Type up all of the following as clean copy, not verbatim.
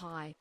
high.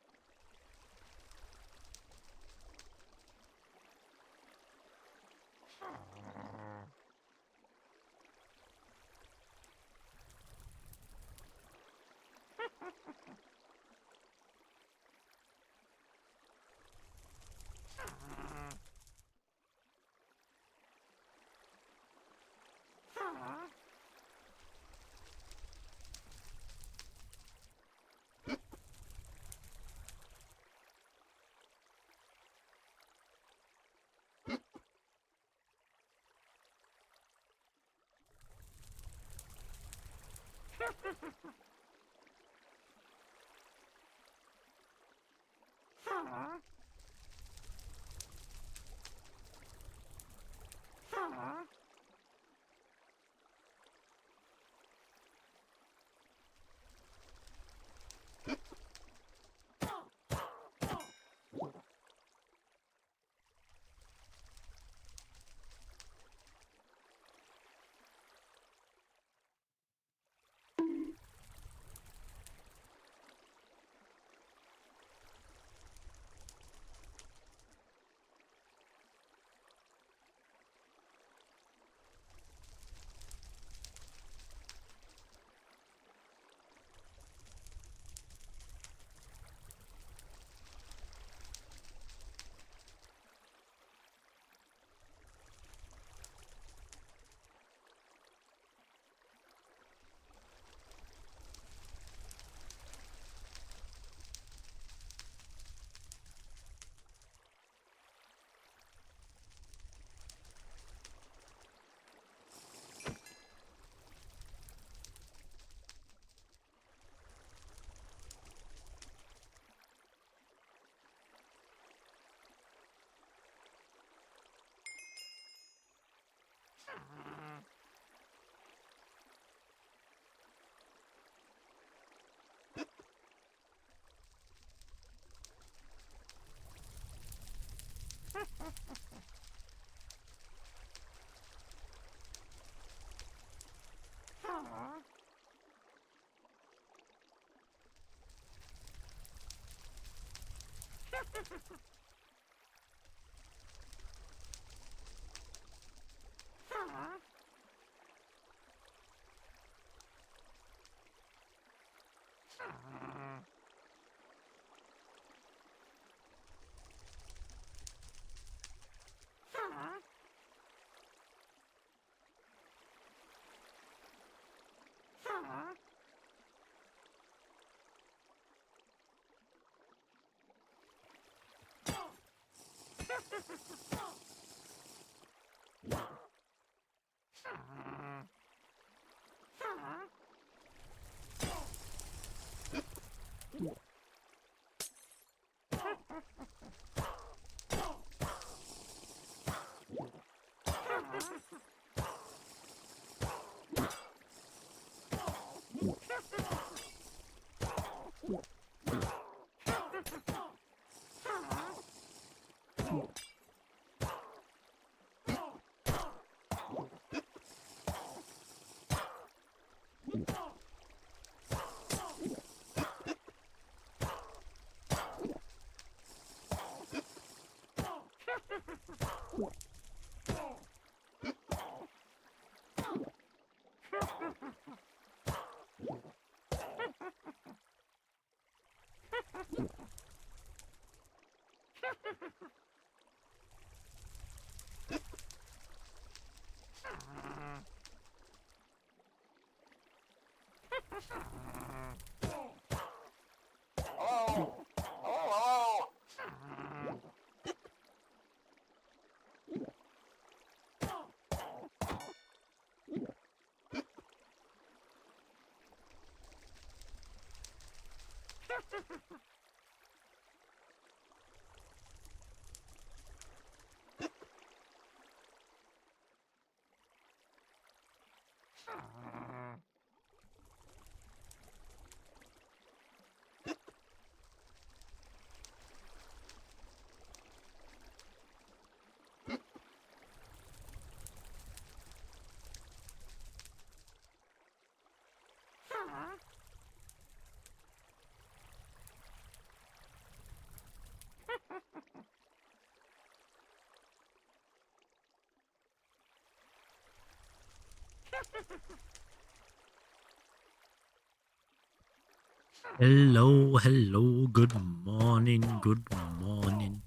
Hello, hello, good morning, good morning.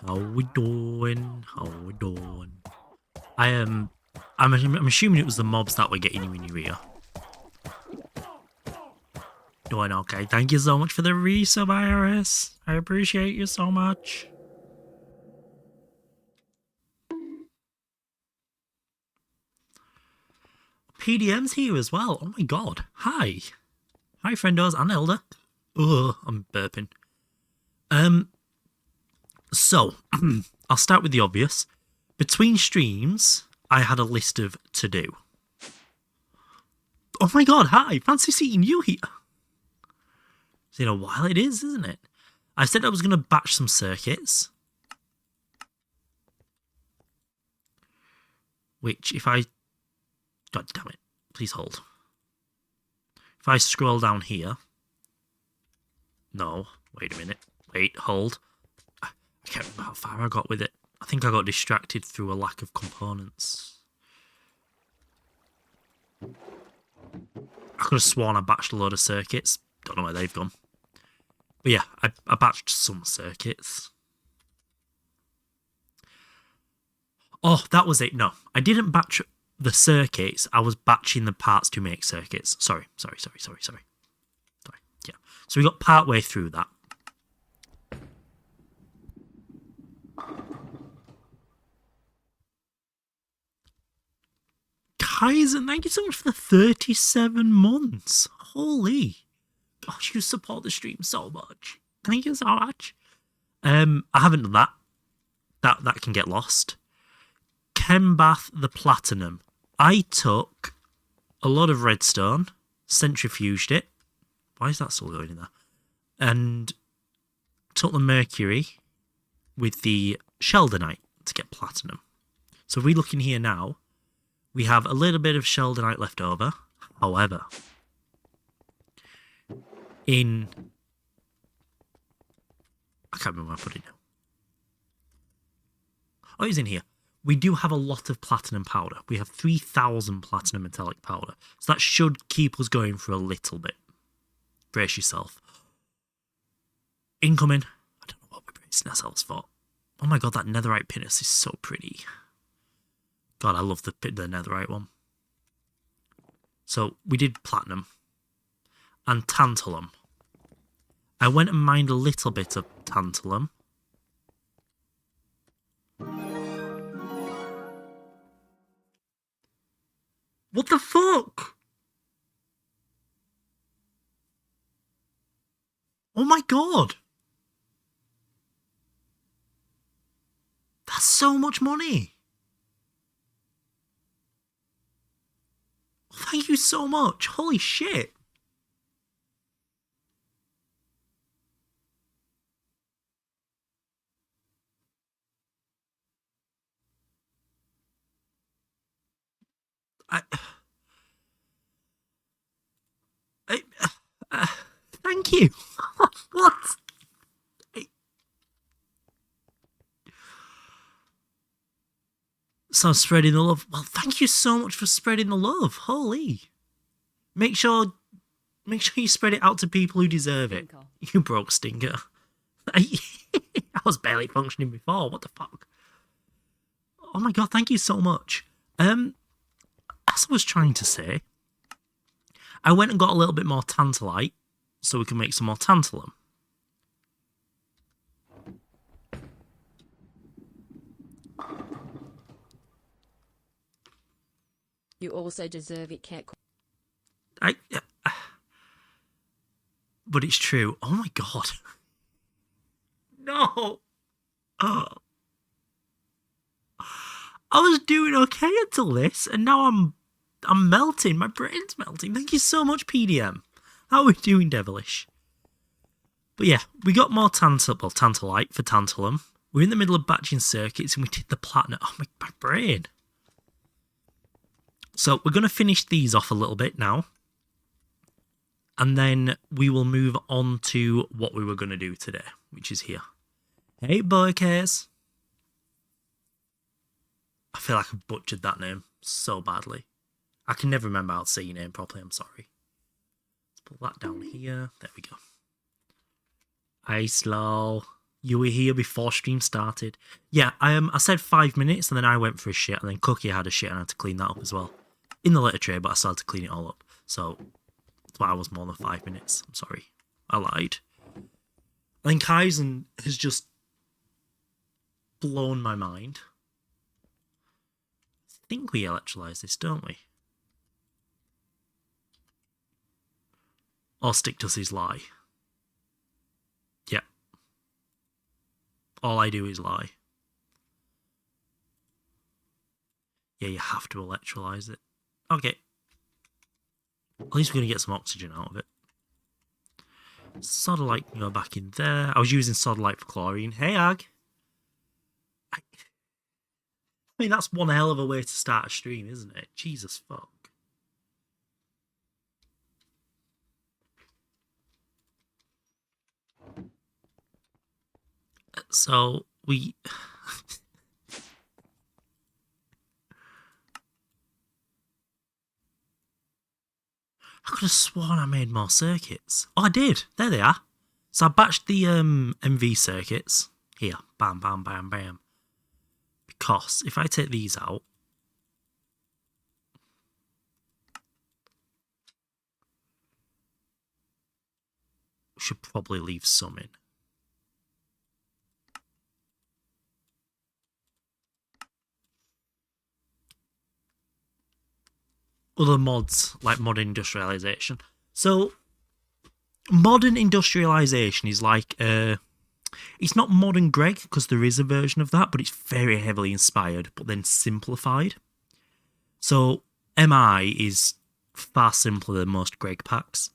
How we doing? How we doing? I'm assuming it was the mobs that were getting you in your ear. Doing okay. Thank you so much for the resub, IRS. I appreciate you so much. PDM's here as well. Oh my god. Hi. Hi, friendos and Elder. Ugh, I'm burping. So, I'll start with the obvious. Between streams, I had a list of to do. Oh my god, hi, fancy seeing you here. It's been a while it is, isn't it? I said I was going to batch some circuits. Which, if I... God damn it, please hold. If I scroll down here... No, wait a minute. Wait, hold. I can't remember how far I got with it. I think I got distracted through a lack of components. I could have sworn I batched a load of circuits. Don't know where they've gone. But yeah, I batched some circuits. Oh, that was it. No, I didn't batch the circuits. I was batching the parts to make circuits. Sorry. Yeah. So we got part way through that. Kaiser, thank you so much for the 37 months. Holy. Gosh, you support the stream so much. Thank you so much. I haven't done that. That can get lost. Chembath the Platinum. I took a lot of redstone, centrifuged it. Why is that still going in there? And took the mercury with the sheldonite to get platinum. So if we look in here now, we have a little bit of sheldonite left over. However, I can't remember where I put it now. Oh, it's in here. We do have a lot of platinum powder. We have 3,000 platinum metallic powder. So that should keep us going for a little bit. Brace yourself. Incoming. I don't know what we're bracing ourselves for. Oh my god, that netherite pinnace is so pretty. God, I love the netherite one. So we did platinum. And tantalum. I went and mined a little bit of tantalum. What the fuck? Oh my god. That's so much money. Thank you so much. Holy shit. Thank you. What? So spreading the love. Well, thank you so much for spreading the love. Holy. Make sure you spread it out to people who deserve it. You broke stinker. I was barely functioning before. What the fuck? Oh my god, thank you so much. As I was trying to say, I went and got a little bit more tantalite so we can make some more tantalum. You also deserve it, cat. But it's true. Oh my god. No. Oh. I was doing okay until this, and now I'm melting. My brain's melting. Thank you so much, PDM. How are we doing, Devilish? But yeah, we got more tantalite for tantalum. We're in the middle of batching circuits, and we did the platinum. Oh, my brain. So we're going to finish these off a little bit now. And then we will move on to what we were going to do today, which is here. Hey, boy cares. I feel like I butchered that name so badly. I can never remember how to say your name properly, I'm sorry. Let's put that down here. There we go. Hey, Slow. You were here before stream started. Yeah, I said 5 minutes, and then I went for a shit, and then Cookie had a shit, and I had to clean that up as well. In the litter tray, but I still had to clean it all up. So, that's why I was more than 5 minutes. I'm sorry. I lied. I think Kaizen has just blown my mind. I think we electrolyze this, don't we? Or Stick does his lie. Yeah. All I do is lie. Yeah, you have to electrolyze it. Okay. At least we're going to get some oxygen out of it. Sodalite can go back in there. I was using Sodalite for chlorine. Hey, Ag. I mean, that's one hell of a way to start a stream, isn't it? Jesus fuck. So, we... I could have sworn I made more circuits. Oh, I did. There they are. So I batched the MV circuits. Here. Bam, bam, bam, bam. Because if I take these out... we should probably leave some in. Other mods, like modern industrialization. So, modern industrialization is like, it's not modern Greg, because there is a version of that, but it's very heavily inspired, but then simplified. So, MI is far simpler than most Greg packs.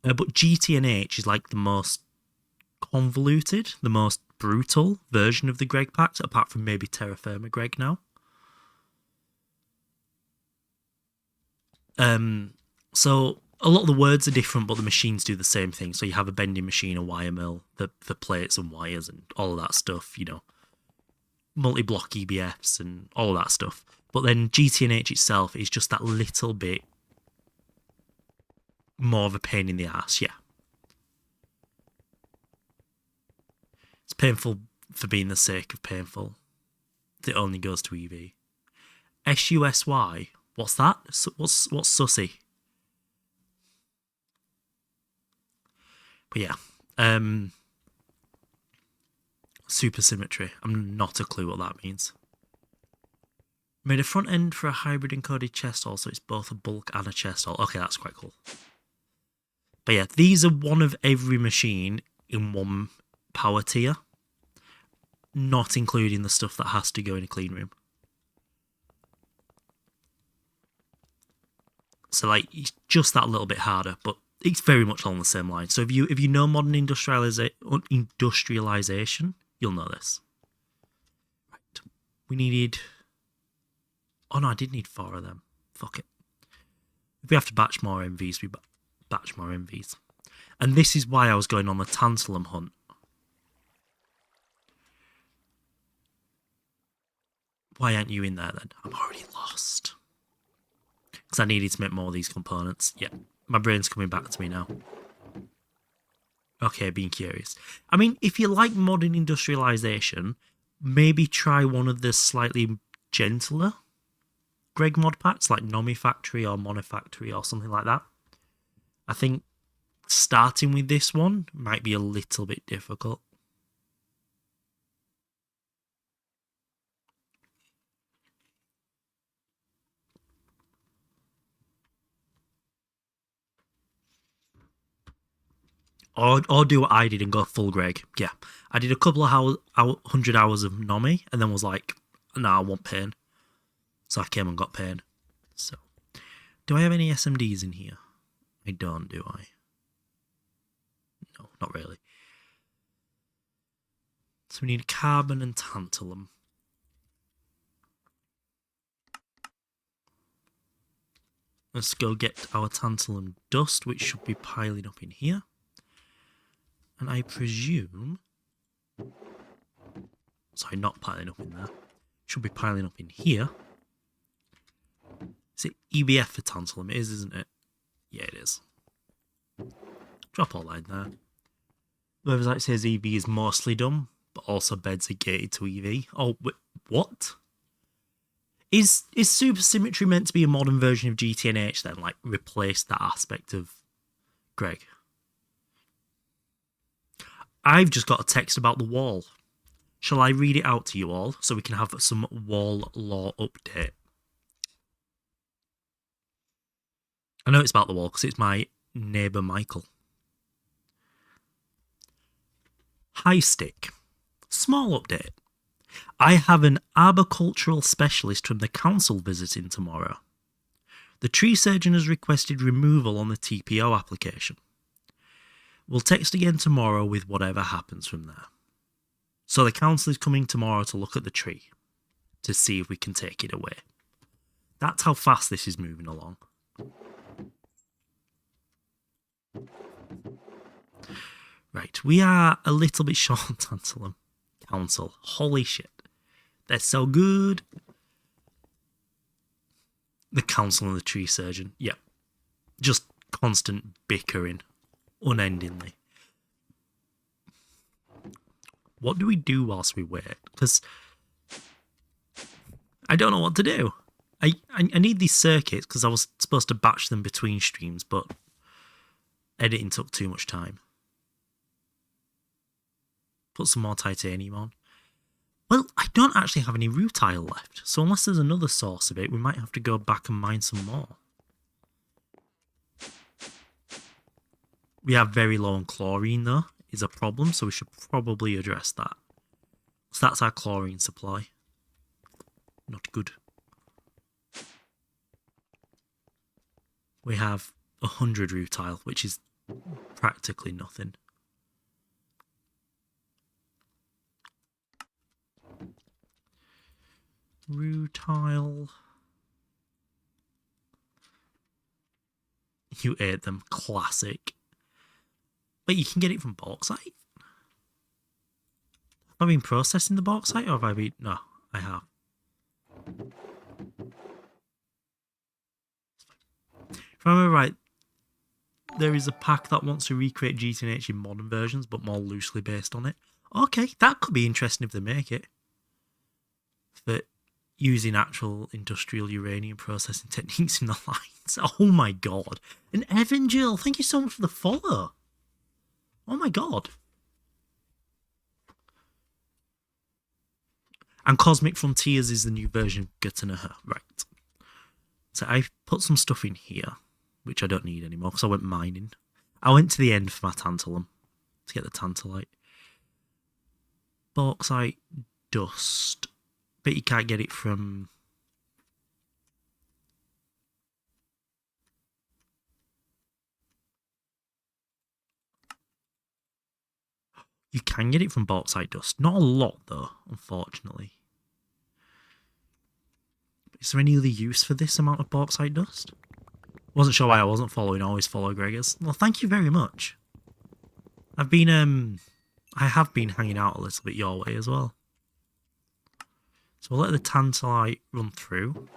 But GTNH is like the most convoluted, the most brutal version of the Greg packs, apart from maybe Terra Firma Greg now. So a lot of the words are different, but the machines do the same thing. So you have a bending machine, a wire mill, the plates and wires and all of that stuff, you know, multi-block EBFs and all of that stuff. But then GTNH itself is just that little bit more of a pain in the ass, yeah. It's painful for being the sake of painful. It only goes to EV. SUSY. What's that? What's sussy? But yeah. Supersymmetry. I'm not a clue what that means. Made a front end for a hybrid encoded chest hole, so it's both a bulk and a chest hole. Okay, that's quite cool. But yeah, these are one of every machine in one power tier. Not including the stuff that has to go in a clean room. So like, it's just that little bit harder, but it's very much along the same line. So if you know modern industrialization, you'll know this. Right. We needed... oh no, I did need 4 of them. Fuck it. If we have to batch more MVs, we batch more MVs. And this is why I was going on the tantalum hunt. Why aren't you in there then? I'm already lost. Because I needed to make more of these components. Yeah, my brain's coming back to me now. Okay, being curious. I mean, if you like modern industrialization, maybe try one of the slightly gentler Greg mod packs, like Nomi Factory or Mono Factory or something like that. I think starting with this one might be a little bit difficult. Or do what I did and go full Greg. Yeah. I did a couple of 100 hours of Nomi and then was like, no, I want pain. So I came and got pain. So, do I have any SMDs in here? I don't, do I? No, not really. So we need carbon and tantalum. Let's go get our tantalum dust, which should be piling up in here. And I presume... sorry, not piling up in there. Should be piling up in here. Is it EBF for tantalum? It is, isn't it? Yeah, it is. Drop all that in there. The website says EV is mostly done, but also beds are gated to EV. Oh, wait, what? Is supersymmetry meant to be a modern version of GTNH then? Like, replace that aspect of Greg? I've just got a text about the wall. Shall I read it out to you all so we can have some wall law update? I know it's about the wall because it's my neighbour Michael. Hi Stick. Small update. I have an arboricultural specialist from the council visiting tomorrow. The tree surgeon has requested removal on the TPO application. We'll text again tomorrow with whatever happens from there. So the council is coming tomorrow to look at the tree, to see if we can take it away. That's how fast this is moving along. Right, we are a little bit short on tantalum. Council, holy shit. They're so good. The council and the tree surgeon, yep. Just constant bickering, unendingly. What do we do whilst we wait? Because I don't know what to do. I need these circuits because I was supposed to batch them between streams, but editing took too much time. Put some more titanium on. Well, I don't actually have any rutile left, so unless there's another source of it, we might have to go back and mine some more. We have very low on chlorine, though, is a problem, so we should probably address that. So that's our chlorine supply. Not good. We have 100 rutile, which is practically nothing. Rutile. You ate them. Classic. But you can get it from bauxite? Have I been processing the bauxite or have I been... No, I have. If I remember right, there is a pack that wants to recreate GTNH in modern versions, but more loosely based on it. Okay, that could be interesting if they make it. But using actual industrial uranium processing techniques in the lines. Oh my god. And Evan Jill, thank you so much for the follow. Oh my god. And Cosmic Frontiers is the new version of Götternaher. Right. So I've put some stuff in here, which I don't need anymore because I went mining. I went to the end for my tantalum to get the tantalite. Bauxite dust. But you can't get it from... You can get it from bauxite dust. Not a lot, though, unfortunately. Is there any other use for this amount of bauxite dust? Wasn't sure why I wasn't following. Always follow Gregors. Well, thank you very much. I've been, I have been hanging out a little bit your way as well. So we'll let the tantalite run through.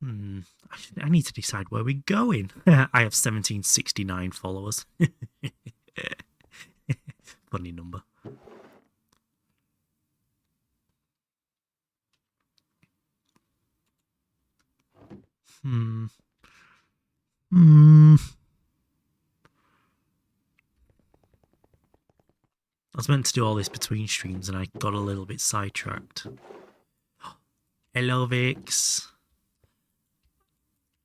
I need to decide where we're going. I have 1769 followers. Funny number. I was meant to do all this between streams and I got a little bit sidetracked. Hello, Vix.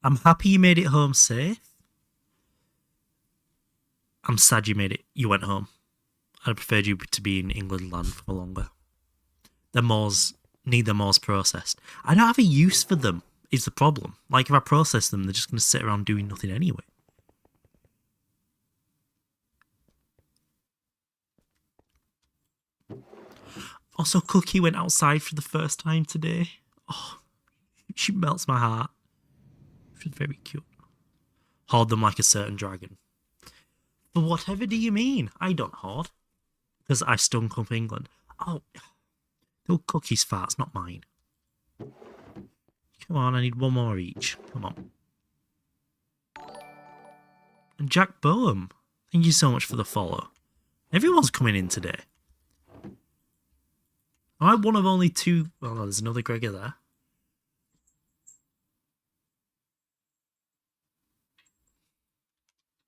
I'm happy you made it home safe. I'm sad you went home. I'd preferred you to be in England land for longer. Need the Moors processed. I don't have a use for them, is the problem. Like, if I process them, they're just going to sit around doing nothing anyway. Also, Cookie went outside for the first time today. Oh, she melts my heart. She's very cute. Hoard them like a certain dragon. But whatever do you mean? I don't hoard. Because I stunk up England. Oh, no, Cookie's farts, not mine. Come on, I need one more each. Come on. And Jack Boehm, thank you so much for the follow. Everyone's coming in today. I'm one of only two. Oh, no, there's another Gregor there.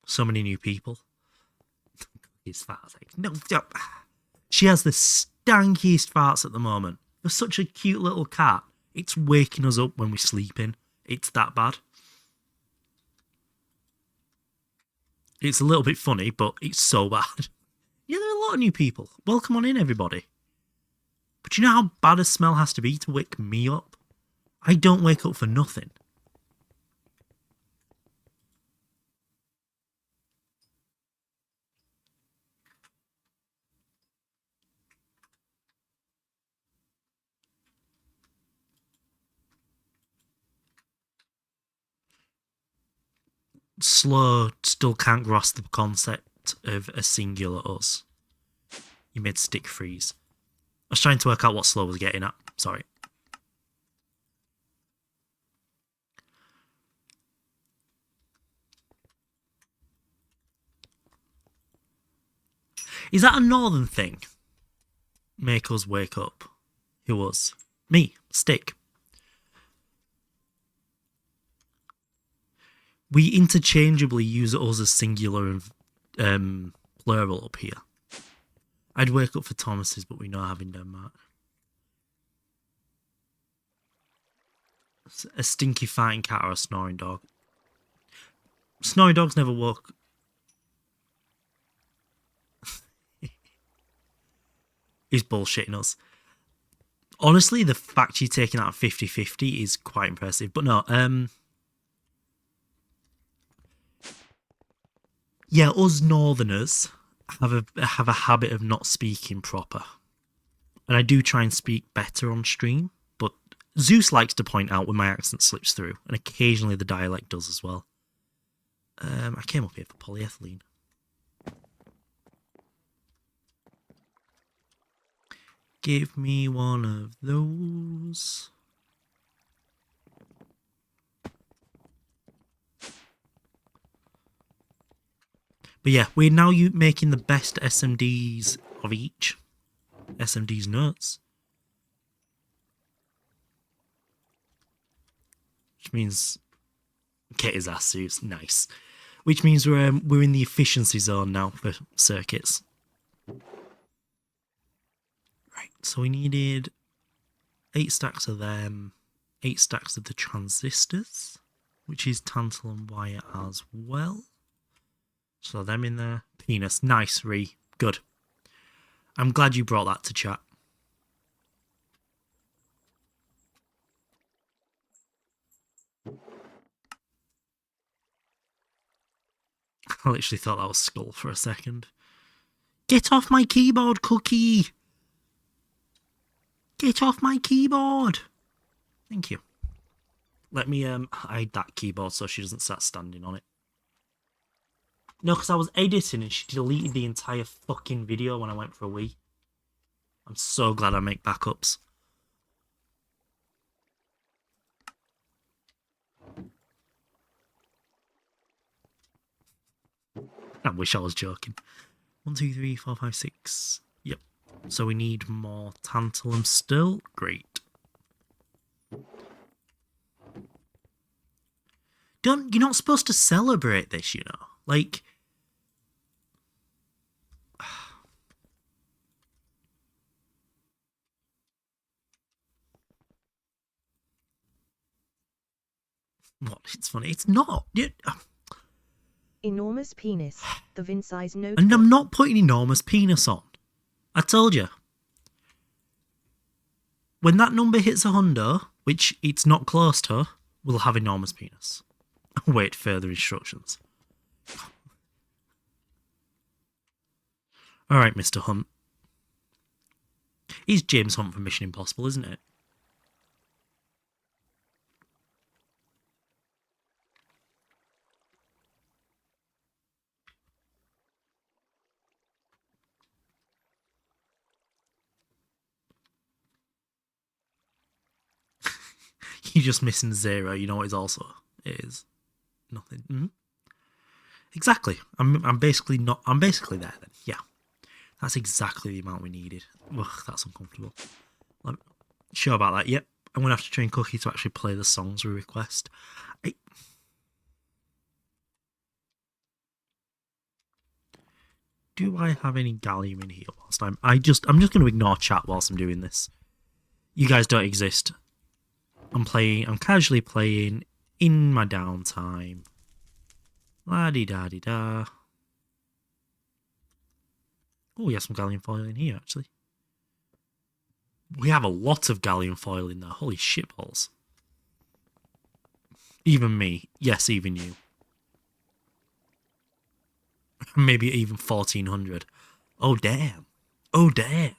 So many new people. His farts. No, she has the stankiest farts at the moment. For such a cute little cat, it's waking us up when we're sleeping. It's that bad. It's a little bit funny, but it's so bad. Yeah, there are a lot of new people. Welcome on in, everybody. But you know how bad a smell has to be to wake me up? I don't wake up for nothing. Slow still can't grasp the concept of a singular us. You made stick freeze. I was trying to work out what Slow was getting at. Sorry. Is that a northern thing? Make us wake up. Who was? Me. Stick. We interchangeably use us as singular and plural up here. I'd wake up for Thomas's, but we know I have in Denmark. A stinky fighting cat or a snoring dog. Snoring dogs never woke. He's bullshitting us. Honestly, the fact you're taking out 50-50 is quite impressive. But no, yeah, us northerners have a habit of not speaking proper. And I do try and speak better on stream, but Zeus likes to point out when my accent slips through, and occasionally the dialect does as well. I came up here for polyethylene. Give me one of those. But yeah, we're now making the best SMDs of each. SMDs nuts. Which means get his ass suits. Nice. Which means we're in the efficiency zone now for circuits. Right, so we needed 8 stacks of them, 8 stacks of the transistors, which is tantalum wire as well. So them in there. Penis. Nice, Ree. Good. I'm glad you brought that to chat. I literally thought that was Skull for a second. Get off my keyboard, Cookie! Get off my keyboard! Thank you. Let me hide that keyboard so she doesn't start standing on it. No, because I was editing and she deleted the entire fucking video when I went for a wee. I'm so glad I make backups. I wish I was joking. 1, 2, 3, 4, 5, 6. Yep. So we need more tantalum still. Great. You're not supposed to celebrate this, you know. Like, what? It's funny. It's not. Enormous penis. The Vince's note. And I'm not putting enormous penis on. I told you. When that number hits 100, which it's not close to, we'll have enormous penis. Wait further instructions. Alright, Mr. Hunt. He's James Hunt from Mission Impossible, isn't it? You're just missing 0. You know what it is? Nothing. Exactly. I'm basically not. I'm basically there then. Yeah. That's exactly the amount we needed. Ugh, that's uncomfortable. Sure about that. Yep. I'm going to have to train Cookie to actually play the songs we request. Do I have any gallium in here whilst I'm just going to ignore chat whilst I'm doing this. You guys don't exist. I'm casually playing in my downtime. La-di-da-di-da. Oh, we have some gallium foil in here, actually. We have a lot of gallium foil in there. Holy shitballs. Even me. Yes, even you. Maybe even 1400. Oh, damn. Oh, damn.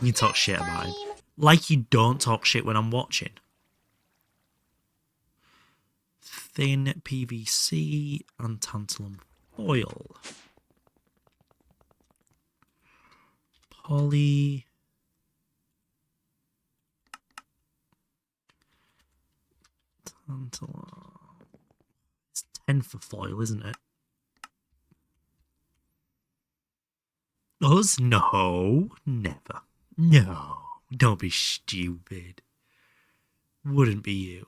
You talk shit about him. Like you don't talk shit when I'm watching. Thin PVC and tantalum foil. Poly. Tantalum. It's 10 for foil, isn't it? Us? No. Never. No. Don't be stupid. Wouldn't be you.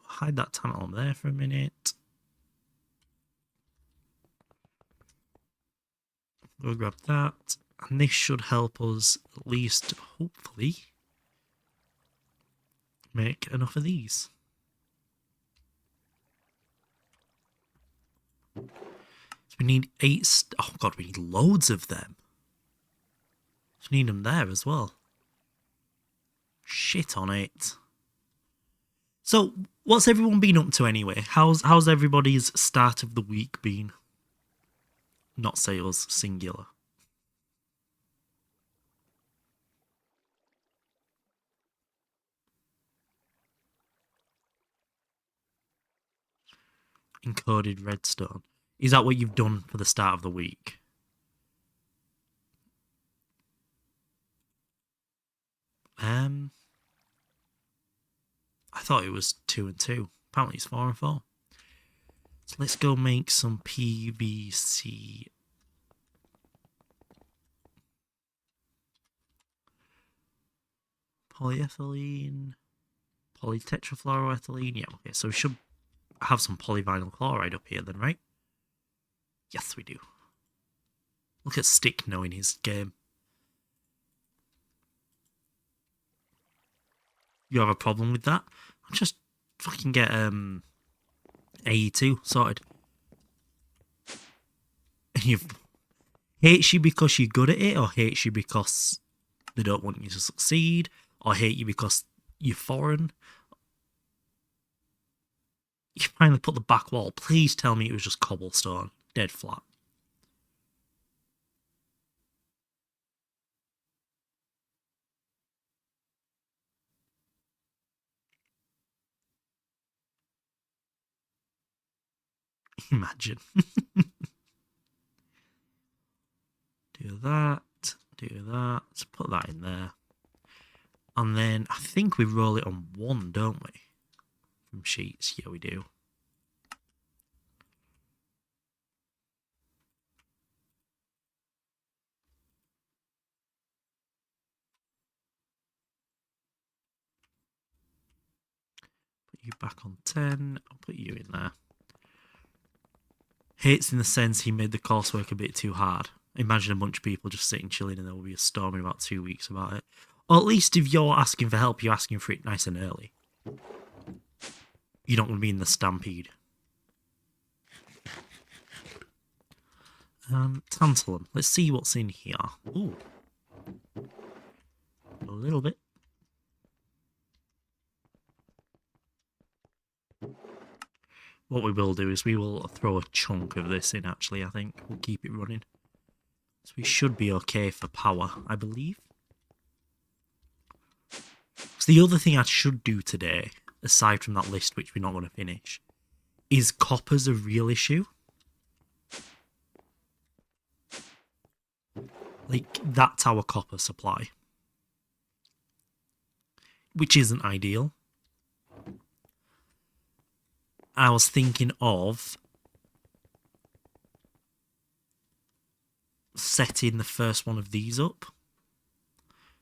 Hide that tantalum there for a minute. We'll grab that. And this should help us at least, hopefully, make enough of these. So we need 8... Oh god, we need loads of them. So we need them there as well. Shit on it. So, what's everyone been up to anyway? How's everybody's start of the week been? Not sales, singular. Encoded redstone. Is that what you've done for the start of the week? I thought it was 2 and 2. Apparently it's 4 and 4. So let's go make some PVC. Polyethylene. Polytetrafluoroethylene. Yeah, okay, so we should have some polyvinyl chloride up here then, right? Yes, we do. Look at Stick knowing his game. You have a problem with that? I'll just fucking get AE2 sorted. And you hates you because you're good at it, or hates you because they don't want you to succeed, or hate you because you're foreign. You finally put the back wall. Please tell me it was just cobblestone. Dead flat. Imagine. Do that. Do that. Put that in there. And then I think we roll it on 1, don't we? From sheets. Yeah, we do. Put you back on 10. I'll put you in there. Hates in the sense he made the coursework a bit too hard. Imagine a bunch of people just sitting chilling and there will be a storm in about 2 weeks about it. Or at least if you're asking for help, you're asking for it nice and early. You're not going to be in the stampede. Tantalum. Let's see what's in here. Ooh. A little bit. What we will do is we will throw a chunk of this in, actually, I think. We'll keep it running. So we should be okay for power, I believe. So the other thing I should do today, aside from that list which we're not going to finish, is copper's a real issue. Like, that's our copper supply. which isn't ideal. I was thinking of setting the first one of these up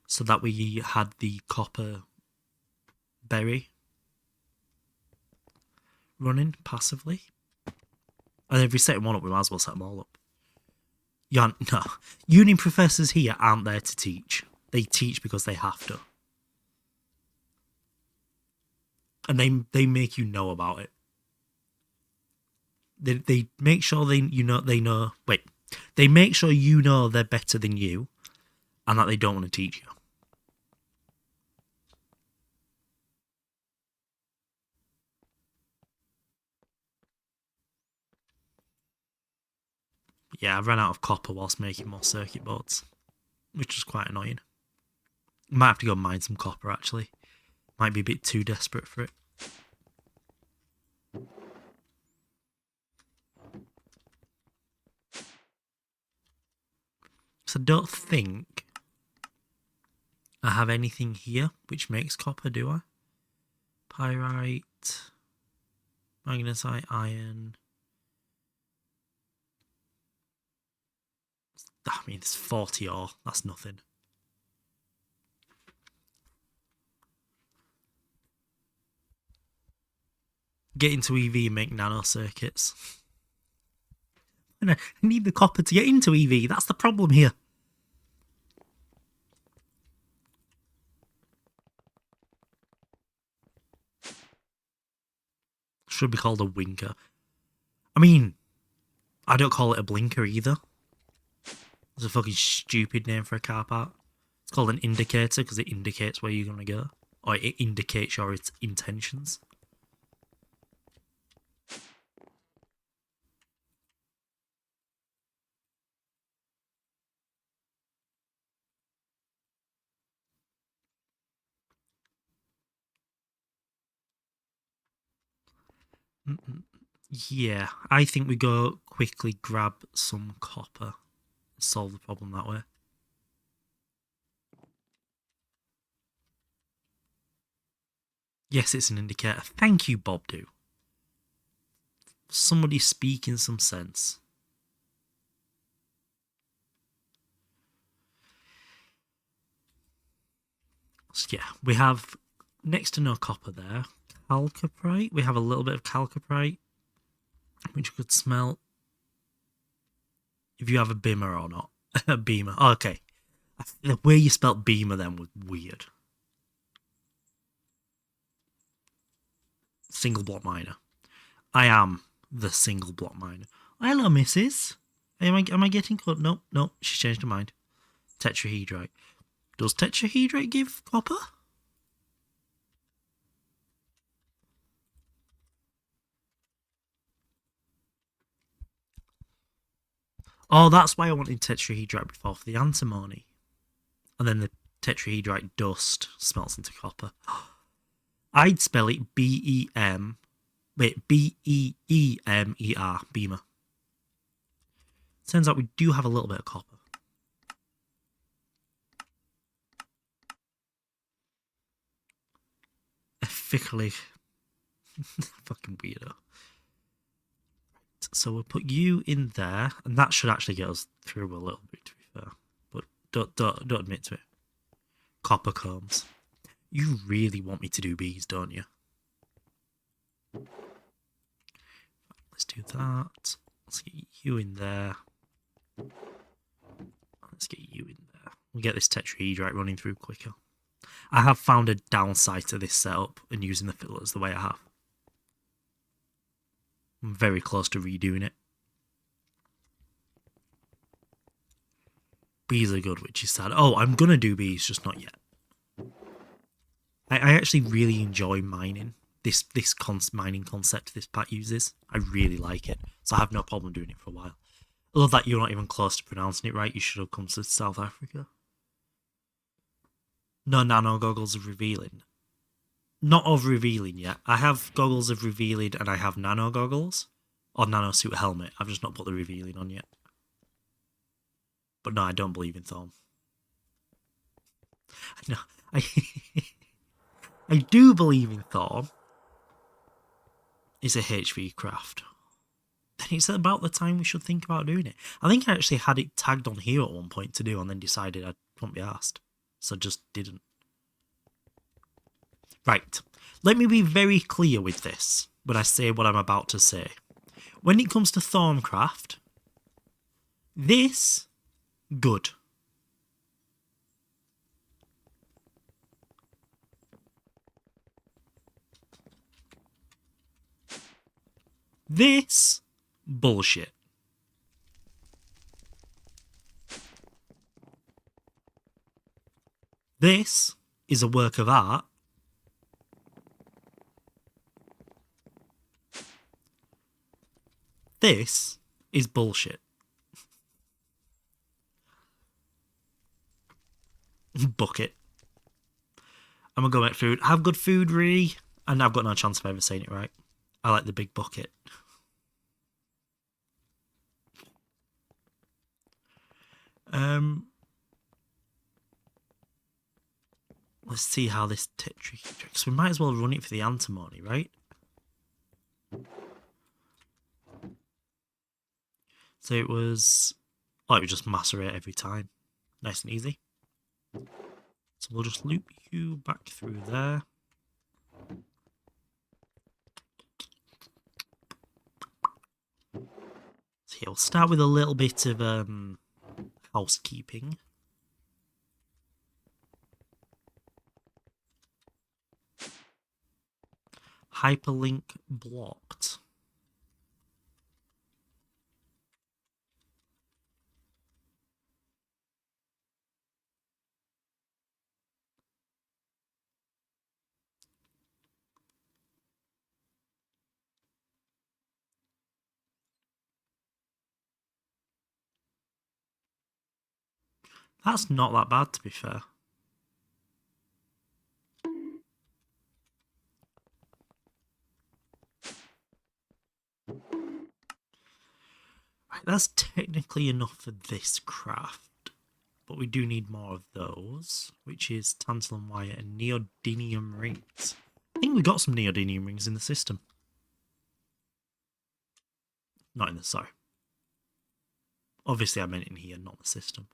so that we had the copper berry running passively. And if we set one up, we might as well set them all up. No, uni professors here aren't there to teach. They teach because they have to. And they make you know about it. They make sure they know. Wait, they make sure you know they're better than you, and that they don't want to teach you. Yeah, I ran out of copper whilst making more circuit boards, which was quite annoying. Might have to go mine some copper actually. Might be a bit too desperate for it. So I don't think I have anything here which makes copper, do I? Pyrite, magnesite, iron. I mean, it's 40 ore. That's nothing. Get into EV and make nano circuits. And I need the copper to get into EV. That's the problem here. Should be called a winker. I mean, I don't call it a blinker either. It's a fucking stupid name for a car part. It's called an indicator because it indicates where you're going to go. Or it indicates your intentions. Yeah, I think we go quickly grab some copper. Solve the problem that way. Yes, it's an indicator. Thank you, Bob Do. Somebody speaking some sense. So yeah, we have next to no copper there. Chalcoprite. We have a little bit of chalcoprite, which you could smelt. If you have a beamer or not. A beamer. Oh, okay. The way you spelt beamer then was weird. Single block miner. I am the single block miner. Hello, missus. Am I getting caught? No, she's changed her mind. Tetrahedrite. Does tetrahedrite give copper? Oh, that's why I wanted tetrahedrite before, for the antimony. And then the tetrahedrite dust smelts into copper. I'd spell it B-E-M. Wait, B-E-E-M-E-R. Beamer. Turns out we do have a little bit of copper. Ethically. Fucking weirdo. So we'll put you in there, and that should actually get us through a little bit, to be fair. But don't admit to it. Copper combs. You really want me to do bees, don't you? Let's do that. Let's get you in there. Let's get you in there. We'll get this tetrahedrite running through quicker. I have found a downside to this setup and using the fillers the way I have. I'm very close to redoing it. Bees are good, which is sad. Oh, I'm going to do bees, just not yet. I actually really enjoy mining. This mining concept this pack uses. I really like it. So I have no problem doing it for a while. I love that you're not even close to pronouncing it right. You should have come to South Africa. No nano goggles of revealing. Not of revealing yet. I have goggles of revealing and I have nano goggles. Or nano suit helmet. I've just not put the revealing on yet. But no, I don't believe in Thorn. No, I do believe in Thorn. It's a HV craft. Then it's about the time we should think about doing it. I think I actually had it tagged on here at one point to do and then decided I wouldn't be asked. So just didn't. Right. Let me be very clear with this when I say what I'm about to say. When it comes to Thorncraft, this, good. This, bullshit. This is a work of art. This is bullshit. Bucket. I'm gonna go make food. Have good food, Ree. And I've got no chance of ever saying it right. I like the big bucket. Let's see how this tricks. We might as well run it for the antimony, right? So it was... Oh, it would just macerate every time. Nice and easy. So we'll just loop you back through there. So yeah, we'll start with a little bit of housekeeping. Hyperlink blocked. That's not that bad, to be fair. Right, that's technically enough for this craft. But we do need more of those, which is tantalum wire and neodymium rings. I think we got some neodymium rings in the system. Not in the... Sorry. Obviously I meant in here, not the system.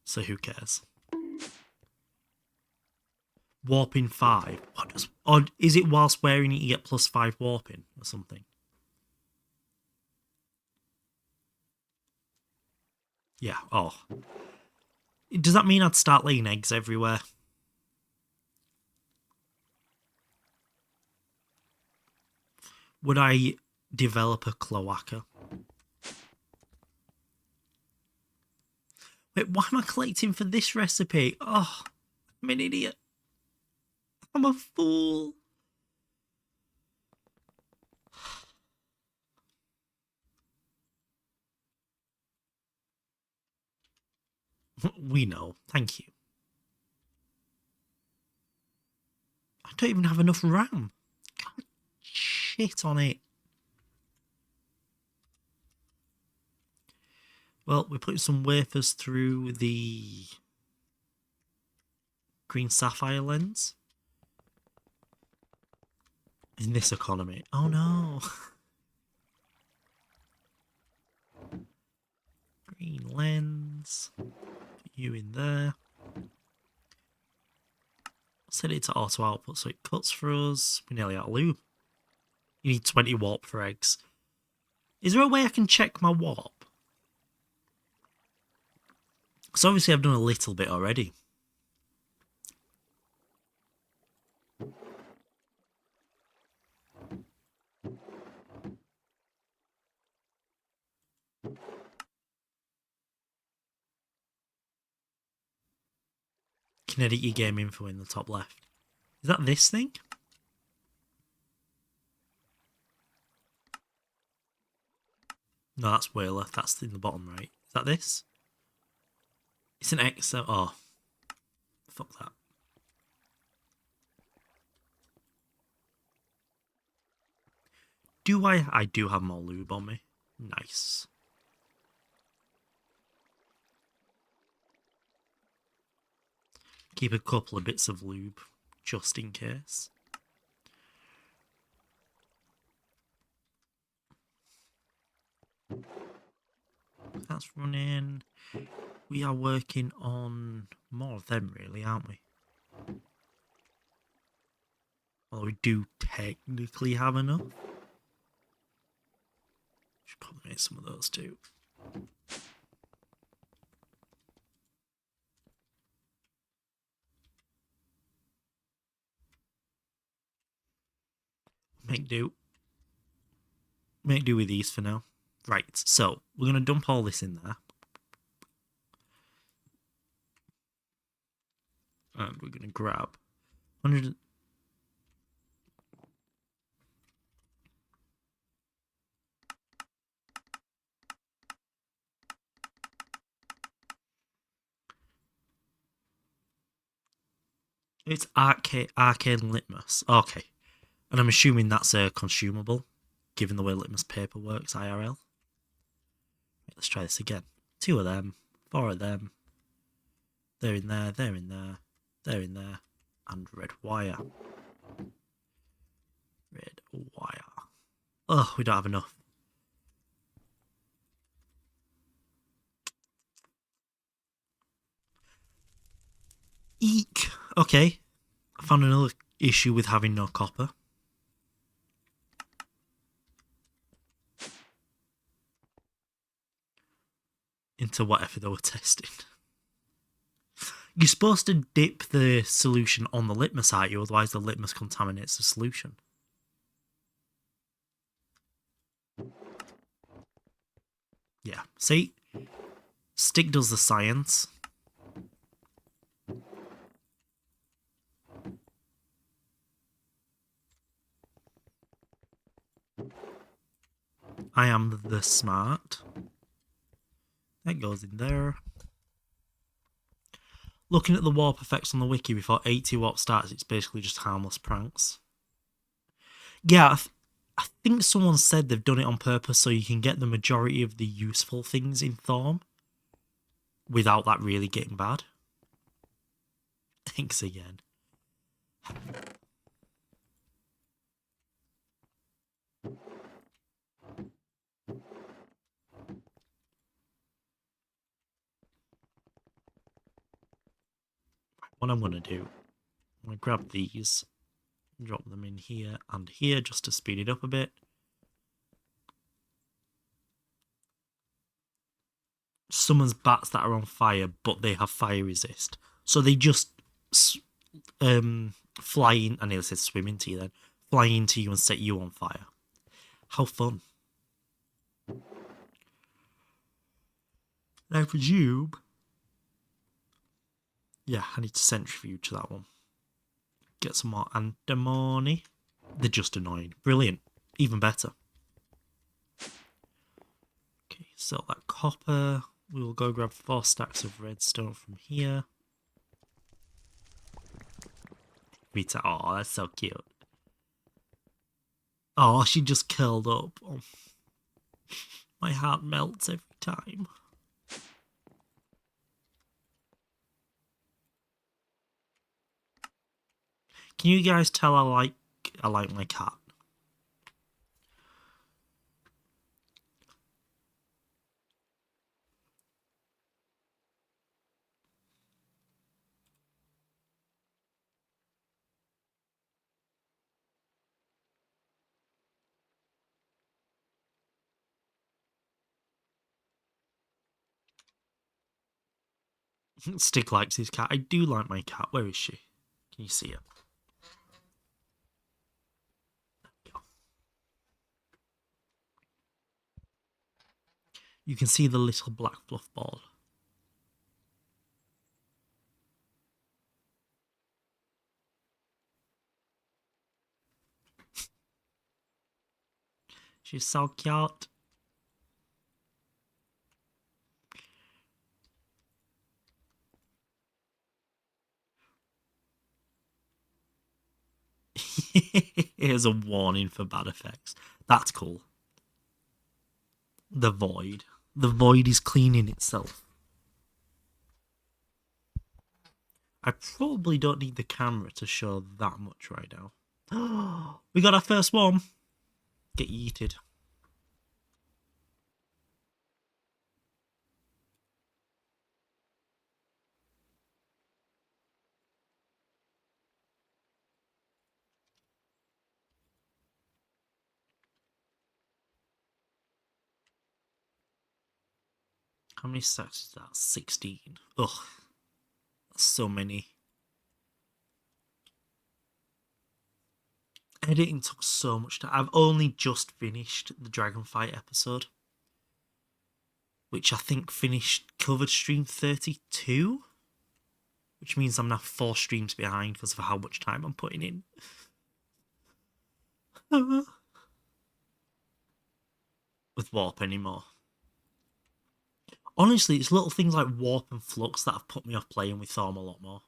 So who cares? Warping 5. What does... Or is it whilst wearing it you get +5 warping or something? Yeah, oh. Does that mean I'd start laying eggs everywhere? Would I develop a cloaca? Wait, why am I collecting for this recipe? Oh, I'm an idiot. I'm a fool. We know. Thank you. I don't even have enough RAM. God, shit on it. Well, we put some wafers through the green sapphire lens. In this economy. Oh no. Green lens. Put you in there. Set it to auto output so it cuts for us. We're nearly out of lube. You need 20 warp for eggs. Is there a way I can check my warp? So obviously I've done a little bit already. Can edit your game info in the top left. Is that this thing? No, that's Whaler. That's in the bottom right. Is that this? It's an X. Oh. Fuck that. Do I? I do have more lube on me. Nice. Keep a couple of bits of lube, just in case. That's running. We are working on more of them, really, aren't we? Well, we do technically have enough. Should probably make some of those too. Make do. Make do with these for now. Right, so we're going to dump all this in there. And we're going to grab 100. It's arcane litmus. Okay. And I'm assuming that's a consumable, given the way litmus paper works IRL. Let's try this again. 2 of them, 4 of them. They're in there, they're in there, they're in there. And red wire. Red wire. Oh, we don't have enough. Eek. Okay. I found another issue with having no copper. Into whatever they were testing. You're supposed to dip the solution on the litmus, aren't you? Otherwise the litmus contaminates the solution. Yeah, see? Stick does the science. I am the smart. That goes in there. Looking at the warp effects on the wiki before 80 warp starts, it's basically just harmless pranks. Yeah, I think someone said they've done it on purpose so you can get the majority of the useful things in Thorm without that really getting bad. Thanks again. What I'm going to do, I'm going to grab these, drop them in here and here just to speed it up a bit. Summons bats that are on fire, but they have fire resist. So they just fly in, I nearly said swim into you then, fly into you and set you on fire. How fun. I presume... Yeah, I need to centrifuge that one. Get some more antimony. They're just annoying. Brilliant. Even better. Okay, sell that copper. We will go grab 4 stacks of redstone from here. Rita, oh, that's so cute. Oh, she just curled up. Oh. My heart melts every time. Can you guys tell I like my cat? Stick likes his cat. I do like my cat. Where is she? Can you see her? You can see the little black fluff ball. She's so cute. Here's a warning for bad effects. That's cool. The void. The void is cleaning itself. I probably don't need the camera to show that much right now. We got our first one. Get yeeted. How many stacks is that? 16. Ugh. That's so many. Editing took so much time. I've only just finished the Dragon Fight episode, which I think covered stream 32, which means I'm now 4 streams behind because of how much time I'm putting in. With Warp anymore. Honestly, it's little things like Warp and Flux that have put me off playing with Thorm a lot more.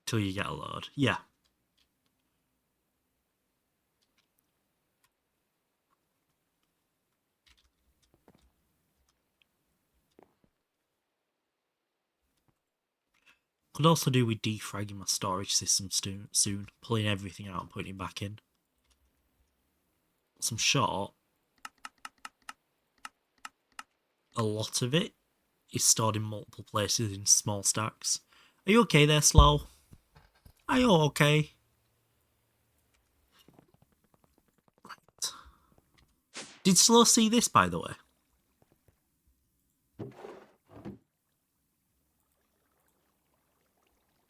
Till you get a load. Yeah. Could also do with defragging my storage system soon. Pulling everything out and putting it back in. Some short. A lot of it is stored in multiple places in small stacks. Are you okay there, Slow? Are you okay? Right. Did Slow see this, by the way?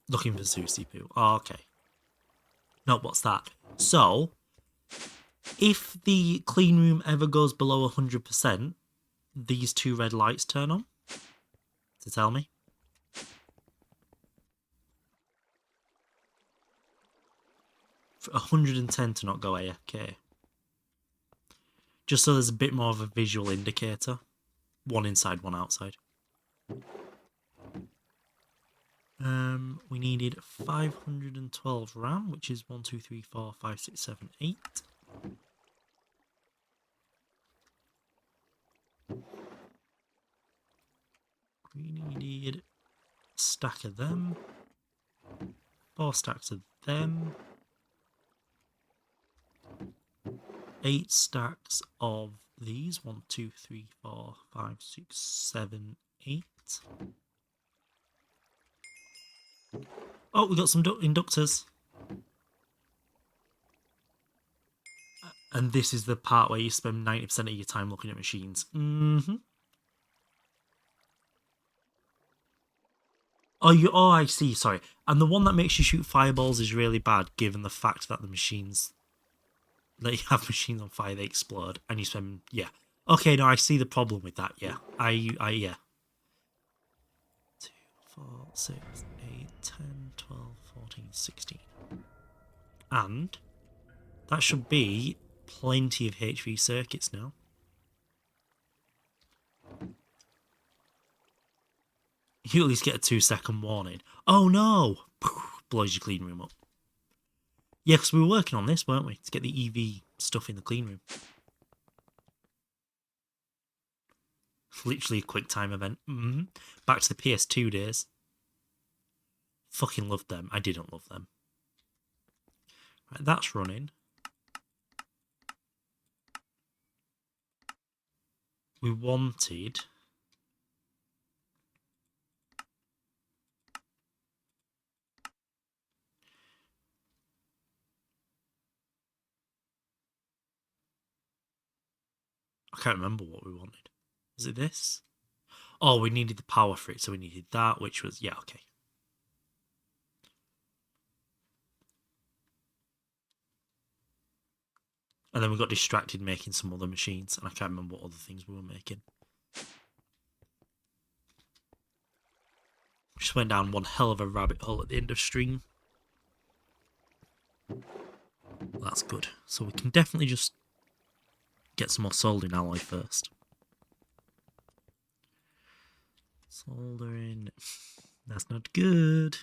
Looking for Zusi Poo. Oh, okay. No, what's that? So, if the clean room ever goes below 100%, these 2 red lights turn on to tell me. For 110 to not go AFK. Just so there's a bit more of a visual indicator. One inside, one outside. We needed 512 RAM, which is 1, 2, 3, 4, 5, 6, 7, 8. We needed a stack of them. 4 stacks of them. 8 stacks of these. 1, 2, 3, 4, 5, 6, 7, 8. Oh, we got some inductors. And this is the part where you spend 90% of your time looking at machines. Oh, I see, sorry. And the one that makes you shoot fireballs is really bad, given the fact that the machines... that you have machines on fire, they explode, and you spend... Yeah. Okay, no, I see the problem with that, yeah. Yeah. 2, 4, 6, 8, 10, 12, 14, 16. And that should be plenty of HV circuits now. You at least get a 2-second warning. Oh no! Blows your clean room up. Yeah, because we were working on this, weren't we? To get the EV stuff in the clean room. Literally a quick time event. Back to the PS2 days. Fucking loved them. I didn't love them. Right, that's running. We wanted... I can't remember what we wanted. Was it this? Oh, we needed the power for it, so we needed that, which was... Yeah, okay. And then we got distracted making some other machines, and I can't remember what other things we were making. Just went down one hell of a rabbit hole at the end of stream. That's good. So we can definitely just get some more soldering alloy first. Soldering. That's not good.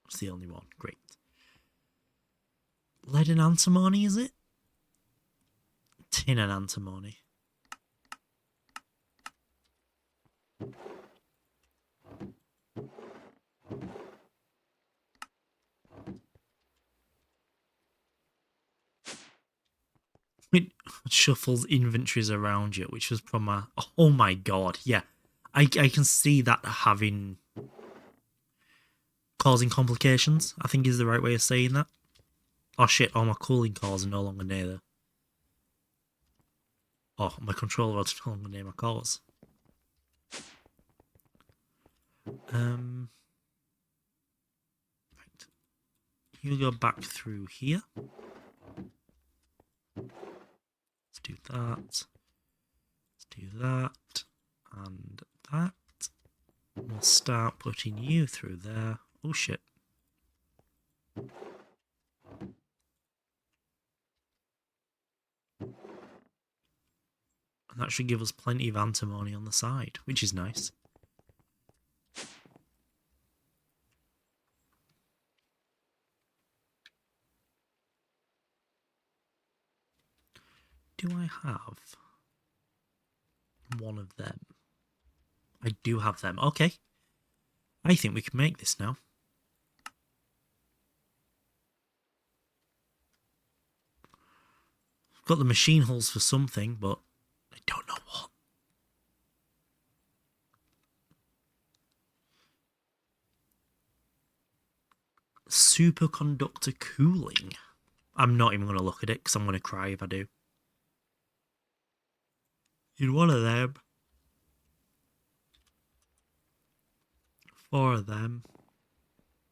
It's the only one. Great. Lead and antimony, is it? Tin and antimony. It shuffles inventories around you, which was from a... Oh my god, yeah. I can see that having... causing complications, I think is the right way of saying that. Oh shit, all my cooling cores are no longer near there. Oh, my control rod's no longer near my cores. Right. You go back through here. Let's do that. Let's do that. And that. We'll start putting you through there. Oh shit. And that should give us plenty of antimony on the side, which is nice. Do I have one of them? I do have them. Okay. I think we can make this now. I've got the machine hulls for something, but I don't know what. Superconductor cooling. I'm not even going to look at it because I'm going to cry if I do. In one of them. 4 of them.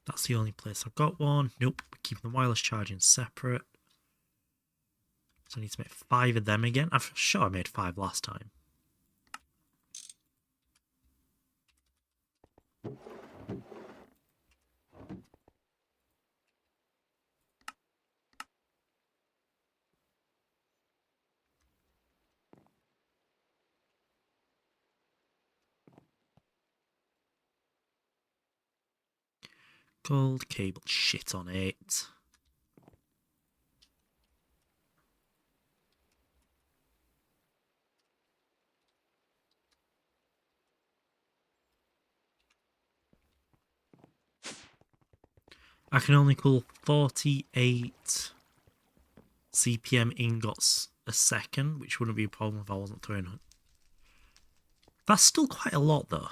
That's the only place I've got one. Nope, we're keeping the wireless charging separate. So I need to make 5 of them again. I'm sure I made 5 last time. Gold cable, shit on it. I can only cool 48 CPM ingots a second, which wouldn't be a problem if I wasn't throwing it. That's still quite a lot though.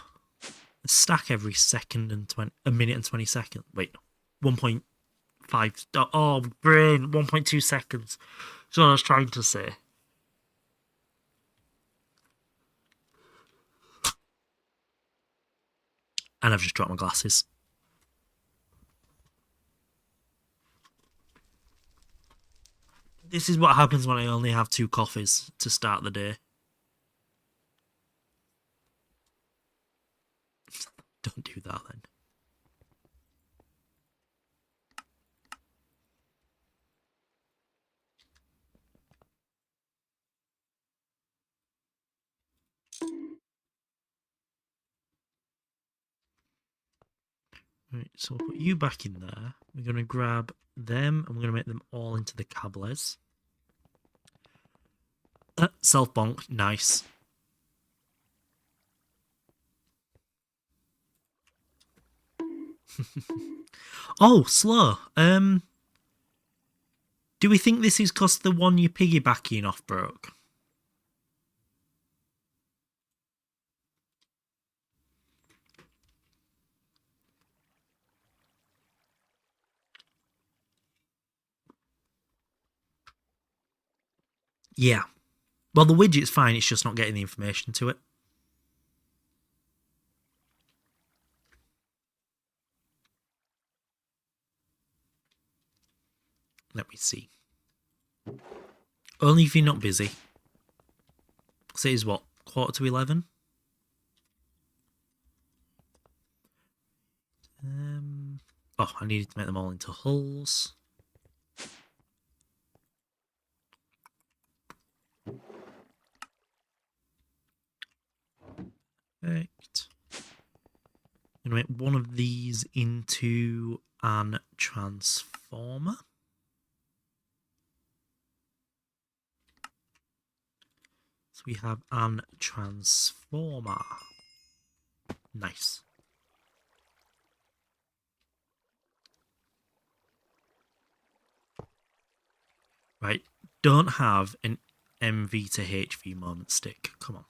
A stack every second and a minute and 20 seconds. Wait, 1.5. Oh, brain, 1.2 seconds. That's what I was trying to say. And I've just dropped my glasses. This is what happens when I only have 2 coffees to start the day. Don't do that then. Right, so we'll put you back in there. We're going to grab them and we're going to make them all into the cables. Self-bonk, nice. Oh, slow. Do we think this is because the one you're piggybacking off broke? Yeah. Well, the widget's fine, it's just not getting the information to it. Let me see. Only if you're not busy. Because it is what? 11:15? Oh, I needed to make them all into hulls. I'm going to make one of these into an transformer. So we have an transformer. Nice. Right, don't have an MV to HV moment stick. Come on.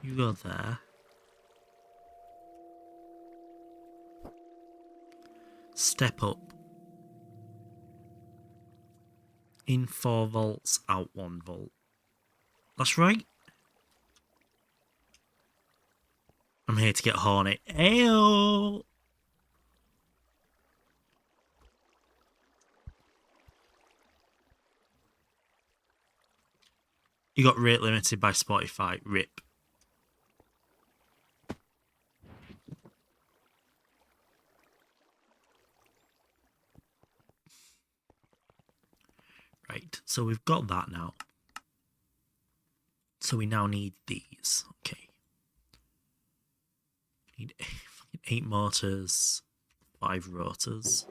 You go there. Step up. In 4 volts, out 1 volt. That's right. I'm here to get horny. Ayo! You got rate limited by Spotify. RIP. Right, so we've got that now. So we now need these. Okay. Need 8 motors, 5 rotors,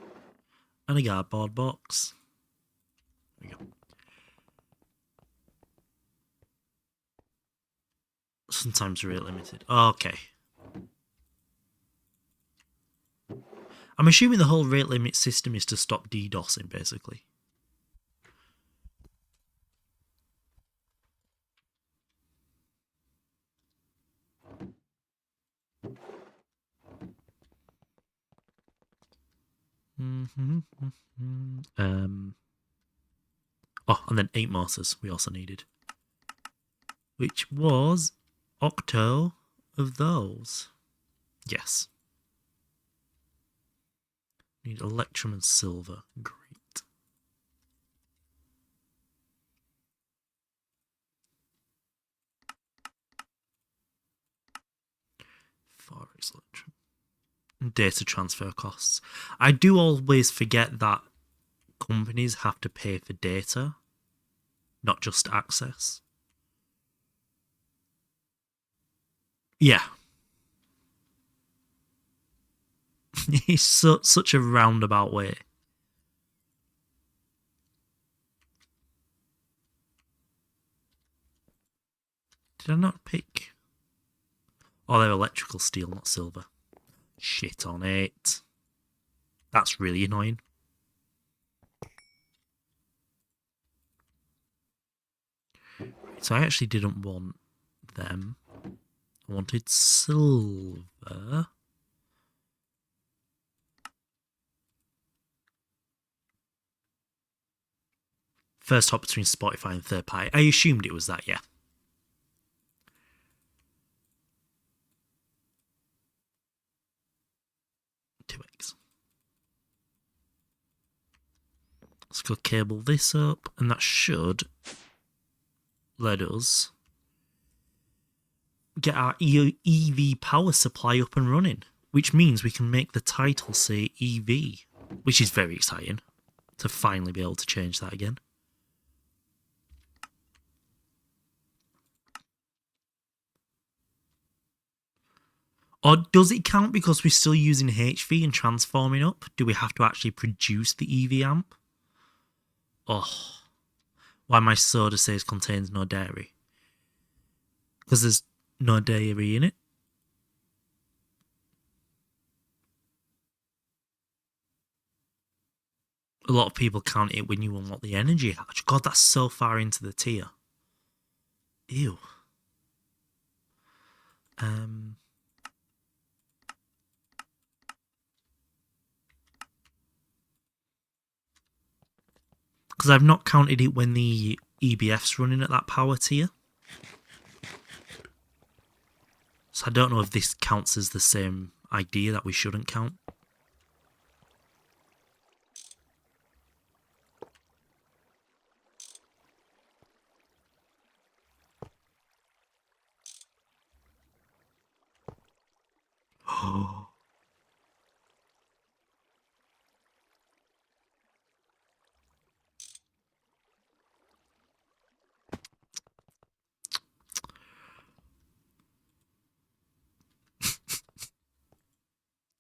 and a cardboard box. There we go. Sometimes rate limited. Okay. I'm assuming the whole rate limit system is to stop DDoSing, basically. Oh, and then 8 motors we also needed. Which was octo of those. Yes. Need electrum and silver. Great. Forex electrum. Data transfer costs. I do always forget that companies have to pay for data, not just access. Yeah. It's such a roundabout way. Did I not pick? Oh, they're electrical steel, not silver. Shit on it. That's really annoying. So I actually didn't want them. I wanted silver. First hop between Spotify and third party. I assumed it was that, yeah. Two eggs. Let's go cable this up, and that should let us get our EV power supply up and running, which means we can make the title say EV, which is very exciting to finally be able to change that again. Or does it count because we're still using HV and transforming up? Do we have to actually produce the EV amp? Oh, why my soda says contains no dairy? Because there's no dairy in it. A lot of people count it when you unlock the energy hatch. God, that's so far into the tier. Ew. Because I've not counted it when the EBF's running at that power tier. So I don't know if this counts as the same idea that we shouldn't count. Oh.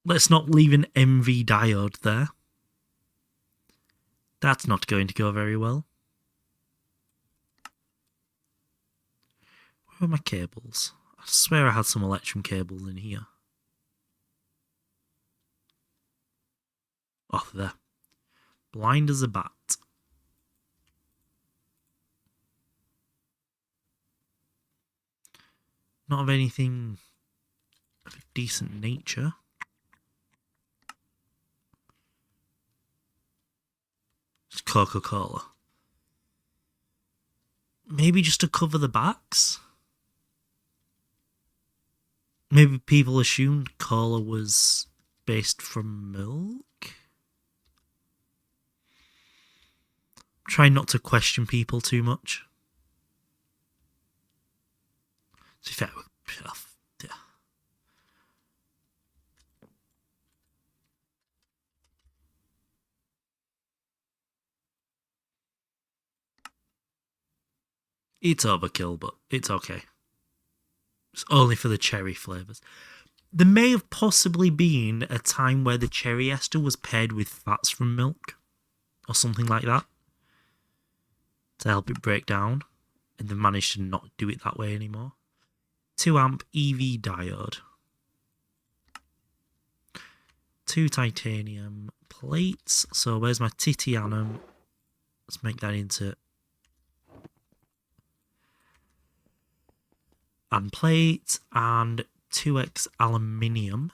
Let's not leave an MV diode there. That's not going to go very well. Where are my cables? I swear I had some electrum cables in here. Oh, there. Blind as a bat. Not of anything of a decent nature. It's Coca-Cola. Maybe just to cover the backs? Maybe people assumed cola was based from milk? Try not to question people too much. To be fair, yeah. It's overkill, but it's okay. It's only for the cherry flavours. There may have possibly been a time where the cherry ester was paired with fats from milk, or something like that, to help it break down, and they've managed to not do it that way anymore. 2 amp EV diode. 2 titanium plates. So where's my titanium? Let's make that into and plate, and 2x aluminium.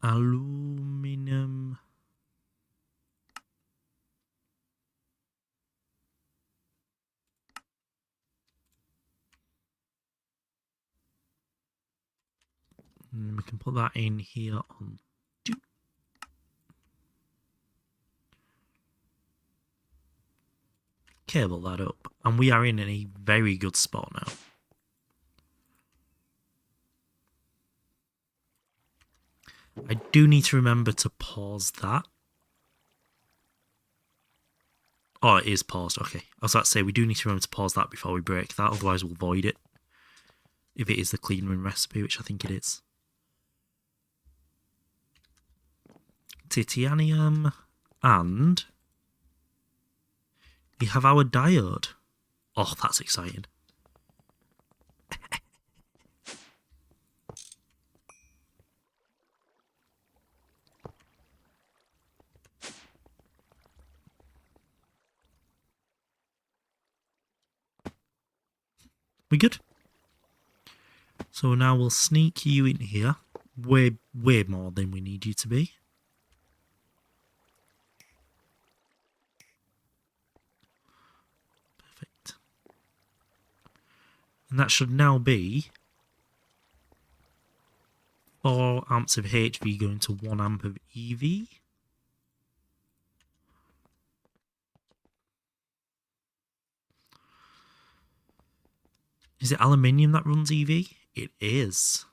Aluminium. And we can put that in here on 2. Cable that up, and we are in a very good spot now. I do need to remember to pause that. Oh, it is paused. Okay. I was about to say, we do need to remember to pause that before we break that, otherwise we'll void it. If it is the clean run recipe, which I think it is. Titanium, and we have our diode. Oh, that's exciting. We good? So now we'll sneak you in here. Way more than we need you to be. Perfect. And that should now be 4 amps of HV going to 1 amp of EV. Is it aluminium that runs EV? It is.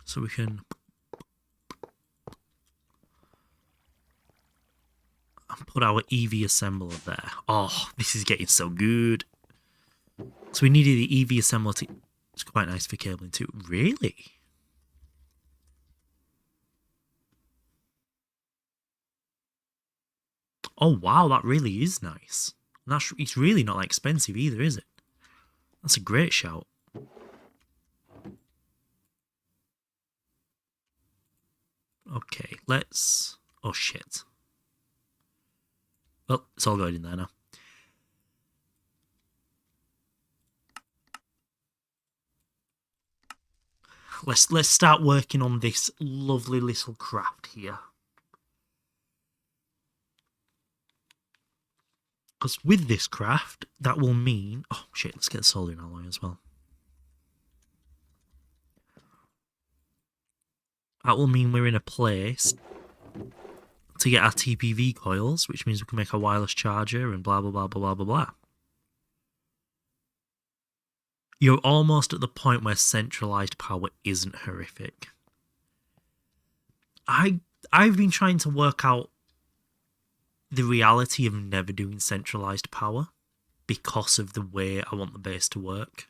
So we can put our EV assembler there. Oh, this is getting so good. So we needed the EV assembler to... It's quite nice for cabling too. Really? Oh, wow, that really is nice. And it's really not that expensive either, is it? That's a great shout. Okay, let's... Oh, shit. Well, it's all going in there now. Let's start working on this lovely little craft here. Because with this craft, that will mean... Oh, shit, let's get the soldering alloy as well. That will mean we're in a place to get our TPV coils, which means we can make a wireless charger and blah, blah, blah, blah, blah, blah, blah. You're almost at the point where centralized power isn't horrific. I've been trying to work out the reality of never doing centralized power because of the way I want the base to work.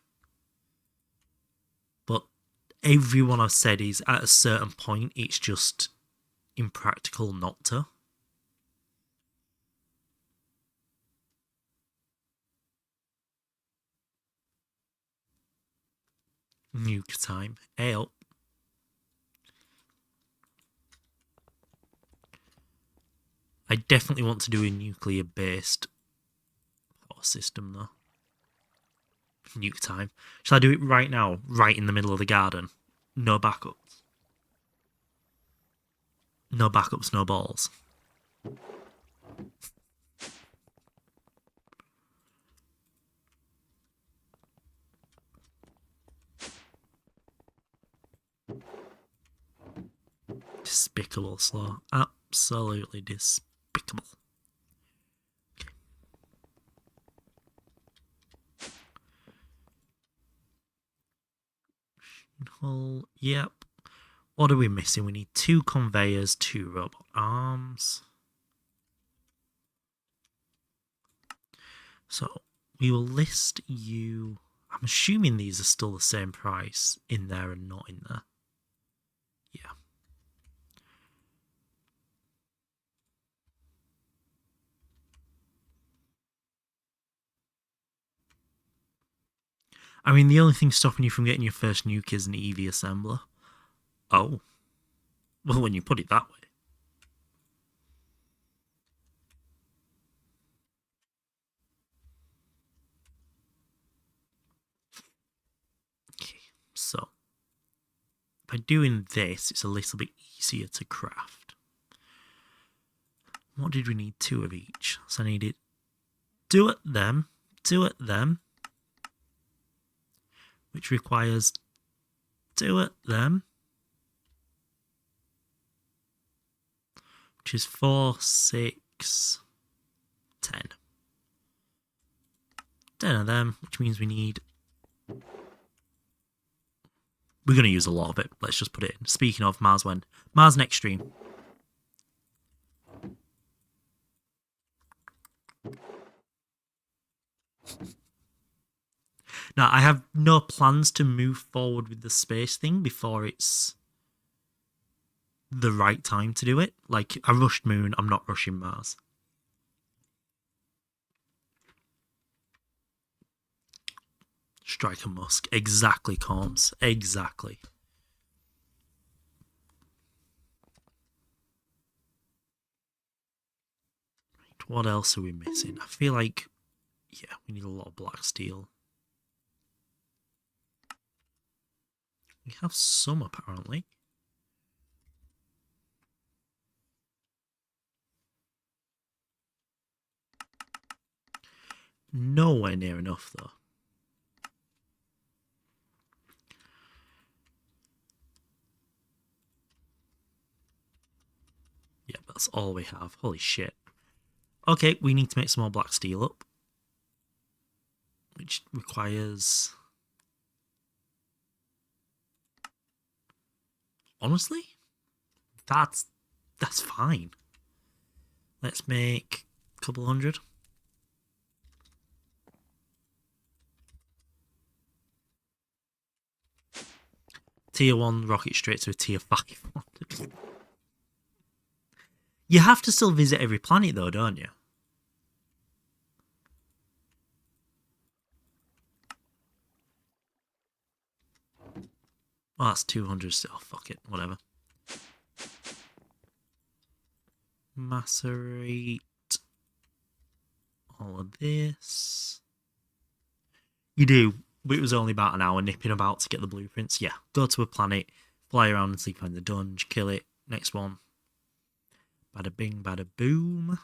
everyone I've said is at a certain point, it's just impractical not to. Nuke time. Ale. I definitely want to do a nuclear-based power system, though. Nuke time. Shall I do it right now? Right in the middle of the garden? No backups. No backups, no balls. Despicable slow. Absolutely despicable. Hull, yep. What are we missing? We need 2 conveyors, 2 robot arms. So we will list you. I'm assuming these are still the same price in there and not in there. Yeah. I mean, the only thing stopping you from getting your first nuke is an EV assembler. Oh. Well, when you put it that way. Okay, so by doing this, it's a little bit easier to craft. What did we need? 2 of each. So I needed 2 at them, 2 at them, which requires 2 at them, which is 4, 6, 10. 10 of them, which means we need... We're going to use a lot of it. Let's just put it in. Speaking of, Mars when? Mars next stream. Now, I have no plans to move forward with the space thing before it's the right time to do it. Like, I rushed Moon, I'm not rushing Mars. Striker Musk. Exactly, Corms. Exactly. Right, what else are we missing? I feel like, yeah, we need a lot of black steel. We have some, apparently. Nowhere near enough, though. Yeah, that's all we have. Holy shit. Okay, we need to make some more black steel up. Which requires... Honestly? That's fine. Let's make a couple hundred. Tier 1 rocket straight to a tier 5. You have to still visit every planet though, don't you? Oh, that's 200 still. Oh, fuck it. Whatever. Macerate all of this. You do. But it was only about an hour nipping about to get the blueprints. Yeah, go to a planet, fly around until you find the dungeon, kill it. Next one. Bada bing, bada boom.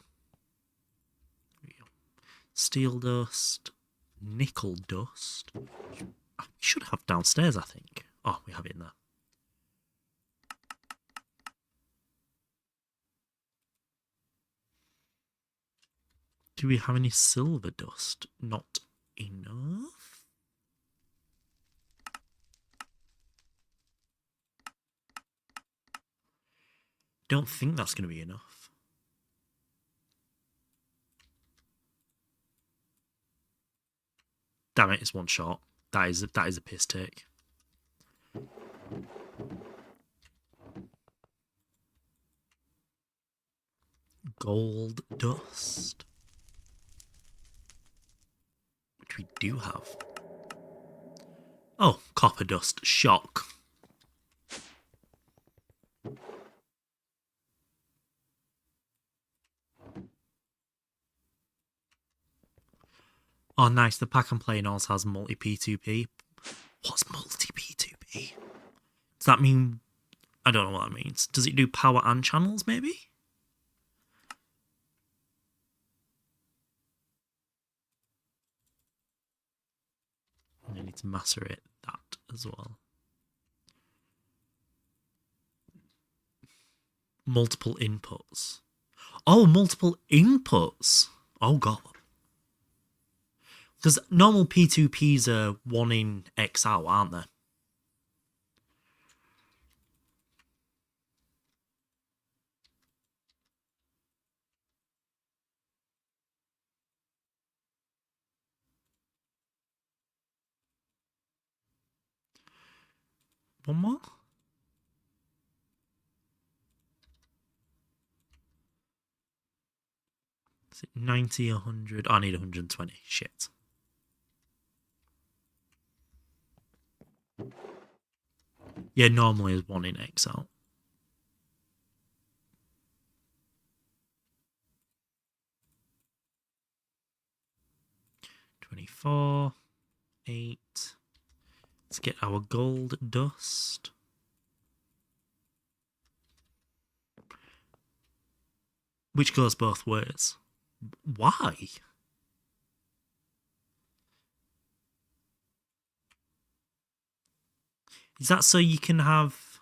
Steel dust. Nickel dust. I should have downstairs, I think. Oh, we have it in there. Do we have any silver dust? Not enough. Don't think that's going to be enough. Damn it, it's one shot. That is a piss take. gold dust, which we do have. Oh, copper dust. Shock. Oh, nice. The pack I'm playing also has multi P2P. What's multi P2P? Does that mean... I don't know what that means. Does it do power and channels, maybe? I need to macerate that as well. Multiple inputs. Oh, multiple inputs. Oh, God. Because normal P2Ps are 1 in, X out, aren't they? One more? Is it 90, 100? Oh, I need 120. Shit. Yeah, normally is 1 in, X out. $24, 8. Let's get our gold dust. Which goes both ways. Why? Is that so you can have...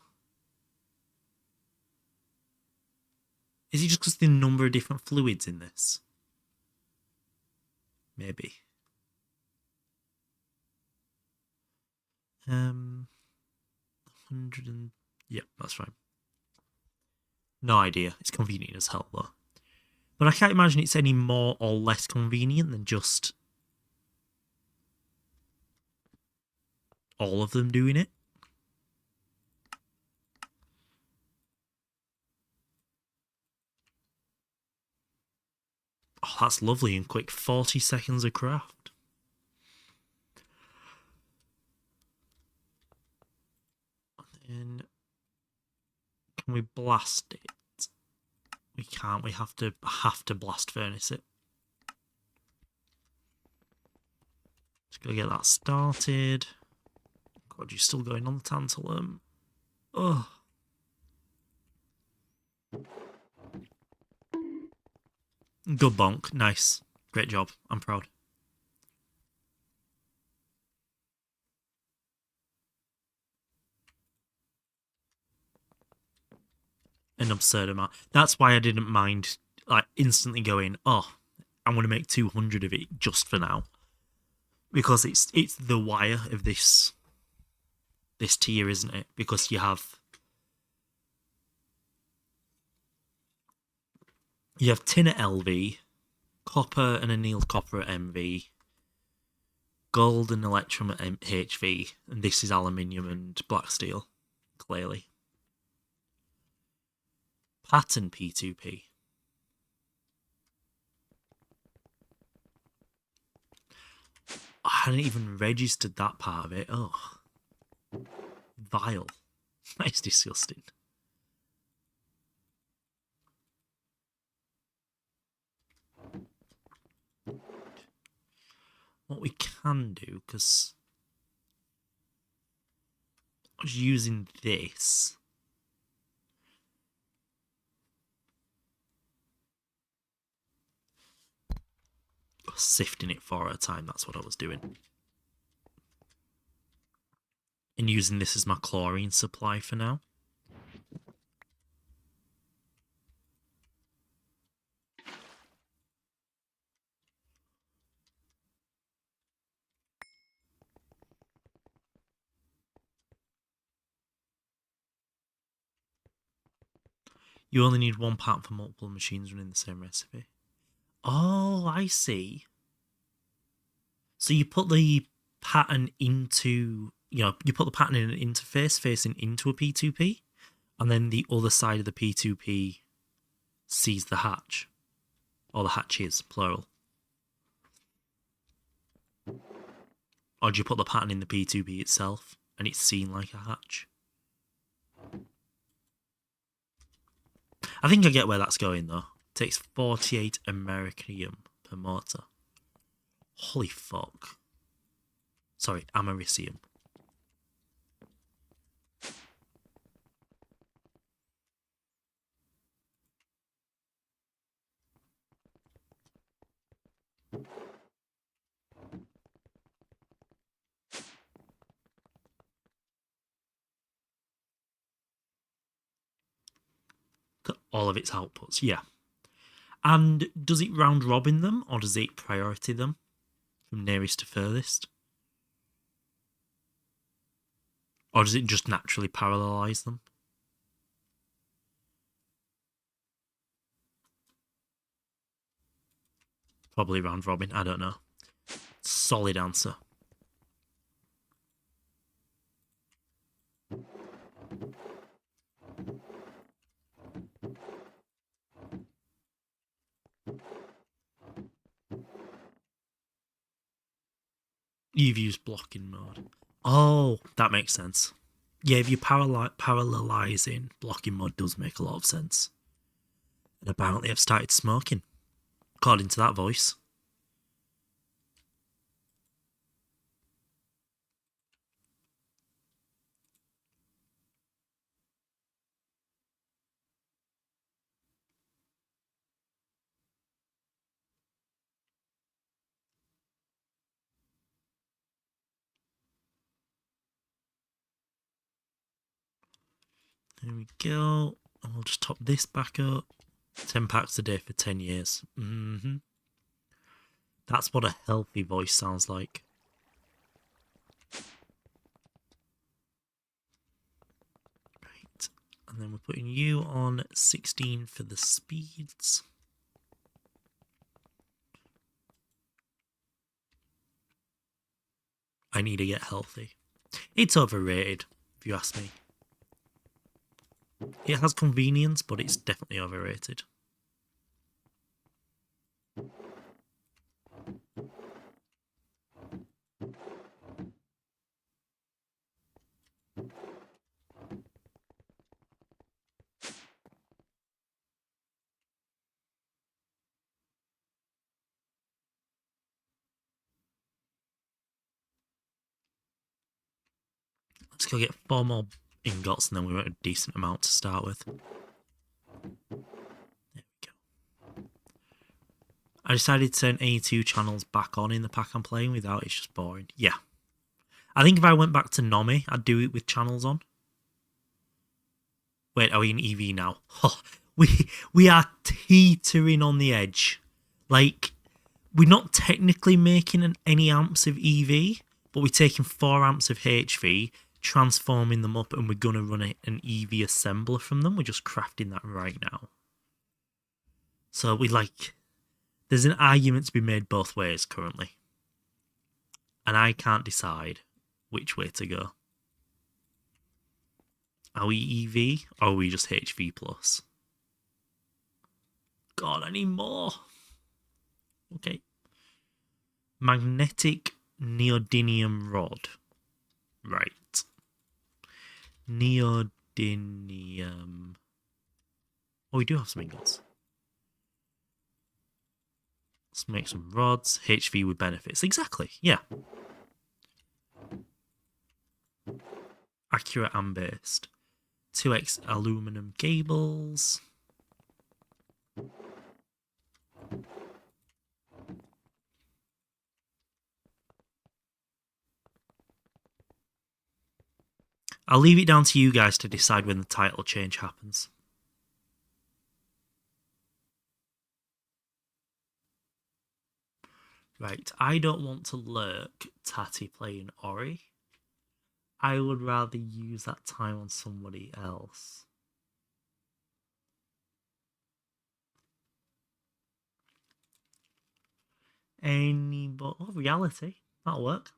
Is it just because the number of different fluids in this? Maybe. 100 and... Yep, that's right. No idea. It's convenient as hell, though. But I can't imagine it's any more or less convenient than just all of them doing it. Oh, that's lovely and quick. 40 seconds of craft. And then can we blast it? We can't. We have to blast furnace it. Just gotta get that started. God, you're still going on the tantalum. Oh. Good bonk. Nice. Great job. I'm proud. An absurd amount. That's why I didn't mind like instantly going, oh, I'm going to make 200 of it just for now. Because it's the wire of this tier, isn't it? Because you have tin at LV, copper and annealed copper at MV, gold and electrum at HV, and this is aluminium and black steel, clearly. Pattern P2P. I hadn't even registered that part of it. Oh. Vile. That's disgusting. What we can do, because I was using this. Sifting it 4 at a time, that's what I was doing. And using this as my chlorine supply for now. You only need 1 part for multiple machines running the same recipe. Oh, I see. So you put the pattern into, you put the pattern in an interface facing into a P2P, and then the other side of the P2P sees the hatch. Or the hatches, plural. Or do you put the pattern in the P2P itself and it's seen like a hatch? I think I get where that's going though. It takes 48 Americium per mortar. Holy fuck. Sorry, Americium. All of its outputs, yeah. And does it round robin them or does it priority them from nearest to furthest? Or does it just naturally parallelize them? Probably round robin, I don't know. Solid answer. You've used blocking mode. Oh, that makes sense. Yeah, if you're parallelizing, blocking mode does make a lot of sense. And apparently I've started smoking, according to that voice. There we go. And we'll just top this back up. 10 packs a day for 10 years. That's what a healthy voice sounds like. Right. And then we're putting you on 16 for the speeds. I need to get healthy. It's overrated, if you ask me. It has convenience, but it's definitely overrated. Let's go get 4 more ingots and then we're at a decent amount to start with. There we go. I decided to turn A2 channels back on in the pack I'm playing without. It's just boring. Yeah. I think if I went back to Nomi, I'd do it with channels on. Wait, are we in EV now? Oh, we are teetering on the edge. Like, we're not technically making any amps of EV, but we're taking 4 amps of HV, transforming them up, and we're going to run an EV assembler from them. We're just crafting that right now. So there's an argument to be made both ways currently. And I can't decide which way to go. Are we EV or are we just HV plus? God, I need more. Okay. Magnetic neodymium rod. Right. Neodymium. Oh, we do have some ingots. Let's make some rods. HV with benefits. Exactly, yeah. Accurate and based. 2x aluminum gables. I'll leave it down to you guys to decide when the title change happens. Right, I don't want to lurk Tatty playing Ori. I would rather use that time on somebody else. Reality. That'll work.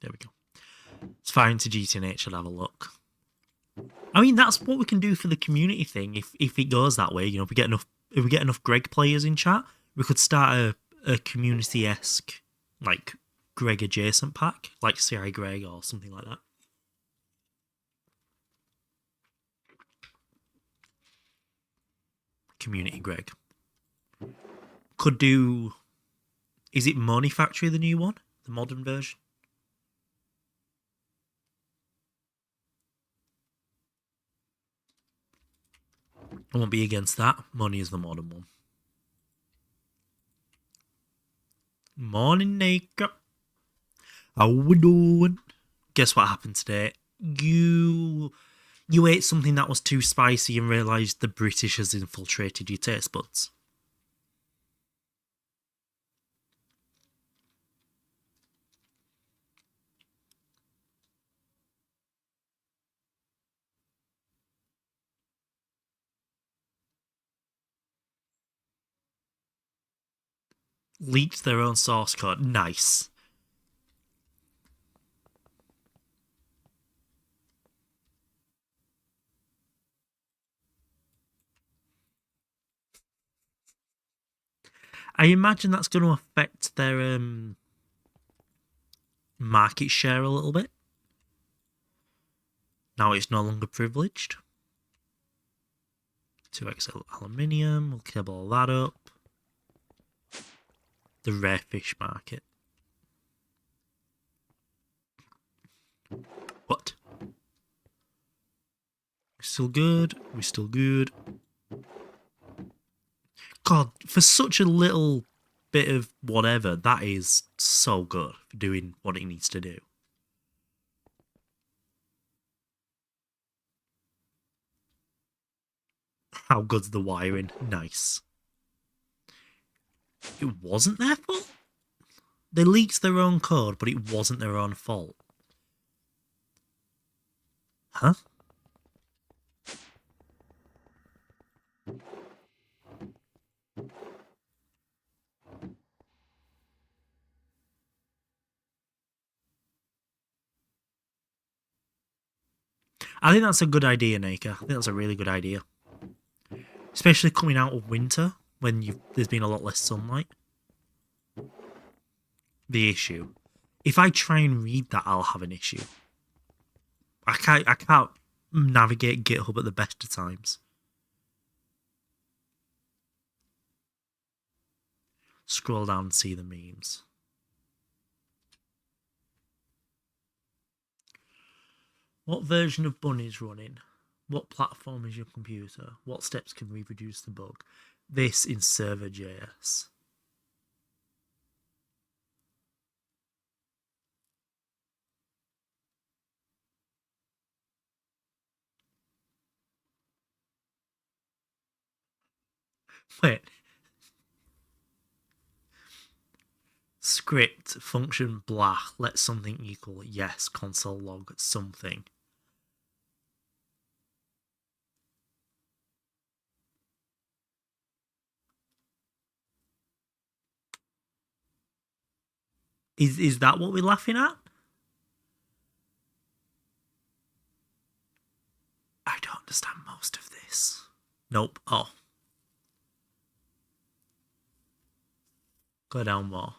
There we go. Let's fire into GTNH and have a look. I mean, that's what we can do for the community thing. If it goes that way, if we get enough Greg players in chat, we could start a community-esque like Greg adjacent pack, like CI Greg or something like that. Community Greg. Could do. Is it Money Factory, the new one? The modern version? I won't be against that. Money is the modern one. Morning, Naker. How we doing? Guess what happened today? You ate something that was too spicy and realised the British has infiltrated your taste buds. Leaked their own source code. Nice. I imagine that's going to affect their market share a little bit. Now it's no longer privileged. 2XL aluminium. We'll cable all that up. The rare fish market. What? We're still good. We're still good. God, for such a little bit of whatever, that is so good for doing what it needs to do. How good's the wiring? Nice. It wasn't their fault? They leaked their own code, but it wasn't their own fault. Huh? I think that's a good idea, Naker. I think that's a really good idea. Especially coming out of winter, when there's been a lot less sunlight. The issue. If I try and read that, I'll have an issue. I can't navigate GitHub at the best of times. Scroll down and see the memes. What version of Bunny is running? What platform is your computer? What steps can we reduce the bug? This in server.js. Wait. Script function blah. Let something equal yes. Console log something. Is that what we're laughing at? I don't understand most of this. Nope. Oh. Go down more.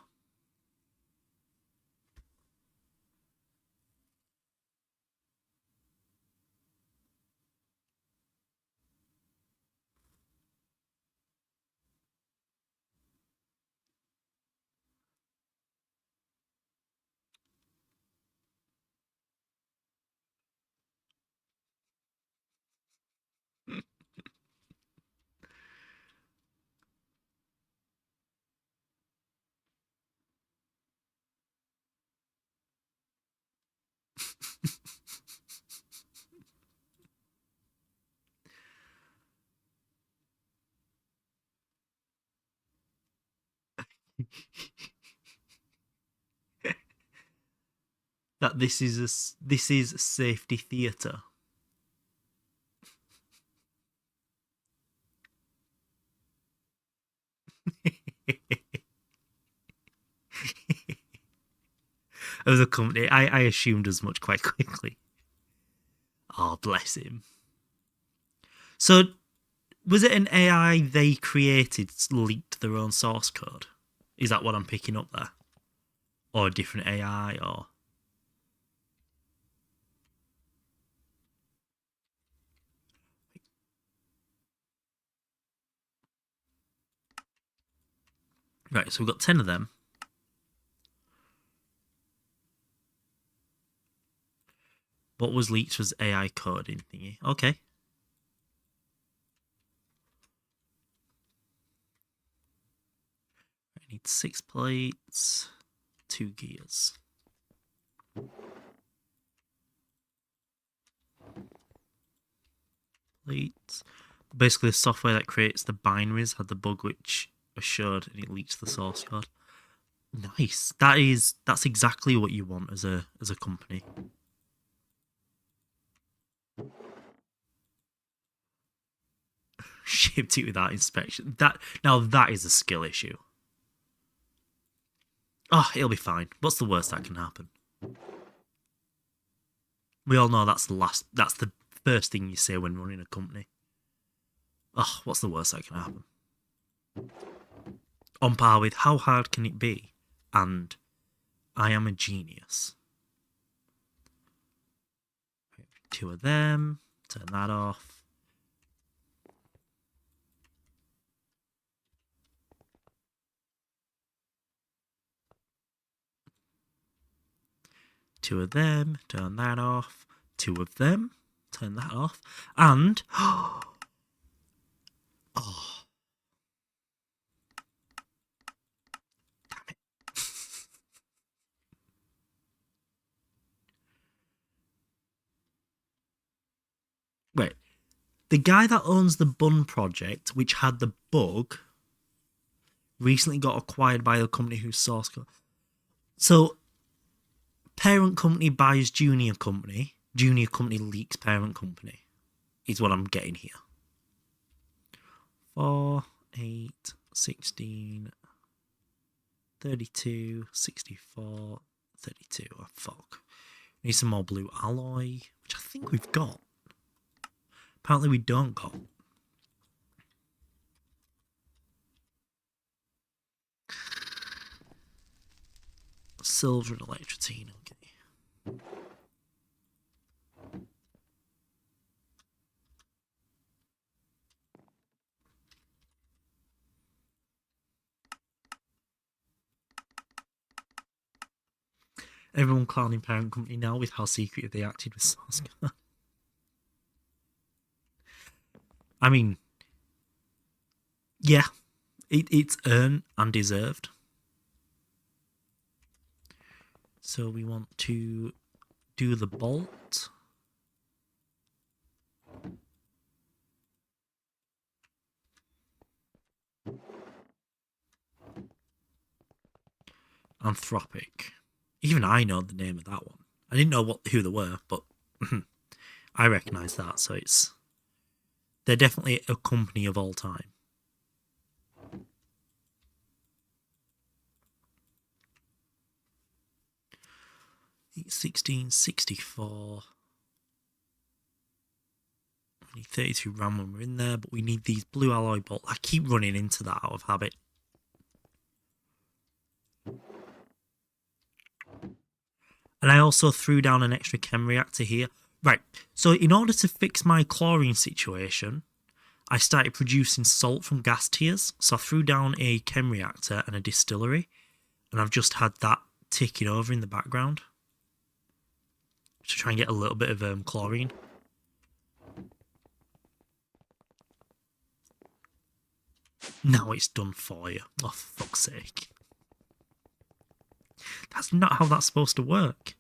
That this is safety theatre. As a company, I assumed as much quite quickly. Oh, bless him. So, was it an AI they created leaked their own source code? Is that what I'm picking up there? Or a different AI, or... Right, so we've got 10 of them. What was leaked was AI coding thingy. Okay. I need 6 plates, 2 gears. Plates. Basically, the software that creates the binaries had the bug which assured and it leaks the source code. Nice. That's exactly what you want as a company. Shipped it without inspection. That is a skill issue. Oh, it'll be fine. What's the worst that can happen? We all know that's the first thing you say when running a company. Oh, what's the worst that can happen? On par with how hard can it be? And I am a genius. 2 of them. Turn that off. Two of them, turn that off. 2 of them, turn that off. And oh, damn it. Wait, the guy that owns the Bun project, which had the bug, recently got acquired by a company whose source code. So, parent company buys junior company leaks parent company, is what I'm getting here. 4, 8, 16, 32, 64, 32. Oh, fuck. We need some more blue alloy, which I think we've got. Apparently we don't got. Silver and electrotine, okay. Everyone clowning parent company now with how secretive they acted with source code. I mean, yeah, it's earned and deserved. So we want to do the bolt. Anthropic. Even I know the name of that one. I didn't know who they were, but I recognise that. So they're definitely a company of all time. 1664. We need 32 RAM when we're in there, but we need these blue alloy bolts. I keep running into that out of habit. And I also threw down an extra chem reactor here. Right, so in order to fix my chlorine situation, I started producing salt from gas tiers. So I threw down a chem reactor and a distillery, and I've just had that ticking over in the background to try and get a little bit of chlorine. Now it's done for you. Oh, for fuck's sake. That's not how that's supposed to work.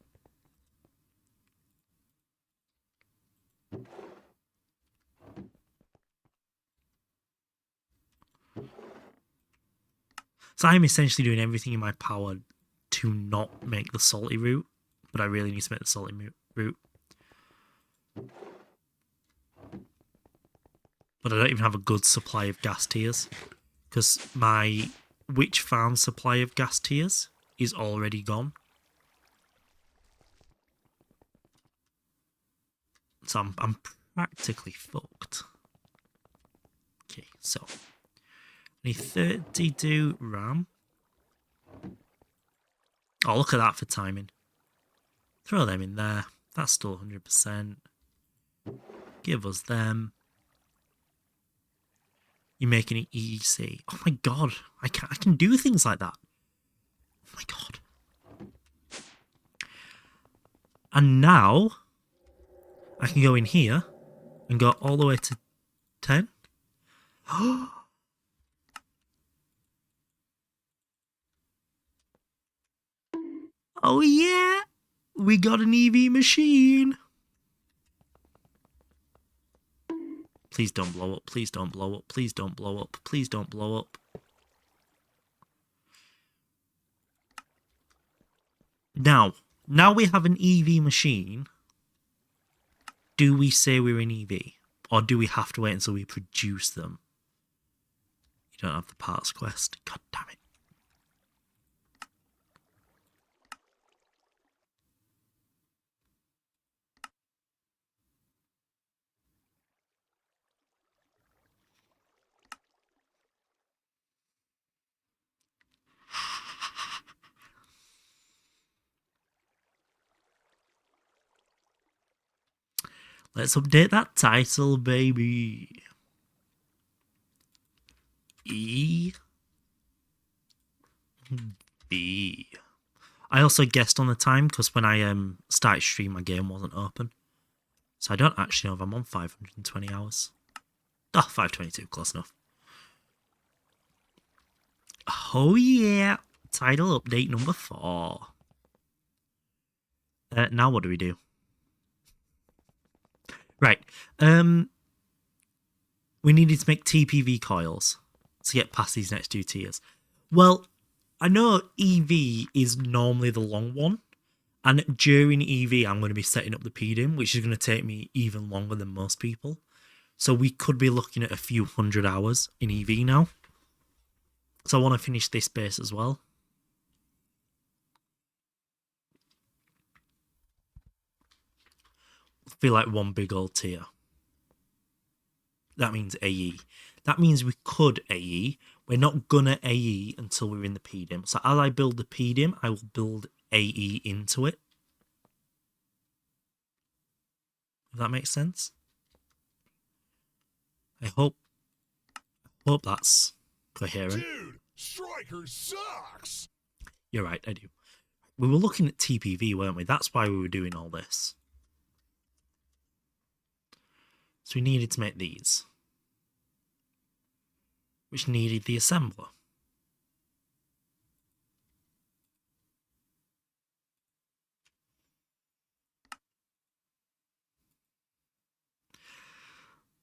So I'm essentially doing everything in my power to not make the salty route, but I really need to make the salty route. But I don't even have a good supply of gas tiers, because my witch farm supply of gas tiers is already gone. So I'm practically fucked. Okay, so I need 32 RAM. Oh, look at that for timing. Throw them in there. That's still 100%. Give us them. You're making it easy. Oh my god, I can do things like that. Oh my god. And now I can go in here and go all the way to 10. Oh yeah, we got an EV machine. Please don't blow up, please don't blow up, please don't blow up, please don't blow up. Now we have an EV machine. Do we say we're an EV? Or do we have to wait until we produce them? You don't have the parts quest. God damn it. Let's update that title, baby. E. B. I also guessed on the time because when I started stream, my game wasn't open. So I don't actually know if I'm on 520 hours. Oh, 522, close enough. Oh yeah, title update number 4. Now what do we do? Right, we needed to make TPV coils to get past these next 2 tiers. Well, I know EV is normally the long one, and during EV I'm going to be setting up the PDIM, which is going to take me even longer than most people. So we could be looking at a few hundred hours in EV now. So I want to finish this base as well. Feel like one big old tier. That means AE. That means we could AE. We're not gonna AE until we're in the PDIM. So as I build the PDIM, I will build AE into it. If that makes sense. I hope that's coherent. Dude, Striker sucks. You're right, I do. We were looking at TPV, weren't we? That's why we were doing all this. So we needed to make these, which needed the assembler.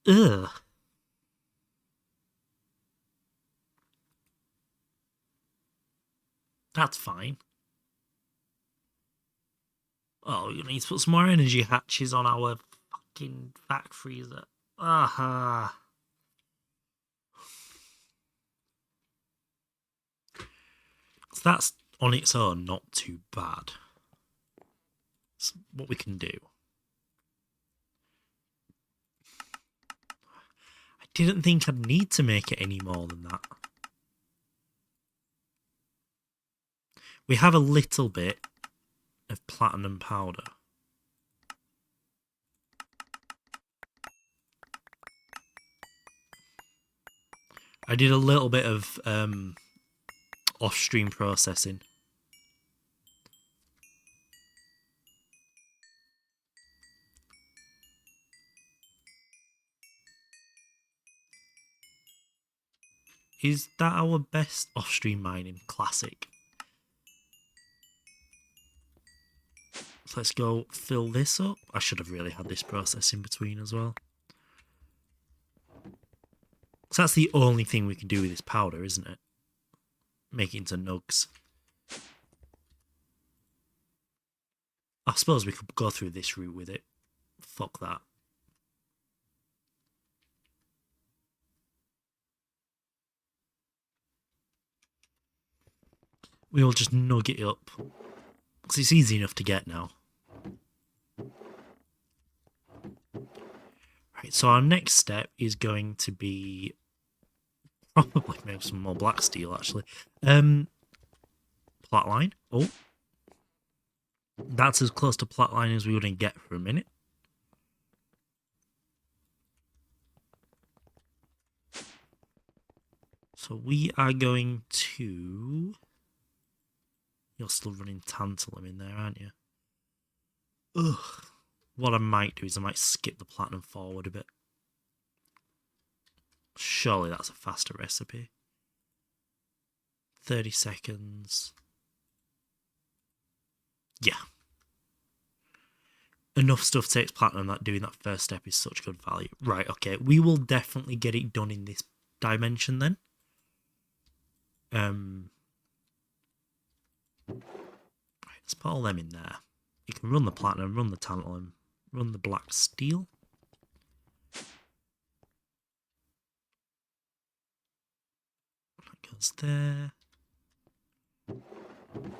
Ugh. That's fine. Oh, we need to put some more energy hatches on our fucking vac freezer. Aha. So that's on its own not too bad. It's what we can do. I didn't think I'd need to make it any more than that. We have a little bit of platinum powder. I did a little bit of off-stream processing. Is that our best off-stream mining? Classic. So let's go fill this up. I should have really had this process in between as well. So that's the only thing we can do with this powder, isn't it? Make it into nugs. I suppose we could go through this route with it. Fuck that. We'll just nug it up. Because it's easy enough to get now. Right, so our next step is going to be Probably make some more black steel, actually. Platline. Oh. That's as close to platline as we wouldn't get for a minute. So we are going to... You're still running tantalum in there, aren't you? Ugh. What I might do is I might skip the platinum forward a bit. Surely that's a faster recipe. 30 seconds. Yeah. Enough stuff takes platinum that doing that first step is such good value. Right, okay. We will definitely get it done in this dimension then. Right, let's put all them in there. You can run the platinum, run the tantalum, run the black steel. That goes there.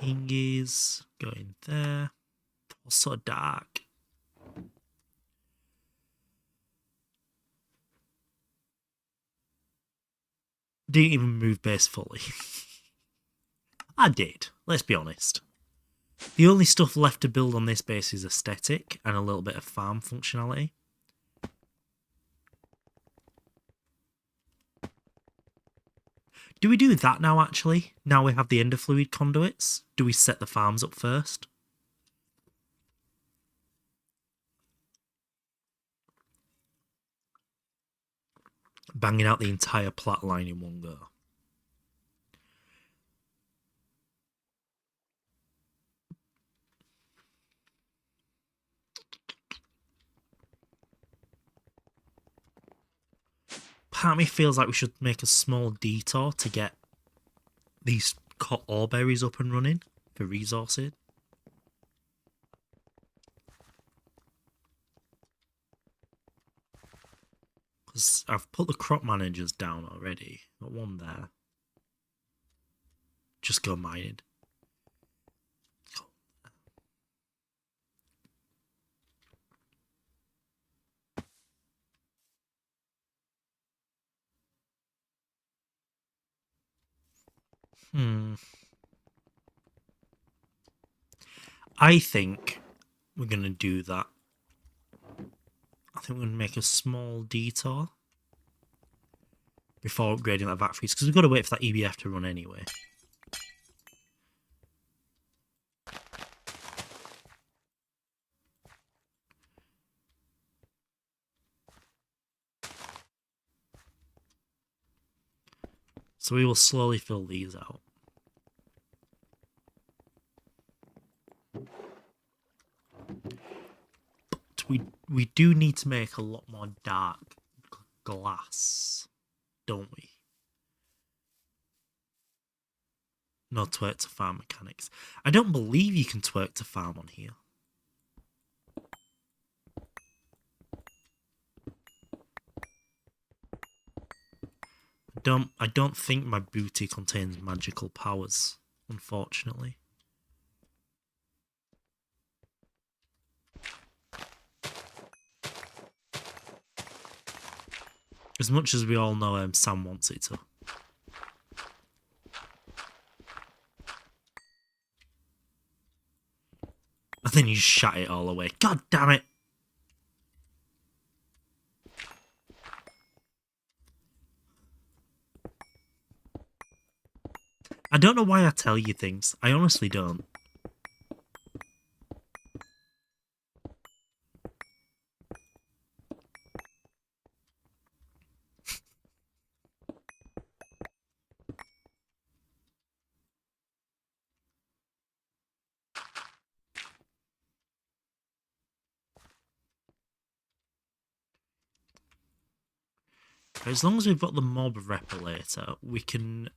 Ingies go in there. All so dark. Didn't even move base fully. I did, let's be honest. The only stuff left to build on this base is aesthetic and a little bit of farm functionality. Do we do that now, actually? Now we have the ender fluid conduits? Do we set the farms up first? Banging out the entire plat line in one go. Part of me feels like we should make a small detour to get these ore berries up and running for resources. Because I've put the crop managers down already. Got one there. Just go mining. I think we're going to do that. I think we're going to make a small detour before upgrading that vac freeze, because we've got to wait for that EBF to run anyway. So we will slowly fill these out. But we do need to make a lot more dark glass, don't we? No twerk to farm mechanics. I don't believe you can twerk to farm on here. I don't think my booty contains magical powers, unfortunately. As much as we all know Sam wants it to. And then you just shut it all away. God damn it! I don't know why I tell you things. I honestly don't. As long as we've got the mob repellator, we can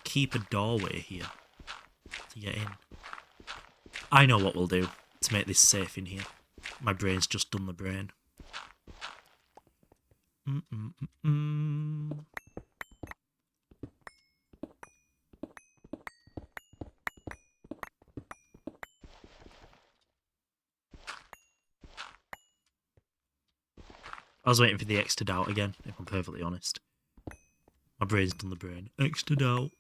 keep a doorway here to get in. I know what we'll do to make this safe in here. My brain's just done the brain. I was waiting for the X to doubt again, if I'm perfectly honest. My brain's done the brain. Extra doubt.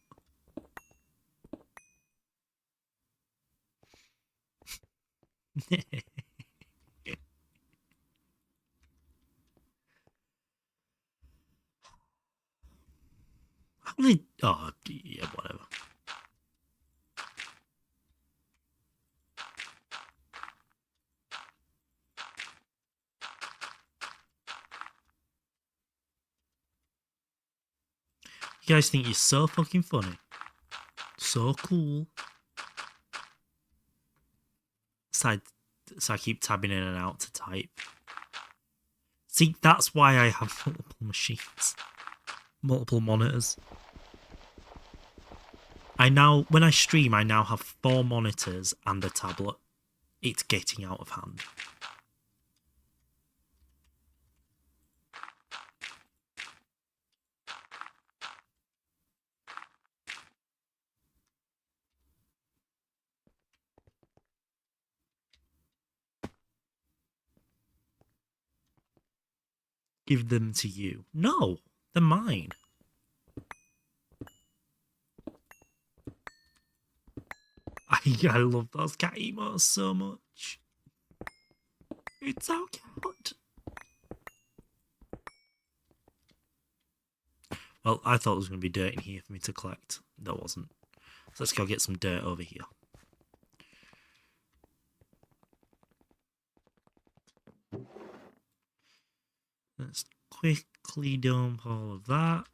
How many? Oh, yeah, whatever. You guys think you're so fucking funny. So cool. So I keep tabbing in and out to type. See, that's why I have multiple machines. Multiple monitors. When I stream, I now have 4 monitors and a tablet. It's getting out of hand. Give them to you. No, they're mine. I love those cat emotes so much. It's so cute. Well, I thought there was going to be dirt in here for me to collect. There wasn't. So let's go get some dirt over here. Let's quickly dump all of that.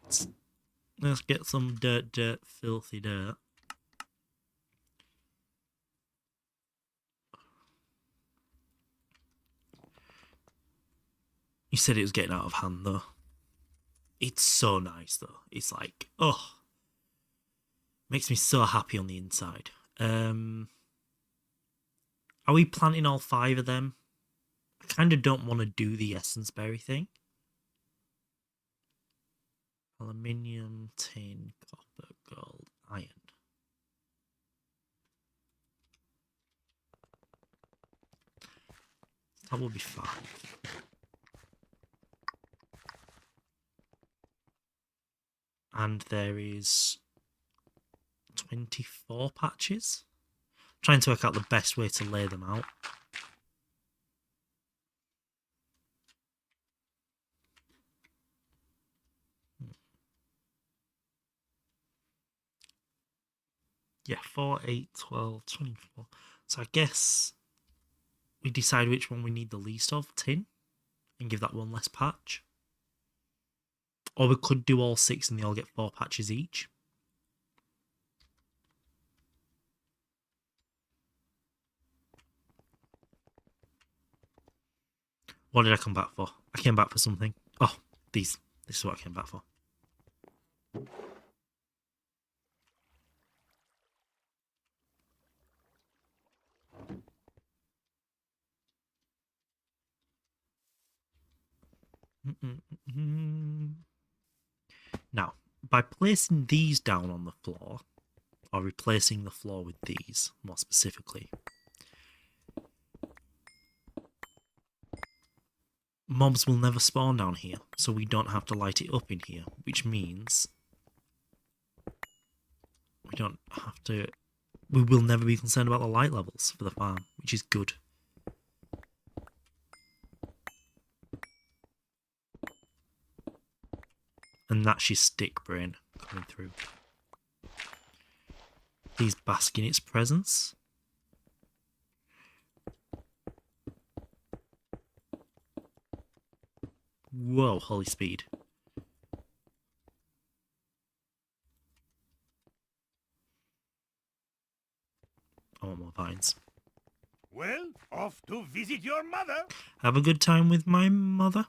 Let's get some dirt, filthy dirt. You said it was getting out of hand, though. It's so nice, though. It's like, oh. Makes me so happy on the inside. Are we planting all 5 of them? I kind of don't want to do the essence berry thing. Aluminium, tin, copper, gold, iron. That will be fine. And there is 24 patches. I'm trying to work out the best way to lay them out. Yeah, 4, 8, 12, 24. So I guess we decide which one we need the least of, tin, and give that one less patch. Or we could do all 6 and they all get 4 patches each. What did I come back for? I came back for something. Oh, these. This is what I came back for. Now, by placing these down on the floor, or replacing the floor with these, more specifically, mobs will never spawn down here, so we don't have to light it up in here, which means we will never be concerned about the light levels for the farm, which is good. And that's your stick brain coming through. Please bask in its presence. Whoa, holy speed. I want more vines. Well, off to visit your mother. Have a good time with my mother.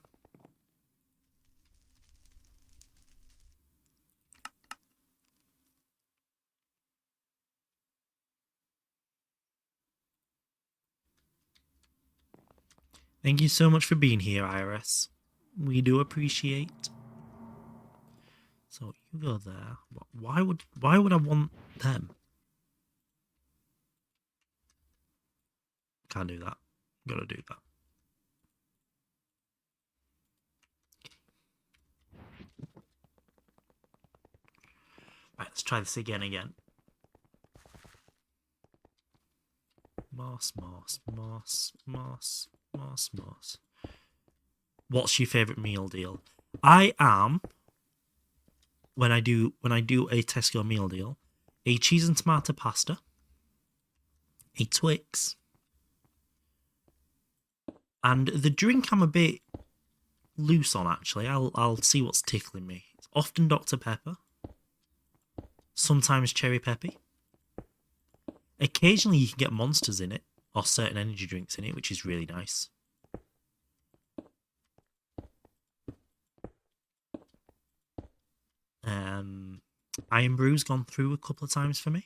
Thank you so much for being here, Iris. We do appreciate. So you go there. Why would I want them? Can't do that. Gotta do that. Right, let's try this again. Moss. What's your favourite meal deal? I am, when I do a Tesco meal deal, a cheese and tomato pasta, a Twix, and the drink I'm a bit loose on actually. I'll see what's tickling me. It's often Dr. Pepper, sometimes Cherry Peppy. Occasionally you can get Monsters in it, or certain energy drinks in it, which is really nice. Iron Brew's gone through a couple of times for me.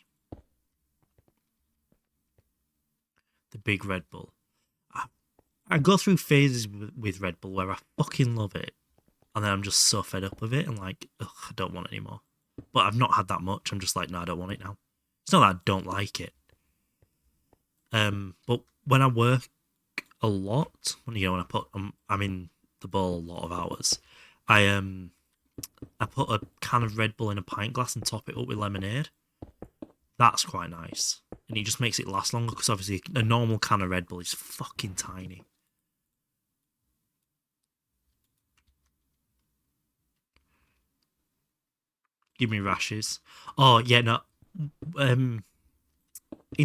The big Red Bull. I go through phases with Red Bull where I fucking love it, and then I'm just so fed up with it and like, ugh, I don't want it anymore. But I've not had that much. I'm just like, no, I don't want it now. It's not that I don't like it. But when I work a lot, when I put, I'm in the bowl a lot of hours. I put a can of Red Bull in a pint glass and top it up with lemonade. That's quite nice, and it just makes it last longer because obviously a normal can of Red Bull is fucking tiny. Give me rashes. Oh yeah, no. In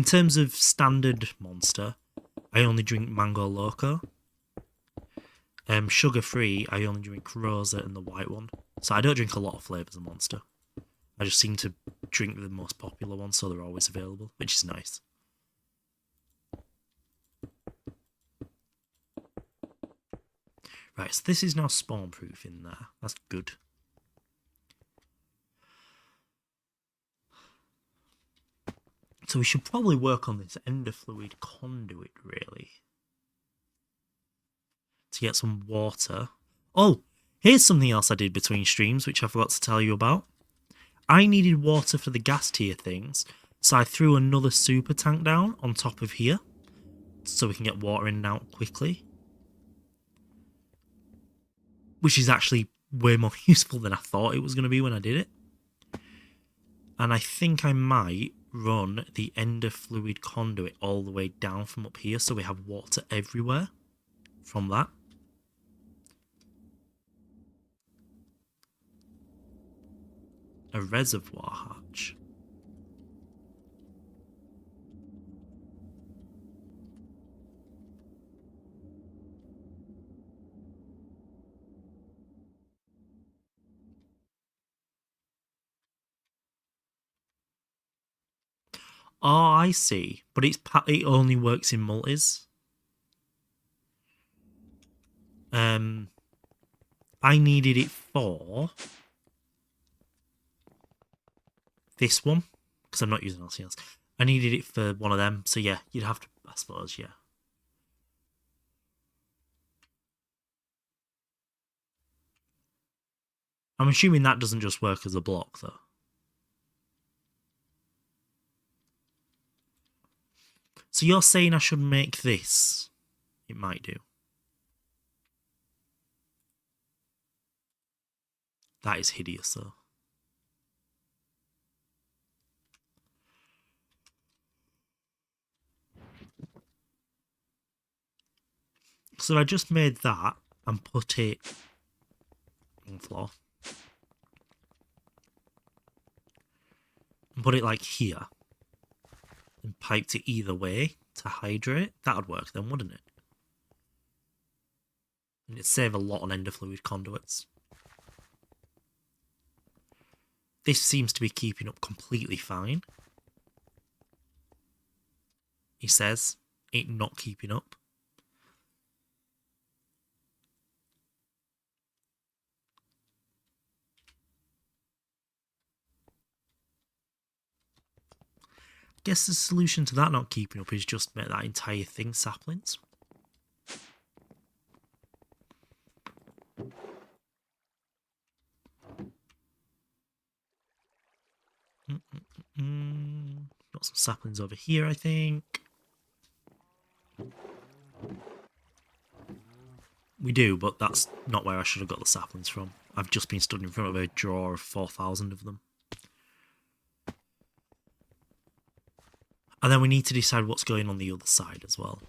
terms of standard Monster, I only drink Mango Loco. Sugar free, I only drink Rosa and the white one. So I don't drink a lot of flavours of Monster. I just seem to drink the most popular ones, so they're always available, which is nice. Right, so this is now spawn proof in there. That's good. So we should probably work on this ender fluid conduit, really. To get some water. Oh, here's something else I did between streams, which I forgot to tell you about. I needed water for the gas tier things, so I threw another super tank down on top of here, so we can get water in and out quickly. Which is actually way more useful than I thought it was going to be when I did it. And I think I might run the ender fluid conduit all the way down from up here, so we have water everywhere from that. A reservoir hatch. Oh, I see. But it only works in multis. I needed it for this one, because I'm not using LCLs. I needed it for one of them, so yeah, you'd have to, I suppose, yeah. I'm assuming that doesn't just work as a block, though. So you're saying I should make this? It might do. That is hideous, though. So I just made that and put it on the floor. And put it like here. And piped it either way to hydrate. That would work then, wouldn't it? And it'd save a lot on ender fluid conduits. This seems to be keeping up completely fine. He says it not keeping up. I guess the solution to that not keeping up is just make that entire thing saplings. Got some saplings over here, I think. We do, but that's not where I should have got the saplings from. I've just been stood in front of a drawer of 4,000 of them. And then we need to decide what's going on the other side as well.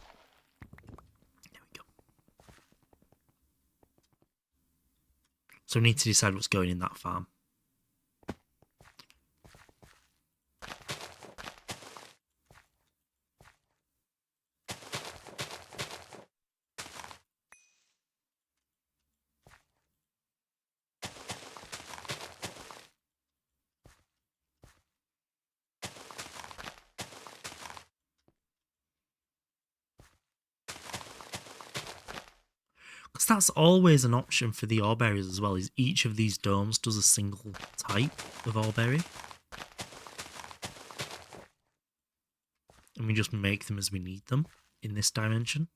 There we go. So we need to decide what's going in that farm. Because that's always an option for the ore berries as well, is each of these domes does a single type of ore berry. And we just make them as we need them in this dimension.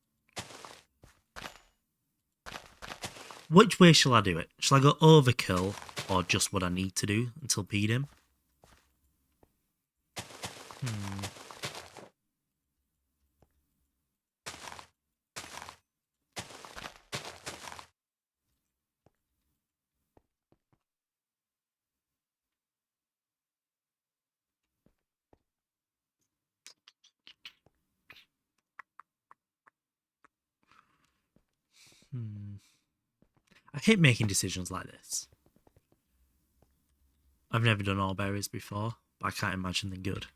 Which way shall I do it? Shall I go overkill or just what I need to do until beat him? I hate making decisions like this. I've never done all berries before, but I can't imagine they're good.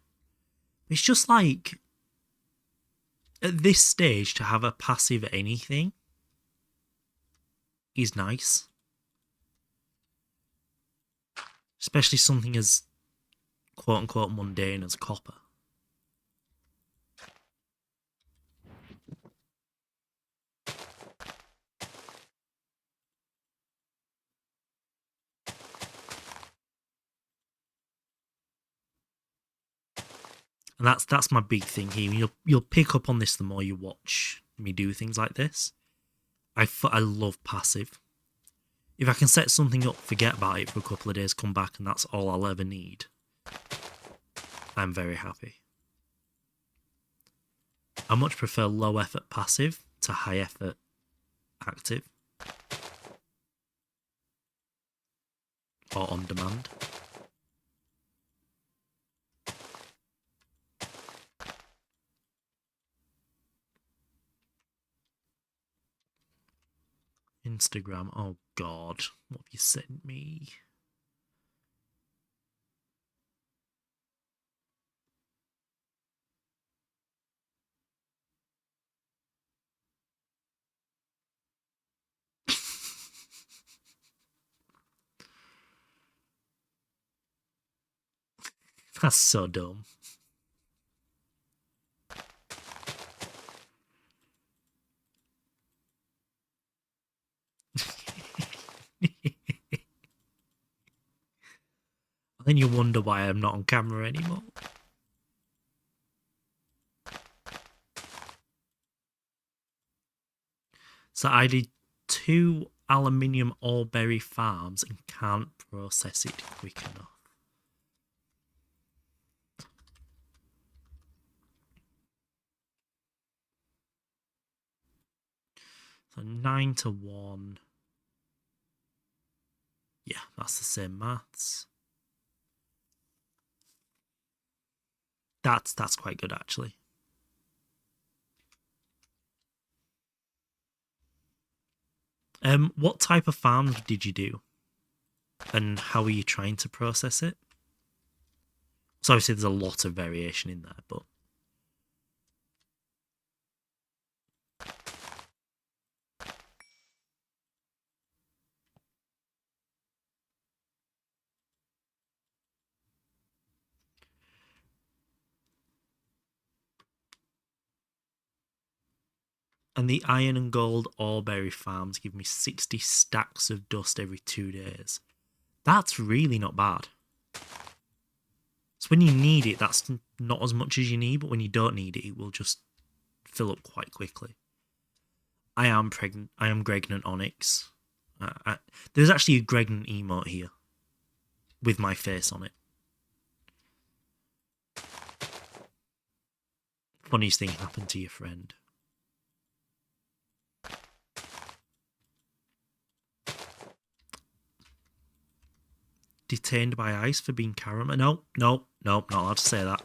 It's just like, at this stage, to have a passive anything is nice. Especially something as quote-unquote mundane as copper. And that's my big thing here. You'll pick up on this the more you watch me do things like this. I love passive. If I can set something up, forget about it for a couple of days, come back, and that's all I'll ever need, I'm very happy. I much prefer low effort passive to high effort active. Or on demand. Instagram. Oh God, what have you sent me? That's so dumb. Then you wonder why I'm not on camera anymore. So I did 2 aluminium ore berry farms and can't process it quick enough. So 9 to 1. Yeah, that's the same maths. That's quite good actually. What type of farms did you do? And how are you trying to process it? So obviously there's a lot of variation in there, but and the iron and gold oreberry farms give me 60 stacks of dust every 2 days. That's really not bad. So when you need it, that's not as much as you need, but when you don't need it, it will just fill up quite quickly. I am pregnant. I am Gregnant Onyx. There's actually a Gregnant emote here with my face on it. Funniest thing happened to your friend. Detained by ICE for being caramel. No, not allowed to say that.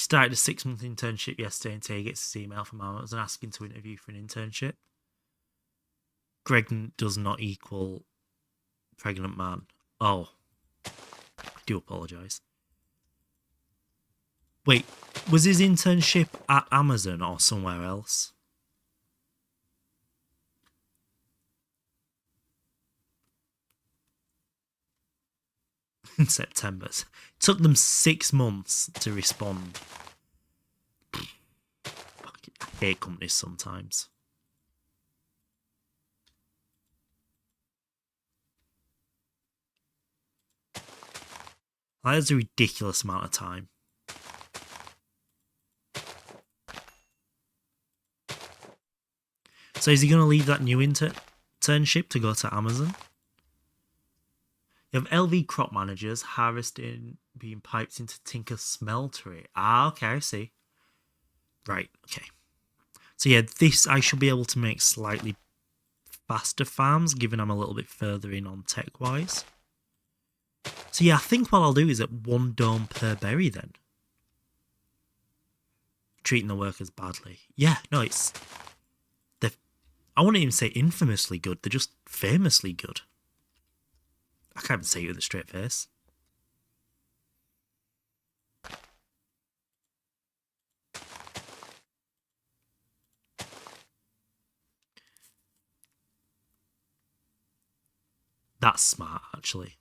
started a 6-month internship yesterday and today he gets his email from Amazon asking to interview for an internship. Pregnant does not equal pregnant man. Oh, I do apologise. Wait, was his internship at Amazon or somewhere else? In September. It took them 6 months to respond. I hate companies sometimes. That is a ridiculous amount of time. So is he going to leave that new internship to go to Amazon? You have LV crop managers harvesting being piped into Tinker smeltery. Ah, okay, I see. Right, okay. So yeah, this I should be able to make slightly faster farms, given I'm a little bit further in on tech-wise. So yeah, I think what I'll do is at 1 dome per berry then. Treating the workers badly. Yeah, no, it's... I wouldn't even say infamously good, they're just famously good. I can't even say it with a straight face. That's smart, actually.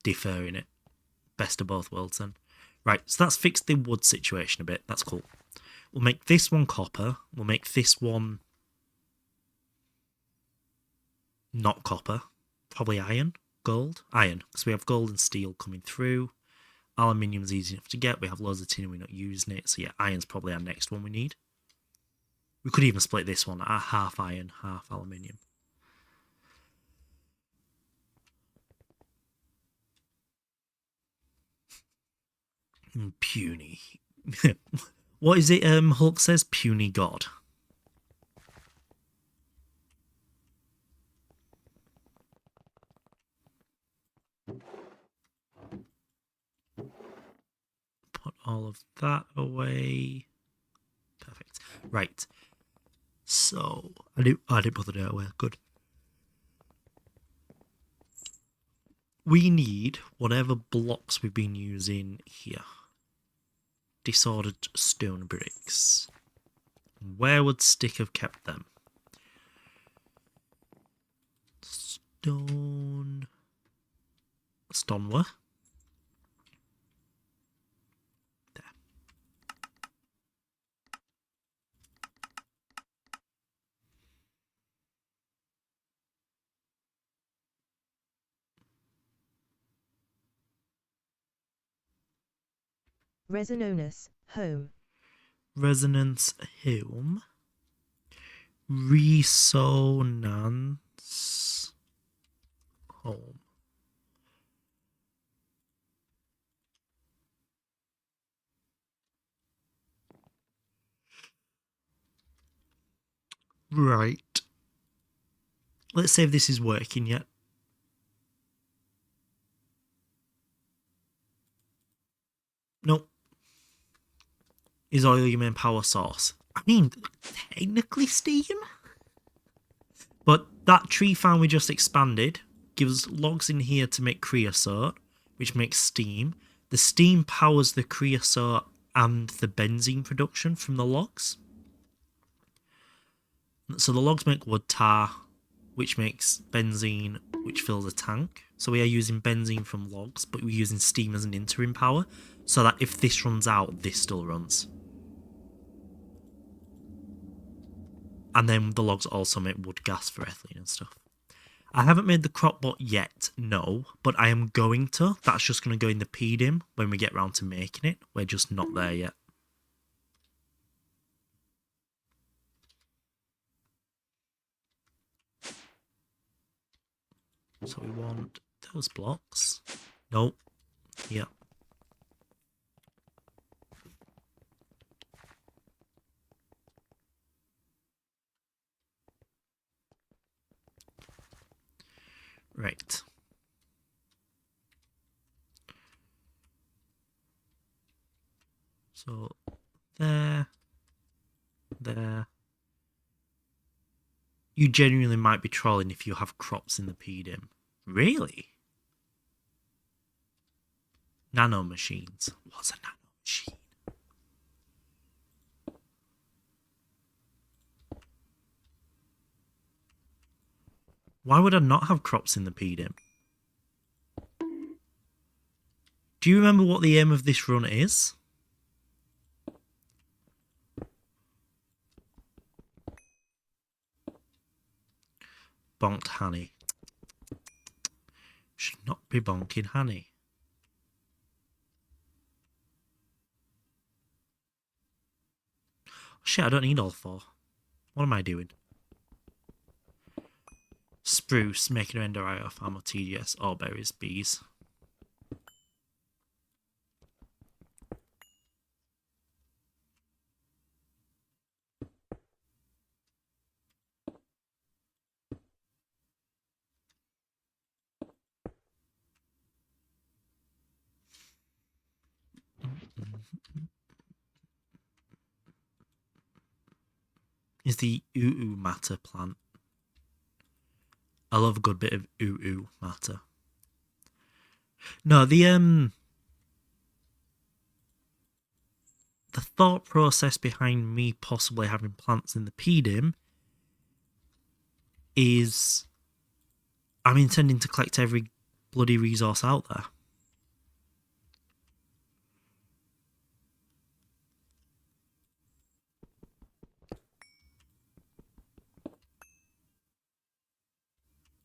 Deferring it. Best of both worlds, then. Right, so that's fixed the wood situation a bit. That's cool. We'll make this one copper. We'll make this one not copper. Probably iron. Gold. Iron, because we have gold and steel coming through. Aluminium's easy enough to get. We have loads of tin and we're not using it. So yeah, iron's probably our next one we need. We could even split this one at half iron, half aluminium. Puny. What is it Hulk says? Puny God. Put all of that away. Perfect. Right. So I didn't put the dirt away. Good. We need whatever blocks we've been using here. Disordered stone bricks. Where would Stick have kept them? Stone. Stoneware. There. Resononus, home. Resonance home. Resonance home. Right. Let's see if this is working yet. Nope. Is oil your main power source? I mean, technically steam. But that tree farm we just expanded gives logs in here to make creosote, which makes steam. The steam powers the creosote and the benzene production from the logs. So the logs make wood tar, which makes benzene, which fills a tank. So we are using benzene from logs, but we're using steam as an interim power, so that if this runs out, this still runs. And then the logs also make wood gas for ethylene and stuff. I haven't made the crop bot yet, no, but I am going to. That's just going to go in the PDIM when we get round to making it. We're just not there yet. So we want those blocks. Nope. Yeah. Right. So You genuinely might be trolling if you have crops in the PDIM. Really? Nano machines. What's a nano machine? Why would I not have crops in the PDIM? Do you remember what the aim of this run is? Bonked honey. Should not be bonking honey. Oh, shit, I don't need all 4. What am I doing? Spruce, making a render eye off, ammo, TDS, all berries, bees. Is the oo matter plant. I love a good bit of oo matter. No, the thought process behind me possibly having plants in the PDIM is I'm intending to collect every bloody resource out there.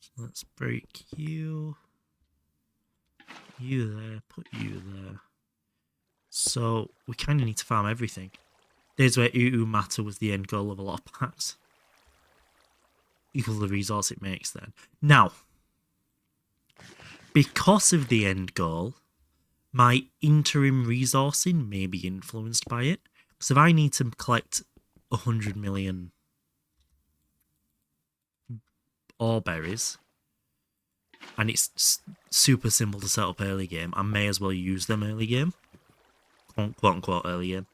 So let's break you. You there, put you there. So we kind of need to farm everything. There's where oo matter was the end goal of a lot of packs. Equal the resource it makes then. Now, because of the end goal, my interim resourcing may be influenced by it. So if I need to collect 100 million ore berries, and it's super simple to set up early game, I may as well use them early game. Quote unquote early game.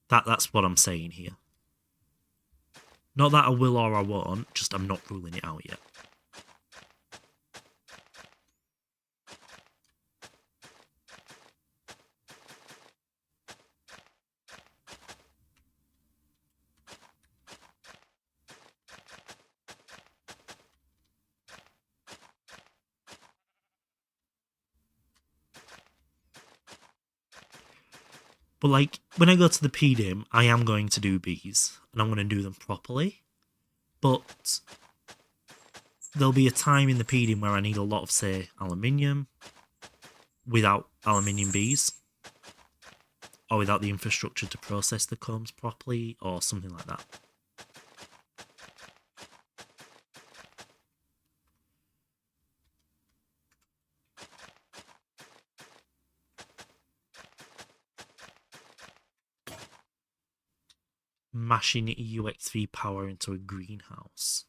That's what I'm saying here. Not that I will or I won't, just I'm not ruling it out yet. But like, when I go to the PDIM, I am going to do bees, and I'm going to do them properly. But there'll be a time in the PDIM where I need a lot of, say, aluminium without aluminium bees, or without the infrastructure to process the combs properly, or something like that. Mashing EUXV power into a greenhouse.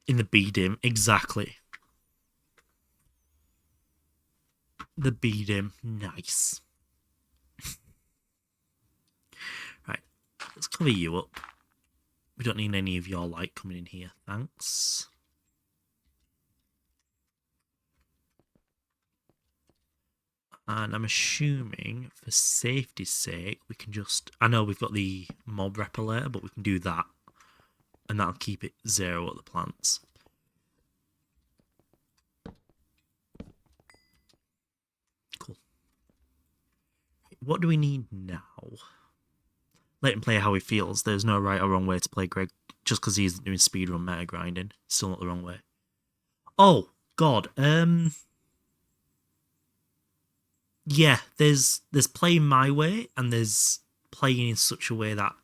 In the BDIM, exactly. The BDIM, nice. Right, let's cover you up. We don't need any of your light coming in here, thanks. And I'm assuming, for safety's sake, we can just... I know we've got the mob repellator, but we can do that. And that'll keep it 0 at the plants. Cool. What do we need now? Let him play how he feels. There's no right or wrong way to play Greg. Just because he's doing speedrun meta grinding. Still not the wrong way. Oh, God. Yeah, there's playing my way, and there's playing in such a way that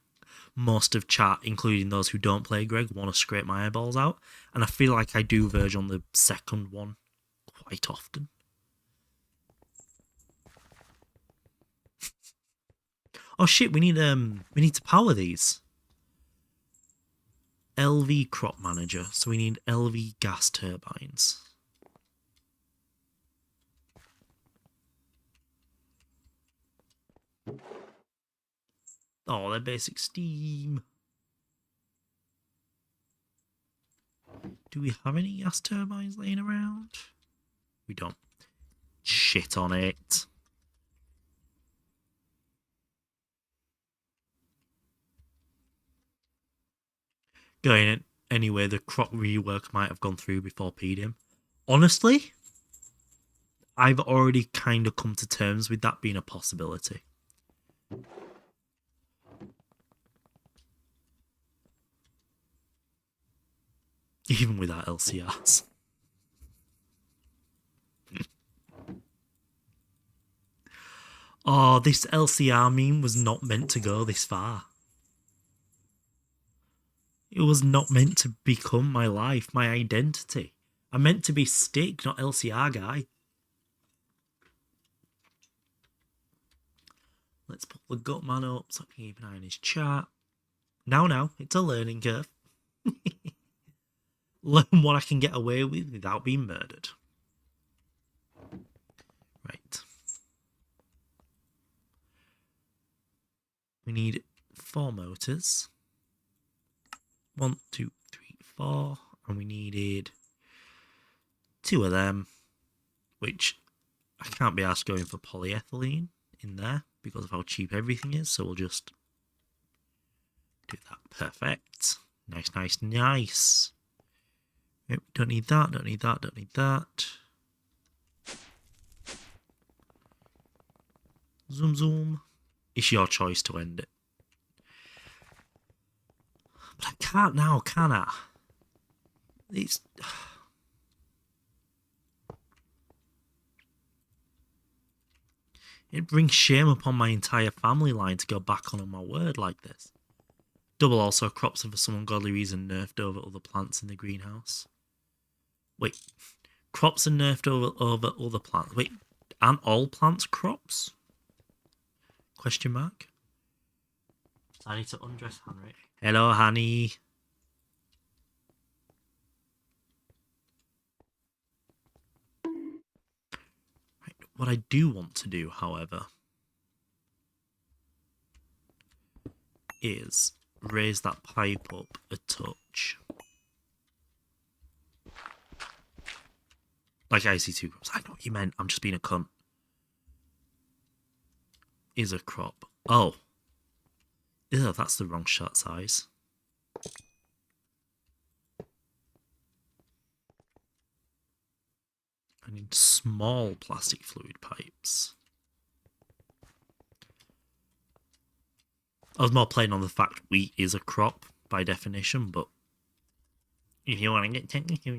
most of chat, including those who don't play Greg, want to scrape my eyeballs out. And I feel like I do verge on the second one quite often. Oh shit, we need to power these. LV crop manager, so we need LV gas turbines. Oh, they're basic steam. Do we have any gas turbines laying around? We don't. Shit on it. Going anyway, the crop rework might have gone through before him. Honestly, I've already kind of come to terms with that being a possibility. Even without LCRs. Oh, this LCR meme was not meant to go this far. It was not meant to become my life, my identity. I'm meant to be Stick, not LCR guy. Let's put the Gutman up so I can keep an eye on his chat. Now, it's a learning curve. Learn what I can get away with without being murdered. Right. We need 4 motors. 1, 2, 3, 4. And we needed 2 of them, which I can't be asked going for polyethylene in there because of how cheap everything is. So we'll just do that. Perfect. Nice, nice, nice. Nope, don't need that, don't need that, don't need that. Zoom, zoom. It's your choice to end it. But I can't now, can I? It's... It brings shame upon my entire family line to go back on my word like this. Double also, crops are for some ungodly reason nerfed over other plants in the greenhouse. Wait, crops are nerfed over other plants. Wait, aren't all plants crops? Question mark. I need to undress Henry. Hello, honey. Right, what I do want to do, however, is raise that pipe up a touch. Like IC2 crops. I know what you meant. I'm just being a cunt. Is a crop. Oh. Ew, that's the wrong shot size. I need small plastic fluid pipes. I was more playing on the fact wheat is a crop by definition, but if you want to get technical,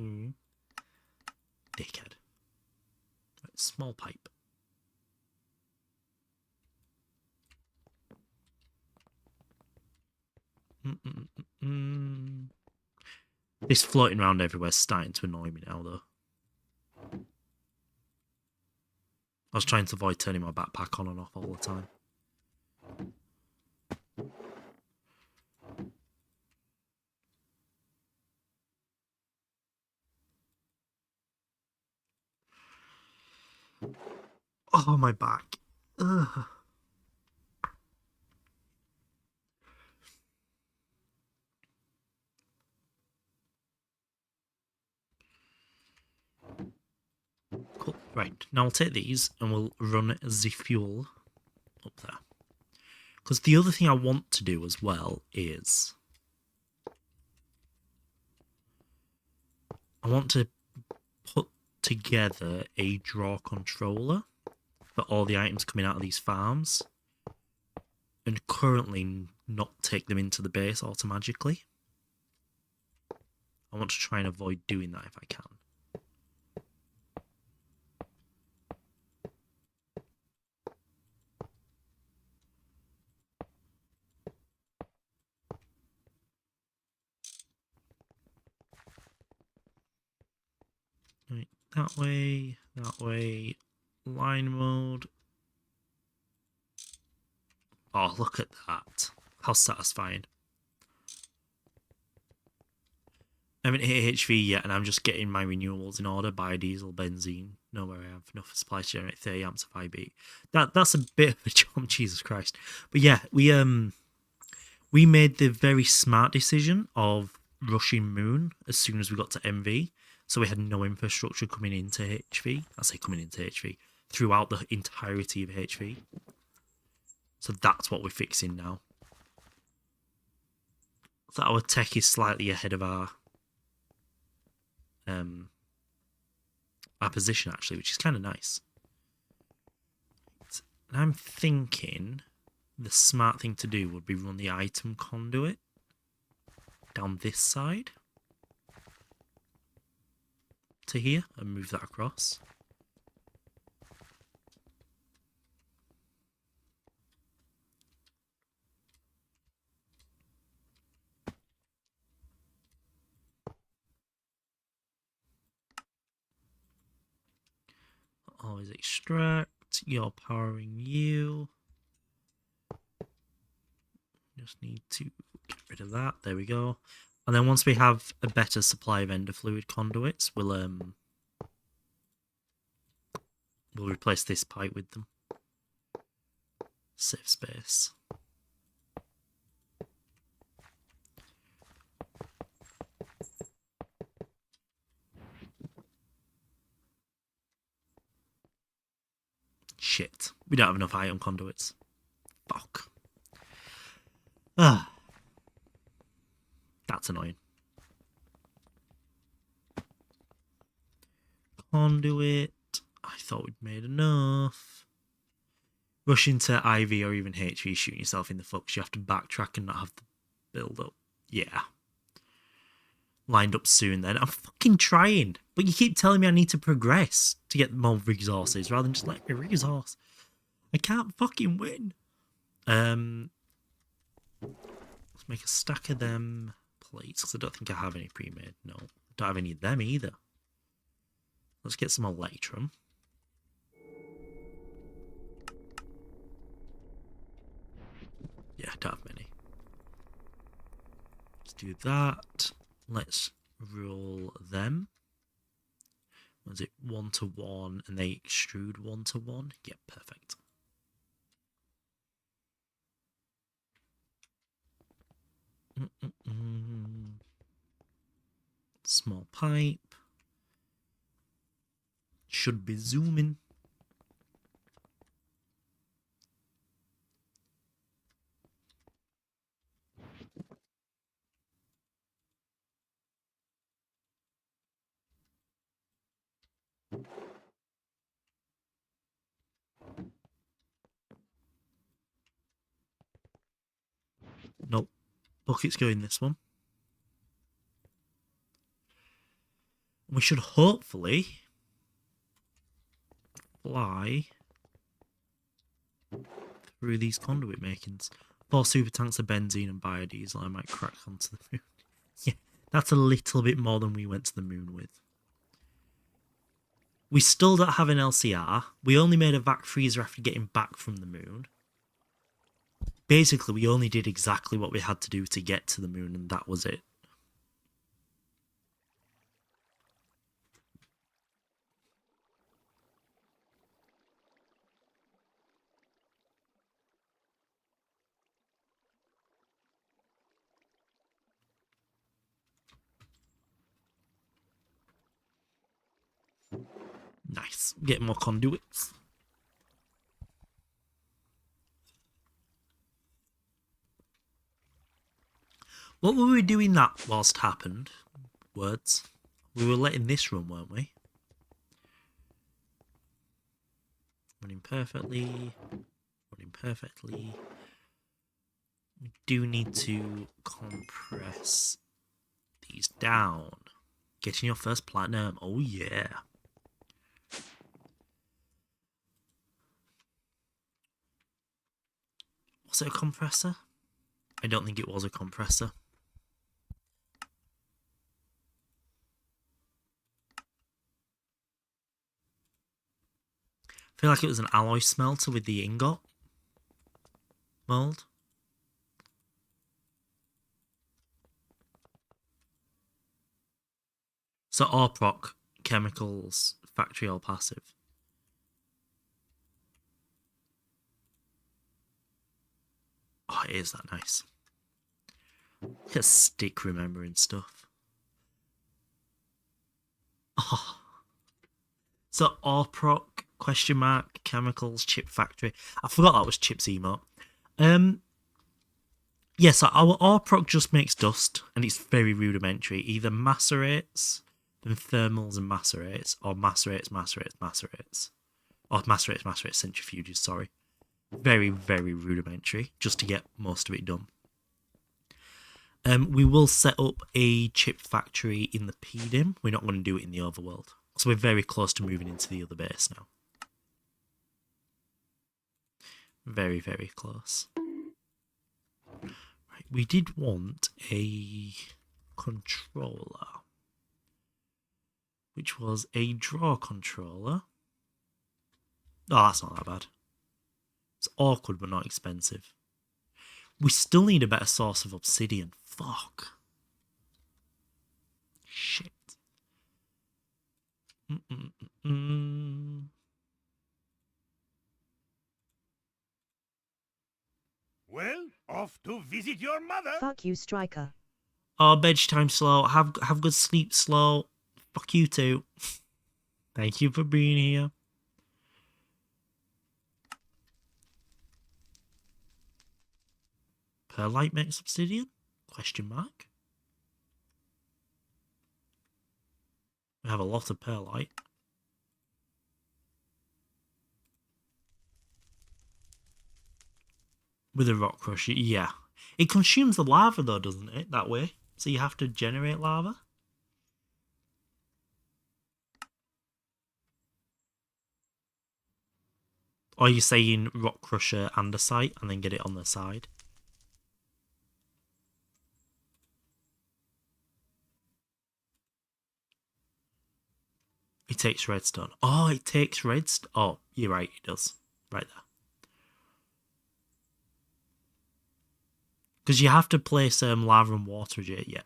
dickhead. Right, small pipe. This floating around everywhere is starting to annoy me now, though. I was trying to avoid turning my backpack on and off all the time. Oh, my back. Ugh. Cool. Right, now I'll take these and we'll run the fuel up there. Because the other thing I want to do as well is I want to put together a draw controller for all the items coming out of these farms and currently not take them into the base automatically. I want to try and avoid doing that if I can. Right, that way, line mode. Oh, look at that. How satisfying. I haven't hit HV yet, and I'm just getting my renewables in order. Biodiesel, benzene. Nowhere I have enough supply to generate 30 amps of IB. That's a bit of a jump, Jesus Christ. But yeah, we We made the very smart decision of rushing Moon as soon as we got to MV, so we had no infrastructure coming into HV. I say coming into HV, throughout the entirety of HV. So that's what we're fixing now. So our tech is slightly ahead of our position, actually, which is kind of nice. And I'm thinking the smart thing to do would be run the item conduit down this side to here and move that across. Always extract. You're powering you. Just need to get rid of that. There we go. And then once we have a better supply of ender fluid conduits, we'll replace this pipe with them. Save space. Shit. We don't have enough iron conduits. Fuck. Ah. That's annoying. Conduit. I thought we'd made enough. Rush into IV or even HV shooting yourself in the foot because you have to backtrack and not have the build up. Yeah. Lined up soon then. I'm fucking trying. But you keep telling me I need to progress to get more resources rather than just let me resource. I can't fucking win. Let's make a stack of them plates because I don't think I have any pre-made. No, I don't have any of them either. Let's get some electrum. Yeah, I don't have many. Let's do that. Let's roll them. Was it 1 to 1 and they extrude 1 to 1? Yeah, perfect. Small pipe. Should be zooming. Nope. Bucket's going this one. We should hopefully fly through these conduit makings. 4 super tanks of benzene and biodiesel. I might crack onto the moon. Yeah, that's a little bit more than we went to the moon with. We still don't have an LCR. We only made a vac freezer after getting back from the moon. Basically, we only did exactly what we had to do to get to the moon, and that was it. Nice. Get more conduits. What were we doing that whilst happened? Words. We were letting this run, weren't we? Running perfectly. Running perfectly. We do need to compress these down. Getting your first platinum. Oh, yeah. Was it a compressor? I don't think it was a compressor. I feel like it was an alloy smelter with the ingot mold. So Orproc chemicals, factory all passive. Oh, it is that nice. Look at Stick remembering stuff. Oh. So Orproc, question mark, chemicals, chip factory. I forgot that was Chip's emote. Yes, our Orproc just makes dust, and it's very rudimentary. Either macerates, then thermals and macerates, or macerates, or macerates, centrifuges, sorry. Very, very rudimentary, just to get most of it done. We will set up a chip factory in the PDIM. We're not going to do it in the overworld. So we're very close to moving into the other base now. Very, very close. Right, we did want a controller, which was a draw controller. Oh, that's not that bad. It's awkward but not expensive. We still need a better source of obsidian. Fuck. Shit. Well, off to visit your mother. Fuck you, Striker. Oh, bedtime slow. Have good sleep slow. Fuck you too. Thank you for being here. Perlite makes obsidian? Question mark. We have a lot of perlite. With a rock crusher, yeah. It consumes the lava though, doesn't it? That way. So you have to generate lava. Or are you saying rock crusher andesite and then get it on the side? It takes redstone. Oh, it takes redstone. Oh, you're right, it does. Right there. Because you have to place lava and water, yeah.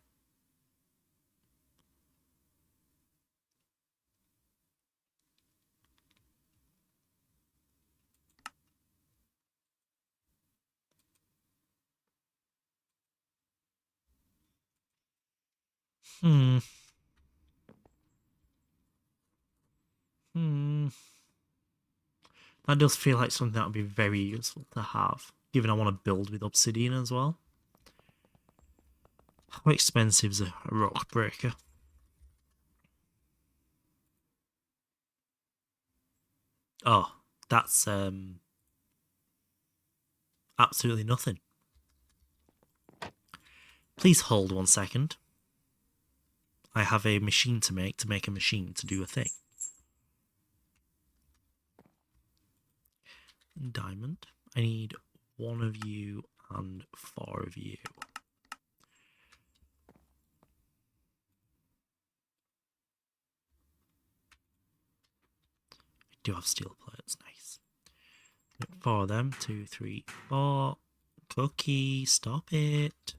That does feel like something that would be very useful to have, given I want to build with obsidian as well. How expensive is a rock breaker? Oh, that's absolutely nothing. Please hold 1 second. I have a machine to make a machine to do a thing. Diamond. I need 1 of you and 4 of you. I do have steel plates, nice. 4 of them, 2, 3, 4. Cookie, stop it.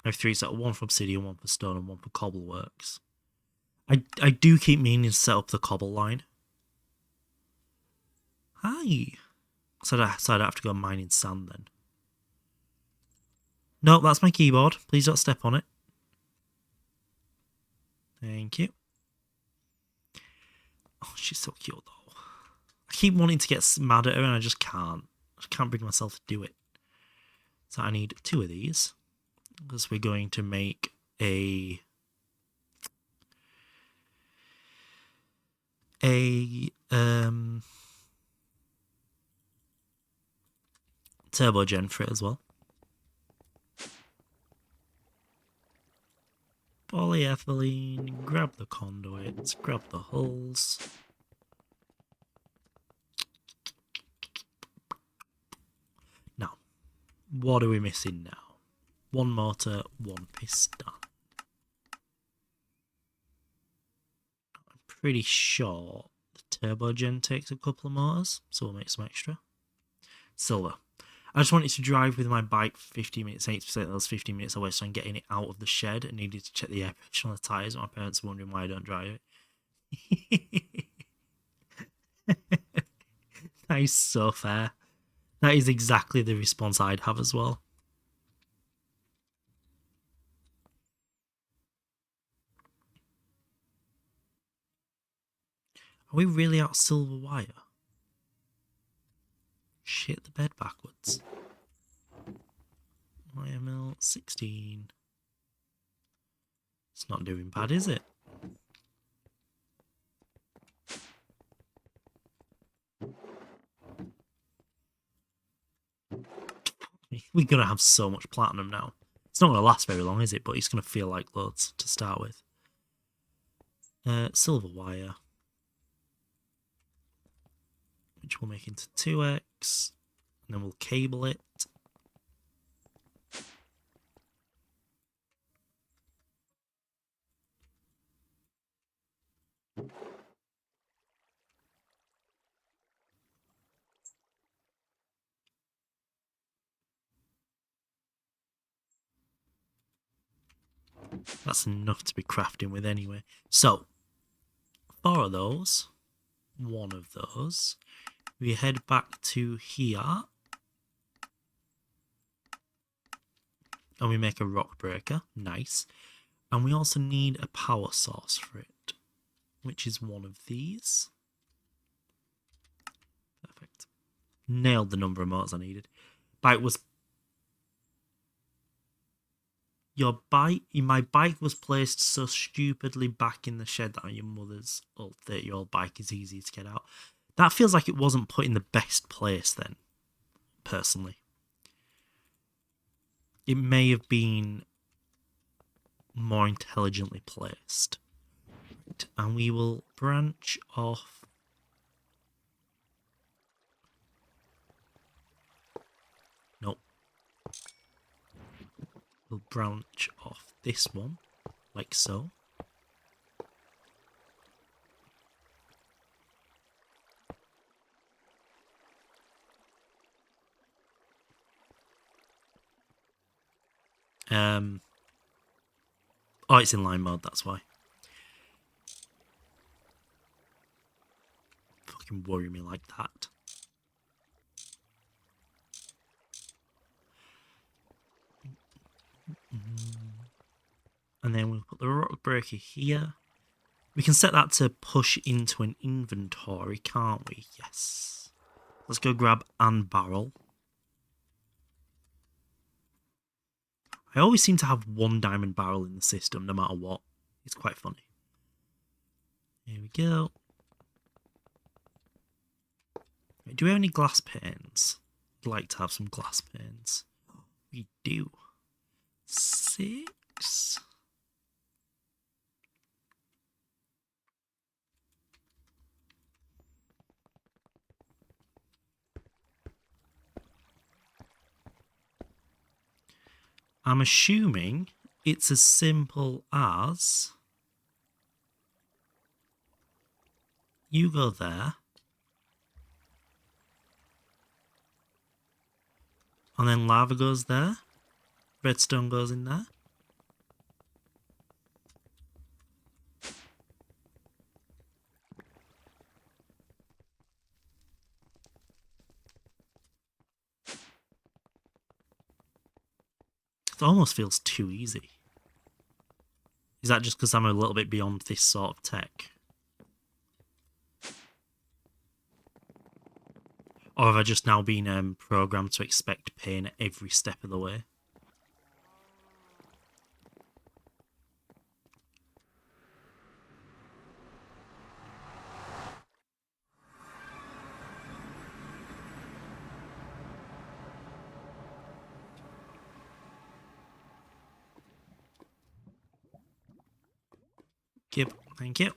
I have 3 sets, 1 for obsidian, 1 for stone, and 1 for cobble works. I do keep meaning to set up the cobble line. Hi. So I don't have to go mining sand then. No, that's my keyboard. Please don't step on it. Thank you. Oh, she's so cute though. I keep wanting to get mad at her and I just can't. I can't bring myself to do it. So I need 2 of these. Because we're going to make a turbo gen for it as well. Polyethylene, grab the conduits, grab the hulls. Now, what are we missing now? 1 motor, 1 piston. I'm pretty sure the turbo gen takes a couple of motors, so we'll make some extra. Silver. I just wanted to drive with my bike for 15 minutes, 80% of those 15 minutes away, so I'm getting it out of the shed and needed to check the air pressure on the tyres. My parents are wondering why I don't drive it. That is so fair. That is exactly the response I'd have as well. Are we really out silver wire? Shit the bed backwards. Wire mill 16. It's not doing bad, is it? We're going to have so much platinum now. It's not going to last very long, is it? But it's going to feel like loads to start with. Silver wire. Which we'll make into 2x. And then we'll cable it. That's enough to be crafting with anyway. So, 4 of those. 1 of those. We head back to here. And we make a rock breaker. Nice. And we also need a power source for it. Which is 1 of these. Perfect. Nailed the number of motors I needed. Bike was... My bike was placed so stupidly back in the shed that your mother's old 30-year-old bike is easy to get out. That feels like it wasn't put in the best place then, personally. It may have been more intelligently placed. Right. And we will branch off. Nope. We'll branch off this one, like so. Oh, it's in line mode, that's why. Fucking worry me like that. And then we'll put the rock breaker here. We can set that to push into an inventory, can't we? Yes. Let's go grab an barrel. I always seem to have 1 diamond barrel in the system, no matter what. It's quite funny. Here we go. Do we have any glass panes? I'd like to have some glass panes. We do. 6. I'm assuming it's as simple as you go there, and then lava goes there, redstone goes in there. It almost feels too easy. Is that just because I'm a little bit beyond this sort of tech? Or have I just now been programmed to expect pain at every step of the way? Thank you.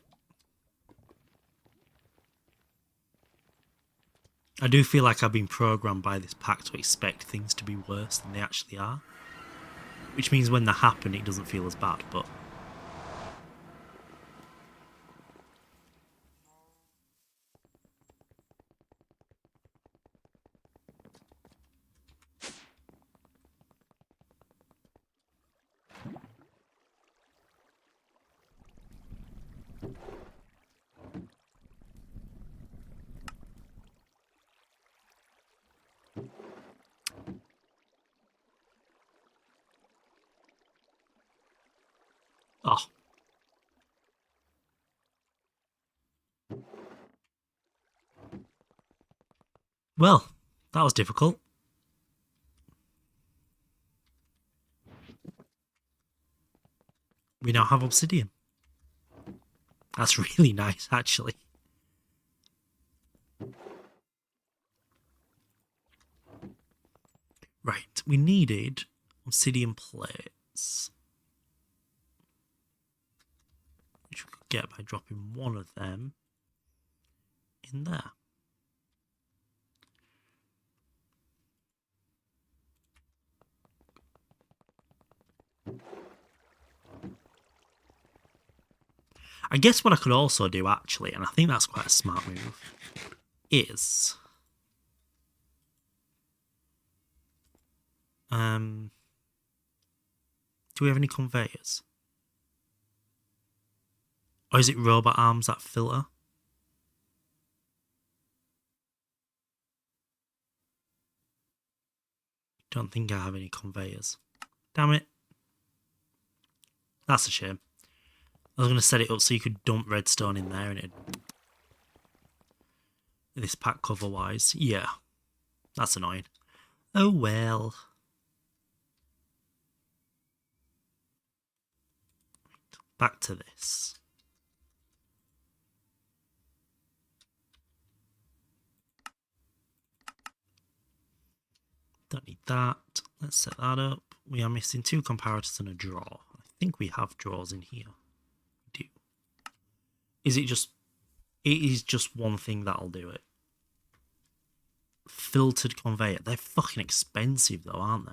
I do feel like I've been programmed by this pack to expect things to be worse than they actually are. Which means when they happen, it doesn't feel as bad, but... Well, that was difficult. We now have obsidian. That's really nice, actually. Right, we needed obsidian plates, which we could get by dropping one of them in there. I guess what I could also do, actually, and I think that's quite a smart move, is... do we have any conveyors? Or is it robot arms that filter? Don't think I have any conveyors. Damn it. That's a shame. I was going to set it up so you could dump redstone in there and it'd... this pack cover wise. Yeah. That's annoying. Oh well. Back to this. Don't need that. Let's set that up. We are missing 2 comparators and a drawer. I think we have drawers in here. We do. Is it just... it is just one thing that'll do it. Filtered conveyor. They're fucking expensive though, aren't they?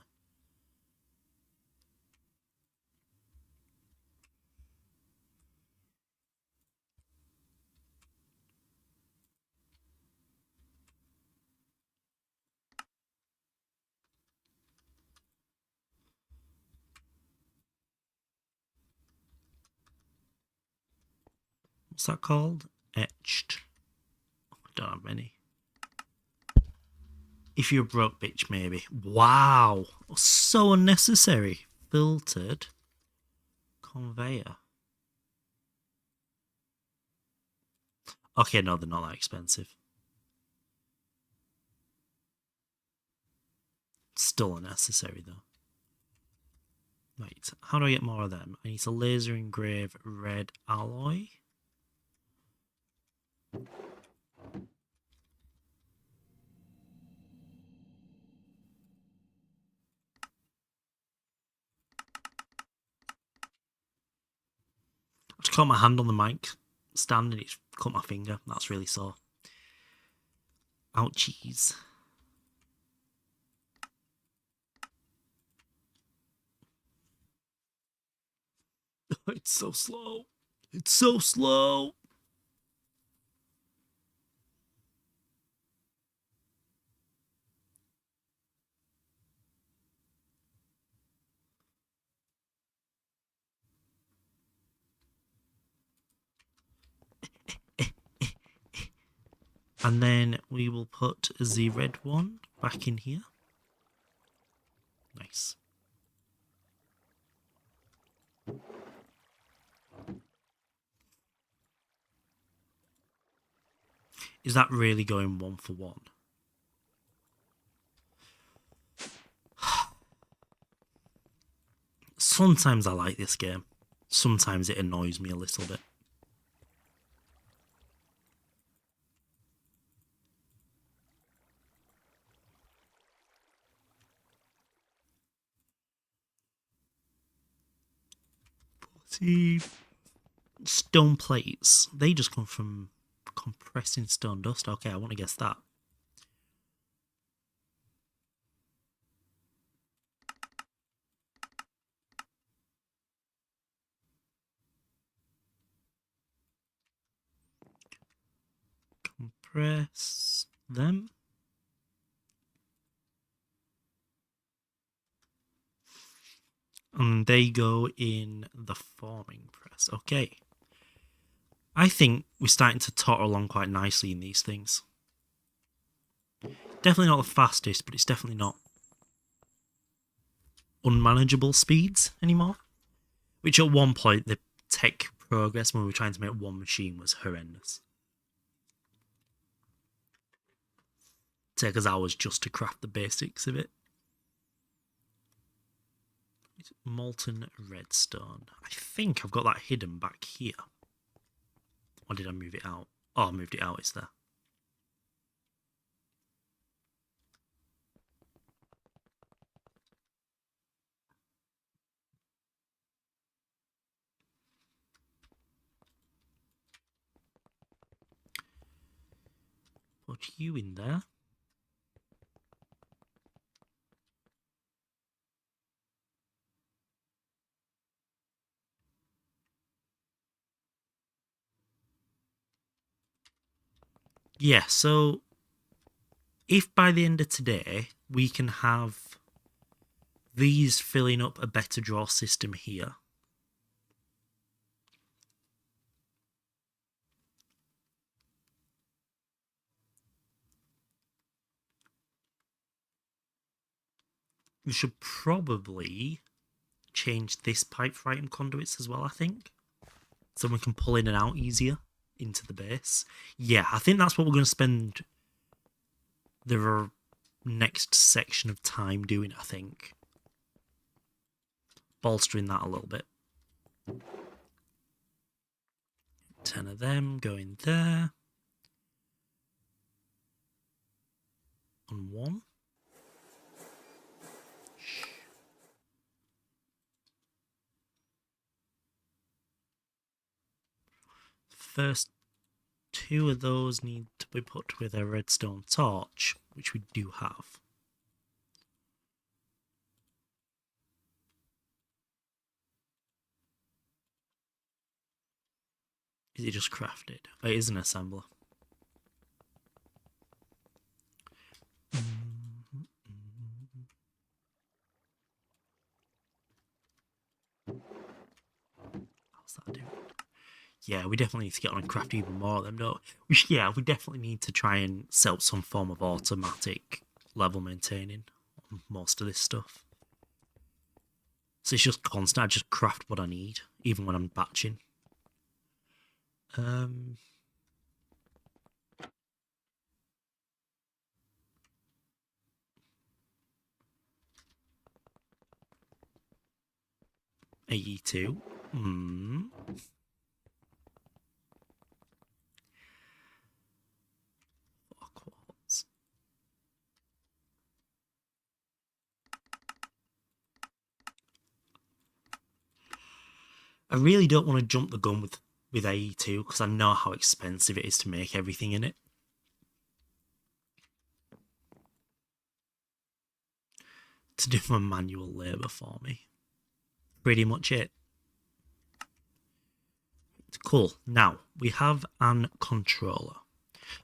What's that called? Etched. I don't have many. If you're a broke bitch, maybe. Wow. So unnecessary. Filtered conveyor. Okay, no, they're not that expensive. Still unnecessary, though. Right, how do I get more of them? I need to laser engrave red alloy. I just caught my hand on the mic stand and it's cut my finger. That's really sore. Ouchies. It's so slow. It's so slow. And then we will put the red one back in here. Nice. Is that really going 1 for 1? Sometimes I like this game. Sometimes it annoys me a little bit. See, stone plates. They just come from compressing stone dust. Okay, I want to guess that. Compress them. And they go in the forming press. Okay. I think we're starting to totter along quite nicely in these things. Definitely not the fastest, but it's definitely not unmanageable speeds anymore. Which at one point, the tech progress when we were trying to make one machine was horrendous. take us hours just to craft the basics of it. It's molten redstone. I think I've got that hidden back here. Or did I move it out? Oh, I moved it out, it's there. Put you in there. Yeah, so if by the end of today we can have these filling up a better draw system here, we should probably change this pipe for item conduits as well, I think. So we can pull in and out easier into the base. Yeah, I think that's what we're going to spend the next section of time doing, I think. Bolstering that a little bit. 10 of them going there. On one. First 2 of those need to be put with a redstone torch, which we do have. Is it just crafted? Oh, it is an assembler. How's that doing? Yeah, we definitely need to get on and craft even more of them, don't we? Yeah, we definitely need to try and set up some form of automatic level maintaining on most of this stuff. So it's just constant. I just craft what I need, even when I'm batching. AE2. Quartz. I really don't want to jump the gun with AE2 because I know how expensive it is to make everything in it. To do my manual labour for me. Pretty much it. Cool. Now, we have an controller.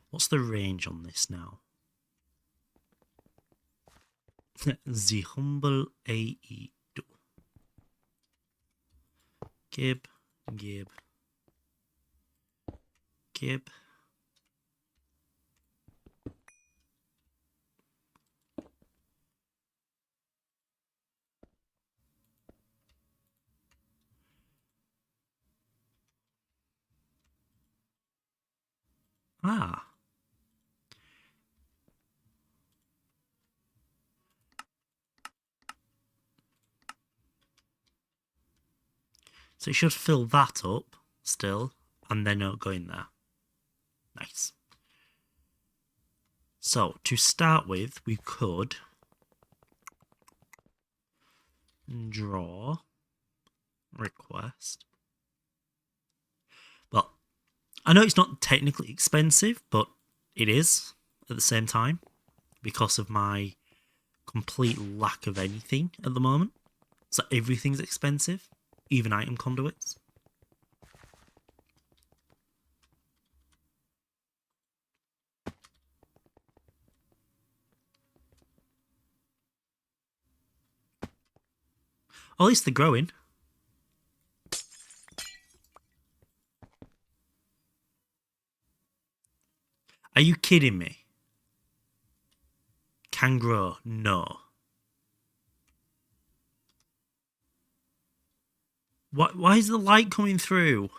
What's the range on this now? The humble AE2. Gib. Ah. So it should fill that up still, and then it'll go in there. Nice. So, to start with, we could draw request. Well, I know it's not technically expensive, but it is at the same time because of my complete lack of anything at the moment. So everything's expensive, even item conduits. At least they're growing. Are you kidding me? Can grow? No. Why is the light coming through?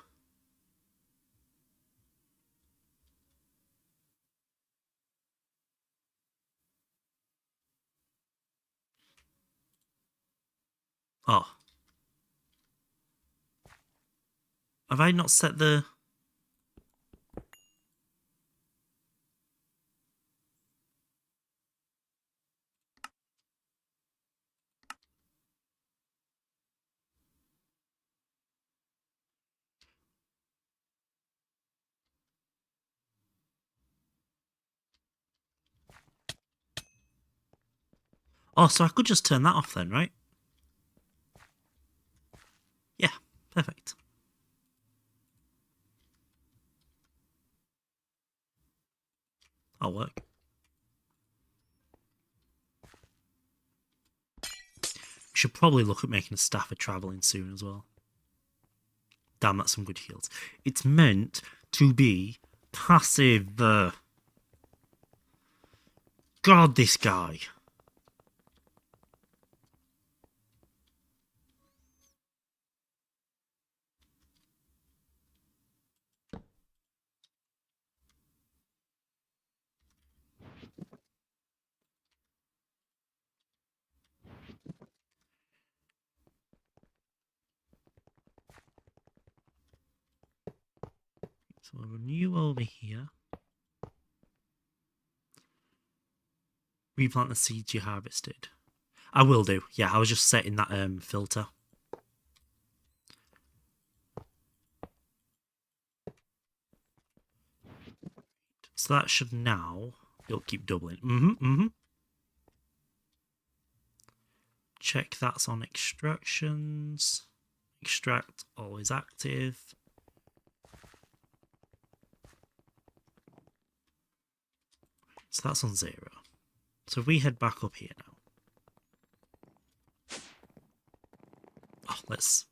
Oh. Have I not set the... Oh, so I could just turn that off then, right? Yeah, perfect. That'll work. We should probably look at making a Stafford travelling soon as well. Damn, that's some good heals. It's meant to be passive. God, this guy. So we'll run you over here. Replant the seeds you harvested. I will do. Yeah, I was just setting that filter. So that should now... It'll keep doubling. Check that's on extractions. Extract, always active. So that's on 0. So if we head back up here now. Oh, let's...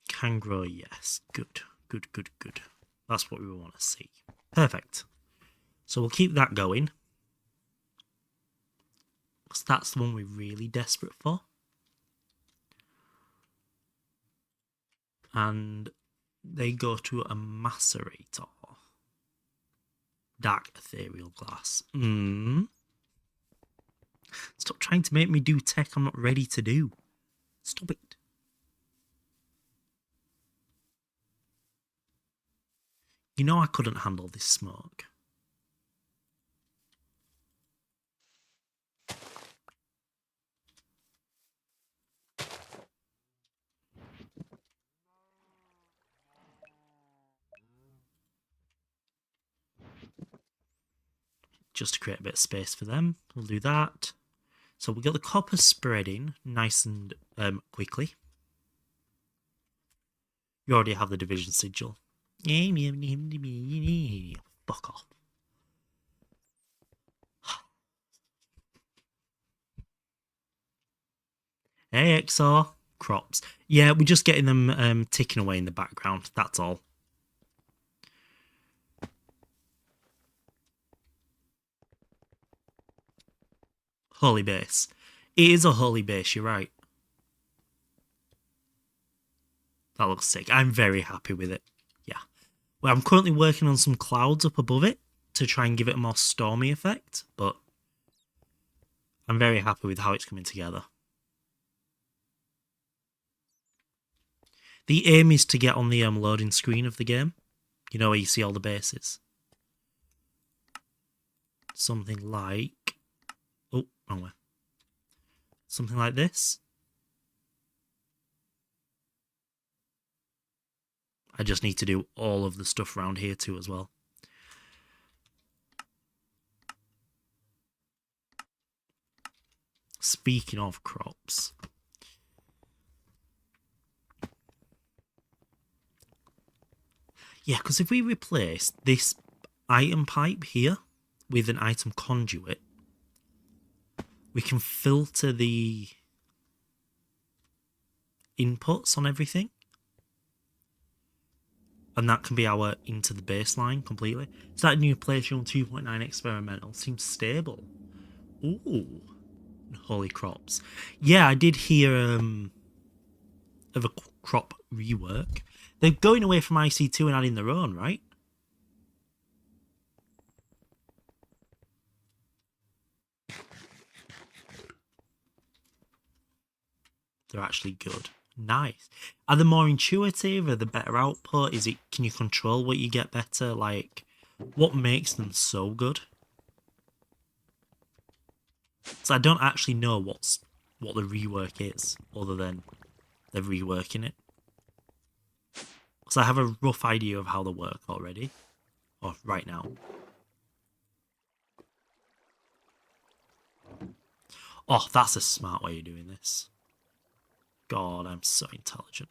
Can grow, yes. Good. Good. That's what we want to see. Perfect. So we'll keep that going. Because that's the one we're really desperate for. And they go to a macerator. Dark ethereal glass. Stop trying to make me do tech I'm not ready to do. Stop it. You know I couldn't handle this smoke. Just to create a bit of space for them. We'll do that. So we got the copper spreading nice and quickly. You already have the division sigil. Fuck off. Hey, XR. Crops. Yeah, we're just getting them ticking away in the background. That's all. Holy base. It is a holy base, you're right. That looks sick. I'm very happy with it. Yeah. Well, I'm currently working on some clouds up above it to try and give it a more stormy effect, but I'm very happy with how it's coming together. The aim is to get on the loading screen of the game. You know where you see all the bases. Something like... Oh, wrong way. Something like this. I just need to do all of the stuff around here too as well. Speaking of crops... Yeah, because if we replace this item pipe here with an item conduit, we can filter the inputs on everything. And that can be our into the baseline completely. So that new PlayStation 2.9 experimental seems stable. Ooh. Holy crops. Yeah, I did hear of a crop rework. They're going away from IC2 and adding their own, right? They're actually good. Nice. Are they more intuitive? Are they better output? Is it, can you control what you get better? Like, what makes them so good? So I don't actually know what the rework is, other than they're reworking it. So I have a rough idea of how they work already. Or right now. Oh, that's a smart way of doing this. God, I'm so intelligent.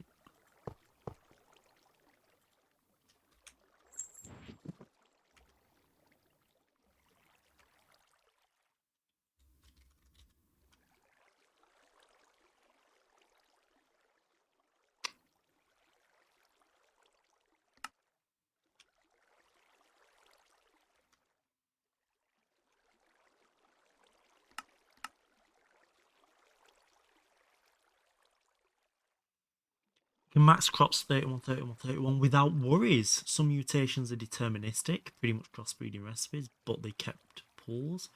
You can max crops 31, 31, 31 without worries. Some mutations are deterministic, pretty much crossbreeding recipes, but they kept pools.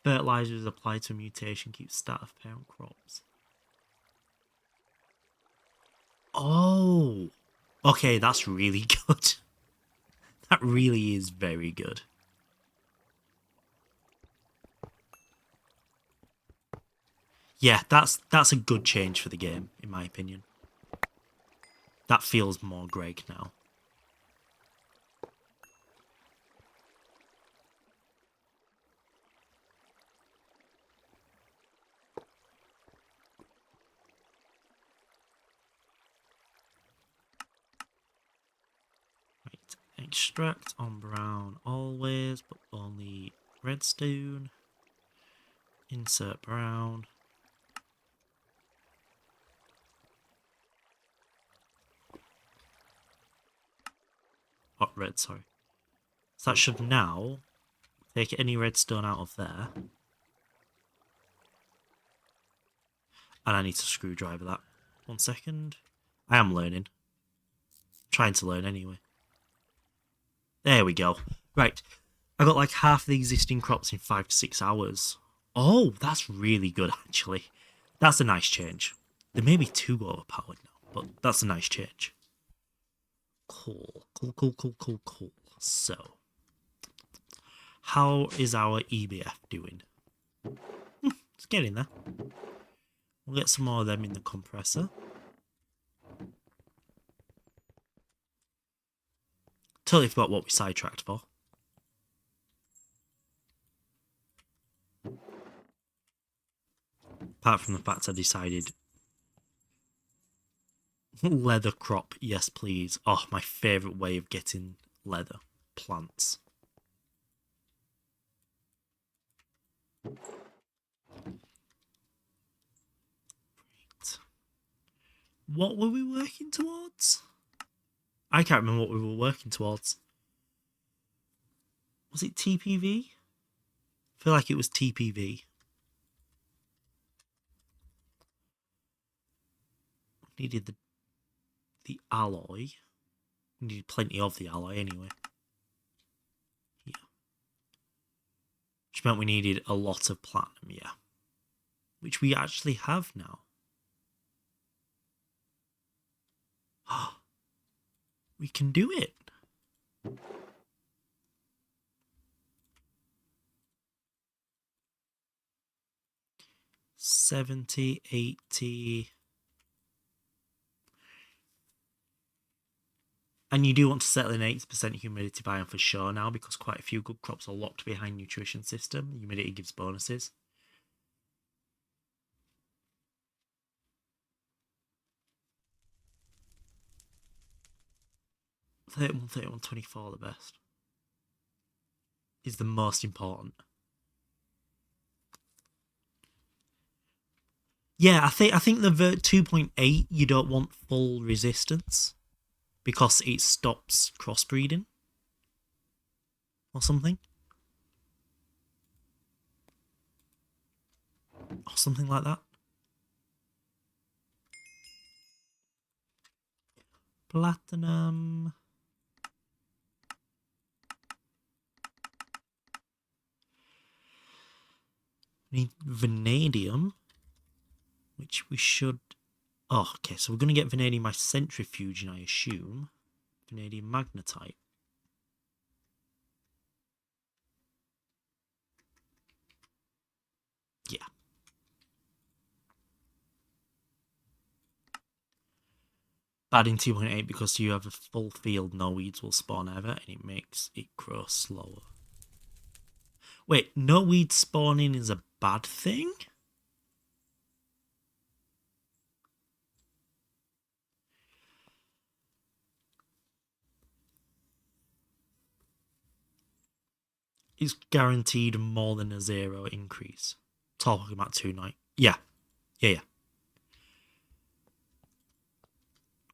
Fertilizer is applied to a mutation, keeps stat of parent crops. Oh, okay, that's really good. That really is very good. Yeah, that's a good change for the game, in my opinion. That feels more Greg now. Right, extract on brown always, but only redstone. Insert brown. Oh, red, sorry. So that should now take any redstone out of there. And I need to screwdriver that. 1 second. I am learning. Trying to learn anyway. There we go. Right. I got like half the existing crops in 5 to 6 hours. Oh, that's really good actually. That's a nice change. They may be too overpowered now, but that's a nice change. Cool. Cool. So, how is our EBF doing? It's getting there. We'll get some more of them in the compressor. Totally forgot what we sidetracked for. Apart from the fact I decided leather crop, yes please. Oh, my favourite way of getting leather. Plants. Right. What were we working towards? I can't remember what we were working towards. Was it TPV? I feel like it was TPV. Needed the alloy. We needed plenty of the alloy anyway. Yeah. Which meant we needed a lot of platinum, yeah. Which we actually have now. We can do it. $70, $80. And you do want to settle in 80% humidity biome for sure now, because quite a few good crops are locked behind nutrition system. Humidity gives bonuses. $31, $31, $24 the best. Is the most important. Yeah, I think the 2.8 you don't want full resistance because it stops crossbreeding or something. Or something like that. Platinum. Need vanadium, which we should... Oh, okay, so we're going to get vanadium by centrifuging, I assume. Vanadium magnetite. Yeah. Bad in 2.8 because you have a full field, no weeds will spawn ever, and it makes it grow slower. Wait, no weeds spawning is a bad thing? It's guaranteed more than a 0 increase. Talking about 2.9. Yeah.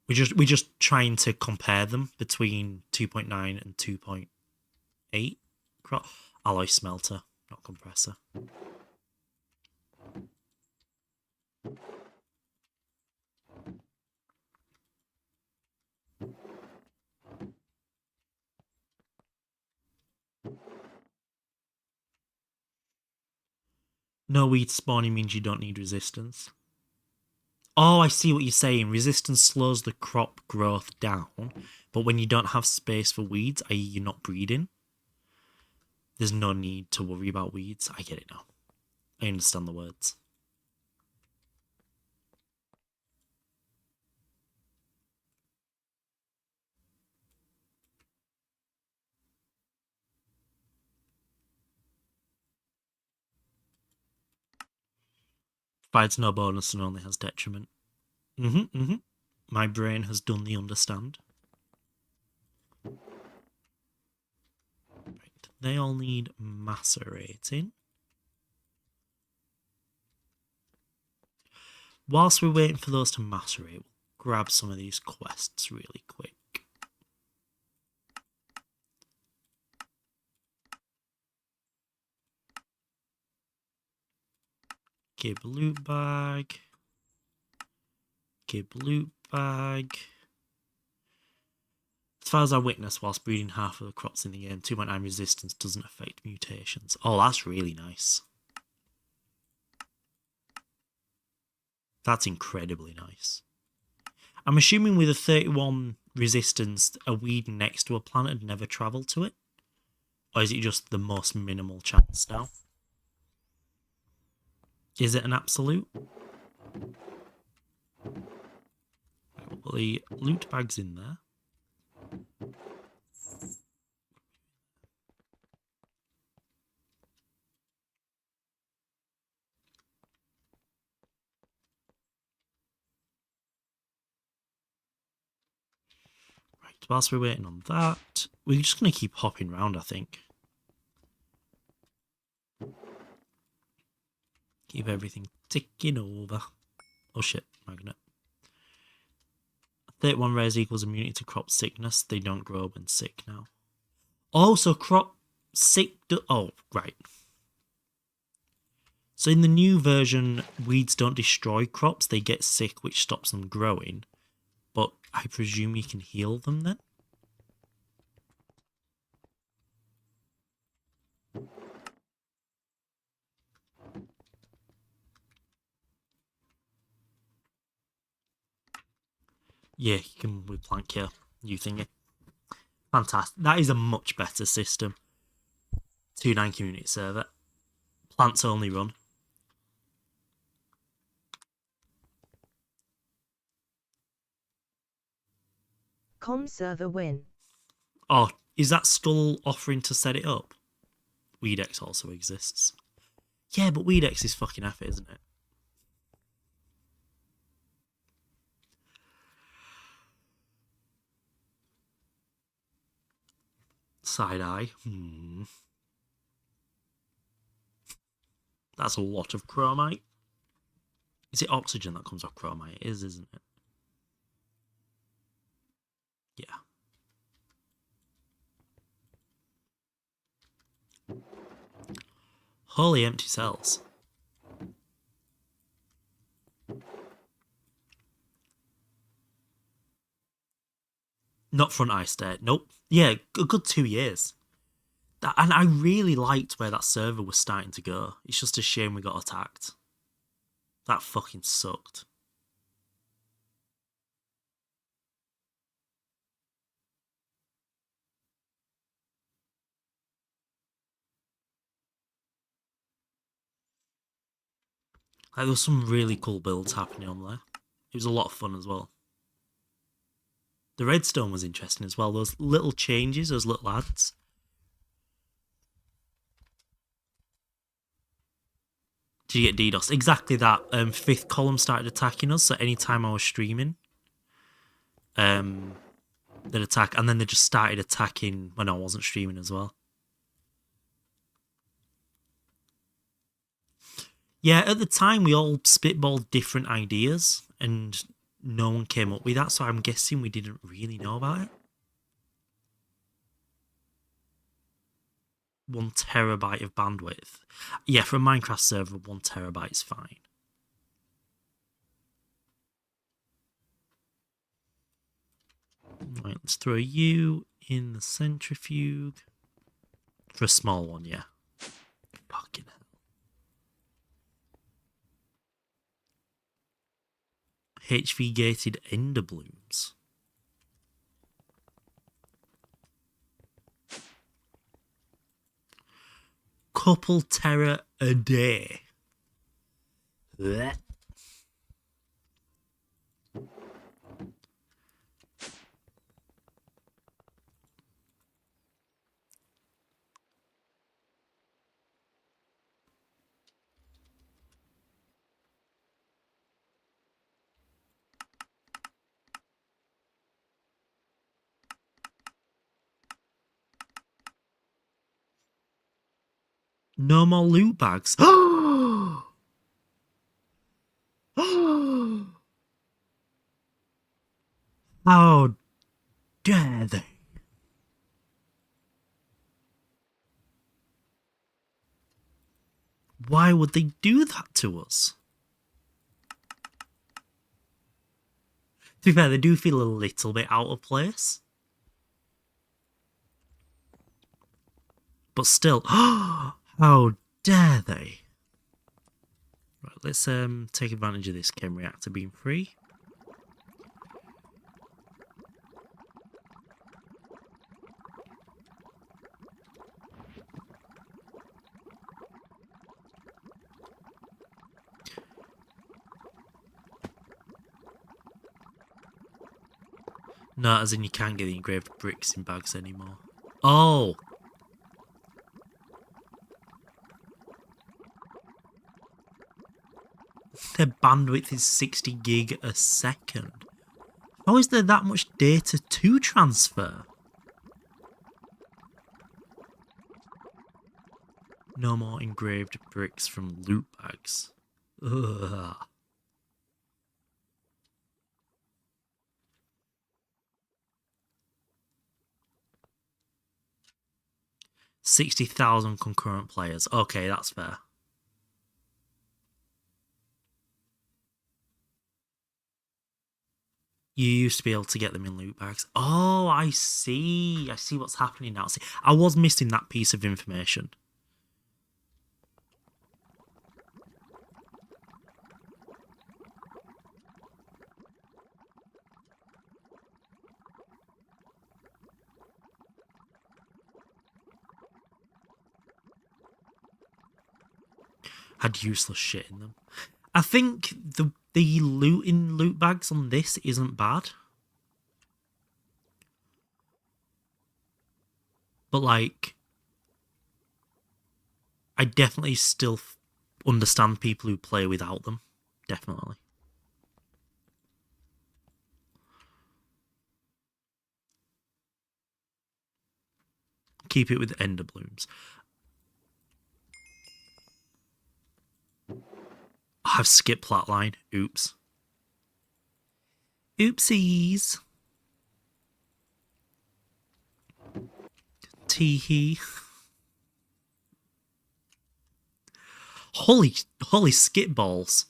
We're just trying to compare them between 2.9 and 2.8. Alloy smelter, not compressor. No weed spawning means you don't need resistance. Oh, I see what you're saying. Resistance slows the crop growth down, but when you don't have space for weeds, i.e. you're not breeding, there's no need to worry about weeds. I get it now. I understand the words. Provides no bonus and only has detriment. My brain has done the understand. Right. They all need macerating. Whilst we're waiting for those to macerate, we'll grab some of these quests really quick. Give loot bag. Give loot bag. As far as I witnessed, whilst breeding half of the crops in the game, 2.9 resistance doesn't affect mutations. Oh, that's really nice. That's incredibly nice. I'm assuming with a 31 resistance, a weed next to a plant had never travelled to it? Or is it just the most minimal chance now? Is it an absolute? Right, well, the loot bag's in there. Right, whilst we're waiting on that, we're just going to keep hopping around, I think. Keep everything ticking over. Oh shit, magnet. 31 res equals immunity to crop sickness. They don't grow when sick now. Oh, so crop sick... Oh, right. So in the new version, weeds don't destroy crops. They get sick, which stops them growing. But I presume you can heal them then? Yeah, you can with plant kill. You thingy. Fantastic. That is a much better system. 2.9 community server. Plants only run. Com server win. Oh, is that Skull offering to set it up? Weedex also exists. Yeah, but Weedex is fucking effort, isn't it? Side eye. That's a lot of chromite. Is it oxygen that comes off chromite? It is, isn't it? Yeah. Holy empty cells. Not Front Eye State. Nope. Yeah, a good 2 years. And I really liked where that server was starting to go. It's just a shame we got attacked. That fucking sucked. Like, there was some really cool builds happening on there. It was a lot of fun as well. The redstone was interesting as well. Those little changes, those little adds. Did you get DDoS? Exactly that. Fifth column started attacking us, so anytime I was streaming, they'd attack, and then they just started attacking when I wasn't streaming as well. Yeah, at the time we all spitballed different ideas, and no one came up with that, so I'm guessing we didn't really know about it. 1 terabyte of bandwidth. Yeah, for a Minecraft server, 1 terabyte is fine. Right, let's throw you in the centrifuge. For a small one, yeah. Fucking hell. HV gated ender blooms. Couple tera a day. Blech. No more loot bags. How dare they? Why would they do that to us? To be fair, they do feel a little bit out of place. But still, how dare they? Right, let's take advantage of this chem reactor being free. No, as in you can't get the engraved bricks in bags anymore. Oh! Their bandwidth is 60 gig a second. How is there that much data to transfer? No more engraved bricks from loot bags. Ugh. $60,000 concurrent players. Okay, that's fair. You used to be able to get them in loot bags. Oh, I see. I see what's happening now. See, I was missing that piece of information. Had useless shit in them. I think the loot in loot bags on this isn't bad. But like, I definitely still understand people who play without them. Definitely. Keep it with ender blooms. I've skipped Flatline. Oops. Oopsies. Tee-hee. Holy skip balls.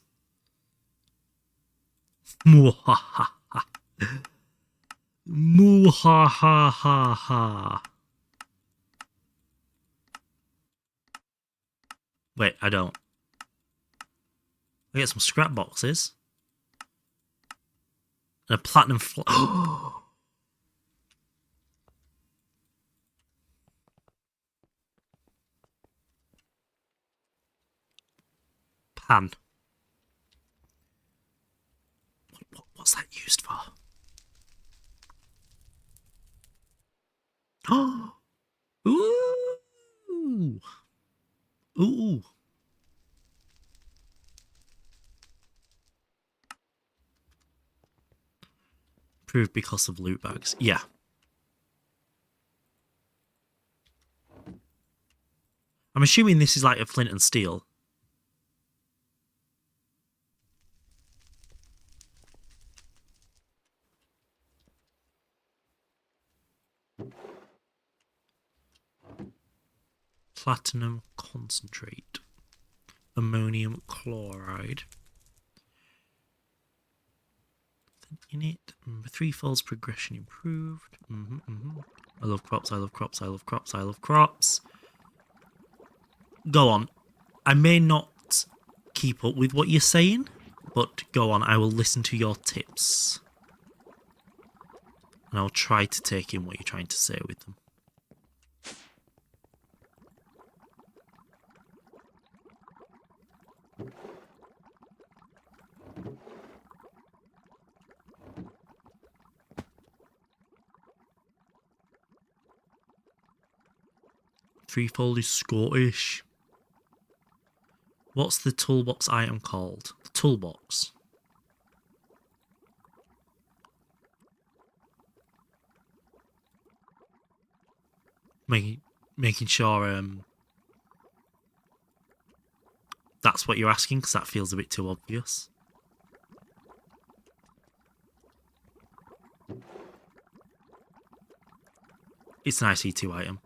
Moo ha ha ha ha. Wait, I don't. I get some scrap boxes. And a platinum pan. What's that used for? Ooh. Ooh. Proved because of loot bags. Yeah. I'm assuming this is like a flint and steel. Platinum concentrate. Ammonium chloride. In it. 3-fold progression improved. I love crops, I love crops, I love crops, I love crops. Go on. I may not keep up with what you're saying, but go on, I will listen to your tips. And I'll try to take in what you're trying to say with them. Threefold is Scottish. What's the toolbox item called? The toolbox. Making sure that's what you're asking, because that feels a bit too obvious. It's an IC2 item.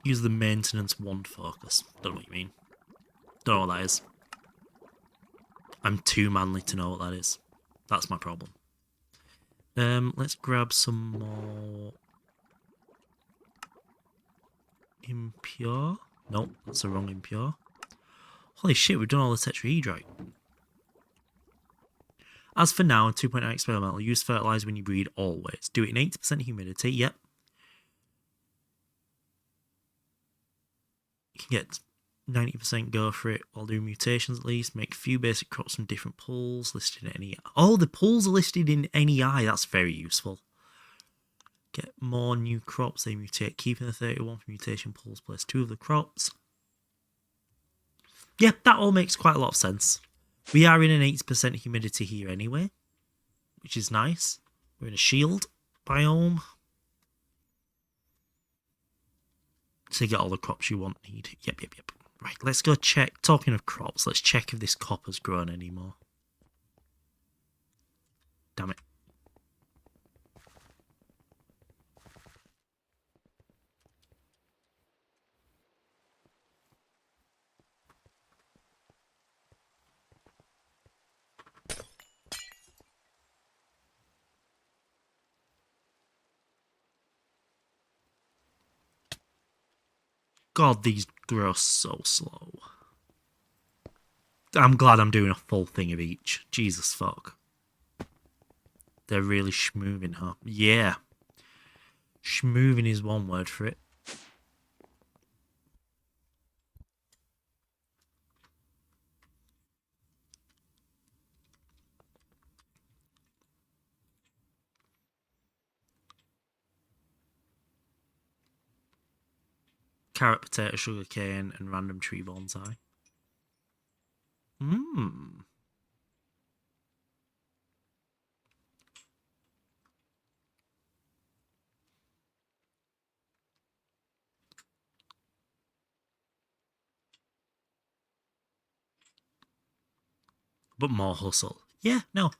Use the maintenance wand focus. Don't know what you mean. Don't know what that is. I'm too manly to know what that is. That's my problem. Let's grab some more impure. Nope, that's the wrong impure. Holy shit, we've done all the tetrahedrite. As for now, 2.9 experimental, use fertilizer when you breed always. Do it in 80% humidity, yep. You can get 90% go for it while doing mutations at least. Make a few basic crops from different pools listed in NEI. Oh, the pools are listed in NEI. That's very useful. Get more new crops. They mutate. Keeping the 31 for mutation pools. Place 2 of the crops. Yeah, that all makes quite a lot of sense. We are in an 80% humidity here anyway, which is nice. We're in a shield biome. To get all the crops you need. Yep. Right, let's go check. Talking of crops, let's check if this copper's grown anymore. Damn it. God, these grow so slow. I'm glad I'm doing a full thing of each. Jesus fuck. They're really schmoving, huh? Yeah. Schmoving is one word for it. Carrot, potato, sugar cane, and random tree bonsai. But more hustle. Yeah, no.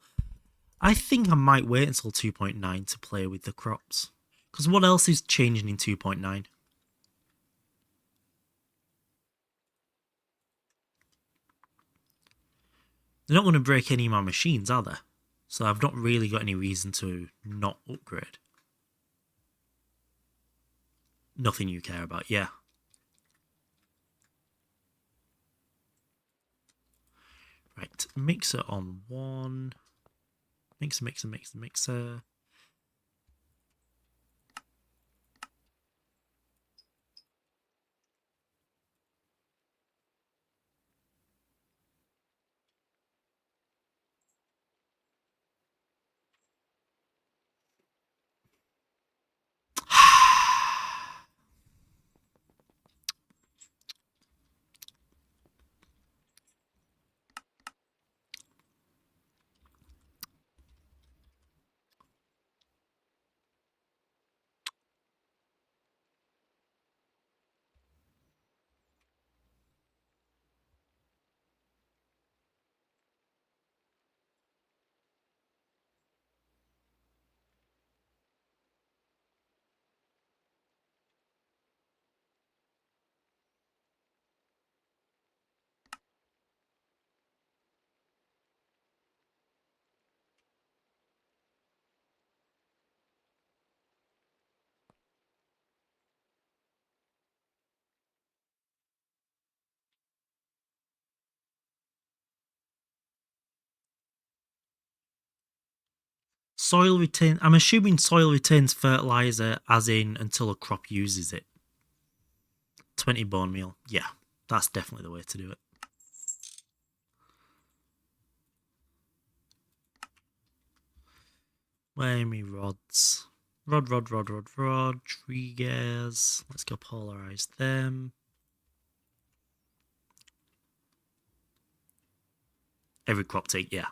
I think I might wait until 2.9 to play with the crops. Because what else is changing in 2.9? They're not going to break any of my machines, are they? So I've not really got any reason to not upgrade. Nothing you care about, yeah. Right, mixer on 1. Mixer. Soil retain. I'm assuming soil retains fertilizer, as in until a crop uses it. 20 bone meal. Yeah, that's definitely the way to do it. Where are me rods? Rod. Tree gears. Let's go polarize them. Every crop take, yeah.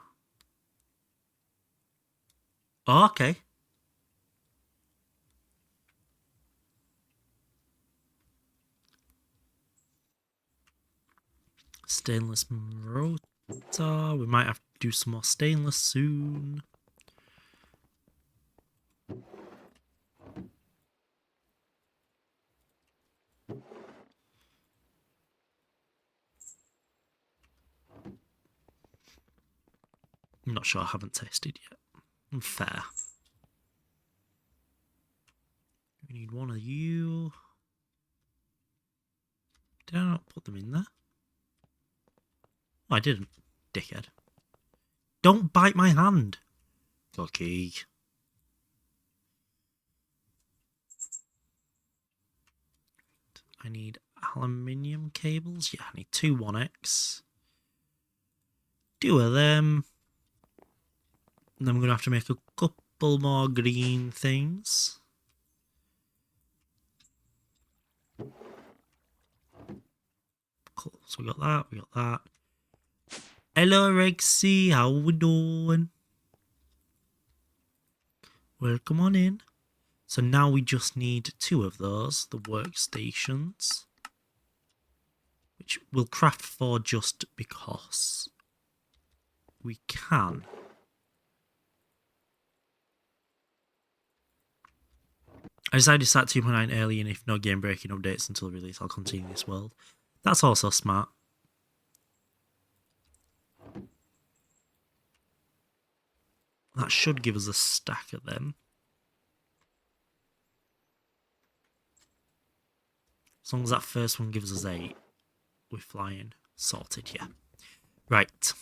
Oh, okay. Stainless rotor. We might have to do some more stainless soon. I'm not sure. I haven't tested yet. Fair. We need one of you. Did I not put them in there? Oh, I didn't. Dickhead. Don't bite my hand. Cookie. I need aluminium cables. Yeah, I need 2 1X. 2 of them. And then we're going to have to make a couple more green things. Cool. So we got that. Hello, Rexy. How we doing? Welcome on in. So now we just need 2 of those, the workstations, which we'll craft for just because we can. I decided to start 2.9 early, and if no game breaking updates until release, I'll continue this world. That's also smart. That should give us a stack of them. As long as that first one gives us 8, we're flying. Sorted, yeah. Right.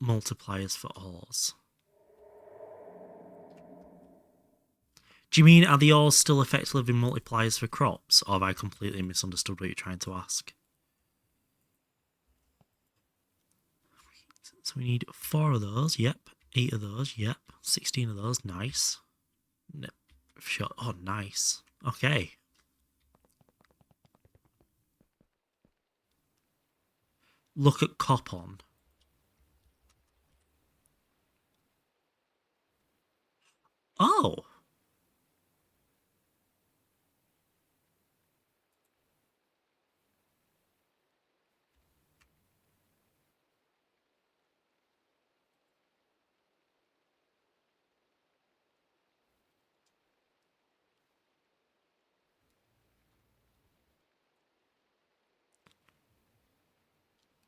Multipliers for ores. Do you mean, are the ores still effectively multipliers for crops, or have I completely misunderstood what you're trying to ask? So we need 4 of those, yep. 8 of those, yep. 16 of those, nice. Sure. Oh, nice. Okay. Look at Copon. Oh.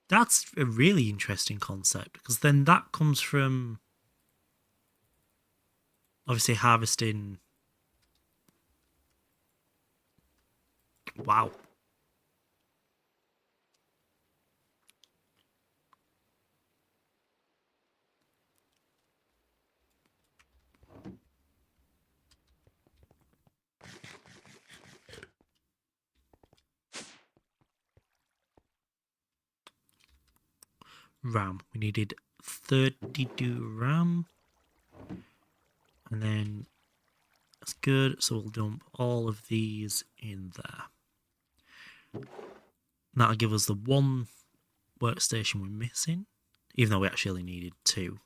That's a really interesting concept, because then that comes from obviously harvesting. Wow. RAM. We needed 32 RAM. And then that's good. So we'll dump all of these in there. That'll give us the one workstation we're missing, even though we actually needed 2.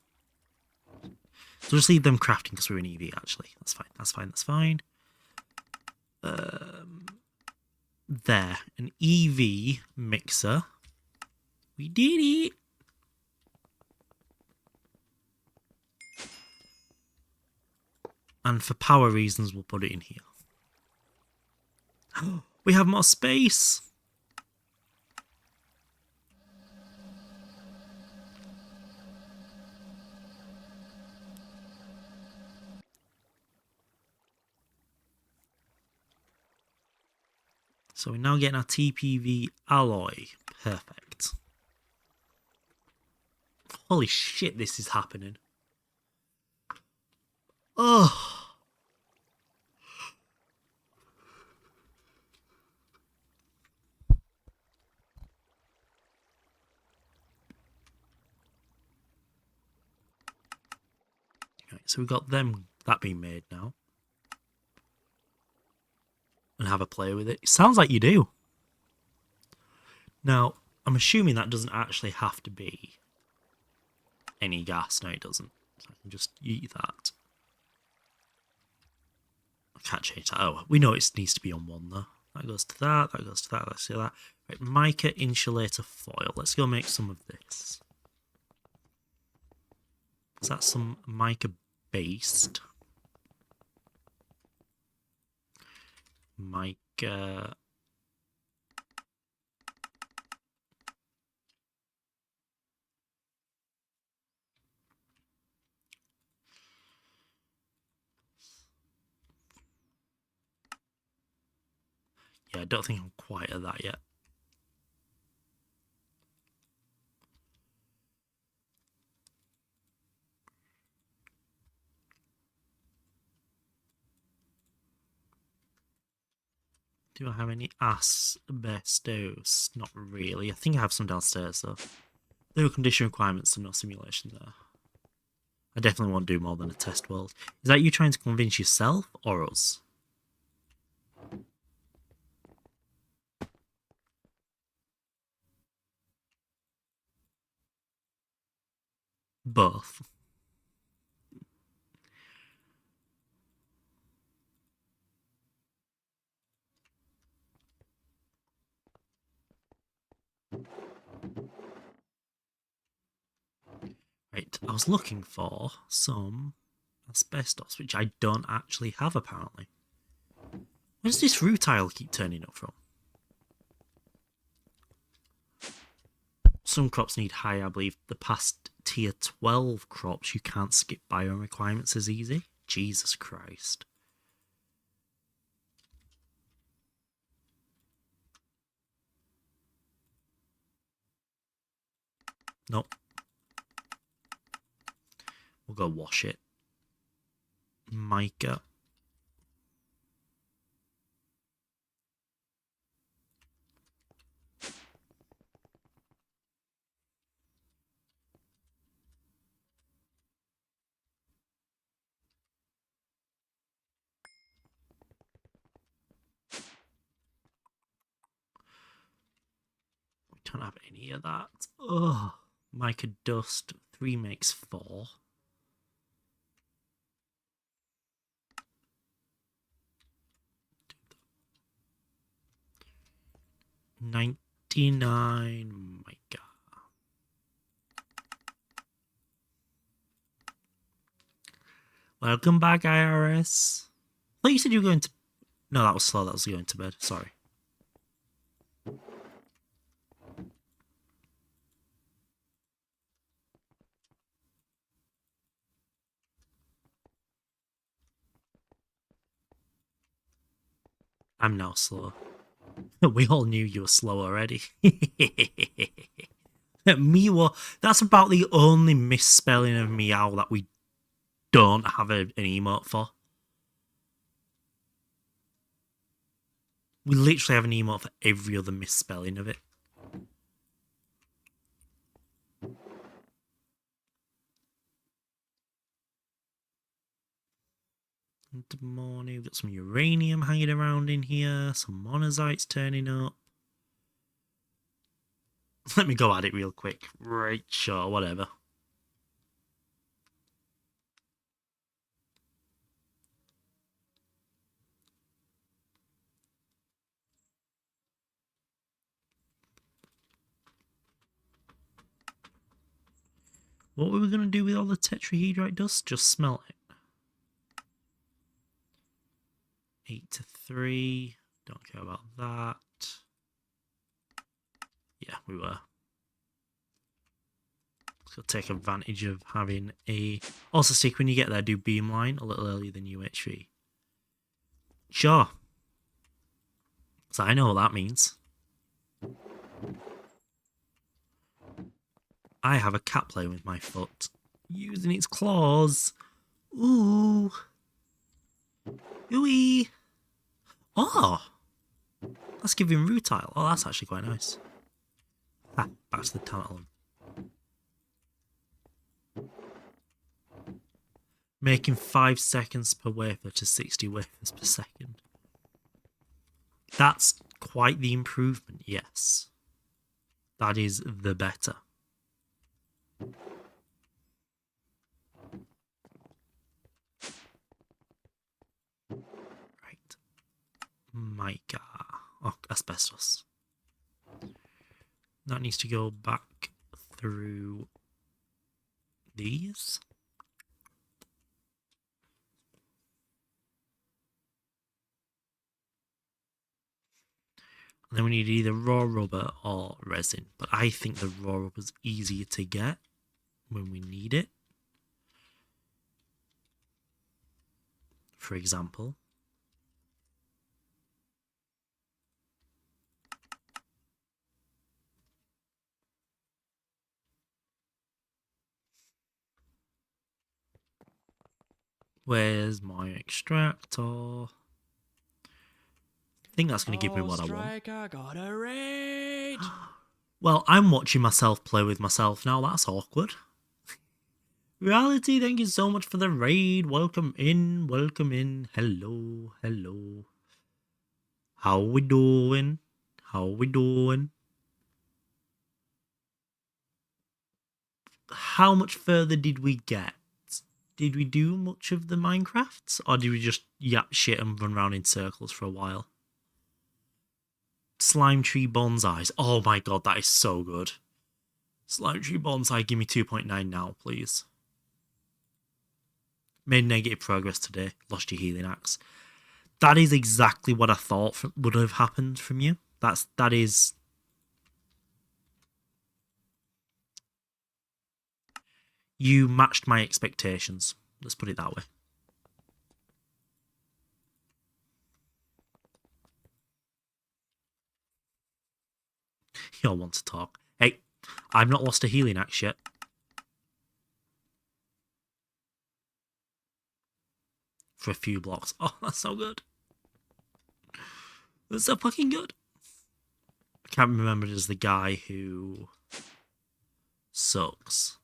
So just leave them crafting because we're in EV, actually. That's fine, that's fine, that's fine. There. An EV mixer. We did it! And for power reasons, we'll put it in here. We have more space! So we're now getting our TPV alloy. Perfect. Holy shit, this is happening. Oh. Right, so we've got that being made now. And have a play with it. It sounds like you do. Now, I'm assuming that doesn't actually have to be any gas. No, it doesn't. So I can just eat that. I can't change that. Oh, we know it needs to be on one though. That goes to that, that goes to that, let's see that. Right, mica insulator foil. Let's go make some of this. Is that some mica based? Mica. Yeah, I don't think I'm quite at that yet. Do I have any asbestos? Not really. I think I have some downstairs though. There are condition requirements, so no simulation there. I definitely won't do more than a test world. Is that you trying to convince yourself or us? Both. Right, I was looking for some asbestos, which I don't actually have apparently. Where does this rutile keep turning up from? Some crops need higher, I believe. The past tier 12 crops, you can't skip biome requirements as easy. Jesus Christ. Nope. We'll go wash it. Mica. We don't have any of that. Ugh. Mica dust. 3 makes 4. $99 mica. Welcome back, IRS. I thought you said you were going to... No, that was slow. That was going to bed. Sorry. I'm now slow. We all knew you were slow already. Meow. That's about the only misspelling of meow that we don't have an emote for. We literally have an emote for every other misspelling of it. Good morning. We've got some uranium hanging around in here. Some monozites turning up. Let me go at it real quick. Right, sure, whatever. What were we going to do with all the tetrahedrite dust? Just smelt it. 8 to 3. Don't care about that. Yeah, we were. So take advantage of having a... Also, Stick, when you get there, do beamline a little earlier than UHV. Sure. So I know what that means. I have a cat playing with my foot, using its claws. Ooh. Ooey. Oh. Let's give him rutile. Oh, that's actually quite nice. Ah, back to the tantalum. Making 5 seconds per wafer to 60 wafers per second. That's quite the improvement, yes. That is the better. Right. Mica. Oh, asbestos. That needs to go back through these. And then we need either raw rubber or resin. But I think the raw rubber is easier to get when we need it. For example. Where's my extractor? I think that's going to give me what I want. Got a raid. Well, I'm watching myself play with myself now. That's awkward. Reality, thank you so much for the raid. Welcome in. Welcome in. Hello. Hello. How we doing? How we doing? How much further did we get? Did we do much of the Minecrafts? Or did we just yap shit and run around in circles for a while? Slime Tree Bonsais. Oh my god, that is so good. Slime Tree Bonsai, give me 2.9 now, please. Made negative progress today. Lost your healing axe. That is exactly what I thought would have happened from you. That is... You matched my expectations. Let's put it that way. You'll want to talk. Hey, I've not lost a healing axe yet. For a few blocks. Oh, that's so good. That's so fucking good. I can't remember it as the guy who sucks.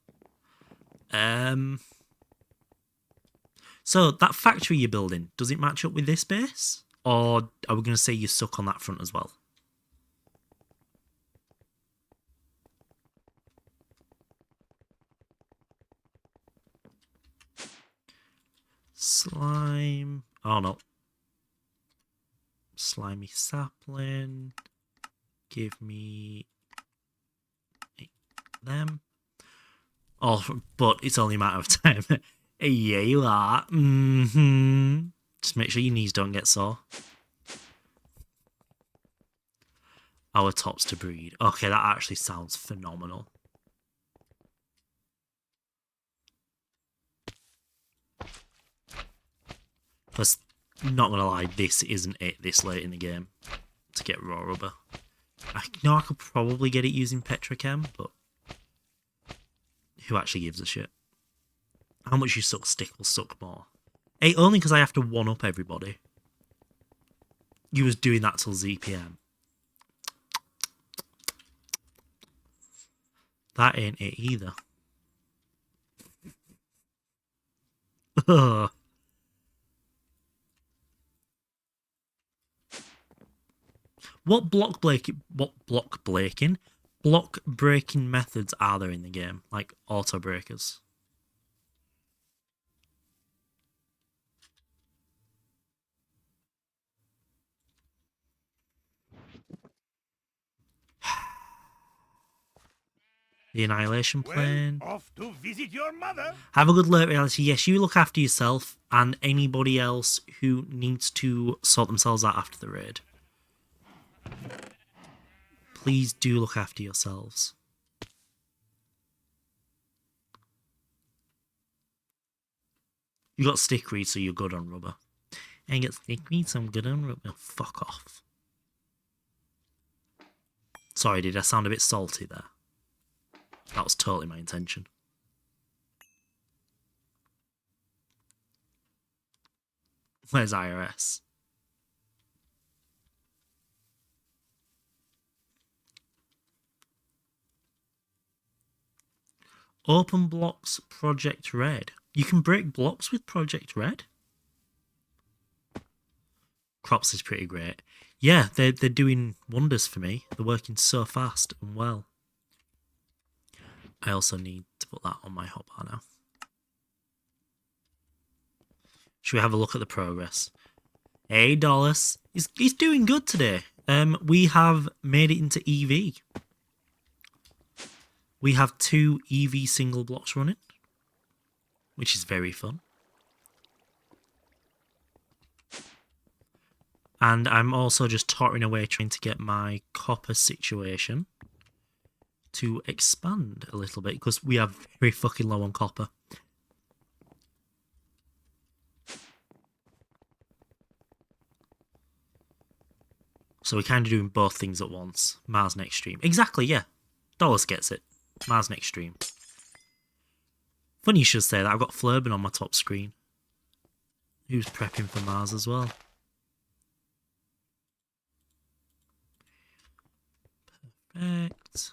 So that factory you're building, does it match up with this base? Or are we going to say you suck on that front as well? Slime. Oh no. Slimy sapling. Give me them. Oh, but it's only a matter of time. Yeah, you are. Just make sure your knees don't get sore. Our tops to breed. Okay, that actually sounds phenomenal. Plus, Not gonna lie, this isn't it this late in the game to get raw rubber. I know I could probably get it using Petrochem, but who actually gives a shit? How much you suck stick will suck more. Hey, only because I have to one-up everybody. You was doing that till ZPM. That ain't it either. What block breaking methods are there in the game? Like auto breakers. The Annihilation Plane. Well, off to visit your mother. Have a good late reality. Yes, you look after yourself and anybody else who needs to sort themselves out after the raid. Please do look after yourselves. You got stick read, so you're good on rubber. I ain't got stick read, so I'm good on rubber. Fuck off. Sorry, did I sound a bit salty there? That was totally my intention. Where's IRS? Open blocks Project Red. You can break blocks with Project Red? Crops is pretty great. Yeah, they're doing wonders for me. They're working so fast and well. I also need to put that on my hotbar now. Should we have a look at the progress? Hey, Dallas. He's doing good today. We have made it into EV. We have 2 EV single blocks running, which is very fun. And I'm also just tottering away trying to get my copper situation to expand a little bit because we are very fucking low on copper. So we're kind of doing both things at once. Mars Next Stream. Exactly, yeah. Dollars gets it. Mars Next Stream. Funny you should say that. I've got Flurban on my top screen. Who's prepping for Mars as well. Perfect.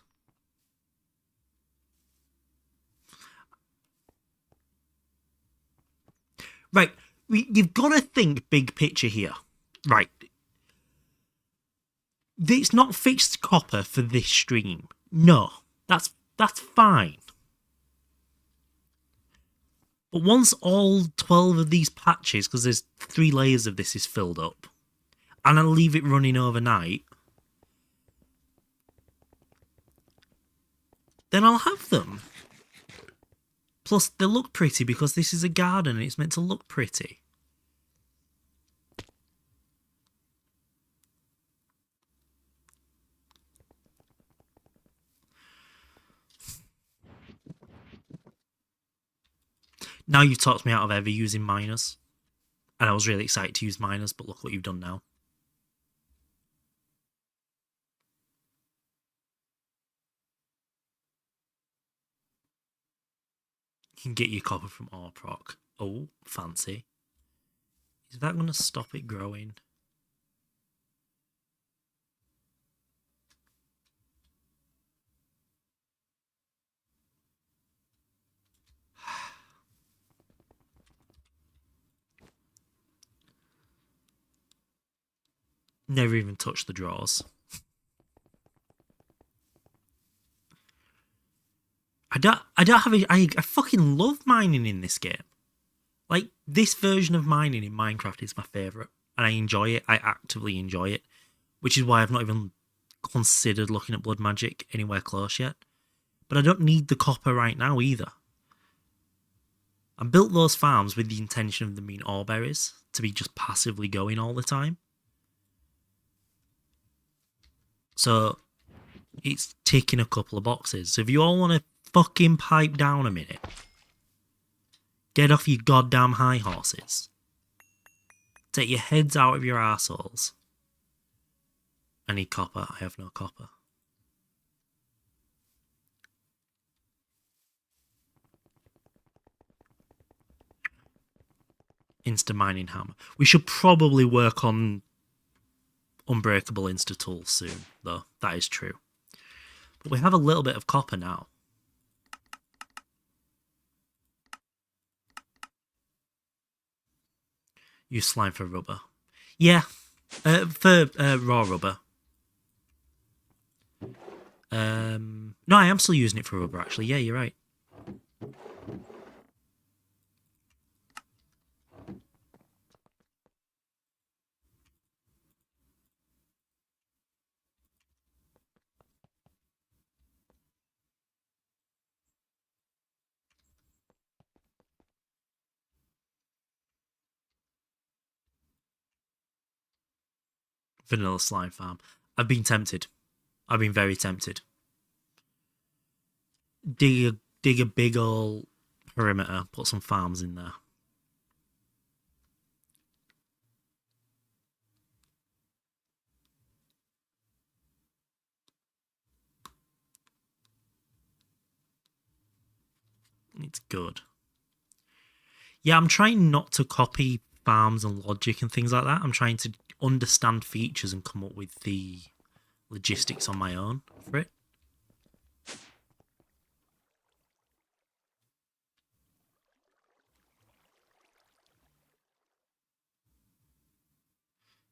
Right. You've got to think big picture here. Right. It's not fixed copper for this stream. No. That's fine. But once all 12 of these patches, because there's 3 layers of this, is filled up, and I leave it running overnight, then I'll have them. Plus, they look pretty because this is a garden and it's meant to look pretty. Now you've talked me out of ever using miners. And I was really excited to use miners, but look what you've done now. You can get your copper from ore proc. Oh, fancy. Is that going to stop it growing? Never even touched the drawers. I fucking love mining in this game. Like, this version of mining in Minecraft is my favourite. And I enjoy it. I actively enjoy it. Which is why I've not even considered looking at Blood Magic anywhere close yet. But I don't need the copper right now either. I built those farms with the intention of them being ore berries. To be just passively going all the time. So, it's ticking a couple of boxes. So if you all want to fucking pipe down a minute, get off your goddamn high horses. Take your heads out of your arseholes. I need copper. I have no copper. Insta-mining hammer. We should probably work on unbreakable insta-tools soon, though. That is true. But we have a little bit of copper now. Use slime for rubber. Yeah, for raw rubber. No, I am still using it for rubber, actually. Yeah, you're right. Vanilla slime farm. I've been tempted. I've been very tempted. Dig a big old perimeter. Put some farms in there. It's good. Yeah, I'm trying not to copy farms and logic and things like that. I'm trying to understand features and come up with the logistics on my own for it.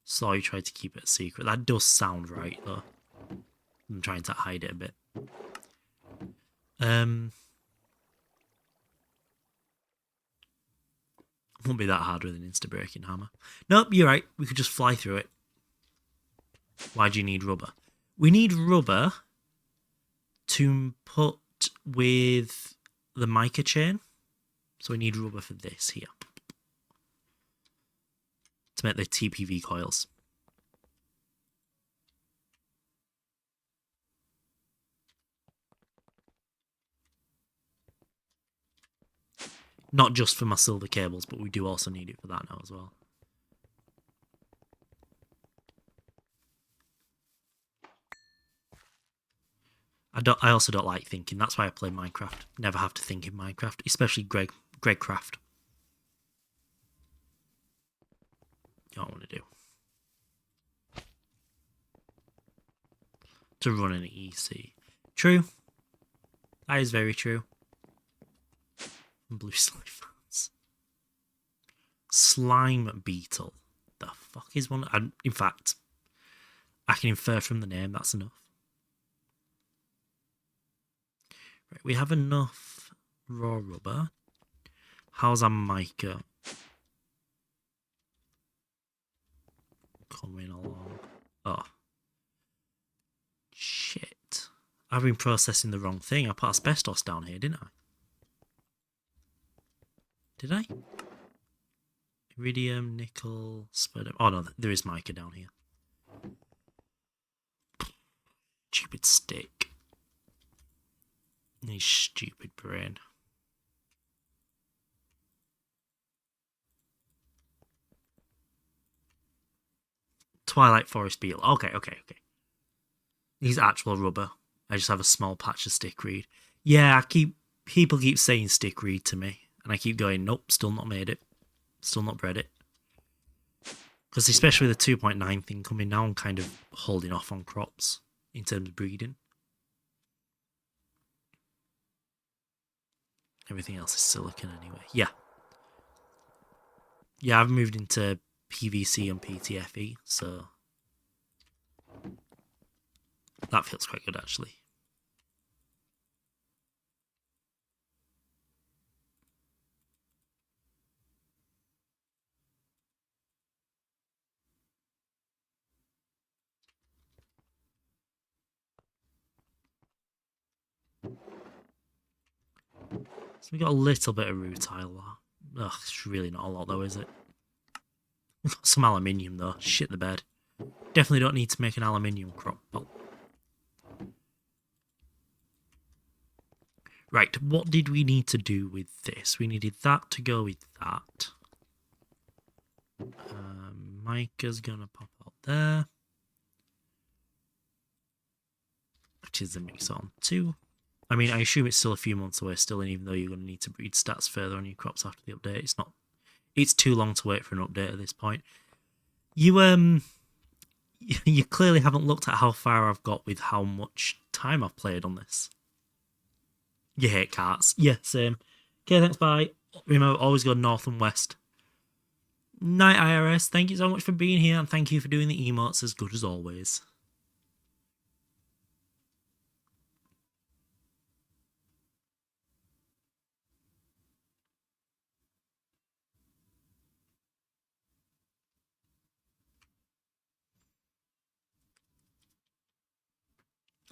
So you try to keep it a secret. That does sound right, though. I'm trying to hide it a bit. Won't be that hard with an insta-breaking hammer. Nope, you're right. We could just fly through it. Why do you need rubber? We need rubber to put with the mica chain. So we need rubber for this here. To make the TPV coils. Not just for my silver cables, but we do also need it for that now as well. I also don't like thinking. That's why I play Minecraft. Never have to think in Minecraft, especially Gregcraft. You don't want to do. To run an EC. True. That is very true. Blue slime fans. Slime beetle. The fuck is one? In fact, I can infer from the name. That's enough. Right, we have enough raw rubber. How's our mica coming along? Oh. Shit. I've been processing the wrong thing. I put asbestos down here, didn't I? Did I? Iridium, nickel, sputum. Oh no, there is mica down here. Stupid stick. His stupid brain. Twilight Forest Beetle. Okay. He's actual rubber. I just have a small patch of stickweed. Yeah, people keep saying stickweed to me. And I keep going, nope, still not made it. Still not bred it. Because especially with the 2.9 thing coming now, I'm kind of holding off on crops in terms of breeding. Everything else is silicon anyway. Yeah. Yeah, I've moved into PVC and PTFE, so that feels quite good actually. So we got a little bit of rutile. Ugh, it's really not a lot though, is it? We've got some aluminium though. Shit the bed. Definitely don't need to make an aluminium crop pot. Right, what did we need to do with this? We needed that to go with that. Micah's gonna pop out there. Which is the mix on 2. I mean, I assume it's still a few months away still, and even though you're going to need to breed stats further on your crops after the update, it's too long to wait for an update at this point. You you clearly haven't looked at how far I've got with how much time I've played on this. You hate carts. Yeah, same. Okay, thanks, bye. Remember, always go north and west. Night IRS, thank you so much for being here, and thank you for doing the emotes as good as always.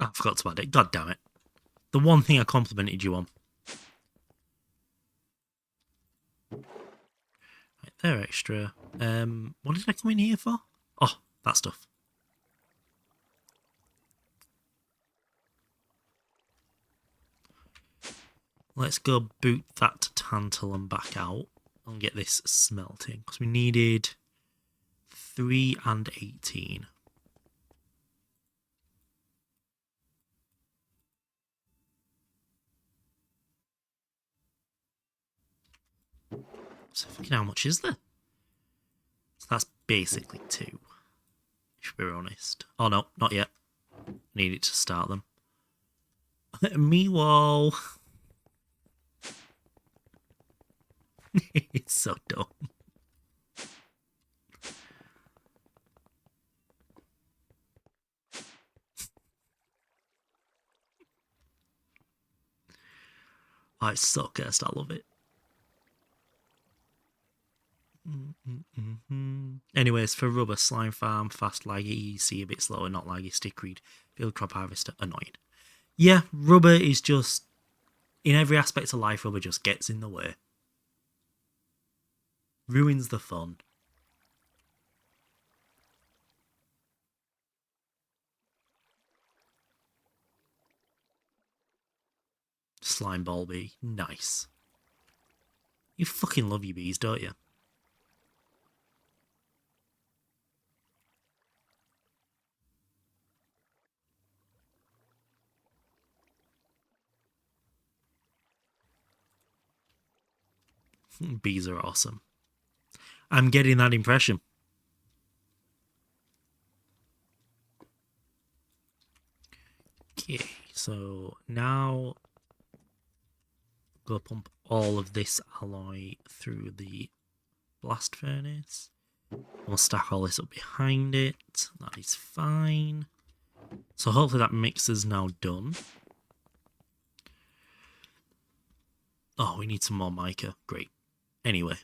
Oh, I forgot to add it. God damn it. The one thing I complimented you on. Right, they're extra. What did I come in here for? Oh, that stuff. Let's go boot that tantalum back out and get this smelting. Because we needed 3 and 18. So fucking how much is there? So that's basically 2. If we're honest. Oh no, not yet. Need it to start them. Meanwhile. It's so dumb. Oh, it's so cursed. I love it. Anyways, for rubber, slime farm, fast laggy, EC a bit slower, not laggy, stick read, field crop harvester, annoying. Yeah, rubber is just, in every aspect of life, rubber just gets in the way. Ruins the fun. Slime ball bee, nice. You fucking love your bees, don't you? Bees are awesome. I'm getting that impression. Okay, so now go pump all of this alloy through the blast furnace. We'll stack all this up behind it. That is fine. So hopefully that mix is now done. Oh, we need some more mica. Great. Anyway.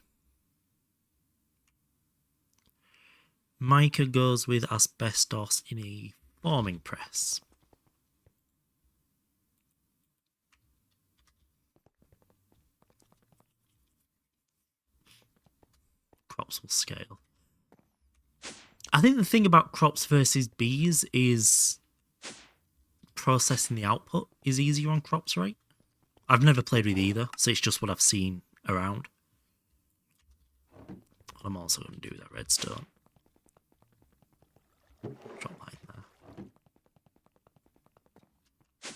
Mica goes with asbestos in a forming press. Crops will scale. I think the thing about crops versus bees is processing the output is easier on crops, right? I've never played with either, so it's just what I've seen around. I'm also going to do that redstone. Drop like that.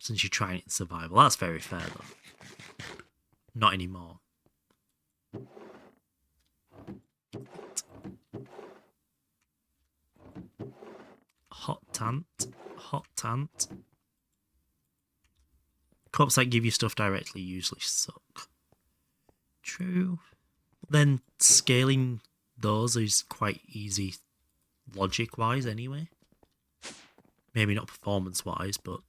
Since you're trying it in survival, that's very fair though. Not anymore. Hot tant. Hot tant. Crops that give you stuff directly usually suck. True. Then scaling those is quite easy logic-wise anyway. Maybe not performance-wise, but...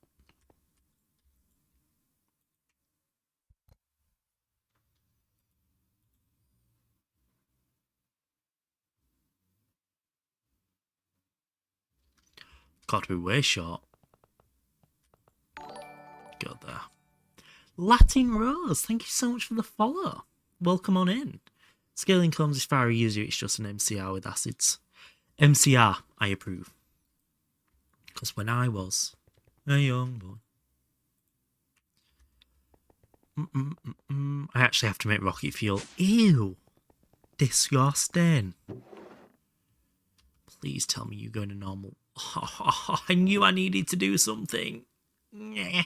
got to be way short. Go there. Latin Rose, thank you so much for the follow. Welcome on in. Scaling comes is far easier, it's just an MCR with acids. MCR, I approve. Because when I was a young boy... I actually have to make rocket fuel. Ew! Disgusting. Please tell me you're going to normal. I knew I needed to do something. Nyeh.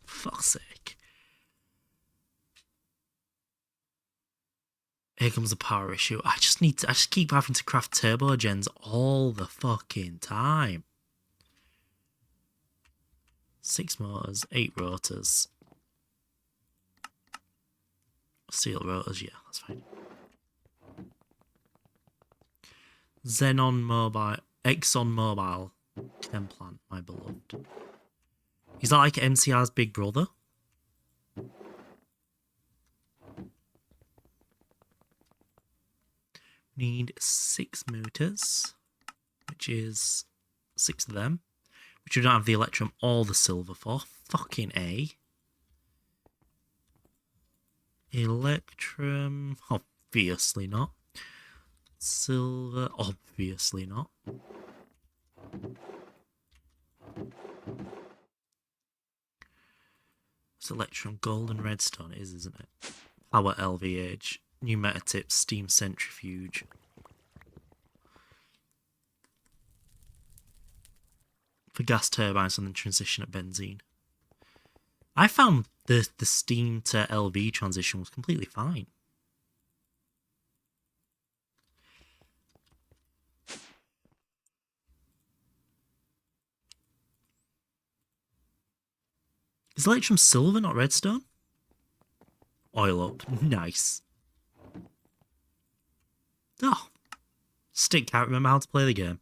Fuck's sake. Here comes the power issue. I just keep having to craft turbo gens all the fucking time. 6 motors, 8 rotors. Steel rotors, yeah, that's fine. Exxon Mobile Chem Plant, my beloved. Is that like MCR's big brother? Need 6 motors, which is 6 of them, which we don't have the electrum or the silver for. Fucking A. Electrum, obviously not. Silver, obviously not. It's electrum, gold and redstone, it is, isn't it? Power LVH, new meta tips, steam centrifuge. For gas turbines and then transition at benzene. I found the steam to LV transition was completely fine. Is electrum silver, not redstone? Oil up. Nice. Oh. Stick can't remember how to play the game.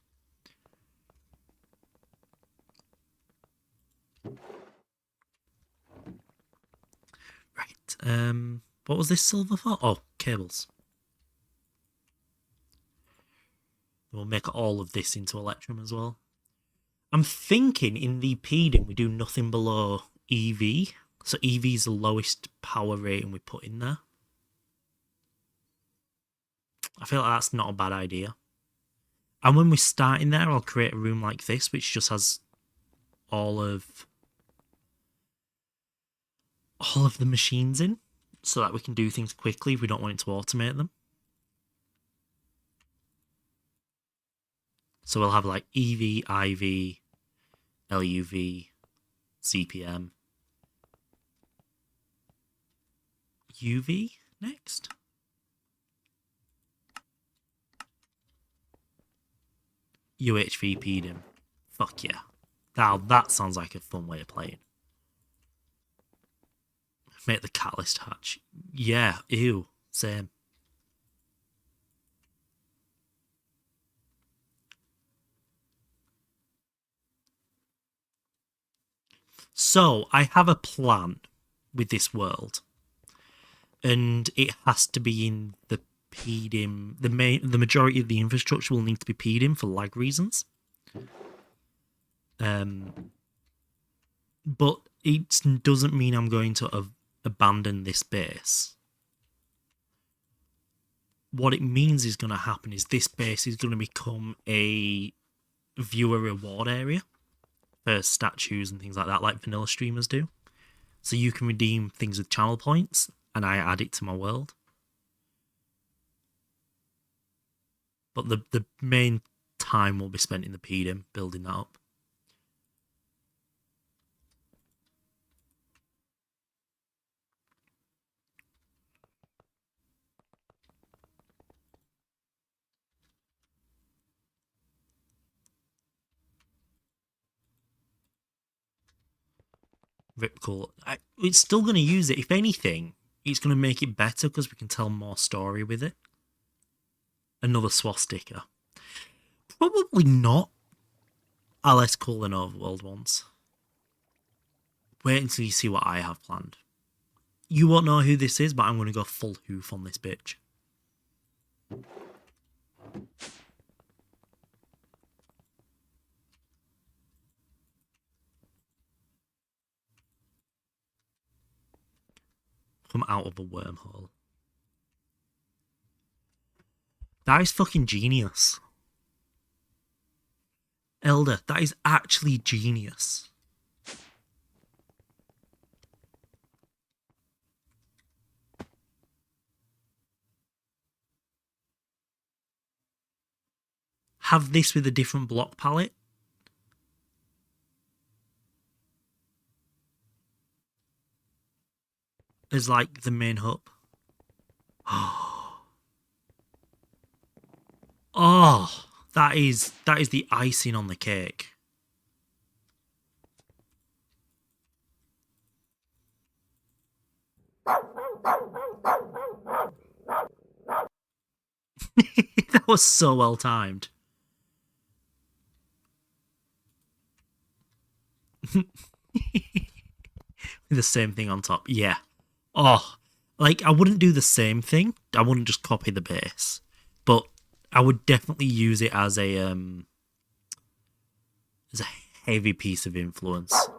Right. What was this silver for? Oh, cables. We'll make all of this into electrum as well. I'm thinking in the PDIM we do nothing below EV. So EV is the lowest power rating we put in there. I feel like that's not a bad idea. And when we start in there, I'll create a room like this, which just has all of the machines in, so that we can do things quickly if we don't want it to automate them. So we'll have like EV, IV, LUV, CPM, UV next. UHV PDIM. Fuck yeah. Now that sounds like a fun way of playing. Make the catalyst hatch. Yeah, ew. Same. So, I have a plan with this world. And it has to be in the PDIM. The majority of the infrastructure will need to be PDIM for lag reasons. But it doesn't mean I'm going to abandon this base. What it means is going to happen is this base is going to become a viewer reward area for statues and things like that, like vanilla streamers do. So you can redeem things with channel points, and I add it to my world. But the main time will be spent in the PDIM, building that up. Ripcore. It's still going to use it. If anything, it's going to make it better because we can tell more story with it. Another swastika. Probably not less cool than Overworld ones. Wait until you see what I have planned. You won't know who this is, but I'm going to go full hoof on this bitch. Come out of a wormhole. That is fucking genius. Elder, that is actually genius. Have this with a different block palette. As like the main hub. Oh, that is the icing on the cake. That was so well timed. The same thing on top. Yeah. Oh, like I wouldn't do the same thing. I wouldn't just copy the base, but I would definitely use it as a heavy piece of influence.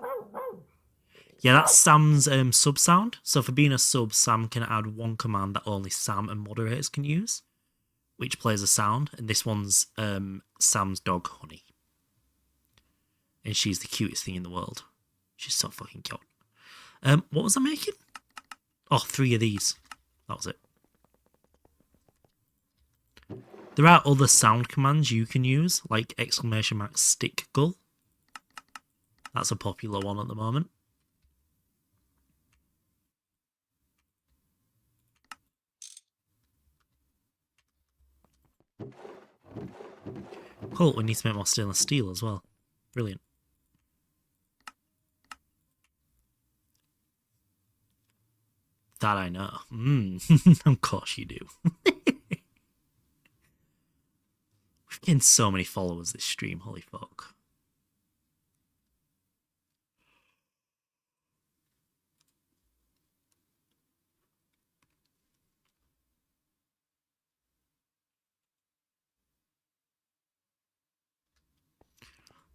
Yeah, that's Sam's sub sound. So for being a sub, Sam can add one command that only Sam and moderators can use, which plays a sound, and this one's Sam's dog Honey. And she's the cutest thing in the world. She's so fucking cute. What was I making? Oh, 3 of these. That was it. There are other sound commands you can use, like ! stick gull. That's a popular one at the moment. Cool, we need to make more stainless steel as well. Brilliant. That I know. Of course you do. We've gained so many followers this stream, holy fuck.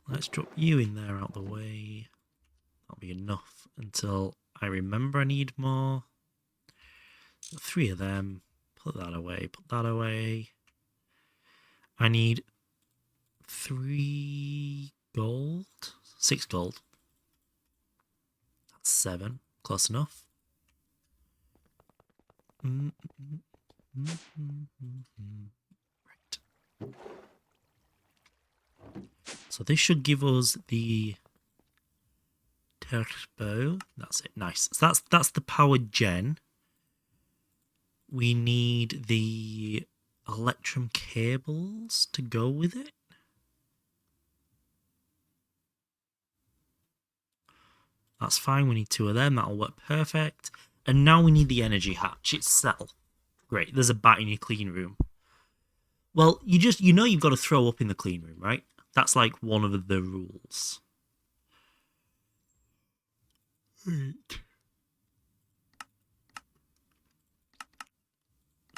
Let's drop you in there out the way. That'll be enough until I remember I need more. 3 of them. Put that away. Put that away. I need 3 gold. 6 gold. That's 7. Close enough. Right. So this should give us the turbo. That's it. Nice. So that's the power gen. We need the electrum cables to go with it. That's fine. We need 2 of them. That'll work perfect. And now we need the energy hatch itself. Great. There's a bat in your clean room. Well, you know you've got to throw up in the clean room, right? That's like one of the rules. Right.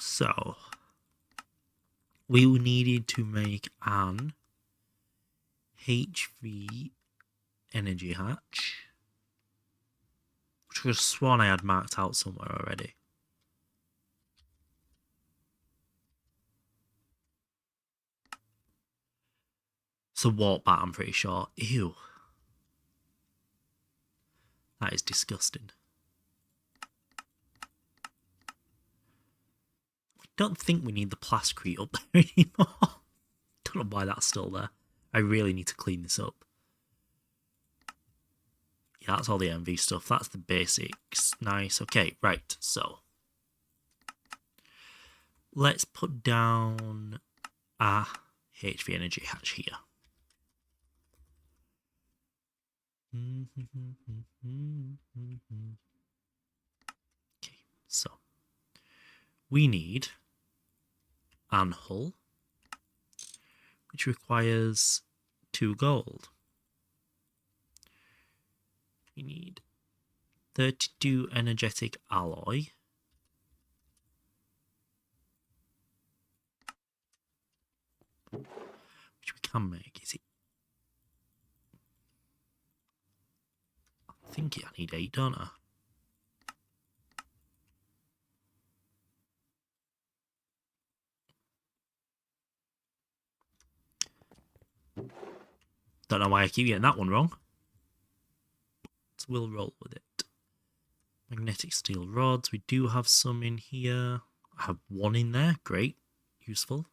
So, we needed to make an HV energy hatch, which I could have sworn I had marked out somewhere already. It's a warp bat, I'm pretty sure. Ew. That is disgusting. I don't think we need the plasticrete up there anymore. Don't know why that's still there. I really need to clean this up. Yeah, that's all the MV stuff. That's the basics. Nice. Okay, right. So, let's put down a HV energy hatch here. Okay, so we need an hull, which requires 2 gold. We need 32 energetic alloy. Which we can make. Is it? I think I need 8, don't I? Don't know why I keep getting that one wrong. So we'll roll with it. Magnetic steel rods. We do have some in here. I have one in there. Great. Useful.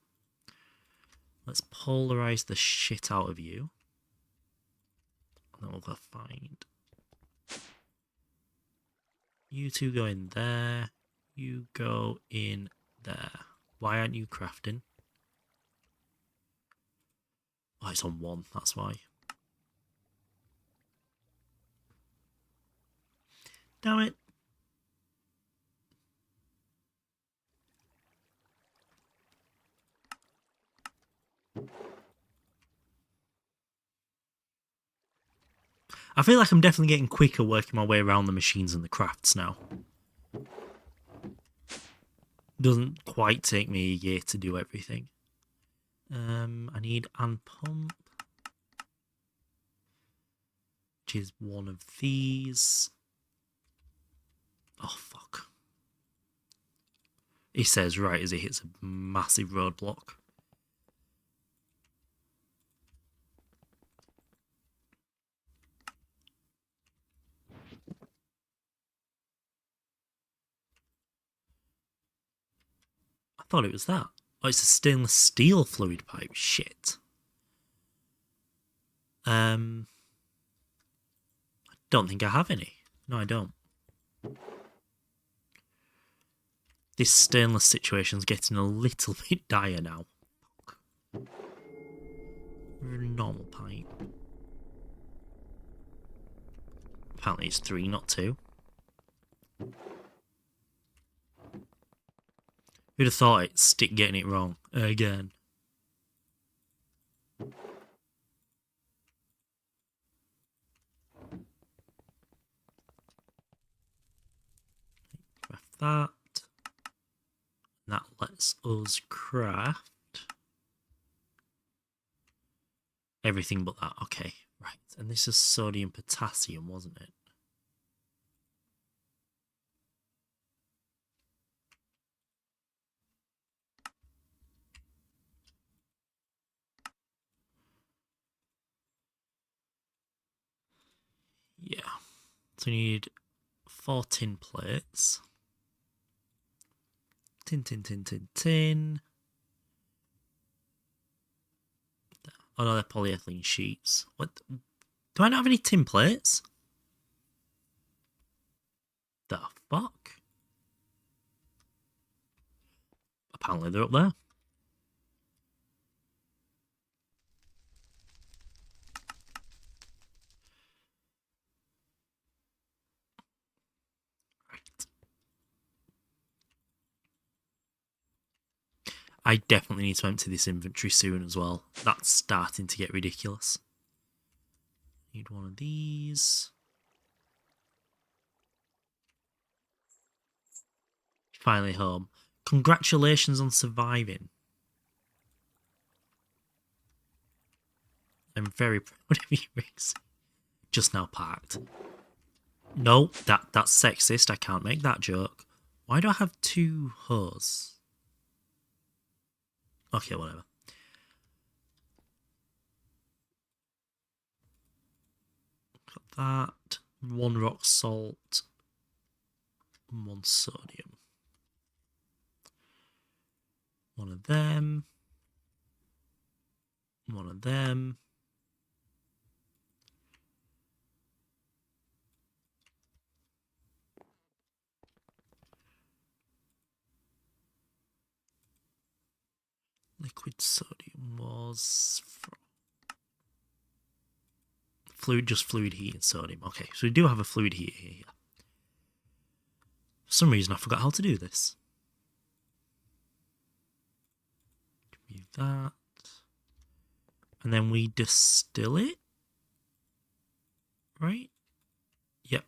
Let's polarize the shit out of you. And then we'll go find. You two go in there. You go in there. Why aren't you crafting? Oh, it's on one. That's why. Damn it. I feel like I'm definitely getting quicker working my way around the machines and the crafts now. Doesn't quite take me a year to do everything. I need an pump, which is one of these. Oh, fuck. He says right as he hits a massive roadblock. I thought it was that. Oh, it's a stainless steel fluid pipe. Shit. I don't think I have any. No, I don't. This stainless situation's getting a little bit dire now. Fuck. Normal pipe. Apparently it's 3, not 2. Who'd have thought it? Stick getting it wrong again. Craft that. That lets us craft everything but that. Okay, right. And this is sodium potassium, wasn't it? Yeah. So we need 4 tin plates. Tin. Oh no, they're polyethylene sheets. What? Do I not have any tin plates? The fuck? Apparently they're up there. I definitely need to empty this inventory soon as well. That's starting to get ridiculous. Need one of these. Finally home. Congratulations on surviving. I'm very proud of you, Riggs. Just now parked. No, that's sexist. I can't make that joke. Why do I have 2 hose? Okay, whatever. Got that. 1 rock salt. 1 sodium. One of them. One of them. Liquid sodium was fluid heating sodium. Okay, so we do have a fluid heater here. For some reason I forgot how to do this. Give me that. And then we distill it. Right? Yep.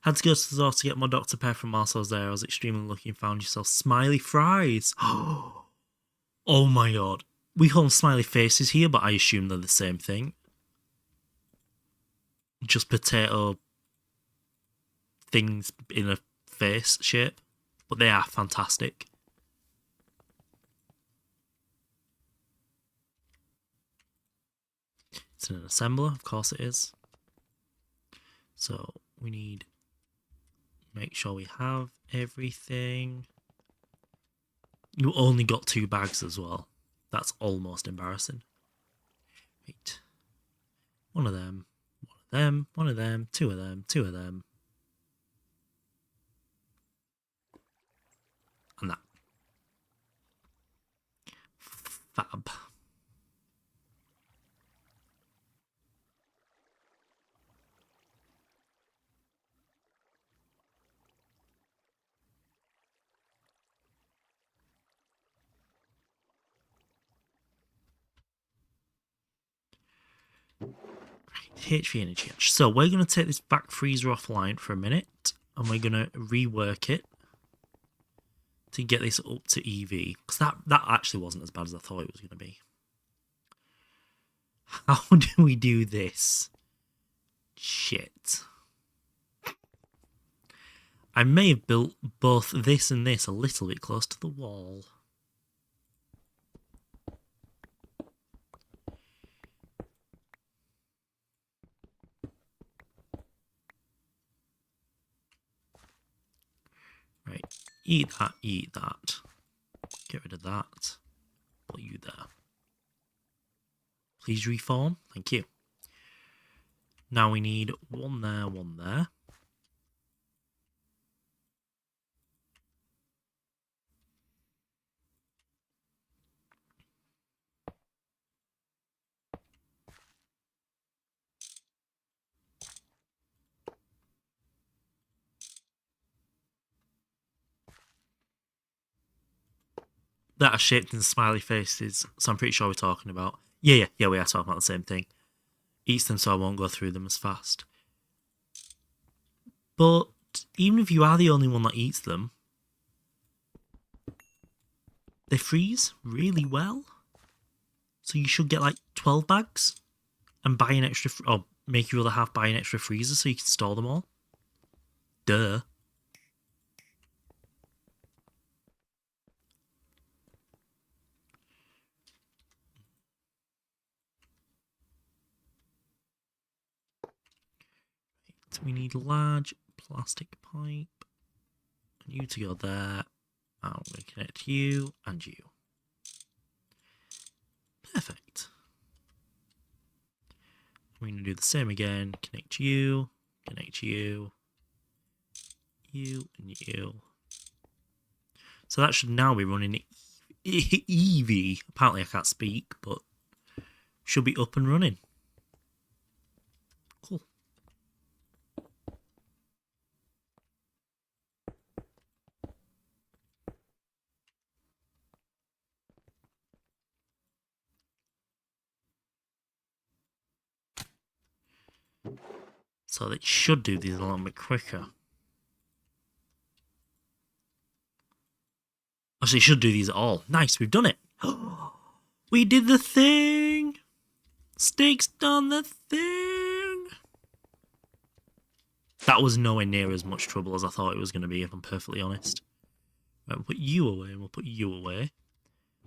Had to go to the store to get my Dr. Pepper from Marcel's there. I was extremely lucky and found yourself smiley fries. Oh my god. We call them smiley faces here, but I assume they're the same thing. Just potato things in a face shape. But they are fantastic. It's an assembler, of course it is. So we need make sure we have everything. You only got 2 bags as well. That's almost embarrassing. Right. One of them, one of them, 2 of them, 2 of them. And that. Fab. HV energy. So we're going to take this back freezer offline for a minute and we're going to rework it to get this up to EV, because that actually wasn't as bad as I thought it was going to be. How do we do this? Shit. I may have built both this and this a little bit close to the wall. Right, eat that, eat that. Get rid of that. Put you there. Please reform. Thank you. Now we need one there, one there. That are shaped in smiley faces, so I'm pretty sure we're talking about. Yeah, we are talking about the same thing. Eats them so I won't go through them as fast. But even if you are the only one that eats them, they freeze really well. So you should get like 12 bags and buy an extra, or make your other half buy an extra freezer so you can store them all. Duh. So we need large plastic pipe. And you to go there. I'm going to connect you and you. Perfect. We're going to do the same again. Connect you, you, and you. So that should now be running EV. Apparently I can't speak, but should be up and running. Cool. So it should do these a little bit quicker. Actually, it should do these all. Nice, we've done it. We did the thing. Steak's done the thing. That was nowhere near as much trouble as I thought it was going to be, if I'm perfectly honest. Right, we'll put you away, and we'll put you away.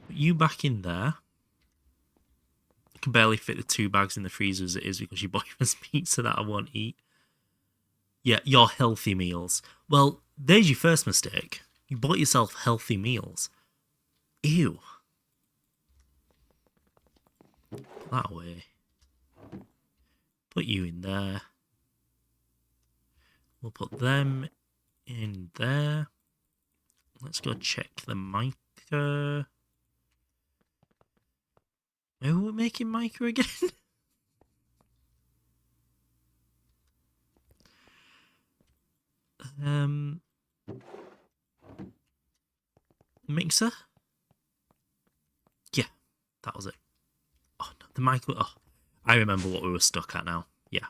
Put you back in there. I can barely fit the 2 bags in the freezer as it is because you bought us pizza that I won't eat. Yeah, your healthy meals. Well, there's your first mistake. You bought yourself healthy meals. Ew. Put that away. Put you in there. We'll put them in there. Let's go check the mica. Maybe we're making mica again? Mixer? Yeah, that was it. Oh, no, the mic. Oh, I remember what we were stuck at now. Yeah.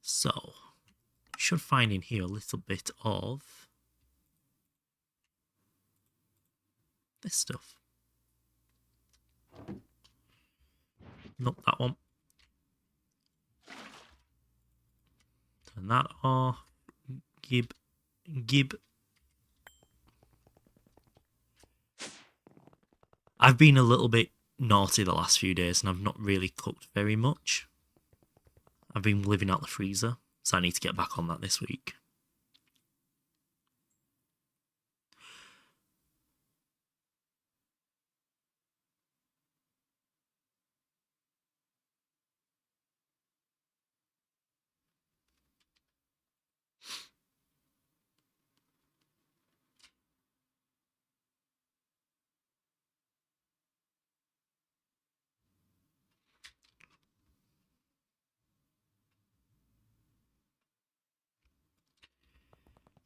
So, should find in here a little bit of this stuff. Nope, that one. Turn that off. Gib. I've been a little bit naughty the last few days and I've not really cooked very much. I've been living out the freezer, so I need to get back on that this week.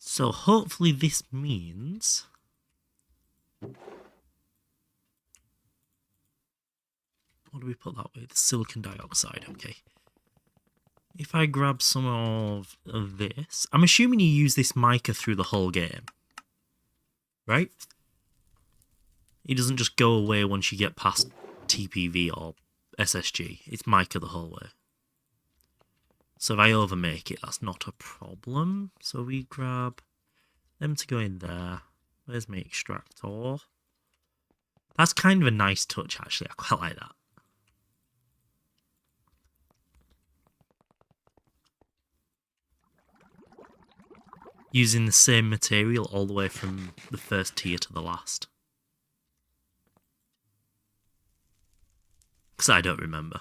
So hopefully this means... What do we put that with? Silicon dioxide, okay. If I grab some of this... I'm assuming you use this mica through the whole game. Right? It doesn't just go away once you get past TPV or SSG. It's mica the whole way. So if I overmake it, that's not a problem. So we grab them to go in there. Where's my extractor? That's kind of a nice touch, actually. I quite like that. Using the same material all the way from the first tier to the last. Because I don't remember.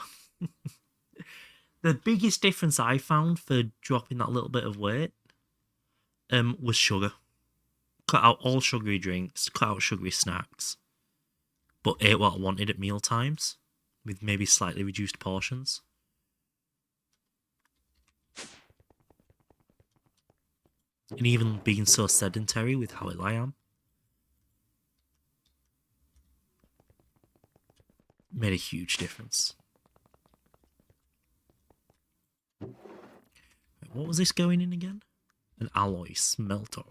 The biggest difference I found for dropping that little bit of weight was sugar. Cut out all sugary drinks, cut out sugary snacks, but ate what I wanted at meal times, with maybe slightly reduced portions. And even being so sedentary with how ill I am made a huge difference. What was this going in again? An alloy smelter.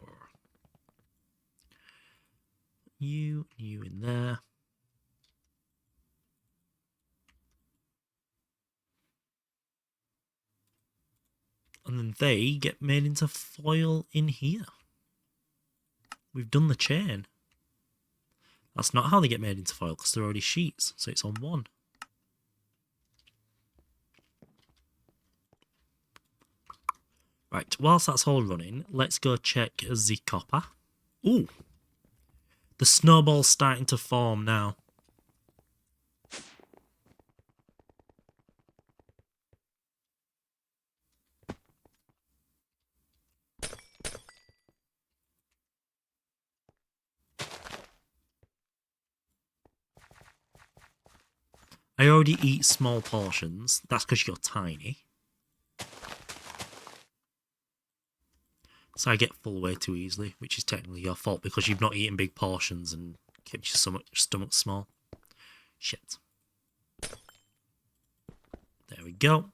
You in there. And then they get made into foil in here. We've done the chain. That's not how they get made into foil because they're already sheets, so it's on one. Right, whilst that's all running, let's go check the copper. Ooh! The snowball's starting to form now. I already eat small portions. That's because you're tiny. So I get full way too easily, which is technically your fault because you've not eaten big portions and kept your stomach small. Shit. There we go.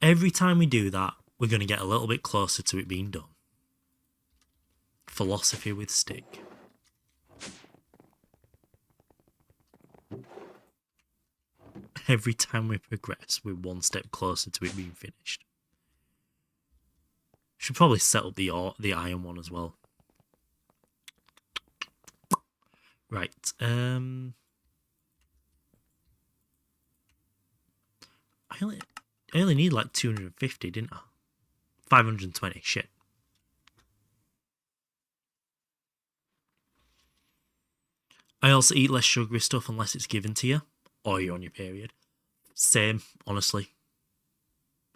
Every time we do that, we're going to get a little bit closer to it being done. Philosophy with stick. Every time we progress, we're one step closer to it being finished. Should probably set up the iron one as well. Right. I only need like 250, didn't I? 520. Shit. I also eat less sugary stuff unless it's given to you or you're on your period. Same, honestly.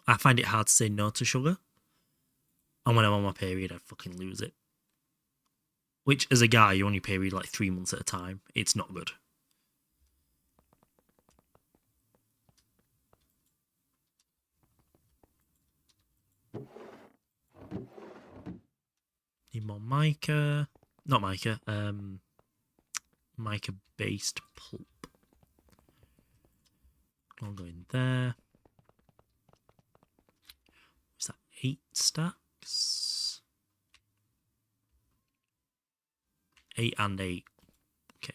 I find it hard to say no to sugar. And when I'm on my period, I fucking lose it. Which, as a guy, you're on your period like 3 months at a time. It's not good. Need more mica. Not mica. Mica-based pulp. I'll go in there. Is that 8 stacks? 8 and 8. Okay.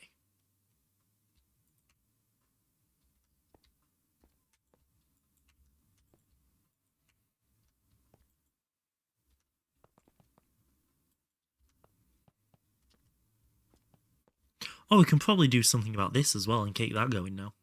Oh, we can probably do something about this as well and keep that going now.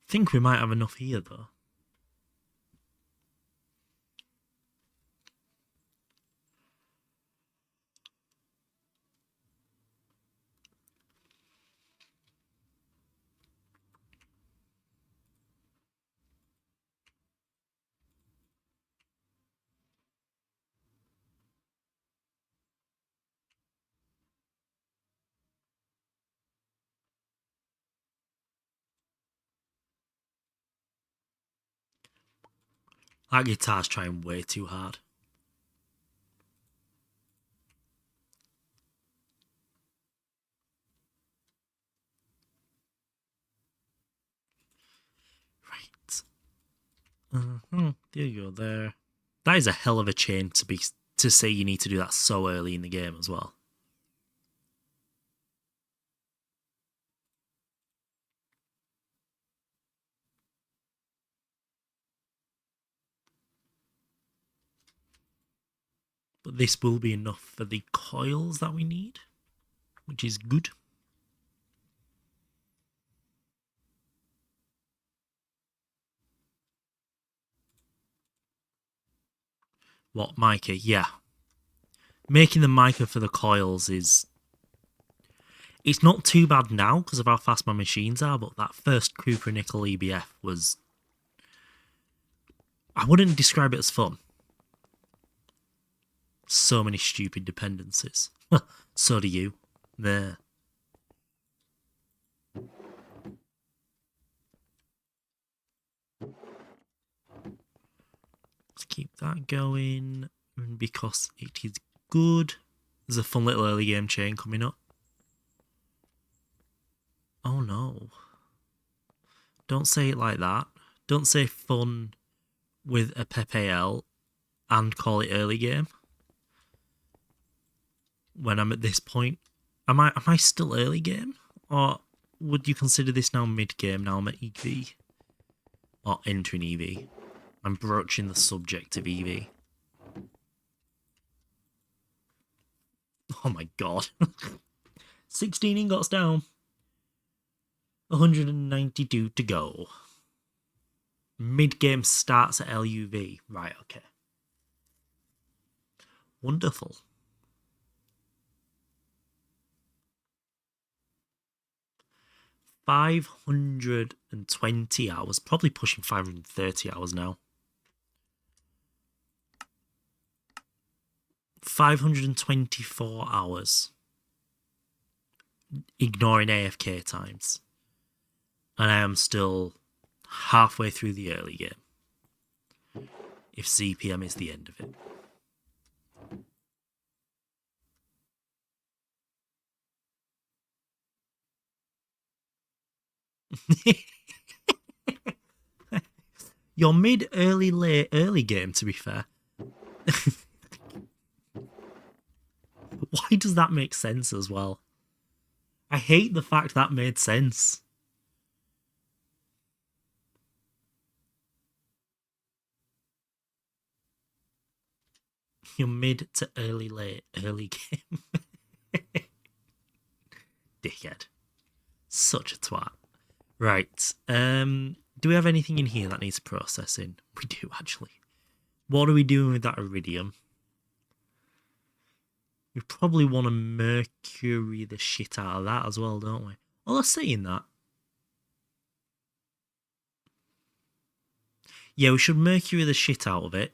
Think we might have enough here though. That guitar's trying way too hard. Right. There you go there. That is a hell of a chain to say you need to do that so early in the game as well. But this will be enough for the coils that we need, which is good. What, mica? Yeah. Making the mica for the coils is... It's not too bad now because of how fast my machines are, but that first Cooper Nickel EBF was... I wouldn't describe it as fun. So many stupid dependencies. So do you. There. Let's keep that going because it is good. There's a fun little early game chain coming up. Oh no. Don't say it like that. Don't say fun with a Pepe L and call it early game. When I'm at this point, am I still early game? Or would you consider this now mid game now I'm at EV? Or entering EV? I'm broaching the subject of EV. Oh my god. 16 ingots down. 192 to go. Mid-game starts at LUV. Right, okay. Wonderful. $520 hours. Probably pushing 530 hours now. 524 hours. Ignoring AFK times. And I am still halfway through the early game. If CPM is the end of it. Your mid, early, late, early game, to be fair. Why does that make sense as well? I hate the fact that made sense. Your mid to early, late, early game. Dickhead. Such a twat. Right. Do we have anything in here that needs processing? We do, actually. What are we doing with that iridium? We probably want to mercury the shit out of that as well, don't we? Well, saying that. Yeah, we should mercury the shit out of it.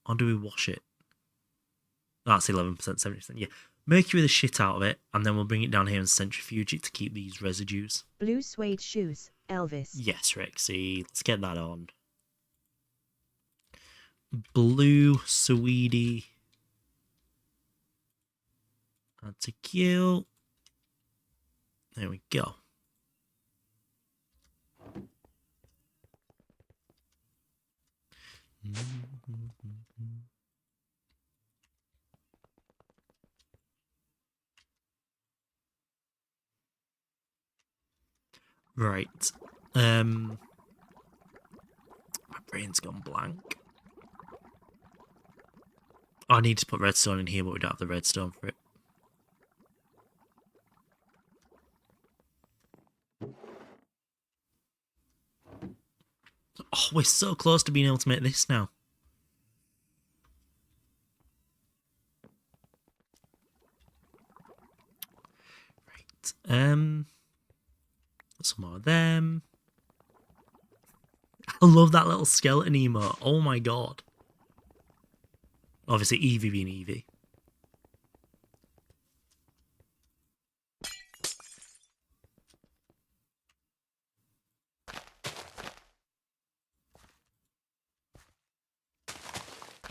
Or do we wash it? That's 11%, 70%. Yeah. Mercury the shit out of it, and then we'll bring it down here and centrifuge it to keep these residues. Blue suede shoes, Elvis. Yes, Rexy. Let's get that on. Blue, Sweetie. Add to queue. There we go. Right. My brain's gone blank. Oh, I need to put redstone in here, but we don't have the redstone for it. Oh, we're so close to being able to make this now. Right. Some more of them. I love that little skeleton emote. Oh my god. Obviously, Eevee being Eevee.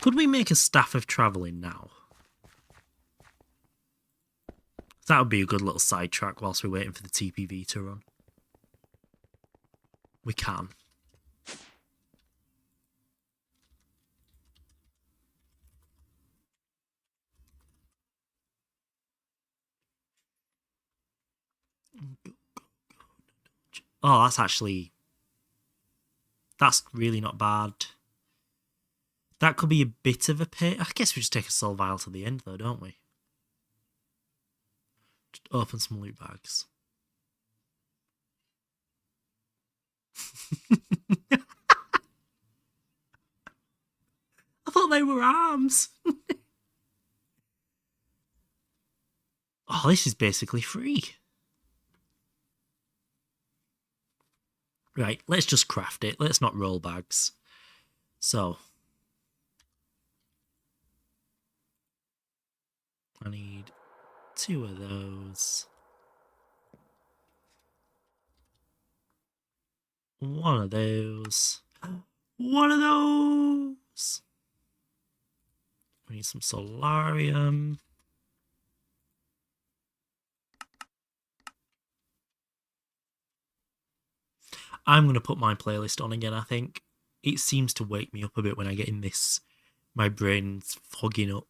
Could we make a staff of travelling now? That would be a good little sidetrack whilst we're waiting for the TPV to run. We can. Oh, that's really not bad. That could be a bit of a pain. I guess we just take a soul vial to the end though, don't we? Just open some loot bags. I thought they were arms. Oh, this is basically free. Right, let's just craft it. Let's not roll bags. So, I need 2 of those. 1 of those. 1 of those. We need some solarium. I'm going to put my playlist on again, I think. It seems to wake me up a bit when I get in this. My brain's fogging up.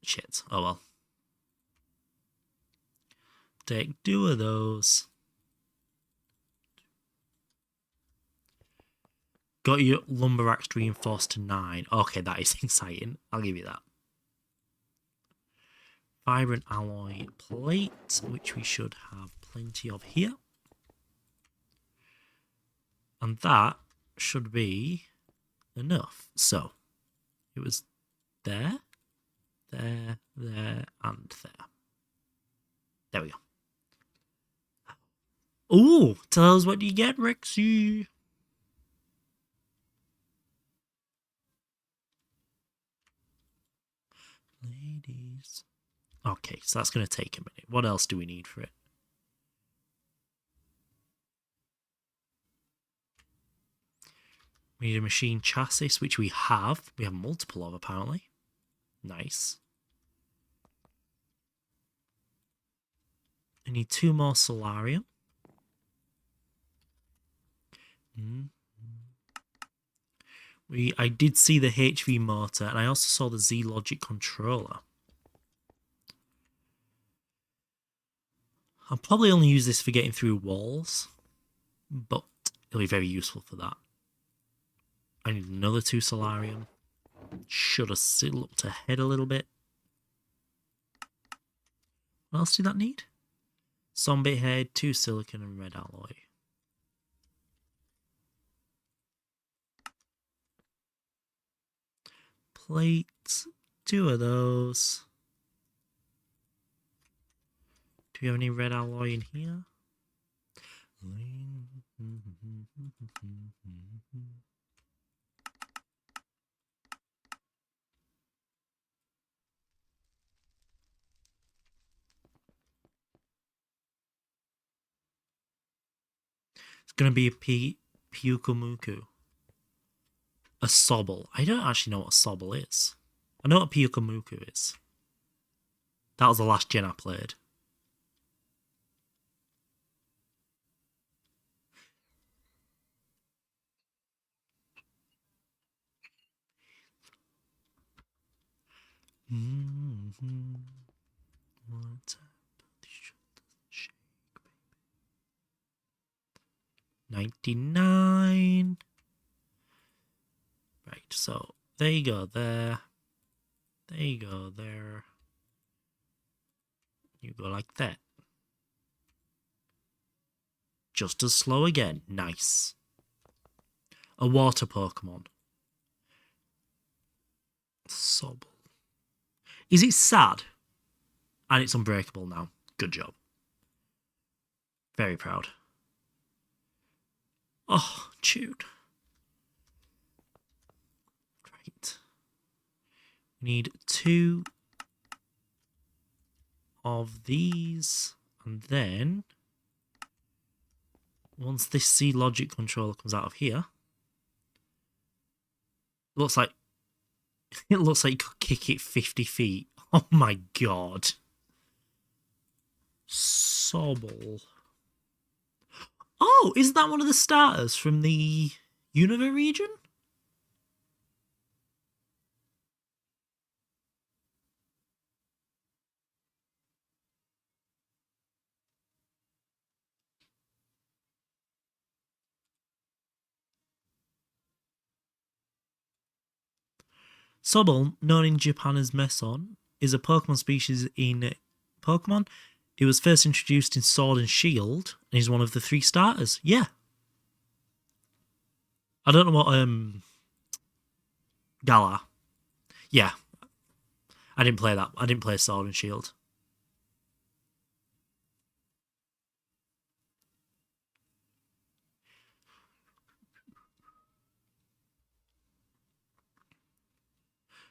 Shit. Oh well. Take 2 of those. Got your lumber axe reinforced to 9. Okay, that is exciting. I'll give you that. Vibrant alloy plate, which we should have plenty of here. And that should be enough. So, it was there, there, there, and there. There we go. Ooh, tell us what you get, Rexy. Ladies. Okay, so that's going to take a minute. What else do we need for it? We need a machine chassis, which we have. We have multiple of, apparently. Nice. I need 2 more solarium. I did see the HV motor, and I also saw the Z-Logic controller. I'll probably only use this for getting through walls, but it'll be very useful for that. I need another 2 solarium. Should have looked ahead a little bit. What else did that need? Zombie head, 2 silicon, and red alloy. Plates, 2 of those. Do we have any red alloy in here? It's going to be a Pyukumuku. A Sobble. I don't actually know what a Sobble is. I know what Pyukumuku is. That was the last gen I played. Mm-hmm. What's up? 99. Right, so there you go there. There you go there. You go like that. Just as slow again. Nice. A water Pokemon. Sobble. Is it sad? And it's unbreakable now. Good job. Very proud. Oh, tune. Right. We need 2 of these. And then, once this C logic controller comes out of here, looks like it looks like you could kick it 50 feet. Oh my god. Sobble. Oh, isn't that one of the starters from the Unova region? Sobble, known in Japan as Meson, is a Pokemon species in Pokemon. It was first introduced in Sword and Shield, and is one of the 3 starters. Yeah. I don't know what, Galar. Yeah. I didn't play that. I didn't play Sword and Shield.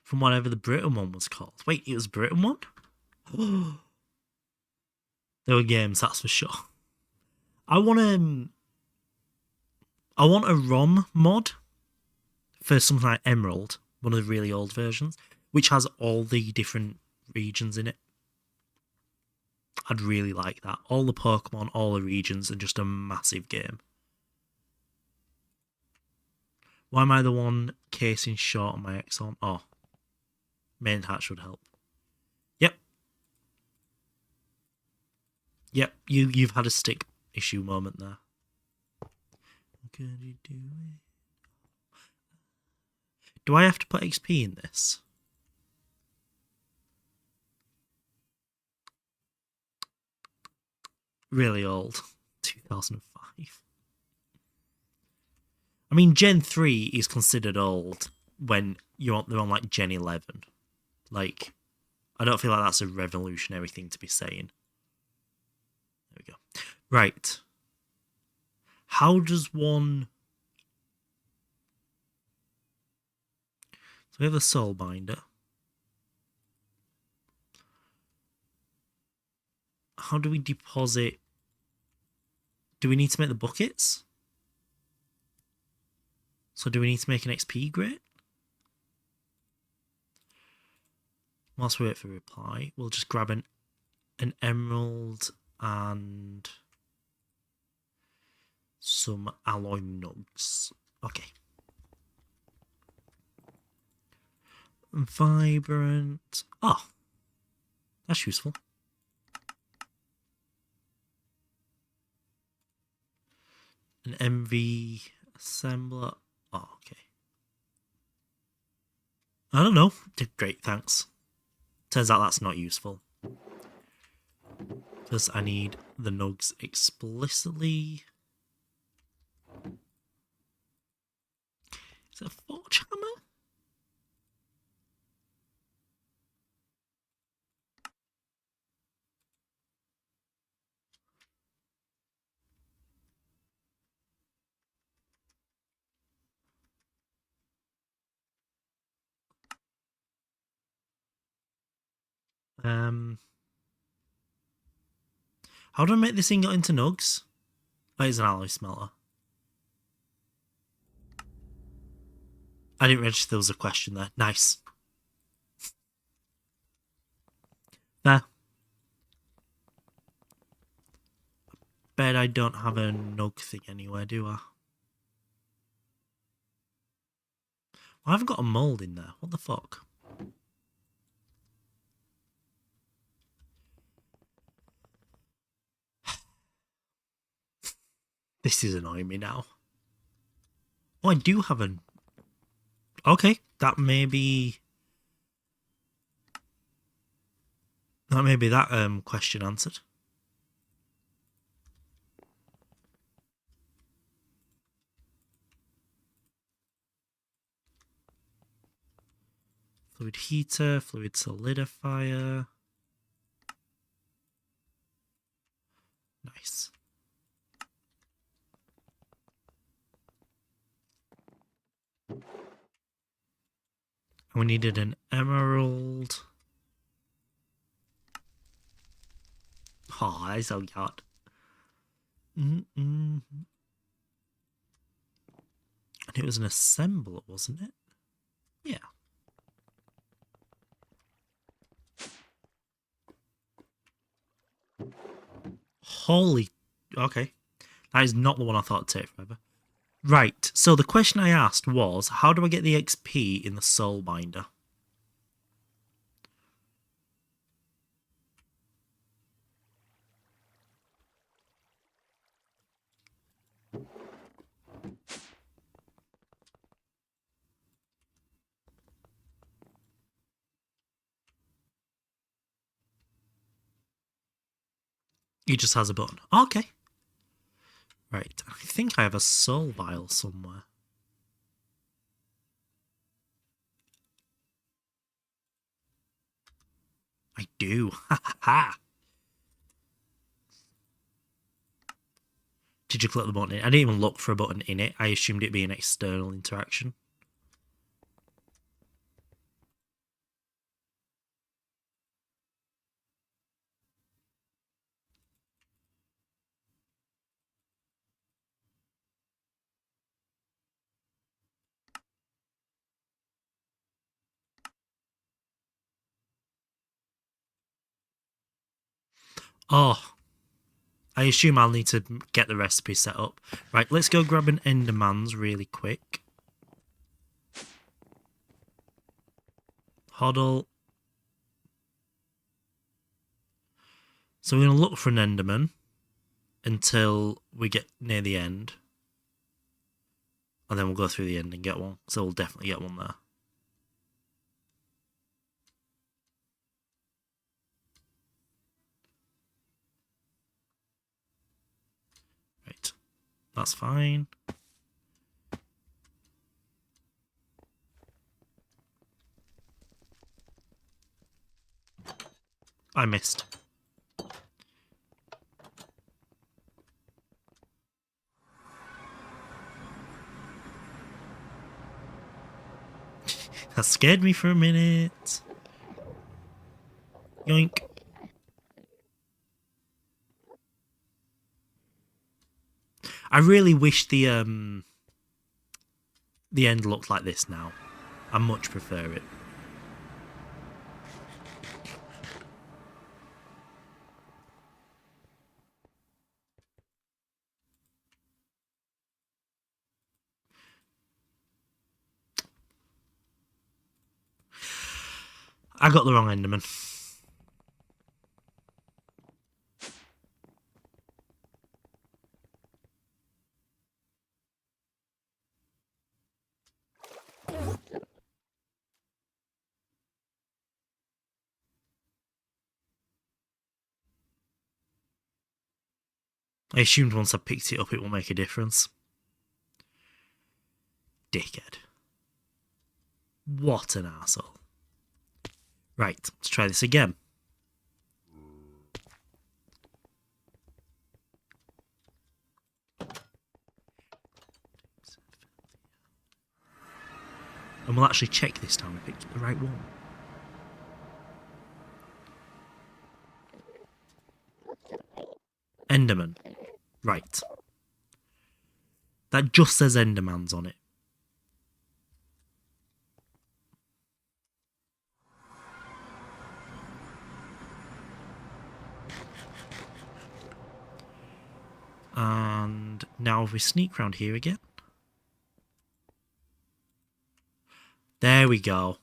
From whatever the Britain one was called. Wait, it was Britain one? There were games, that's for sure. I want a ROM mod for something like Emerald, one of the really old versions, which has all the different regions in it. I'd really like that. All the Pokemon, all the regions, and just a massive game. Why am I the one casing short on my Exxon? Oh. Main hatch would help. Yep. Yep, you've had a stick issue moment there. Could you do it? Do I have to put XP in this? Really old. 2005. I mean, Gen 3 is considered old when they're on like Gen 11. Like, I don't feel like that's a revolutionary thing to be saying. There we go. Right. How does one... So we have the Soul Binder. How do we deposit... Do we need to make the buckets? So do we need to make an XP grid? Whilst we wait for a reply, we'll just grab an emerald and some alloy nugs. Okay. Vibrant. Oh, that's useful. An MV assembler. Oh, okay. I don't know. Great, thanks. Turns out that's not useful. Because I need the nugs explicitly. Is it a forge hammer? How do I make this thing get into nugs? Oh, it's an alloy smelter. I didn't register there was a question there. Nice. There. Bet I don't have a nug thing anywhere, do I? I haven't got a mold in there. What the fuck? This is annoying me now. Oh, I do have an... Okay, that may be that question answered. Fluid heater, fluid solidifier. Nice. And we needed an emerald. Oh, that is so good. And it was an assembler, wasn't it? Yeah. Holy... Okay. That is not the one I thought it'd take forever. Right, so the question I asked was, how do I get the XP in the Soul Binder? He just has a button. Okay. Right, I think I have a soul vial somewhere. I do. Ha ha ha. Did you click the button? I didn't even look for a button in it. I assumed it'd be an external interaction. Oh, I assume I'll need to get the recipe set up. Right, let's go grab an Enderman's really quick. Hoddle. So we're going to look for an Enderman until we get near the end. And then we'll go through the end and get one. So we'll definitely get one there. Right. That's fine. I missed. That scared me for a minute. Yoink. I really wish the end looked like this now. I much prefer it. I got the wrong Enderman. I assumed once I picked it up it will make a difference. Dickhead. What an arsehole. Right, let's try this again. And we'll actually check this time we picked up the right one. Enderman. Right. That just says Enderman's on it. And now if we sneak round here again. There we go.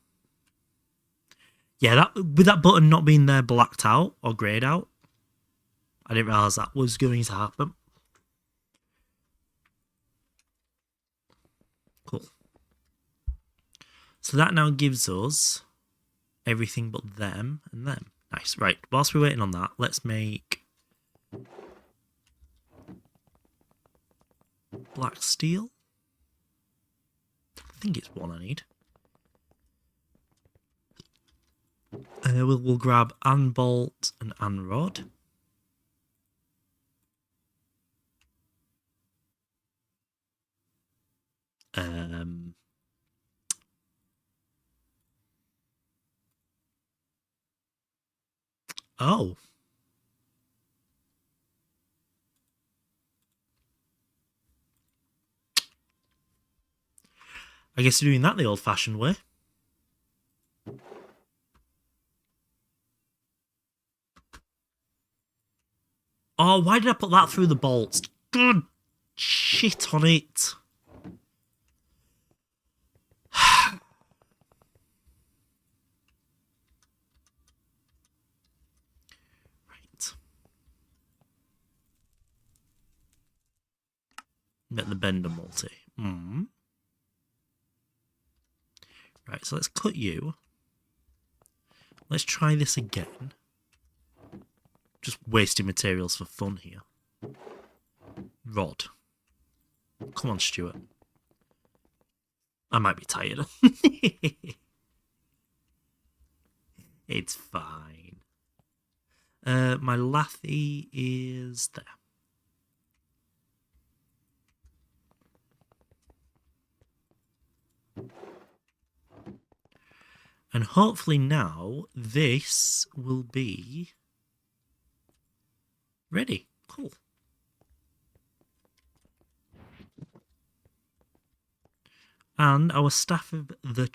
Yeah, that with that button not being there blacked out or greyed out, I didn't realise that was going to happen. So that now gives us everything but them and them. Nice. Right, whilst we're waiting on that, let's make black steel. I think it's one I need. We'll grab an bolt and an rod. Oh. I guess you're doing that the old-fashioned way. Oh, why did I put that through the bolts? God, shit on it. Right. Get the bender multi. Right, so let's cut you. Let's try this again. Just wasting materials for fun here. Rod. Come on, Stuart. I might be tired. It's fine. My lathy is there. And hopefully now this will be ready. Cool. And our staff of the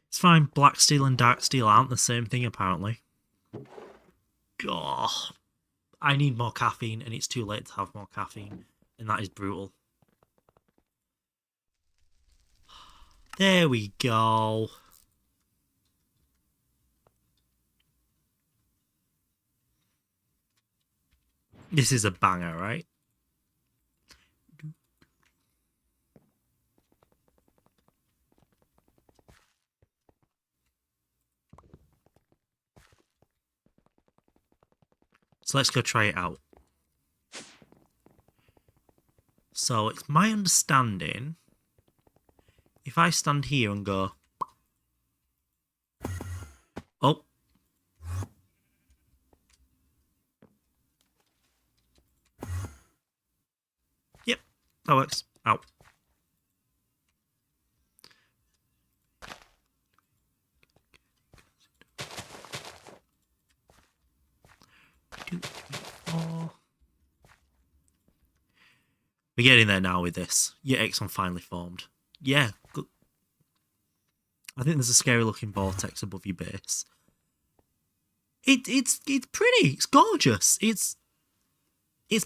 It's fine, black steel and dark steel aren't the same thing apparently. God, I need more caffeine and it's too late to have more caffeine, and that is brutal. There we go. This is a banger, right? So let's go try it out. So it's my understanding, if I stand here and go, oh, yep, that works. Out. We're getting there now with this. Your Exxon finally formed. Yeah, good. I think there's a scary looking vortex above your base. It's pretty. It's gorgeous. It's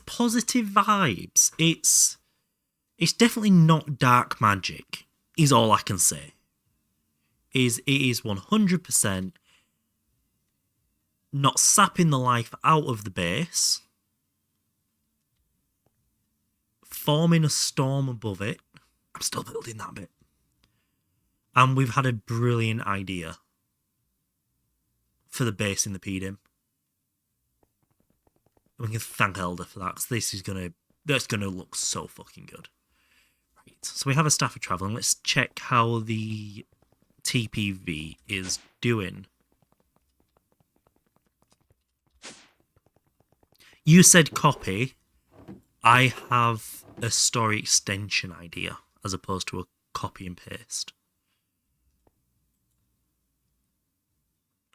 positive vibes. It's definitely not dark magic. Is all I can say. It is 100% not sapping the life out of the base, forming a storm above it. I'm still building that bit. And we've had a brilliant idea for the base in the PDIM. We can thank Elder for that, because that's gonna look so fucking good. Right, so we have a staff of travel, and let's check how the TPV is doing. You said copy. I have a story extension idea as opposed to a copy and paste.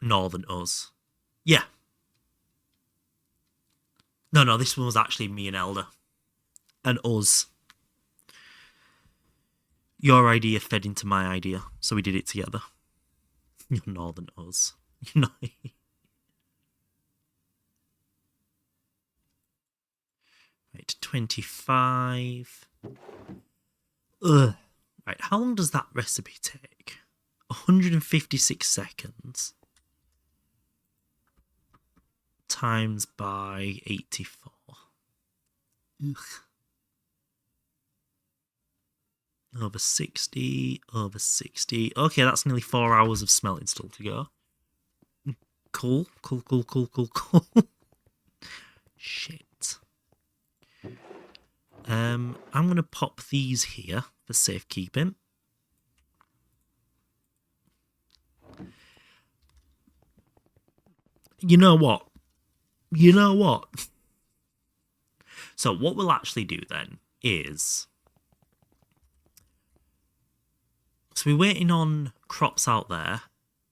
Northern Us. Yeah. No, this one was actually me and Elder. And us. Your idea fed into my idea, so we did it together. You're Northern Us. You know. 25. Ugh. Right, how long does that recipe take? 156 seconds. Times by 84. Ugh. Over 60, over 60. Okay, that's nearly 4 hours of smelting still to go. Cool. Shit. I'm going to pop these here for safekeeping. You know what? So what we'll actually do then is... So we're waiting on crops out there.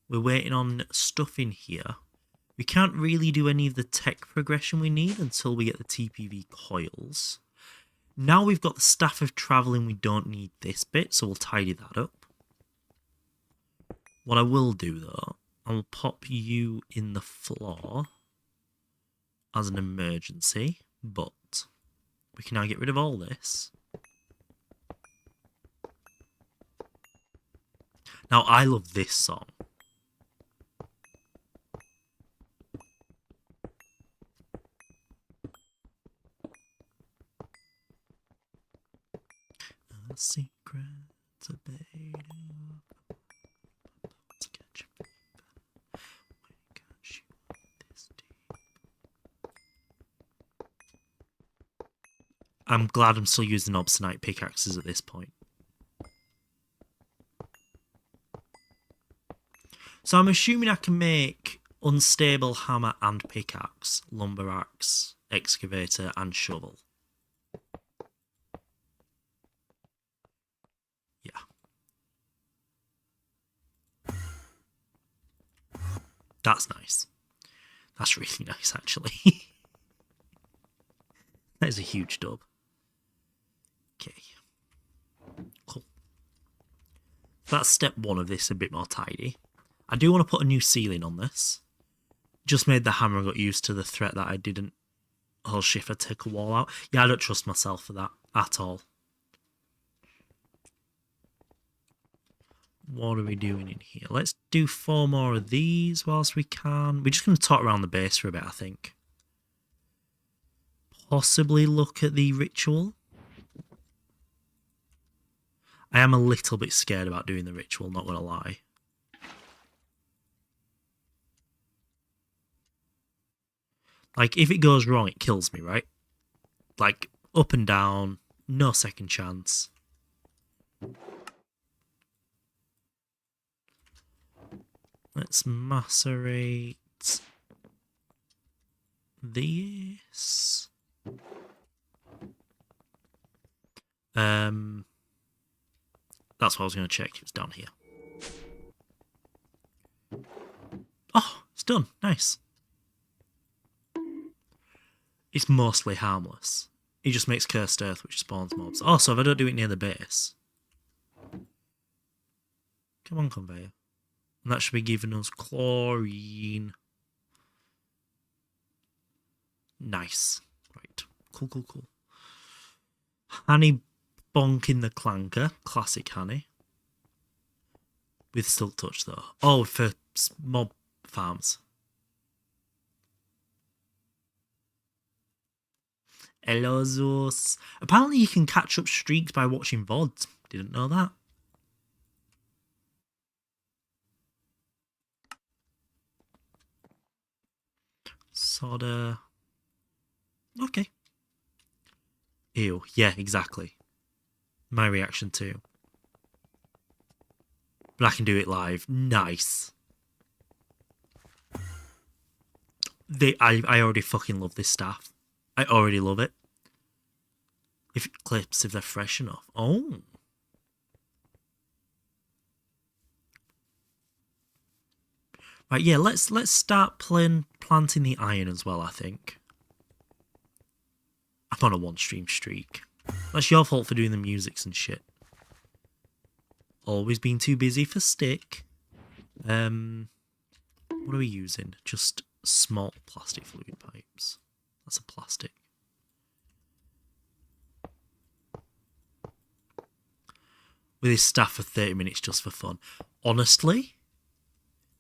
We're waiting on stuff in here. We can't really do any of the tech progression we need until we get the TPV coils. Now we've got the staff of travelling, we don't need this bit, so we'll tidy that up. What I will do though, I'll pop you in the floor as an emergency, but we can now get rid of all this. Now I love this song. A secret to bait up. Let's catch a fever. When it got you this deep. I'm glad I'm still using obsidian pickaxes at this point. So I'm assuming I can make unstable hammer and pickaxe, lumber axe, excavator and shovel. That's nice. That's really nice, actually. That is a huge dub. Okay. Cool. That's step one of this, a bit more tidy. I do want to put a new ceiling on this. Just made the hammer and got used to the threat that I didn't hold shift and take a wall out. Yeah, I don't trust myself for that at all. What are we doing in here? Let's do 4 more of these whilst we can. We're just going to tot around the base for a bit, I think. Possibly look at the ritual. I am a little bit scared about doing the ritual, not going to lie. Like, if it goes wrong, it kills me, right? Like, up and down, no second chance. Let's macerate this. That's what I was going to check. It was down here. Oh, it's done. Nice. It's mostly harmless. It just makes cursed earth, which spawns mobs. Oh, so if I don't do it near the base. Come on, conveyor. And that should be giving us chlorine. Nice. Right. Cool. Honey bonk in the clanker. Classic honey. With silk touch though. Oh, for mob farms. Hello, Zeus. Apparently you can catch up streaks by watching VODs. Didn't know that. Soda. Okay. Ew. Yeah, exactly. My reaction too. But I can do it live. Nice. I already fucking love this staff. I already love it. If it clips, if they're fresh enough. Oh. Right, yeah, let's start planting the iron as well, I think. I'm on a 1-stream streak. That's your fault for doing the musics and shit. Always been too busy for stick. What are we using? Just small plastic fluid pipes. That's a plastic. with his staff for 30 minutes just for fun. Honestly,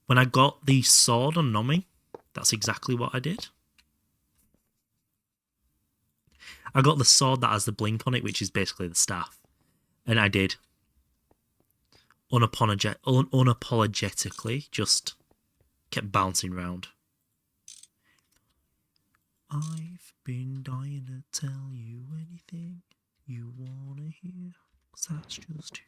when I got the sword on Nomi, that's exactly what I did. I got the sword that has the blink on it, which is basically the staff. And I did. Unapologetically, just kept bouncing round. I've been dying to tell you anything you want to hear. 'Cause that's just who.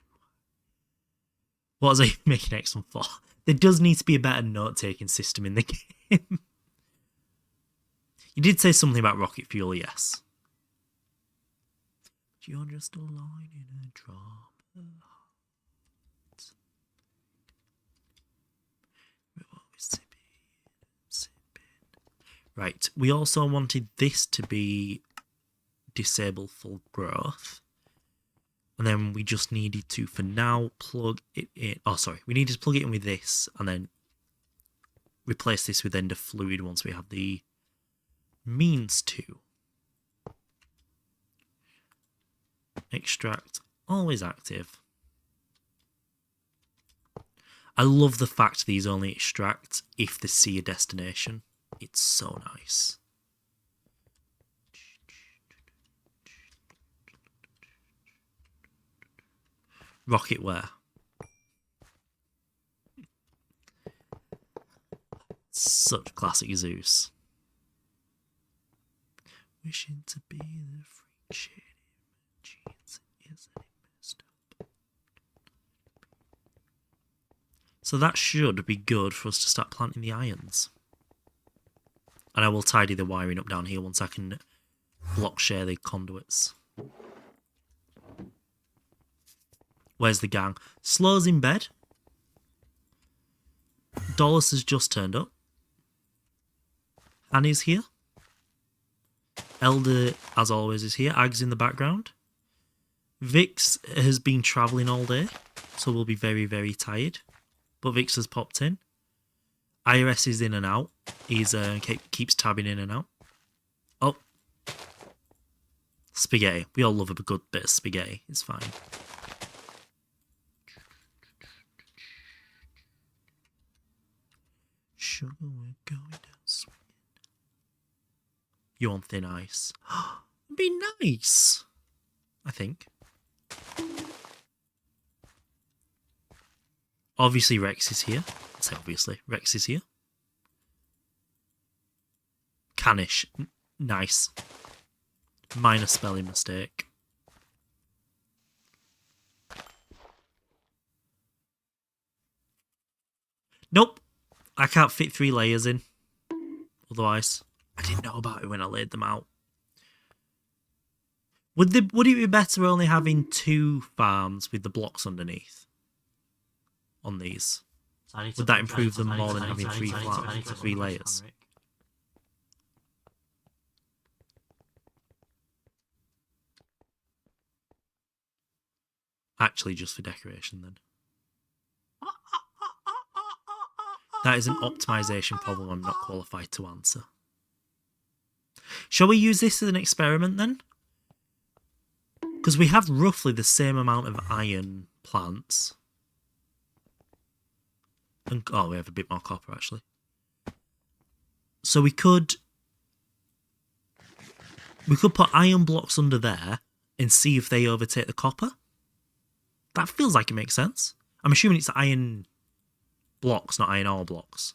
What was I making excellent for? There does need to be a better note-taking system in the game. You did say something about rocket fuel, yes. But you're just a line in a drop of heart. We're always sipping. Right, we also wanted this to be disable full growth. And then we just needed to, for now, plug it in. Oh, sorry. We needed to plug it in with this and then replace this with ender fluid once we have the means to. Extract, always active. I love the fact these only extract if they see a destination. It's so nice. Rocketware. Such classic Zeus. Wishing to be the freak shady jeans, isn't it messed up? So that should be good for us to start planting the irons. And I will tidy the wiring up down here once I can block share the conduits. Where's the gang? Slow's in bed. Dolus has just turned up. Annie's here. Elder, as always, is here. Ag's in the background. Vix has been travelling all day, so we'll be very, very tired. But Vix has popped in. IRS is in and out. He's keeps tabbing in and out. Oh. Spaghetti. We all love a good bit of spaghetti. It's fine. Sugar, we're going down swinging. You on thin ice. It'd be nice. I think. Obviously Rex is here. Let's say obviously. Rex is here. Canish. Nice. Minor spelling mistake. Nope. I can't fit 3 layers in. Otherwise, I didn't know about it when I laid them out. Would it be better only having 2 farms with the blocks underneath? On these? Would that improve them more than having 3 farms, 3 layers? Actually, just for decoration then. That is an optimization problem I'm not qualified to answer. Shall we use this as an experiment then? Because we have roughly the same amount of iron plants. And, oh, we have a bit more copper actually. So we could put iron blocks under there and see if they overtake the copper. That feels like it makes sense. I'm assuming it's iron blocks, not iron ore blocks.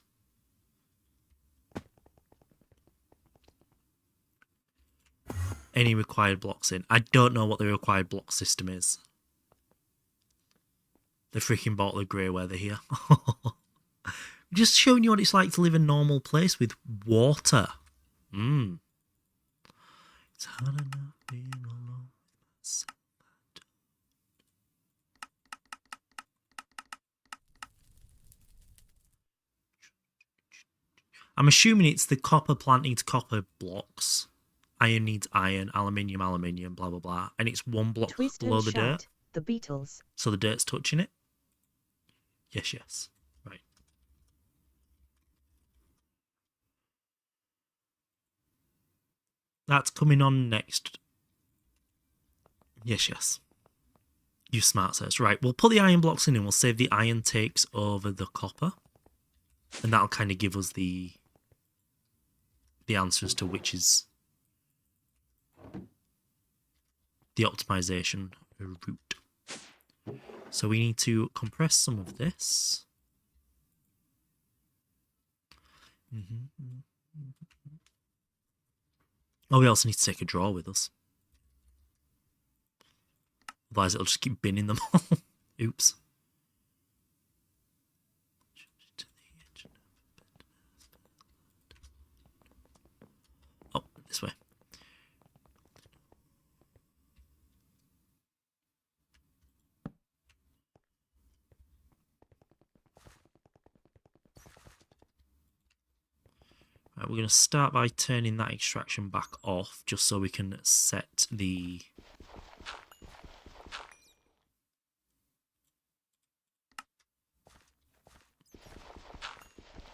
Any required blocks in? I don't know what the required block system is. The freaking bottle of grey weather here. Just showing you what it's like to live in a normal place with water. It's hard enough being alone with myself. I'm assuming it's the copper plant needs copper blocks. Iron needs iron, aluminium, aluminium, blah, blah, blah. And it's 1 block Twist below and the dirt. shout, the Beatles. So the dirt's touching it? Yes, yes. Right. That's coming on next. Yes, yes. Use smart search. Right, we'll put the iron blocks in and we'll save the iron takes over the copper. And that'll kind of give us the answers to which is the optimization route. So we need to compress some of this. Oh, we also need to take a drawer with us. Otherwise it'll just keep binning them all. Oops. Oh, this way. Right, we're going to start by turning that extraction back off, just so we can set the...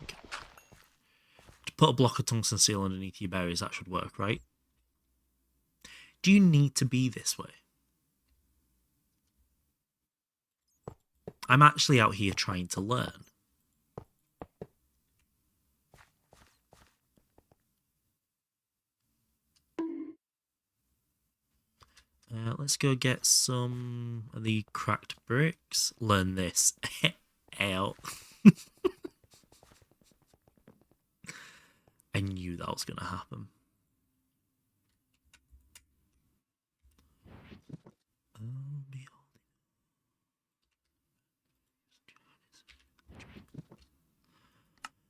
Okay. To put a block of tungsten steel underneath your berries, that should work, right? Do you need to be this way? I'm actually out here trying to learn. Let's go get some of the cracked bricks. Learn this. Out. I knew that was going to happen.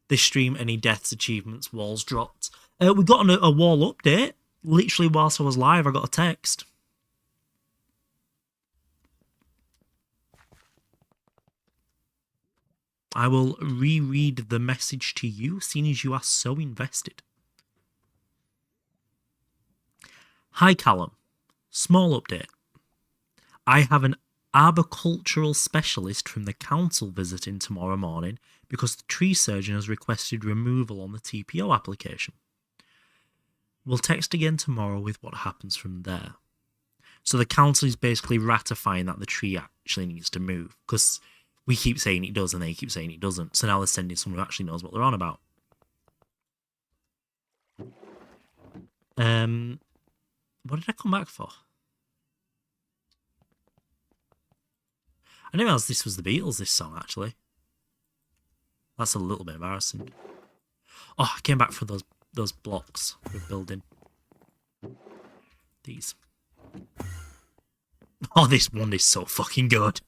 This stream, any deaths, achievements, walls dropped. We got a wall update. Literally whilst I was live, I got a text. I will reread the message to you, seeing as you are so invested. Hi, Callum. Small update. I have an arboricultural specialist from the council visiting tomorrow morning because the tree surgeon has requested removal on the TPO application. We'll text again tomorrow with what happens from there. So the council is basically ratifying that the tree actually needs to move, because we keep saying it does and they keep saying it doesn't. So now they're sending someone who actually knows what they're on about. What did I come back for? I didn't realize this was the Beatles, this song, actually. That's a little bit embarrassing. Oh, I came back for those blocks we're building. These. Oh, this one is so fucking good.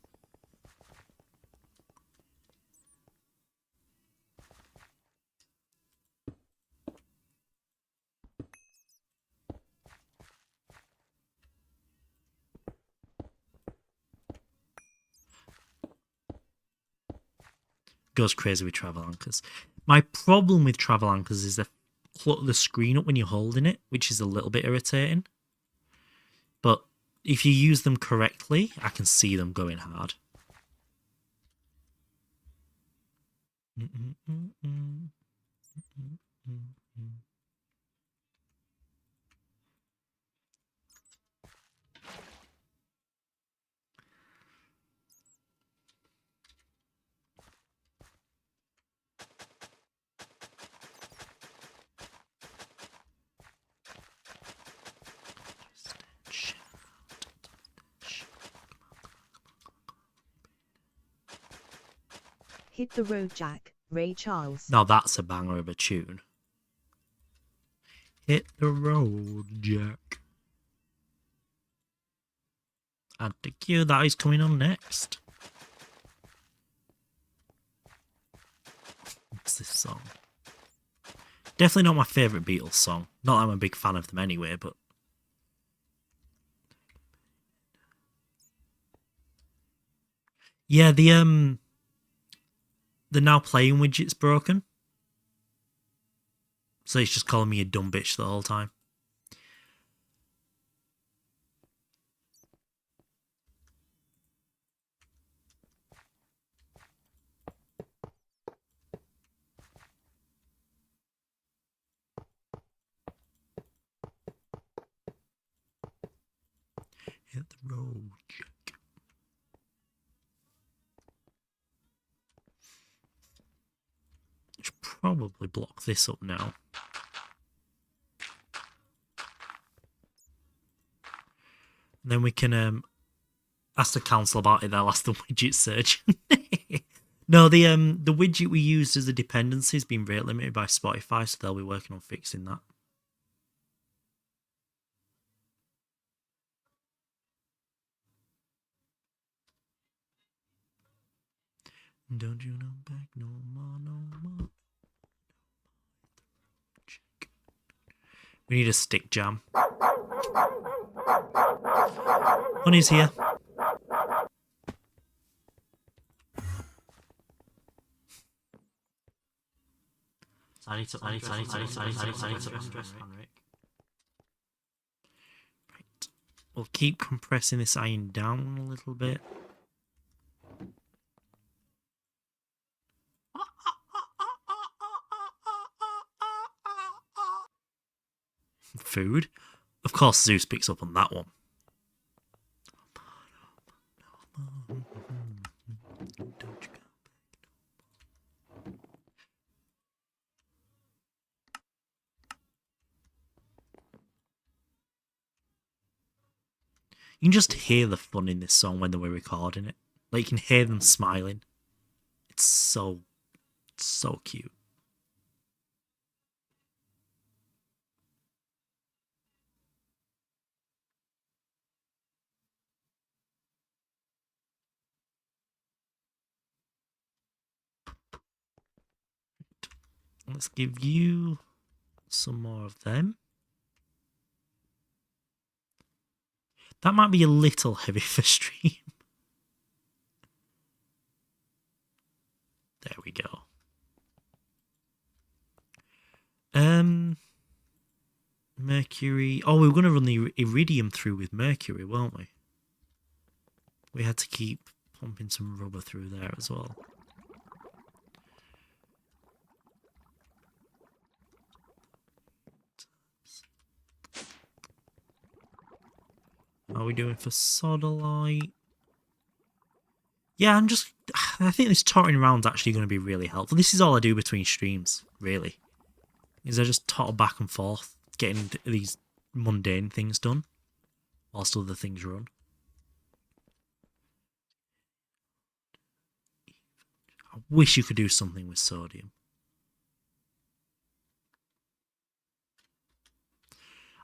Goes crazy with travel anchors. My problem with travel anchors is they clutter the screen up when you're holding it, which is a little bit irritating. But if you use them correctly, I can see them going hard. Hit the road, Jack. Ray Charles. Now that's a banger of a tune. Hit the road, Jack. Add to queue, that is coming on next. What's this song? Definitely not my favourite Beatles song. Not that I'm a big fan of them anyway, but... Yeah, the now playing widget's broken. So it's just calling me a dumb bitch the whole time. Hit the road, Jack. probably block this up now. And then we can ask the council about it. They'll ask the widget surgeon. No, the widget we used as a dependency has been rate limited by Spotify, so they'll be working on fixing that. Don't you know back no more, no more. We need a stick jam. Honey's here. I need to undress Henrik. Right. We'll keep compressing this iron down a little bit. Food. Of course, Zeus picks up on that one. You can just hear the fun in this song when they were recording it. Like, you can hear them smiling. It's so cute. Let's give you some more of them. That might be a little heavy for stream. There we go. Mercury. Oh, we were going to run the iridium through with mercury, weren't we? We had to keep pumping some rubber through there as well. How are we doing for sodalite? Yeah, I think this tottering around's actually going to be really helpful. This is all I do between streams, really. Is I just totter back and forth, getting these mundane things done, whilst other things run. I wish you could do something with sodium.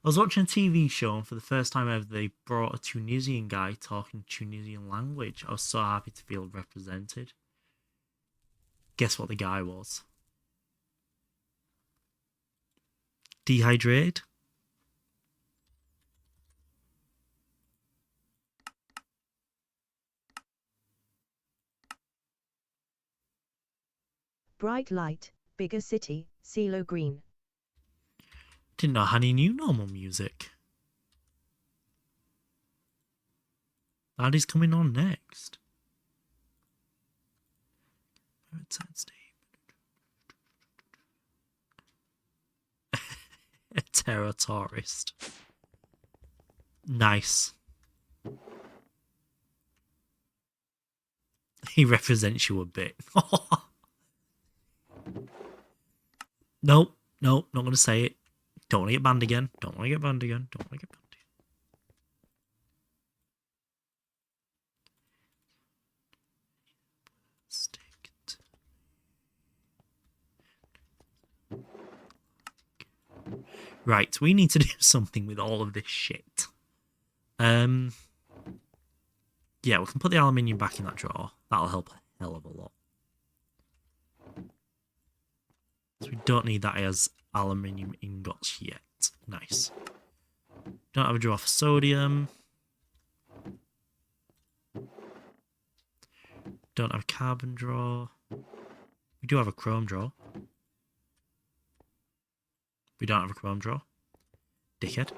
I was watching a TV show, and for the first time ever, they brought a Tunisian guy talking Tunisian language. I was so happy to feel represented. Guess what the guy was? Dehydrated? Bright light, bigger city, CeeLo Green. Didn't know Honey knew normal music. That is coming on next. A terror tourist. Nice. He represents you a bit. Nope, not gonna say it. Don't want to get banned again. Don't want to get banned again. Don't want to get banned again. Right, we need to do something with all of this shit. Yeah, we can put the aluminium back in that drawer. That'll help a hell of a lot. So we don't need that as aluminium ingots yet. Nice. Don't have a drawer for sodium. Don't have a carbon drawer. We do have a chrome drawer. We don't have a chrome drawer. Dickhead.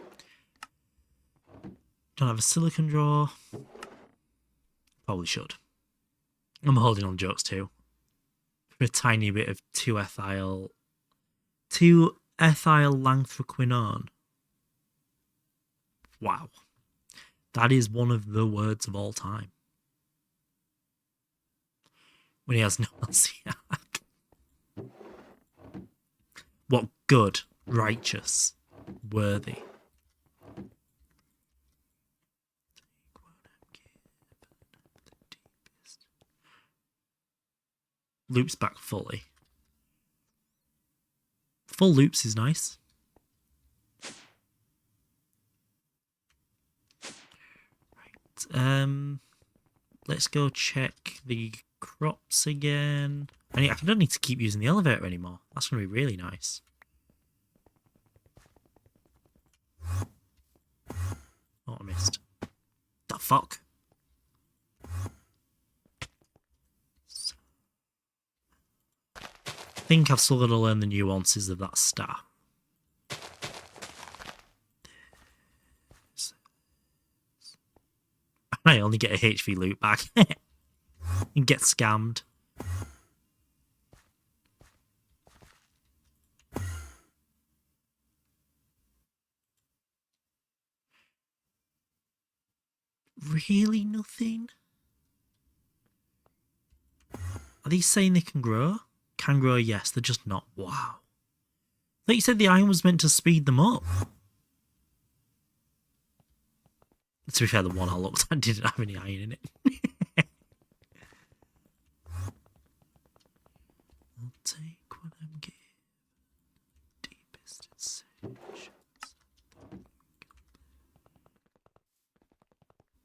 Don't have a silicon drawer. Probably should. I'm holding on jokes too. For a tiny bit of 2-ethyl lanthroquinone. Wow. That is one of the words of all time. When he has no LCR. What good, righteous, worthy. Loops back fully. Full loops is nice. Right. Let's go check the crops again. I don't need to keep using the elevator anymore. That's going to be really nice. Oh, I missed. The fuck? I think I've still got to learn the nuances of that star. I only get a HV loop back. And get scammed. Really nothing? Are these saying they can grow? Can grow, yes. They're just not. Wow. Like you said, the iron was meant to speed them up. To be fair, the one I looked at didn't have any iron in it. I'll take what I'm given. Deepest sensations.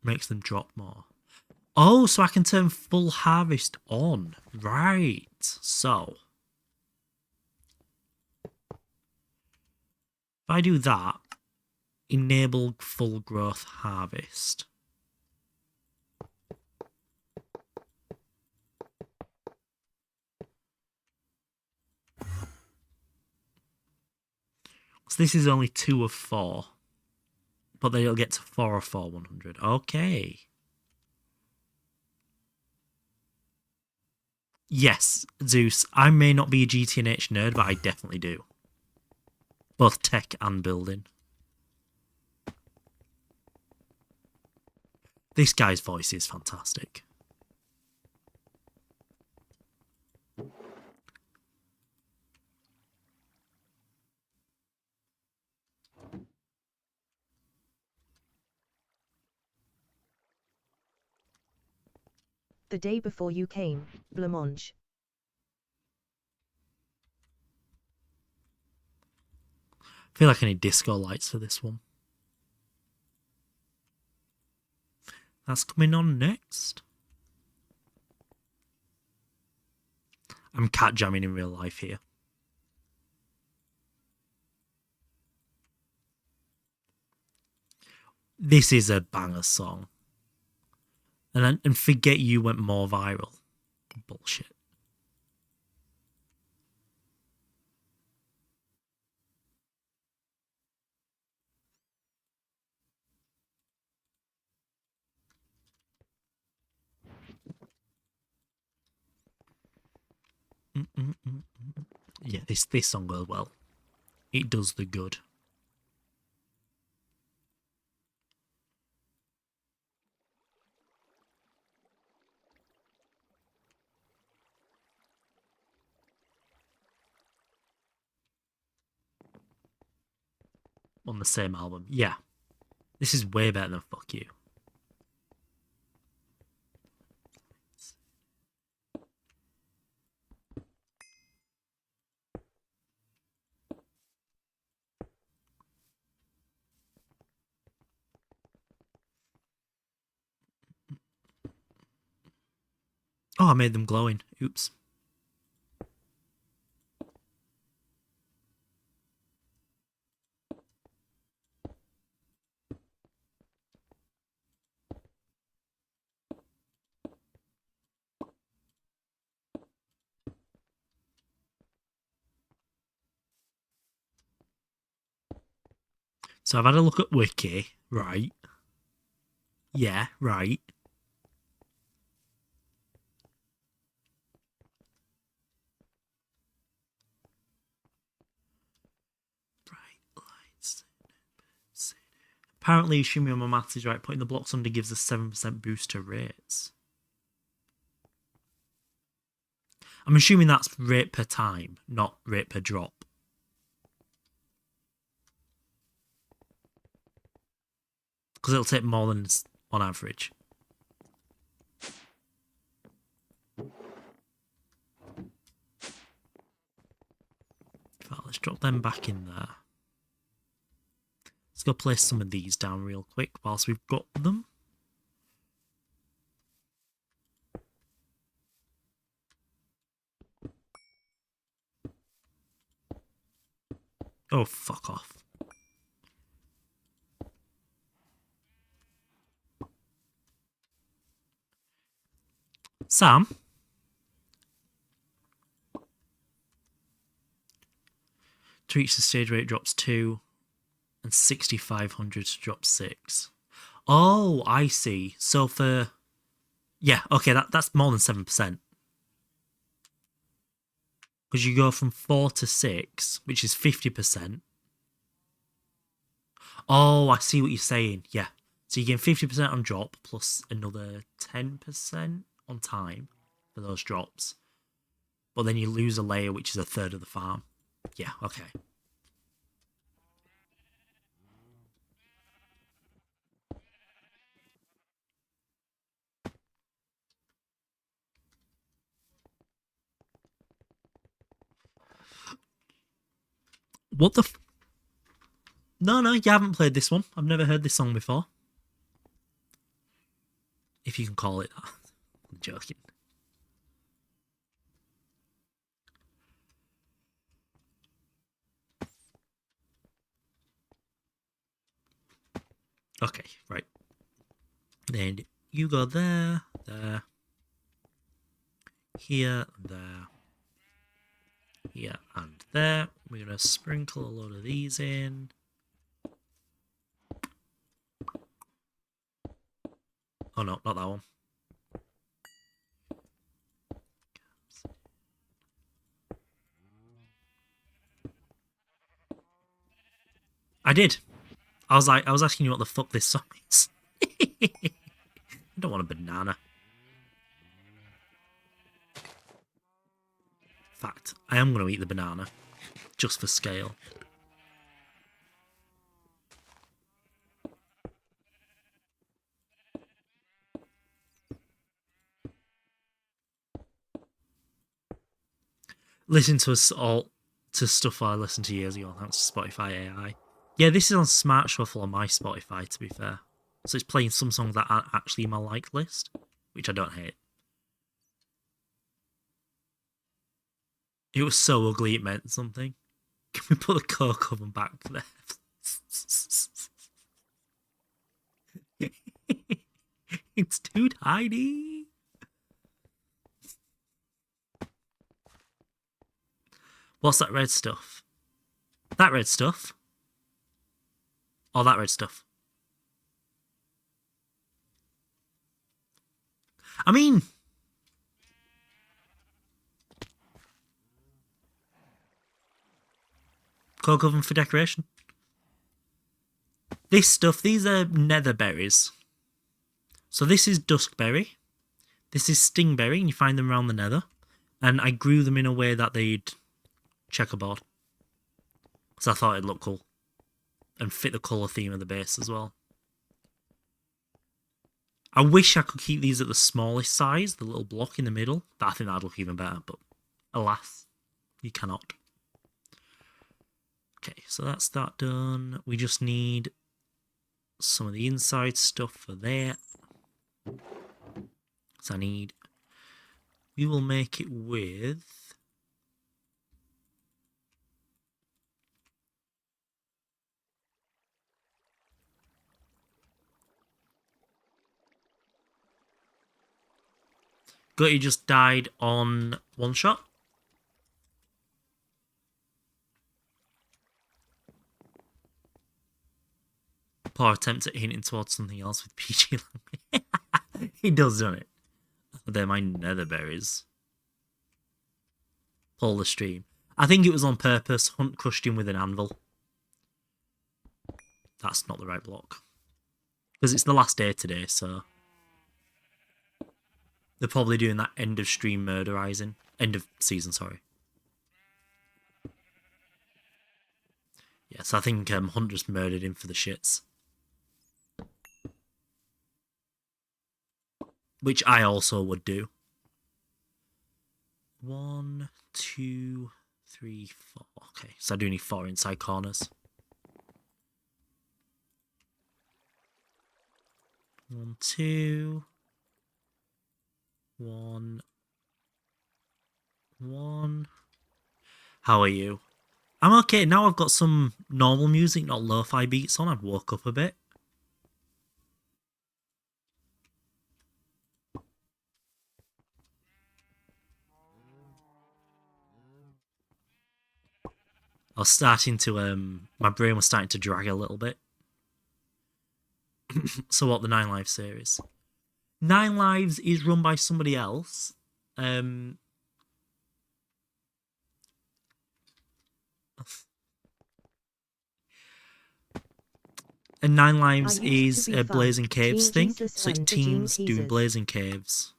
Makes them drop more. Oh, so I can turn full harvest on. Right. So if I do that, enable full growth harvest. So this is only 2 of 4. But then it'll get to 4 of 4, 100. Okay. Yes, Zeus, I may not be a GTNH nerd, but I definitely do. Both tech and building. This guy's voice is fantastic. The day before you came, blancmange. I feel like I need disco lights for this one. That's coming on next. I'm cat jamming in real life here. This is a banger song. And Forget You went more viral. Bullshit. Yeah, this song goes well. It does the good. On the same album. Yeah. This is way better than Fuck You. Oh, I made them glowing. Oops. So I've had a look at Wiki, right? Yeah, right. Bright lights. Apparently, assuming my maths is right, putting the blocks under gives a 7% boost to rates. I'm assuming that's rate per time, not rate per drop. Because it'll take more than on average. Right, let's drop them back in there. Let's go place some of these down real quick whilst we've got them. Oh, fuck off. Sam? To reach the stage where it drops 2 and 6,500 to drop 6. Oh, I see. So for... Yeah, okay, that's more than 7%. Because you go from 4 to 6, which is 50%. Oh, I see what you're saying. Yeah. So you gain 50% on drop plus another 10% on time for those drops. But then you lose a layer, which is a third of the farm. Yeah, okay. What the No, you haven't played this one. I've never heard this song before. If you can call it that. I'm joking. Okay, right. Then you go there, here, there, here, and there. We're going to sprinkle a load of these in. Oh no, not that one. I did. I was asking you what the fuck this song is. I don't want a banana. In fact, I am going to eat the banana. Just for scale. Listen to us all to stuff I listened to years ago. Thanks to Spotify AI. Yeah, this is on Smart Shuffle on my Spotify, to be fair. So it's playing some songs that aren't actually in my like list, which I don't hate. It was so ugly it meant something. Can we put the Coke oven back there? It's too tiny. What's that red stuff? That red stuff? Oh, that red stuff. I mean... Coke oven for decoration. This stuff, these are nether berries. So this is duskberry. This is stingberry, and you find them around the nether. And I grew them in a way that they'd checkerboard. Because I thought it'd look cool. And fit the colour theme of the base as well. I wish I could keep these at the smallest size, the little block in the middle. I think that'd look even better, but alas, you cannot. Okay, so that's that done. We just need some of the inside stuff for that. So we will make it with... Gutty just died on one shot. Poor attempt at hinting towards something else with PG language. He does, doesn't it? They're my nether berries. Pull the stream. I think it was on purpose. Hunt crushed him with an anvil. That's not the right block. Because it's the last day today, so... They're probably doing that end of stream murderizing. End of season, sorry. Yes, I think Hunt just murdered him for the shits. which I also would do. 1, 2, 3, 4. Okay, so I do need 4 inside corners. 1, 2. 1, 1. How are you? I'm okay. Now I've got some normal music, not lo-fi beats on. I've woke up a bit. I was starting to, my brain was starting to drag a little bit. So what, the 9 Lives series? 9 Lives is run by somebody else. And 9 Lives is a Blazing Caves thing. So it's teams doing Blazing Caves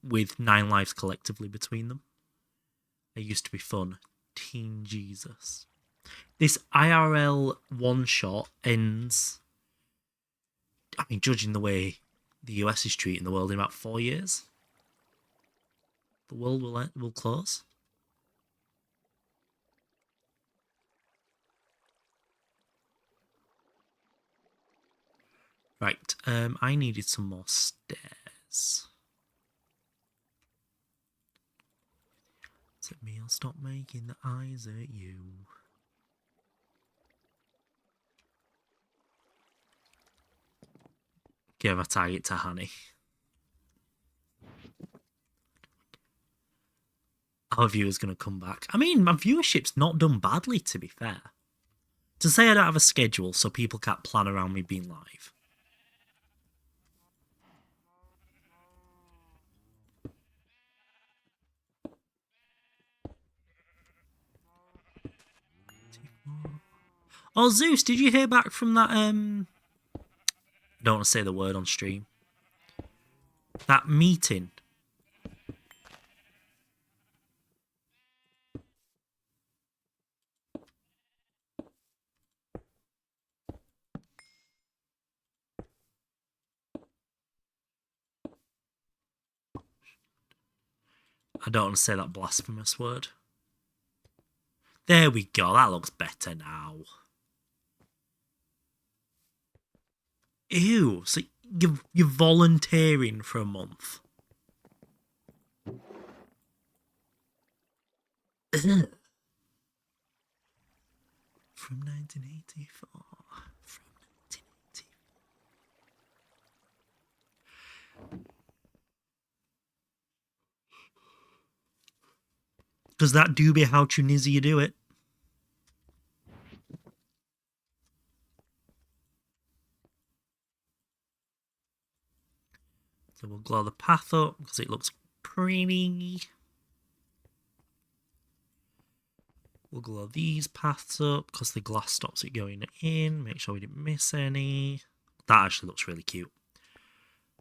with 9 lives collectively between them. It used to be fun. Teen Jesus. This IRL one-shot ends, I mean, judging the way the US is treating the world, in about 4 years. The world will close. Right, I needed some more stairs. Let me, I'll stop making the eyes at you. Give a target to Honey. Our viewer's going to come back. I mean, my viewership's not done badly, to be fair. To say I don't have a schedule so people can't plan around me being live. Oh, Zeus, did you hear back from that, I don't want to say the word on stream. That meeting? I don't want to say that blasphemous word. There we go, that looks better now. Ew, so you're volunteering for a month. From 1984. From 1984. Does that do be how Tunisia do it? So we'll glow the path up because it looks pretty. We'll glow these paths up because the glass stops it going in. Make sure we didn't miss any. That actually looks really cute.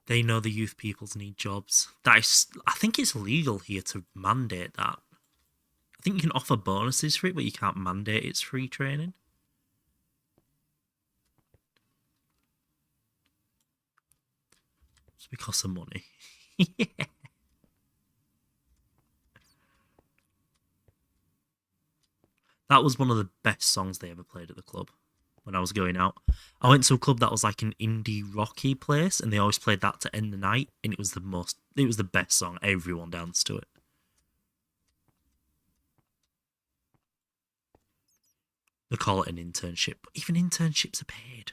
They know the youth peoples need jobs. That is, I think it's legal here to mandate that. I think you can offer bonuses for it, but you can't mandate it's free training. It's because of money. Yeah. That was one of the best songs they ever played at the club when I was going out. I went to a club that was like an indie rocky place, and they always played that to end the night, and it was the best song. Everyone danced to it. They call it an internship, but even internships are paid.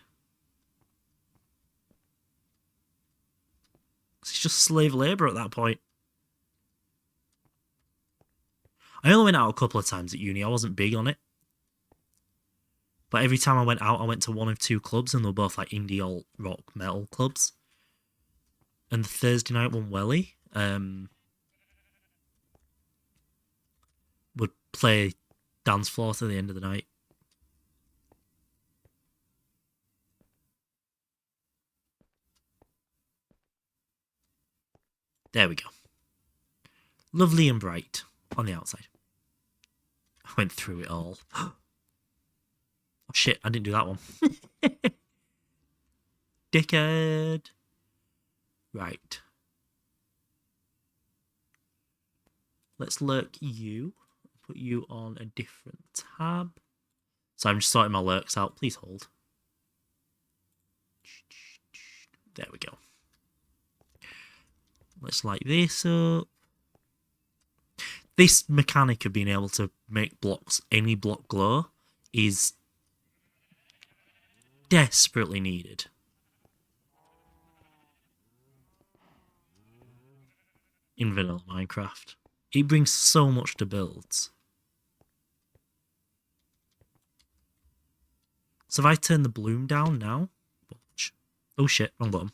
It's just slave labour at that point. I only went out a couple of times at uni. I wasn't big on it. But every time I went out, I went to one of 2 clubs, and they were both like indie alt rock metal clubs. And the Thursday night one, Welly, would play dance floor to the end of the night. There we go. Lovely and bright on the outside. I went through it all. Oh shit, I didn't do that one. Dickhead. Right. Let's lurk you. Put you on a different tab. So I'm just sorting my lurks out. Please hold. There we go. Let's light this up. This mechanic of being able to make blocks, any block glow, is desperately needed. In vanilla Minecraft. It brings so much to builds. So if I turn the bloom down now, watch. Oh shit, wrong button.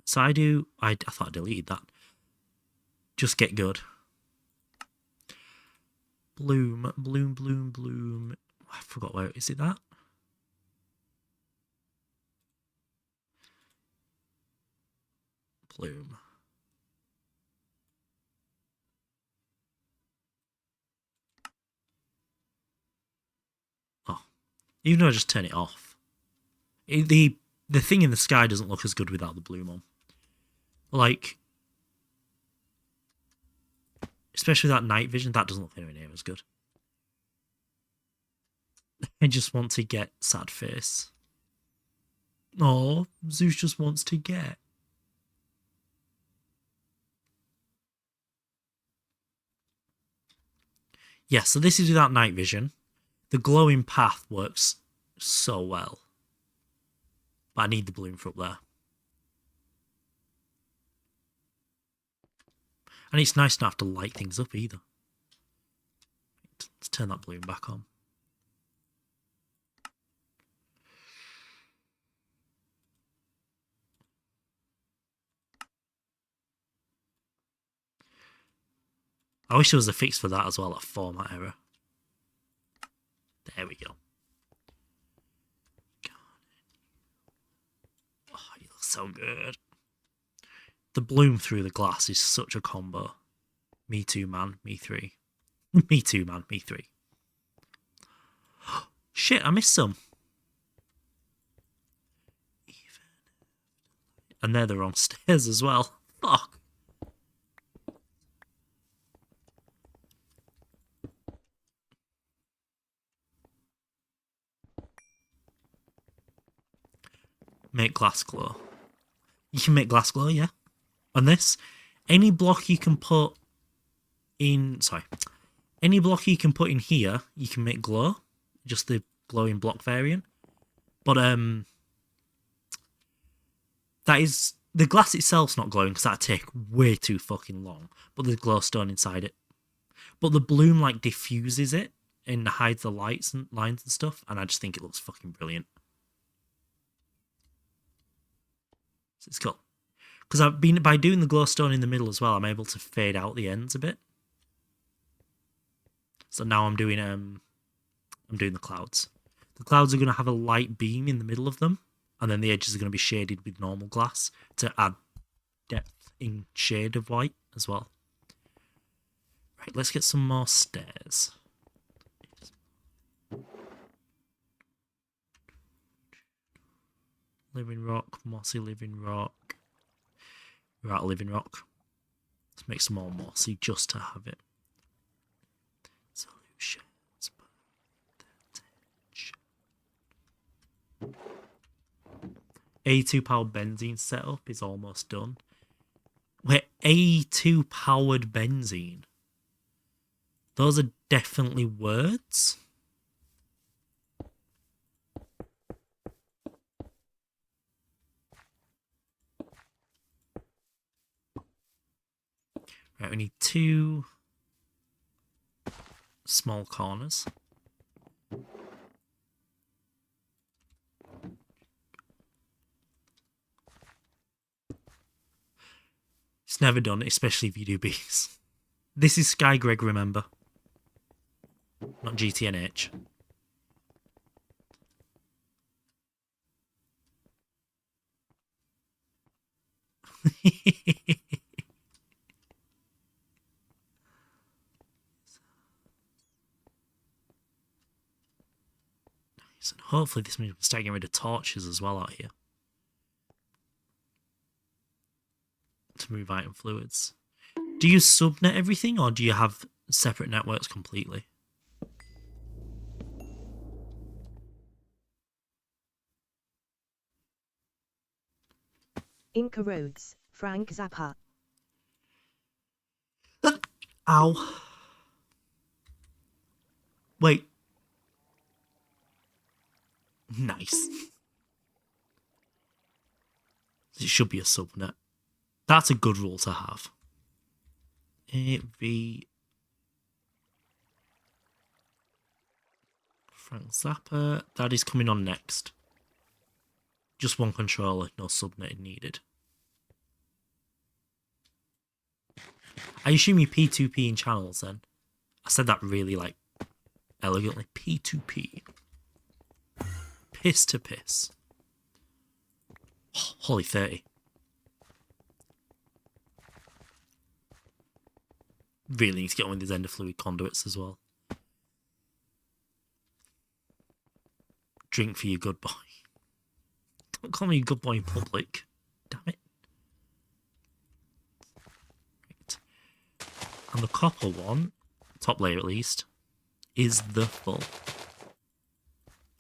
So I thought I deleted that. Just get good. Bloom, bloom, bloom, bloom. I forgot where, is it that? Bloom. Oh. Even though I just turn it off. The thing in the sky doesn't look as good without the bloom on. Like, especially that night vision, that doesn't look anywhere near as good. I just want to get sad face. Oh, Zeus just wants to get. Yeah, so this is without night vision. The glowing path works so well. But I need the bloom for up there. And it's nice not to have to light things up either. Let's turn that bloom back on. I wish there was a fix for that as well, a format error. There we go. Oh, you look so good. The bloom through the glass is such a combo. Me too, man. Me three. Me too, man. Me three. Shit, I missed some. And they're the wrong stairs as well. Fuck. Make glass glow. You can make glass glow, yeah. On this, any block you can put in, any block you can put in here, you can make glow. Just the glowing block variant. But, that is, the glass itself's not glowing because that'd take way too fucking long. But there's glowstone inside it. But the bloom, like, diffuses it and hides the lights and lines and stuff. And I just think it looks fucking brilliant. So it's got, because by doing the glowstone in the middle as well, I'm able to fade out the ends a bit. So now I'm doing the clouds. The clouds are going to have a light beam in the middle of them, and then the edges are going to be shaded with normal glass to add depth in shade of white as well. Right, let's get some more stairs. Living rock, mossy living rock. We're out of living rock. Let's make some more mossy just to have it. Solutions. 82 powered benzene setup is almost done. We're 82 powered benzene. Those are definitely words. Right, we need 2 small corners. It's never done, especially if you do bees. This is Sky Greg, remember. Not GTNH. And hopefully this means we start getting rid of torches as well out here. To move item fluids. Do you subnet everything, or do you have separate networks completely? Inca Roads, Frank Zappa. Ow. Wait. Nice. It should be a subnet. That's a good rule to have. AV Frank Zappa. That is coming on next. Just one controller, no subnet needed. I assume you P2P in channels then. I said that really like elegantly. P2P. Piss to piss. Oh, holy 30. Really need to get on with these ender fluid conduits as well. Drink for your good boy. Don't call me a good boy in public. Damn it. Right. And the copper one, top layer at least, is the full.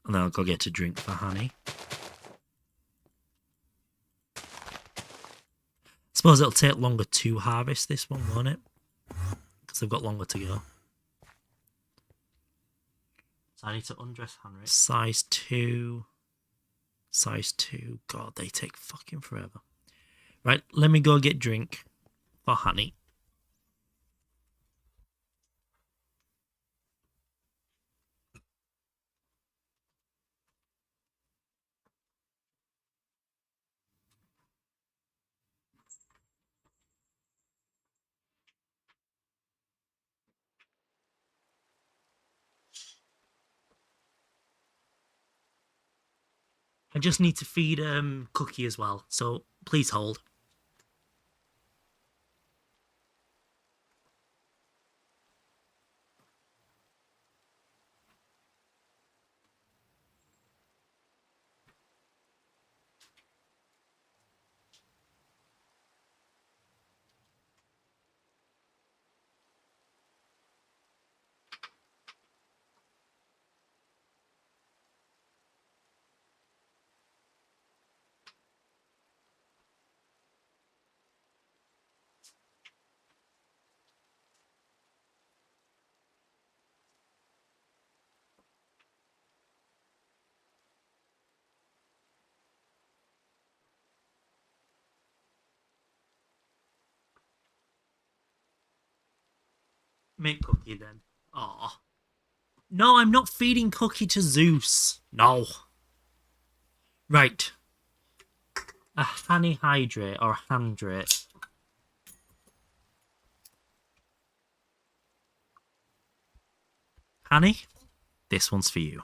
And then I'll go get a drink for Hanny. Suppose it'll take longer to harvest this one, won't it? Because I've got longer to go. So I need to undress Henry. Size 2. Size 2. God, they take fucking forever. Right, let me go get drink for Honey. I just need to feed Cookie as well, so please hold. Make Cookie then. Aw. No, I'm not feeding Cookie to Zeus. No. Right. A honey hydrate or handrate. Honey, this one's for you.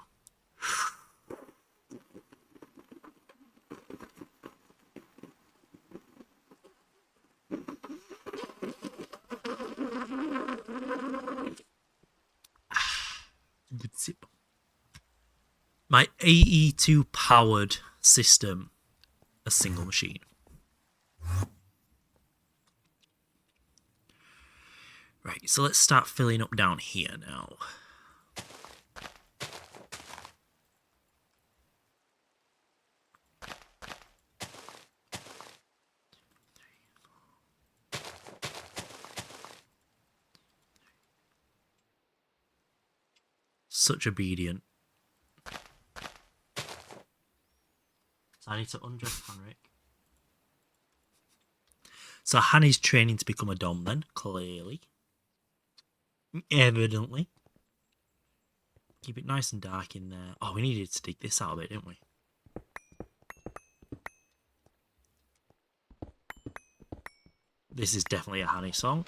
Good sip. My AE2 powered system, a single machine. Right, so let's start filling up down here now. Such obedient. So I need to undress Henrik. So Hanny's training to become a dom then, clearly. Evidently. Keep it nice and dark in there. Oh, we needed to dig this out of it, didn't we? This is definitely a Hanny song.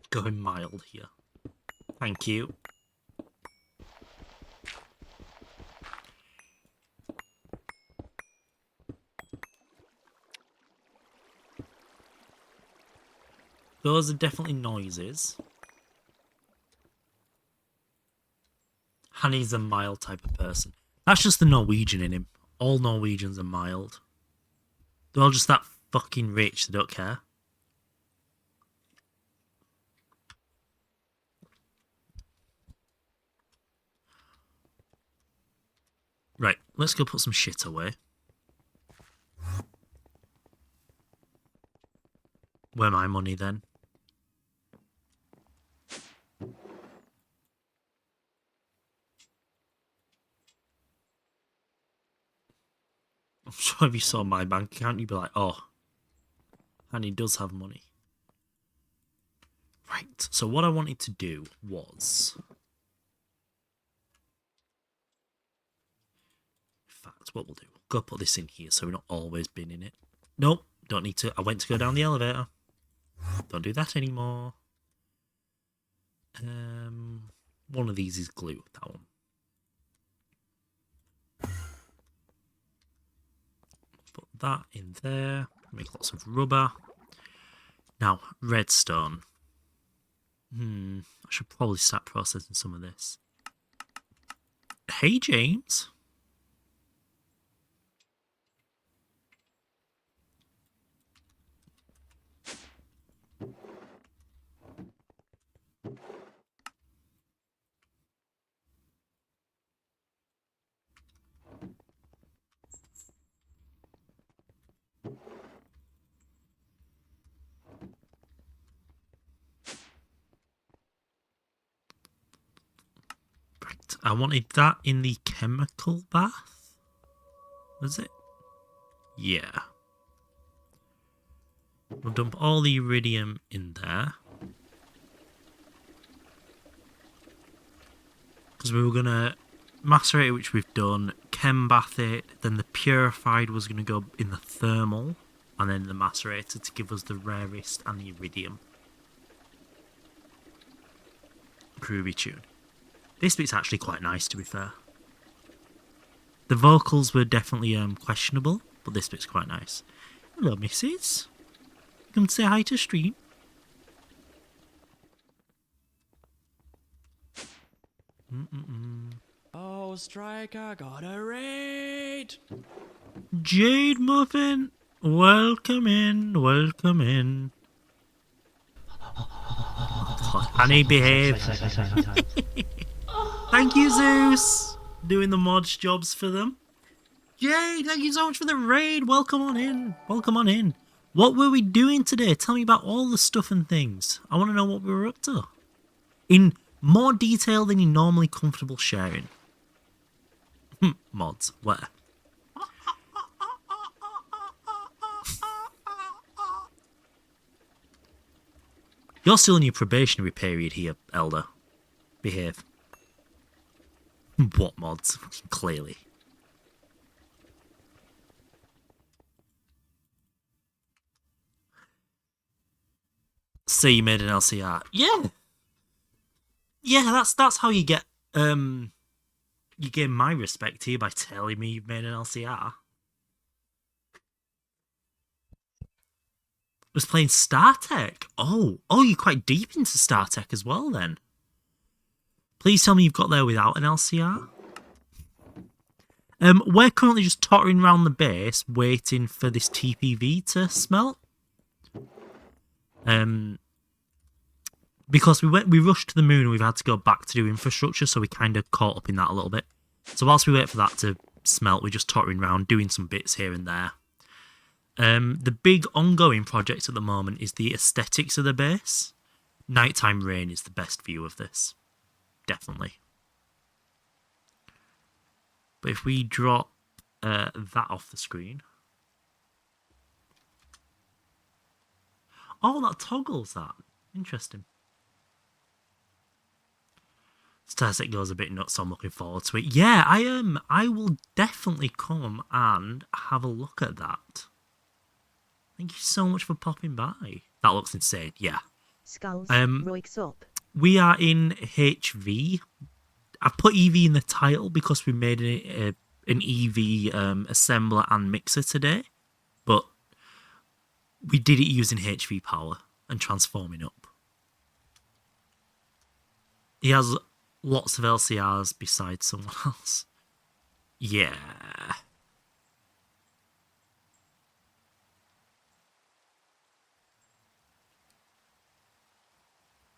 Going mild here. Thank you. Those are definitely noises. Hanny's a mild type of person. That's just the Norwegian in him. All Norwegians are mild. They're all just that fucking rich, they don't care. Right, let's go put some shit away. Where my money then? I'm sure if you saw my bank account, you'd be like, oh, and he does have money. Right, so what I wanted to do was... In fact, what we'll do, we'll go put this in here so we're not always binning it. Nope, don't need to. I went to go down the elevator. Don't do that anymore. One of these is glue, that one. Put that in there. Make lots of rubber. Now, redstone. I should probably start processing some of this. Hey, James. I wanted that in the chemical bath. Was it? Yeah. We'll dump all the iridium in there. Because we were going to macerate it, which we've done, chem bath it, then the purified was going to go in the thermal, and then the macerator to give us the rarest and the iridium. Groovy tune. This bit's actually quite nice, to be fair. The vocals were definitely questionable, but this bit's quite nice. Hello, missus. Come say hi to stream. Oh, Striker got a raid! Jade Muffin, welcome in, welcome in. Honey, behave. Thank you, Zeus. Doing the mods jobs for them. Jade, thank you so much for the raid. Welcome on in. Welcome on in. What were we doing today? Tell me about all the stuff and things. I want to know what we were up to. In more detail than you're normally comfortable sharing. Mods, where? You're still in your probationary period here, Elder. Behave. What mods? Clearly. See, you made an LCR. Yeah. Yeah, that's how you get you gain my respect here by telling me you've made an LCR. Was playing StarTech. Oh, you're quite deep into StarTech as well then. Please tell me you've got there without an LCR. We're currently just tottering around the base, waiting for this TPV to smelt. Because we rushed to the moon and we've had to go back to do infrastructure, so we kind of caught up in that a little bit. So whilst we wait for that to smelt, we're just tottering around, doing some bits here and there. The big ongoing project at the moment is the aesthetics of the base. Nighttime rain is the best view of this. Definitely. But if we drop that off the screen... Oh, that toggles that. Interesting. Static goes a bit nuts, so I'm looking forward to it. Yeah, I will definitely come and have a look at that. Thank you so much for popping by. That looks insane, yeah. Skulls, Roix up. We are in HV. I've put EV in the title because we made an EV assembler and mixer today. But we did it using HV power. and transforming up. He has lots of LCRs besides someone else. Yeah.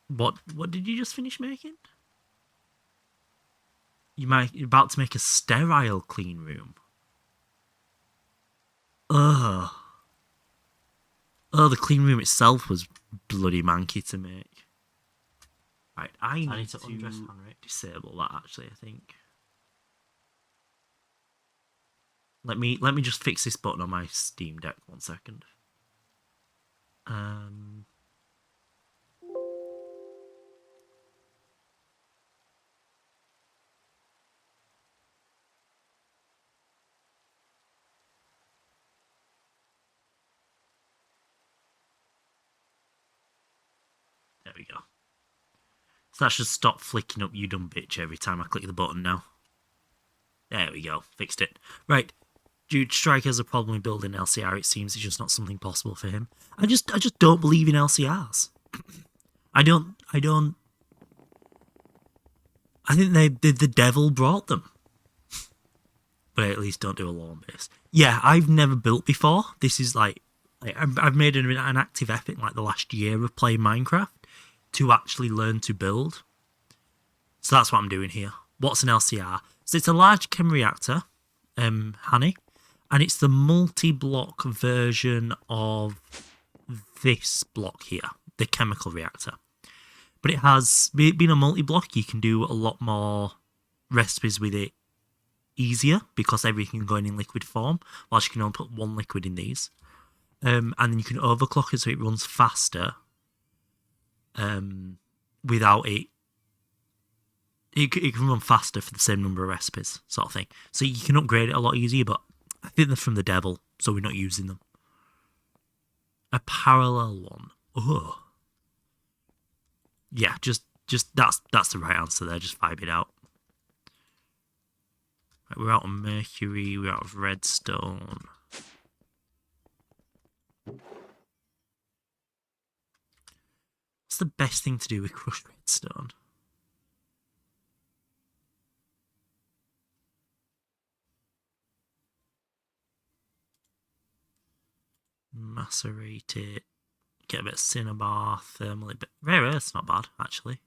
What did you just finish making? You're about to make a sterile clean room. Ugh. Oh, the clean room itself was bloody manky to make. Right, I need to undress Henry. Disable that actually, I think. Let me just fix this button on my Steam Deck 1 second. There we go. So that should stop flicking up you dumb bitch every time I click the button now. There we go. Fixed it. Right. Dude, Strike has a problem with building LCR. It seems it's just not something possible for him. I just don't believe in LCRs. I think the devil brought them. But I at least don't do a lawn base. Yeah, I've never built before. This is like I've made an active effort in like the last year of playing Minecraft to actually learn to build. So that's what I'm doing here. What's an LCR? So it's a large chem reactor, honey, and it's the multi-block version of this block here, the chemical reactor. But it has, being a multi-block, you can do a lot more recipes with it easier because everything can go in liquid form, whilst you can only put one liquid in these. And then you can overclock it so it runs faster without it. It can run faster for the same number of recipes, sort of thing. So you can upgrade it a lot easier, but I think they're from the devil, so we're not using them. A parallel one. Oh. Yeah, just that's the right answer there. Just vibe it out. Right, we're out of mercury. We're out of redstone. What's the best thing to do with crushed redstone? Macerate it. Get a bit of cinnabar, thermal, a bit rare earth's not bad, actually.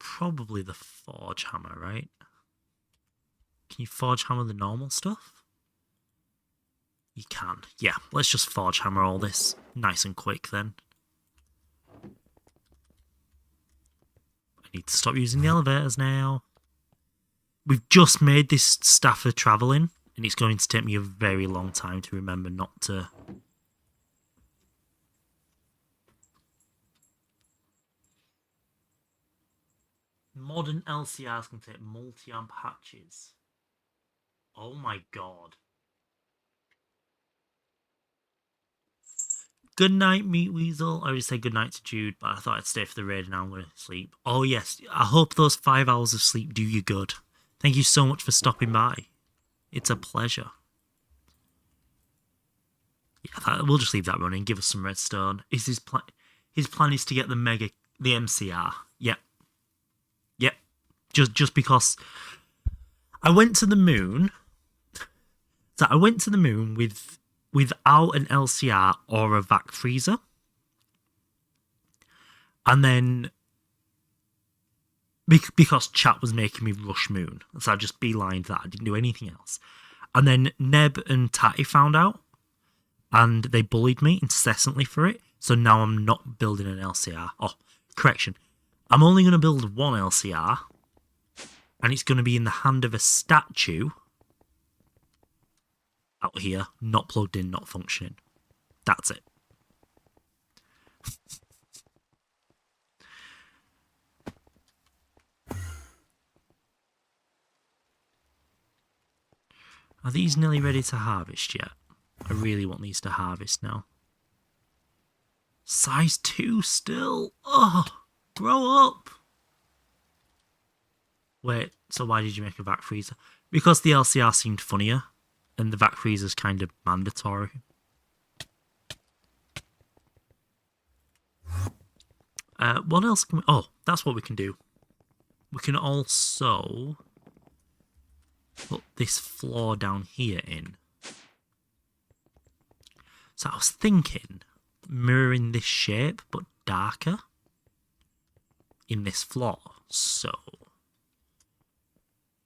Probably the forge hammer, right? Can you forge hammer the normal stuff? You can. Yeah, let's just forge hammer all this nice and quick then. I need to stop using the elevators now. We've just made this staff for travelling, and it's going to take me a very long time to remember not to. Modern LCRs can take multi-amp hatches. Oh my god. Good night, Meat Weasel. I already said good night to Jude, but I thought I'd stay for the raid and now I'm going to sleep. Oh yes, I hope those 5 hours of sleep do you good. Thank you so much for stopping by. It's a pleasure. Yeah, we'll just leave that running. Give us some redstone. Is his plan? His plan is to get the MCR. Yep. Yep. Just because I went to the moon. So I went to the moon without an LCR or a vac freezer, and then. Because chat was making me rush moon. So I just beelined that. I didn't do anything else. And then Neb and Tatty found out. And they bullied me incessantly for it. So now I'm not building an LCR. Oh, correction. I'm only going to build one LCR. And it's going to be in the hand of a statue. Out here. Not plugged in, not functioning. That's it. Are these nearly ready to harvest yet? I really want these to harvest now. Size 2 still? Oh, grow up. Wait, so why did you make a vac freezer? Because the LCR seemed funnier. and the vac freeze is kind of mandatory. What else can we... Oh, that's what we can do. We can also put this floor down here in. So I was thinking mirroring this shape, but darker in this floor. So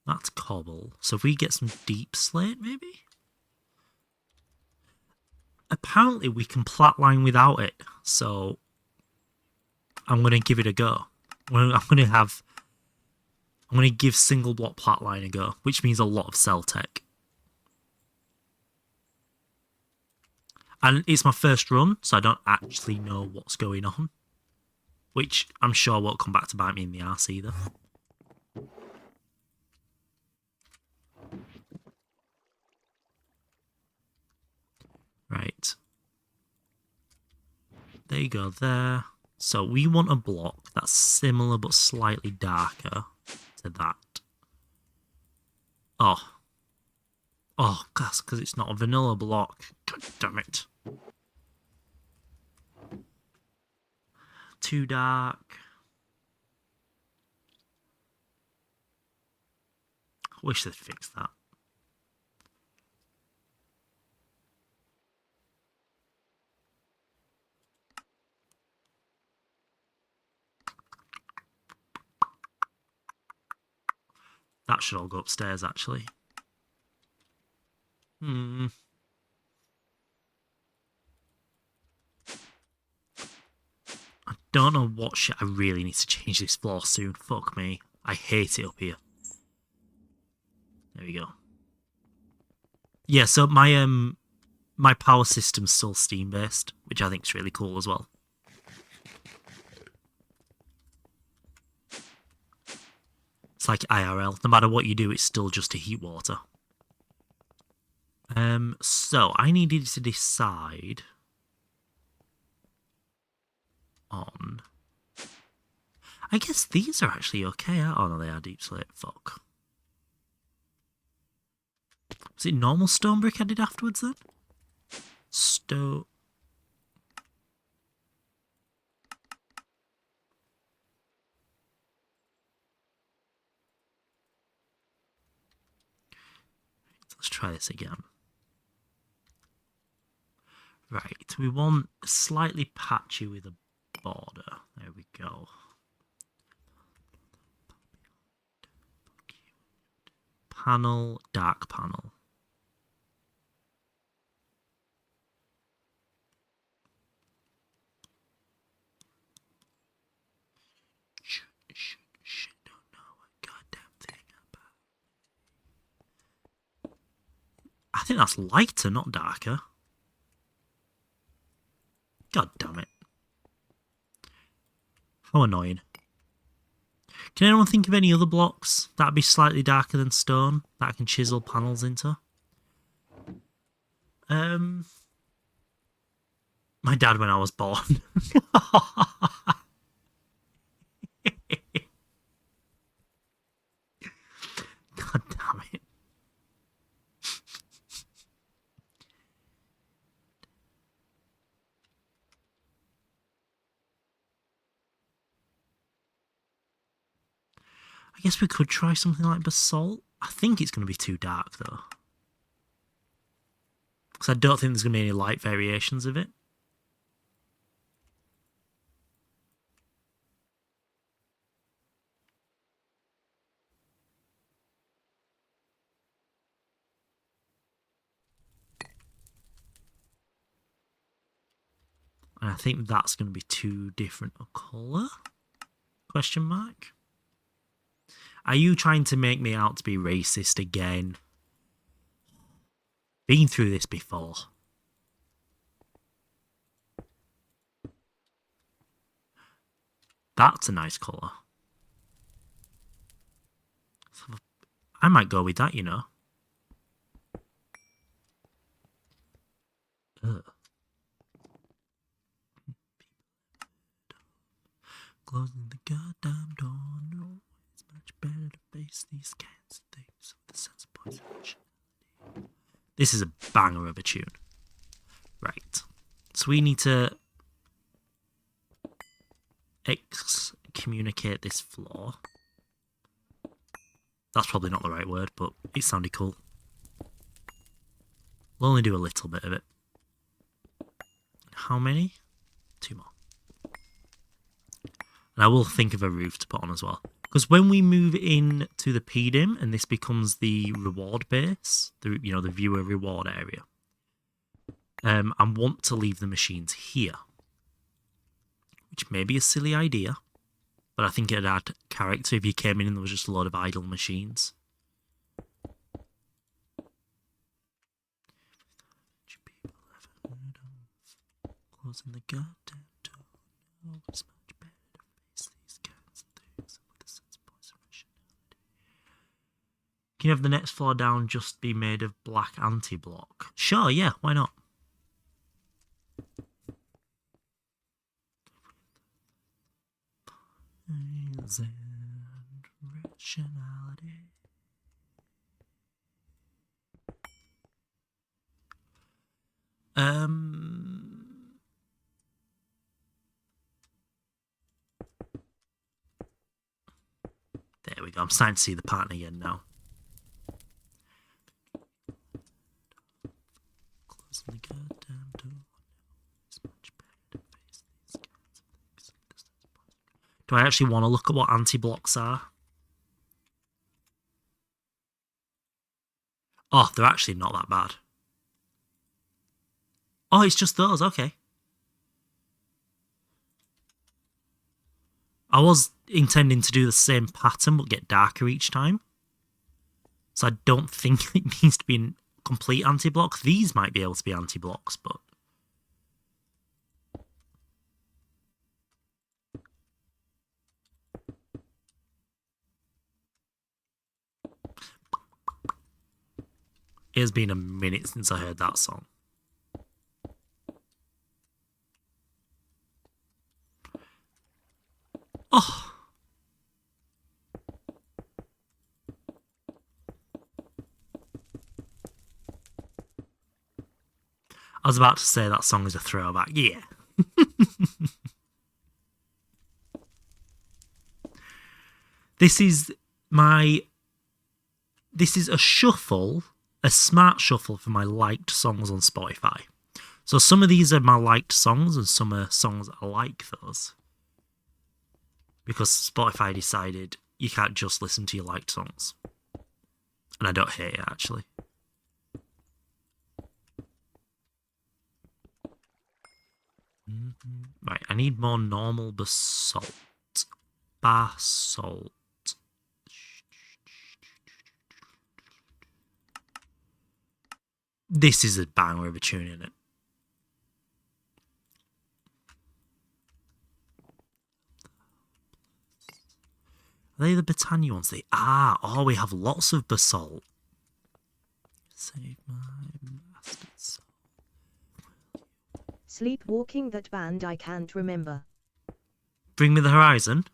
that's cobble. So if we get some deep slate, maybe? Apparently we can flatline without it, so I'm going to give it a go. I'm going to give single block flatline a go, which means a lot of cell tech. And it's my first run, so I don't actually know what's going on, which I'm sure won't come back to bite me in the arse either. Right. There you go, there. So we want a block that's similar but slightly darker to that. Oh. Oh, that's because it's not a vanilla block. God damn it. Too dark. I wish they'd fix that. That should all go upstairs, actually. I don't know what shit. I really need to change this floor soon. Fuck me. I hate it up here. There we go. Yeah, so my power system's still steam based, which I think is really cool as well. It's like IRL. No matter what you do, it's still just to heat water. So I needed to decide on... I guess these are actually okay. Oh no, they are deep slate. Fuck. Was it normal stone brick I did afterwards then? Stone... Let's try this again. Right, we want slightly patchy with a border. There we go. Panel, dark panel. Shit, don't know a goddamn thing about. I think that's lighter, not darker. God damn it. How annoying. Can anyone think of any other blocks that'd be slightly darker than stone that I can chisel panels into? My dad when I was born. God damn it. I guess we could try something like basalt. I think it's going to be too dark though. Because I don't think there's going to be any light variations of it. And I think that's going to be too different a colour? Question mark? Are you trying to make me out to be racist again? Been through this before. That's a nice colour. I might go with that, you know. Ugh. Closing the goddamn door. No, it's much better to face these kinds of things with a sense of position. This is a banger of a tune. Right. So we need to excommunicate this floor. That's probably not the right word, but it sounded cool. We'll only do a little bit of it. How many? 2 more. And I will think of a roof to put on as well. Because when we move in to the PDIM and this becomes the reward base, the viewer reward area, I want to leave the machines here. Which may be a silly idea, but I think it'd add character if you came in and there was just a load of idle machines. Closing the goddamn door. No, it's much better to face these kinds of things with a sense of poise and rationality. Can you have the next floor down just be made of black anti-block? Sure, yeah, why not? Poise and rationality. There we go. I'm starting to see the pattern again now. Closing the goddamn door. It's much better to face these kinds of things. Do I actually want to look at what anti-blocks are? Oh, they're actually not that bad. Oh, it's just those. Okay. I was intending to do the same pattern but get darker each time. So I don't think it needs to be a complete anti-block. These might be able to be anti-blocks, but... It has been a minute since I heard that song. Oh. I was about to say that song is a throwback. Yeah. This is a shuffle, a smart shuffle for my liked songs on Spotify. So some of these are my liked songs and some are songs I like those. Because Spotify decided you can't just listen to your liked songs. And I don't hate it, actually. Right, I need more normal basalt. Basalt. This is a banger of a tune, isn't it? Are they the Britannia ones? They are. Oh, we have lots of basalt. Save my bastard soul. Sleepwalking, that band I can't remember. Bring Me the Horizon.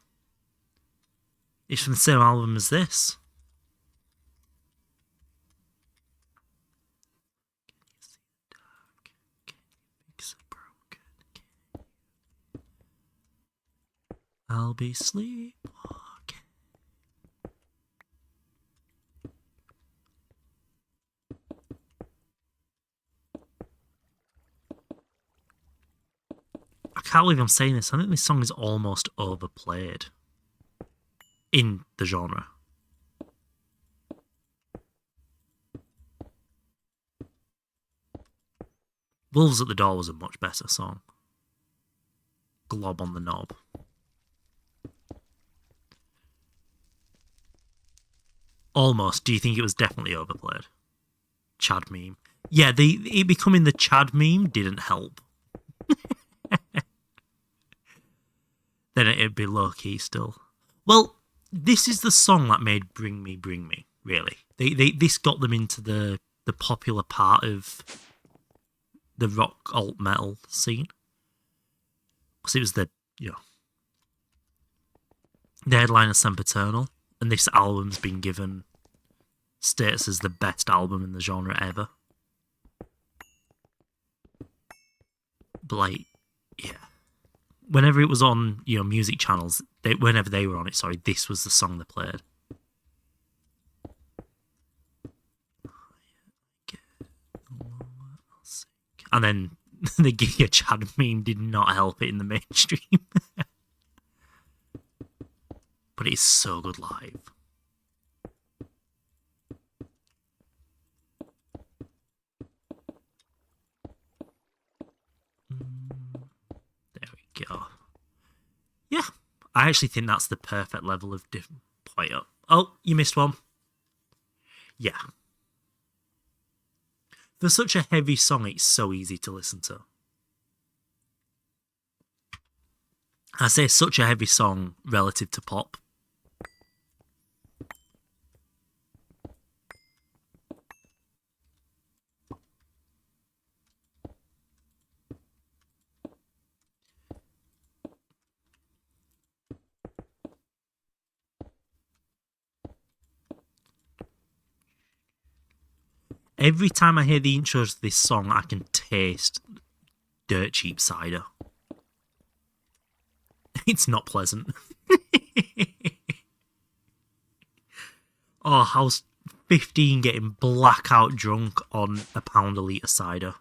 It's from the same album as this. I'll be sleepwalking. I can't believe I'm saying this. I think this song is almost overplayed in the genre. Wolves at the Door was a much better song. Glob on the Knob. Almost. Do you think it was definitely overplayed? Chad meme. Yeah, it becoming the Chad meme didn't help. Then it'd be low-key still. Well, this is the song that made Bring Me, really. This got them into the popular part of the rock alt metal scene. Because it was the headline of Sempiternal. And this album's been given status as the best album in the genre ever. But like, yeah. Whenever it was on, music channels, whenever they were on it, sorry, this was the song they played. And then the Giga Chad meme did not help it in the mainstream. But it's so good live. There we go. Yeah, I actually think that's the perfect level of point up. Oh, you missed one. Yeah. For such a heavy song, it's so easy to listen to. I say such a heavy song relative to pop. Every time I hear the intros to this song, I can taste dirt cheap cider. It's not pleasant. Oh, I was 15 getting blackout drunk on a pound a litre cider.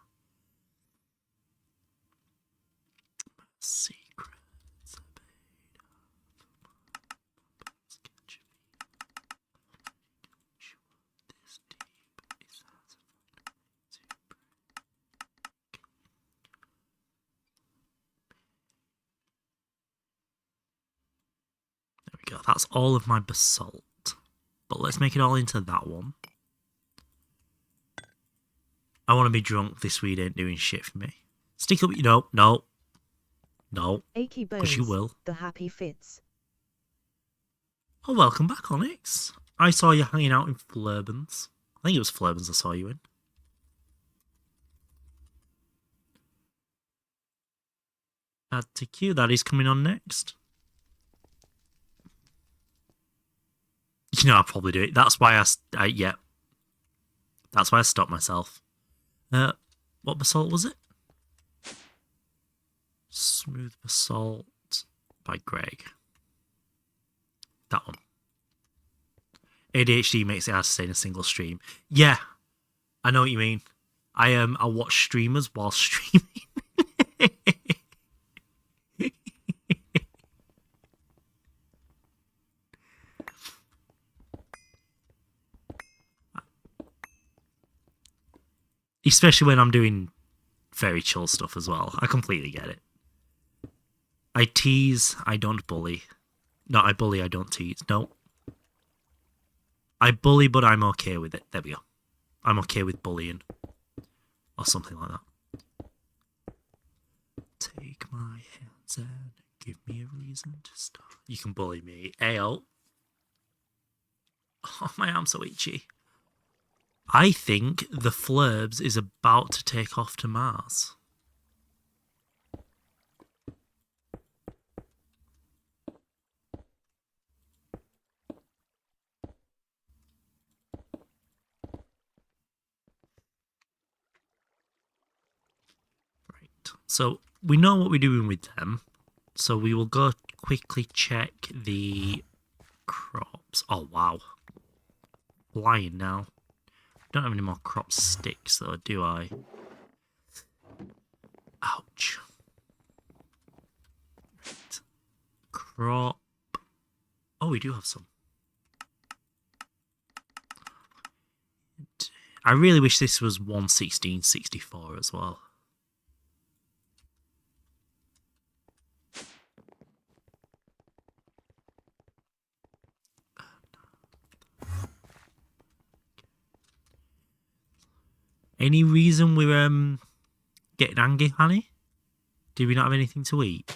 Secrets. There we go. That's all of my basalt. But let's make it all into that one. I want to be drunk. This weed ain't doing shit for me. Stick up. No. Achy bones. Because you will. The happy fits. Oh, welcome back, Onyx. I saw you hanging out in Flurbans. I think it was Flurbans I saw you in. Add to queue. That is coming on next. I'll probably do it. That's why yeah. That's why I stopped myself. What basalt was it? Smooth Basalt by Greg. That one. ADHD makes it hard to stay in a single stream. Yeah, I know what you mean. I watch streamers while streaming. Especially when I'm doing very chill stuff as well. I completely get it. I tease, I don't bully. No, I bully, I don't tease. No. I bully, but I'm okay with it. There we go. I'm okay with bullying. Or something like that. Take my hands and give me a reason to start. You can bully me. Ayo. Oh, my arm's so itchy. I think the Flurbs is about to take off to Mars. Right. So we know what we're doing with them. So we will go quickly check the crops. Oh, wow. Flying now. Don't have any more crop sticks though, do I? Ouch. Right. Crop. Oh, we do have some. I really wish this was 11664 as well. Any reason we're getting angry, honey? Do we not have anything to eat?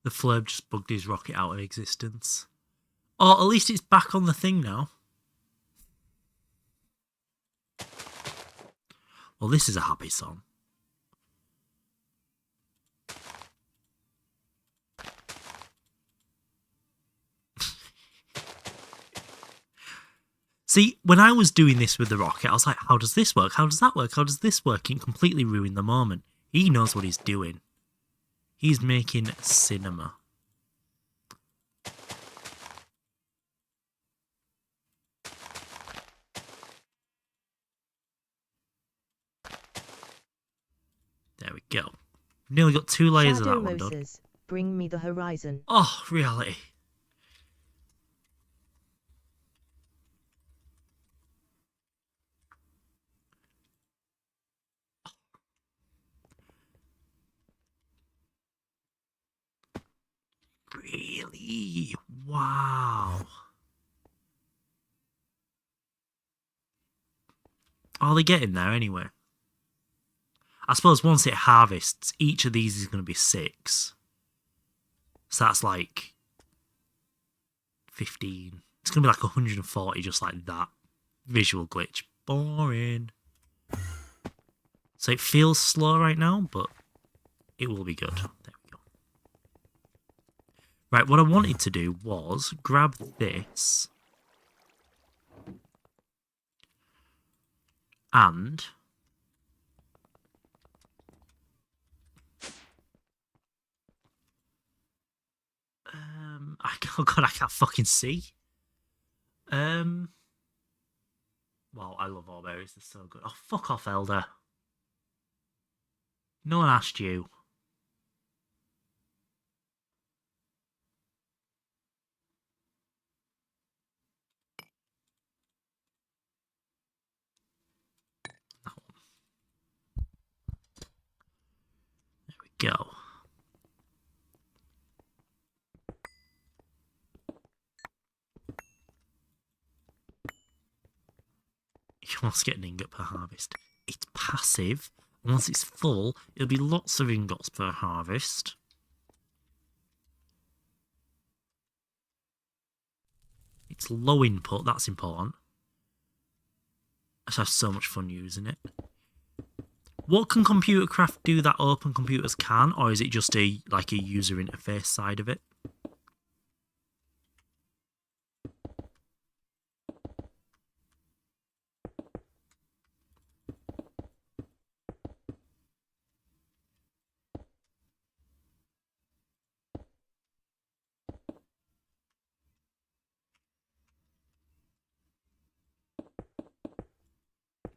The Flurb just bugged his rocket out of existence. Or at least it's back on the thing now. Well, this is a happy song. See, when I was doing this with the rocket, I was like, how does this work? How does that work? How does this work? It completely ruined the moment. He knows what he's doing. He's making cinema. There we go. Nearly got 2 layers Shadow of that one done. Moses, bring me the horizon. Oh, reality. Really? Wow. Are they getting there anyway? I suppose once it harvests, each of these is going to be 6. So that's like 15. It's going to be like 140 just like that. Visual glitch. Boring. So it feels slow right now, but it will be good. There we go. Right, what I wanted to do was grab this and oh god, I can't fucking see. Well, I love all berries, they're so good. Oh, fuck off, Elder. No one asked you. That one. There we go. You must get an ingot per harvest. It's passive. Once it's full, it'll be lots of ingots per harvest. It's low input, that's important. I just have so much fun using it. What can Computer Craft do that Open Computers can, or is it just a user interface side of it?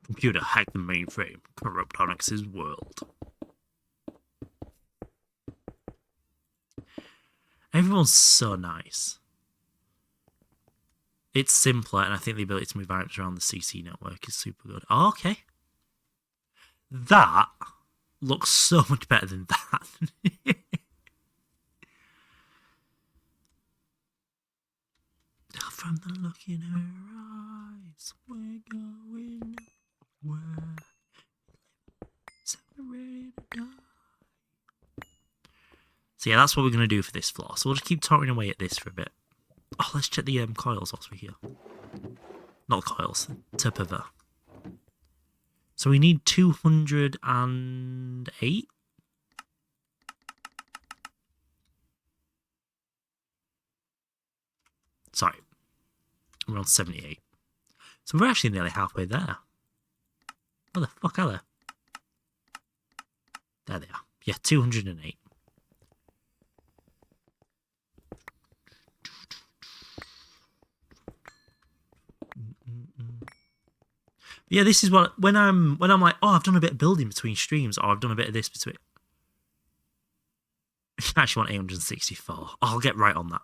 Computer hack the mainframe, corrupt Onyx's world. Everyone's so nice. It's simpler, and I think the ability to move items around the CC network is super good. Oh, okay. That looks so much better than that. From the look in her eyes, we're going nowhere. Separated to die. So yeah, that's what we're going to do for this floor. So we'll just keep tottering away at this for a bit. Oh, let's check the coils whilst we're here. Not the coils, tip of her. So we need 208. Sorry, we're on 78. So we're actually nearly halfway there. Where the fuck are they? There they are. Yeah, 208. Yeah, this is what when I'm like, oh, I've done a bit of building between streams, or I've done a bit of this between. I actually want 864. Oh, I'll get right on that.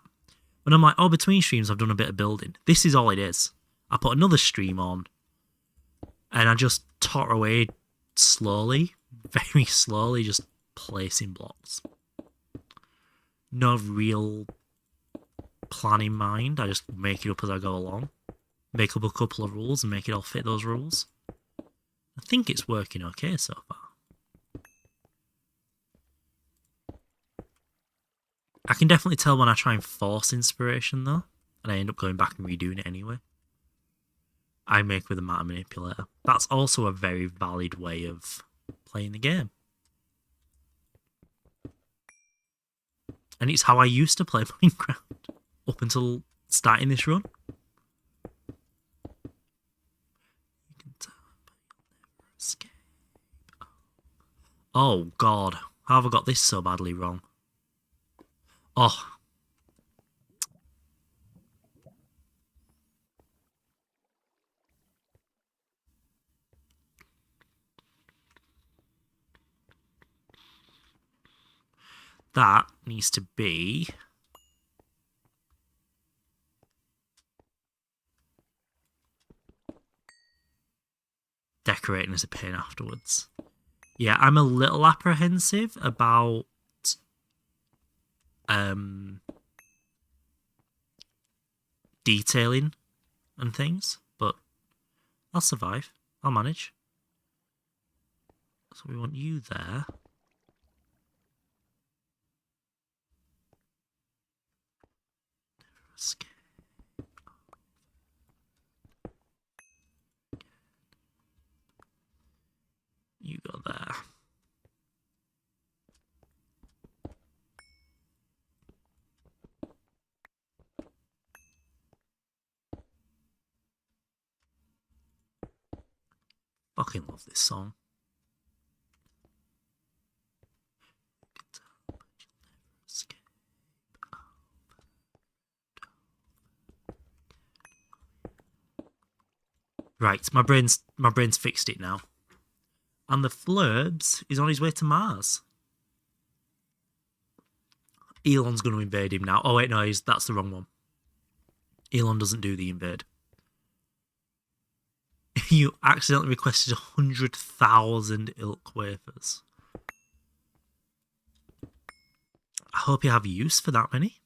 When I'm like, oh, between streams, I've done a bit of building. This is all it is. I put another stream on, and I just totter away slowly, very slowly, just placing blocks. No real plan in mind. I just make it up as I go along. Make up a couple of rules and make it all fit those rules. I think it's working okay so far. I can definitely tell when I try and force inspiration, though. and I end up going back and redoing it anyway. I make with a matter manipulator. That's also a very valid way of playing the game. And it's how I used to play Minecraft up until starting this run. You can tell, but you'll never escape. Oh God, how have I got this so badly wrong? Oh. That needs to be... decorating as a pain afterwards. Yeah, I'm a little apprehensive about detailing and things, but I'll survive. I'll manage. So we want you there. Never escape. You go there. Fucking love this song. Right, my brain's fixed it now. And the Flurbs is on his way to Mars. Elon's going to invade him now. Oh wait, no, that's the wrong one. Elon doesn't do the invade. You accidentally requested 100,000 ilk wafers. I hope you have use for that many.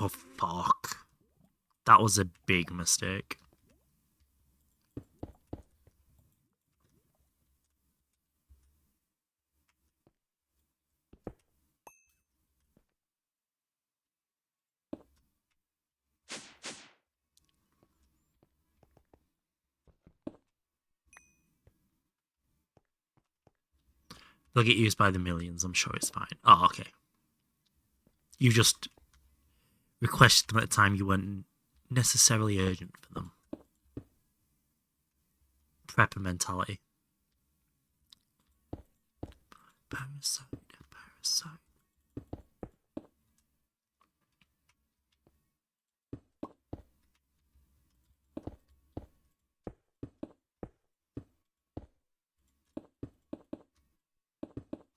Oh, fuck. That was a big mistake. They'll get used by the millions, I'm sure it's fine. Oh, okay. You just requested them at a time you weren't necessarily urgent for them. Prepper mentality. Parasite, parasite.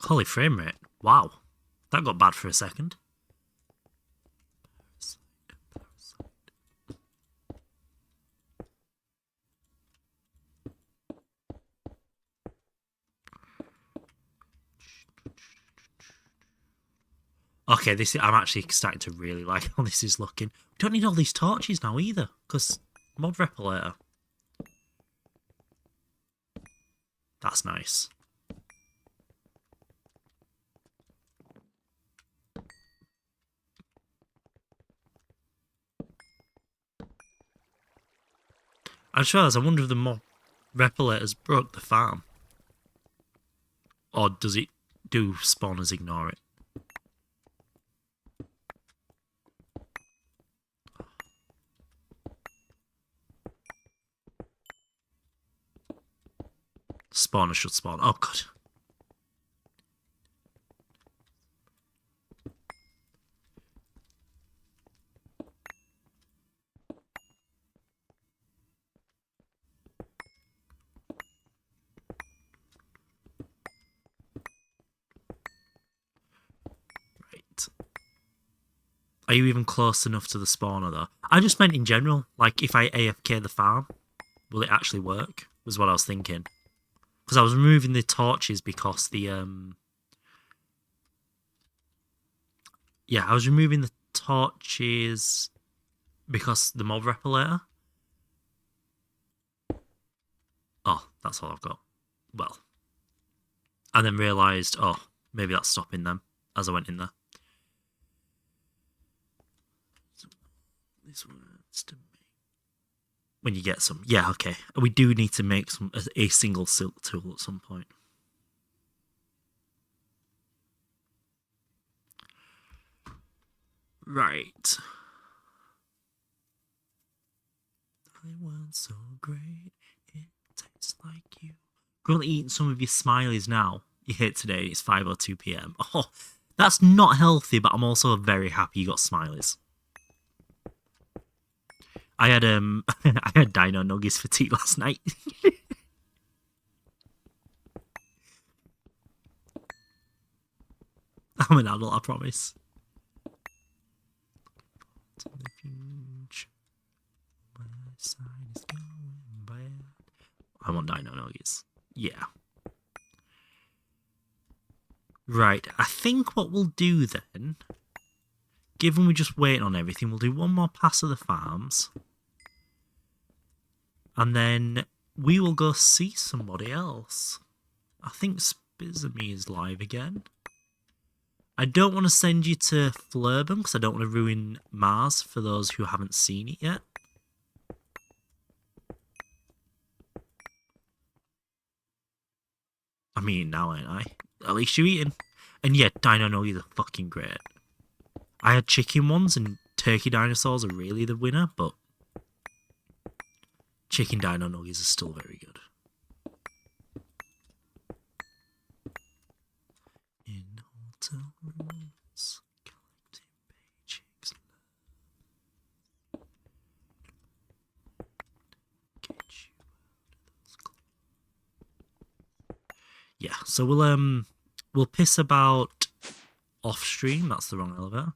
Holy frame rate. Wow. That got bad for a second. Okay, I'm actually starting to really like how this is looking. We don't need all these torches now either, because mob repelator. That's nice. I just realised, I wonder if the mob repelators broke the farm. Or does it do spawners ignore it? Spawner should spawn. Oh, God. Right. Are you even close enough to the spawner, though? I just meant in general. Like, if I AFK the farm, will it actually work? Was what I was thinking. Because I was removing the torches because the, yeah, I was removing the torches because the mob repelator. Oh, that's all I've got. Well, And then realised, oh, maybe that's stopping them as I went in there. So, this words to make. When you get some. Yeah, okay. We do need to make a single silk tool at some point. Right. I weren't so great. It tastes like you. Currently eating some of your smileys now. You hit today. It's 5:02 p.m. Oh, that's not healthy, but I'm also very happy you got smileys. I had I had dino nuggies for tea last night. I'm an adult, I promise. I want dino nuggies. Yeah. Right, I think what we'll do then, given we're just waiting on everything, we'll do one more pass of the farms. And then we will go see somebody else. I think Spizamy is live again. I don't want to send you to Flurbum because I don't want to ruin Mars for those who haven't seen it yet. I'm eating now, ain't I? At least you're eating. And yeah, dino nuggies are fucking great. I had chicken ones and turkey dinosaurs are really the winner, but chicken dino nuggies are still very good. In hotel rooms, collecting paychecks. Get you out of those clothes. Yeah, so we'll piss about off stream. That's the wrong elevator.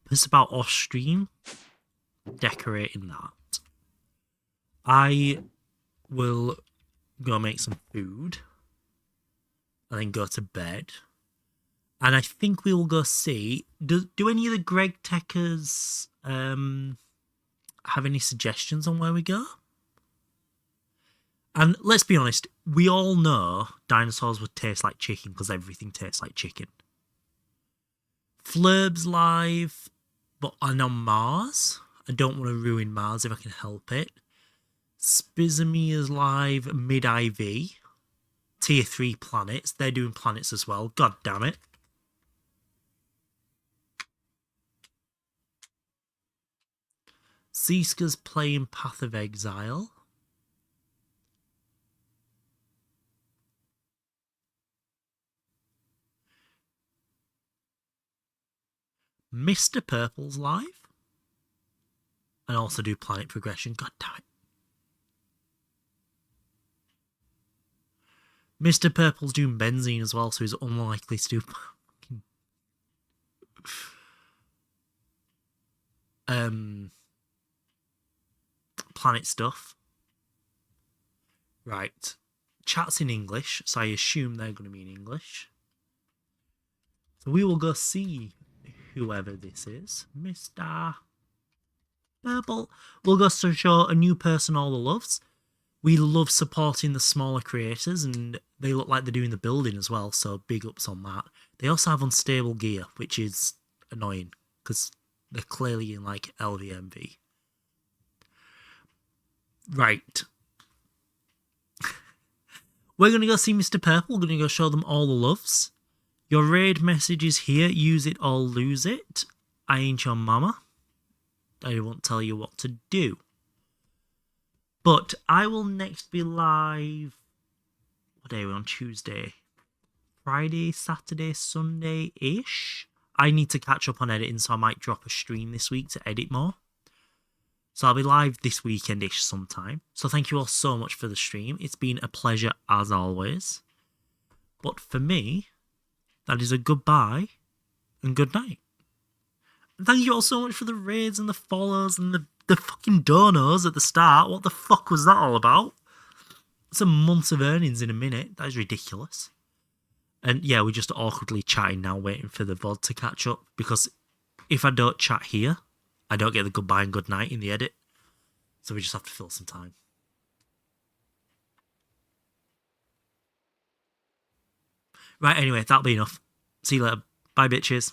Piss about off stream, decorating that. I will go make some food and then go to bed. And I think we will go see. Do any of the Greg Techers have any suggestions on where we go? And let's be honest, we all know dinosaurs would taste like chicken because everything tastes like chicken. Flurb's live, but I'm on Mars. I don't want to ruin Mars if I can help it. Spizamy is live mid-IV. Tier 3 planets. They're doing planets as well. God damn it. Ziska's playing Path of Exile. Mr. Purple's live. And also do planet progression. God damn it. Mr. Purple's doing benzene as well, so he's unlikely to do planet stuff. Right. Chat's in English, so I assume they're going to be in English. So we will go see whoever this is. Mr. Purple. We'll go to show a new person all the loves. We love supporting the smaller creators, and they look like they're doing the building as well, so big ups on that. They also have unstable gear, which is annoying, because they're clearly in, like, LVMV. Right. We're going to go see Mr. Purple. We're going to go show them all the loves. Your raid message is here. Use it or lose it. I ain't your mama. I won't tell you what to do. But I will next be live. What day are we on? Tuesday. Friday, Saturday, Sunday-ish. I need to catch up on editing, so I might drop a stream this week to edit more. So I'll be live this weekend-ish sometime. So thank you all so much for the stream. It's been a pleasure as always. But for me, that is a goodbye and good night. And thank you all so much for the raids and the follows and the fucking donos at the start. What the fuck was that all about? It's a month of earnings in a minute. That is ridiculous. And yeah, we're just awkwardly chatting now, waiting for the VOD to catch up. Because if I don't chat here, I don't get the goodbye and good night in the edit. So we just have to fill some time. Right, anyway, that'll be enough. See you later. Bye, bitches.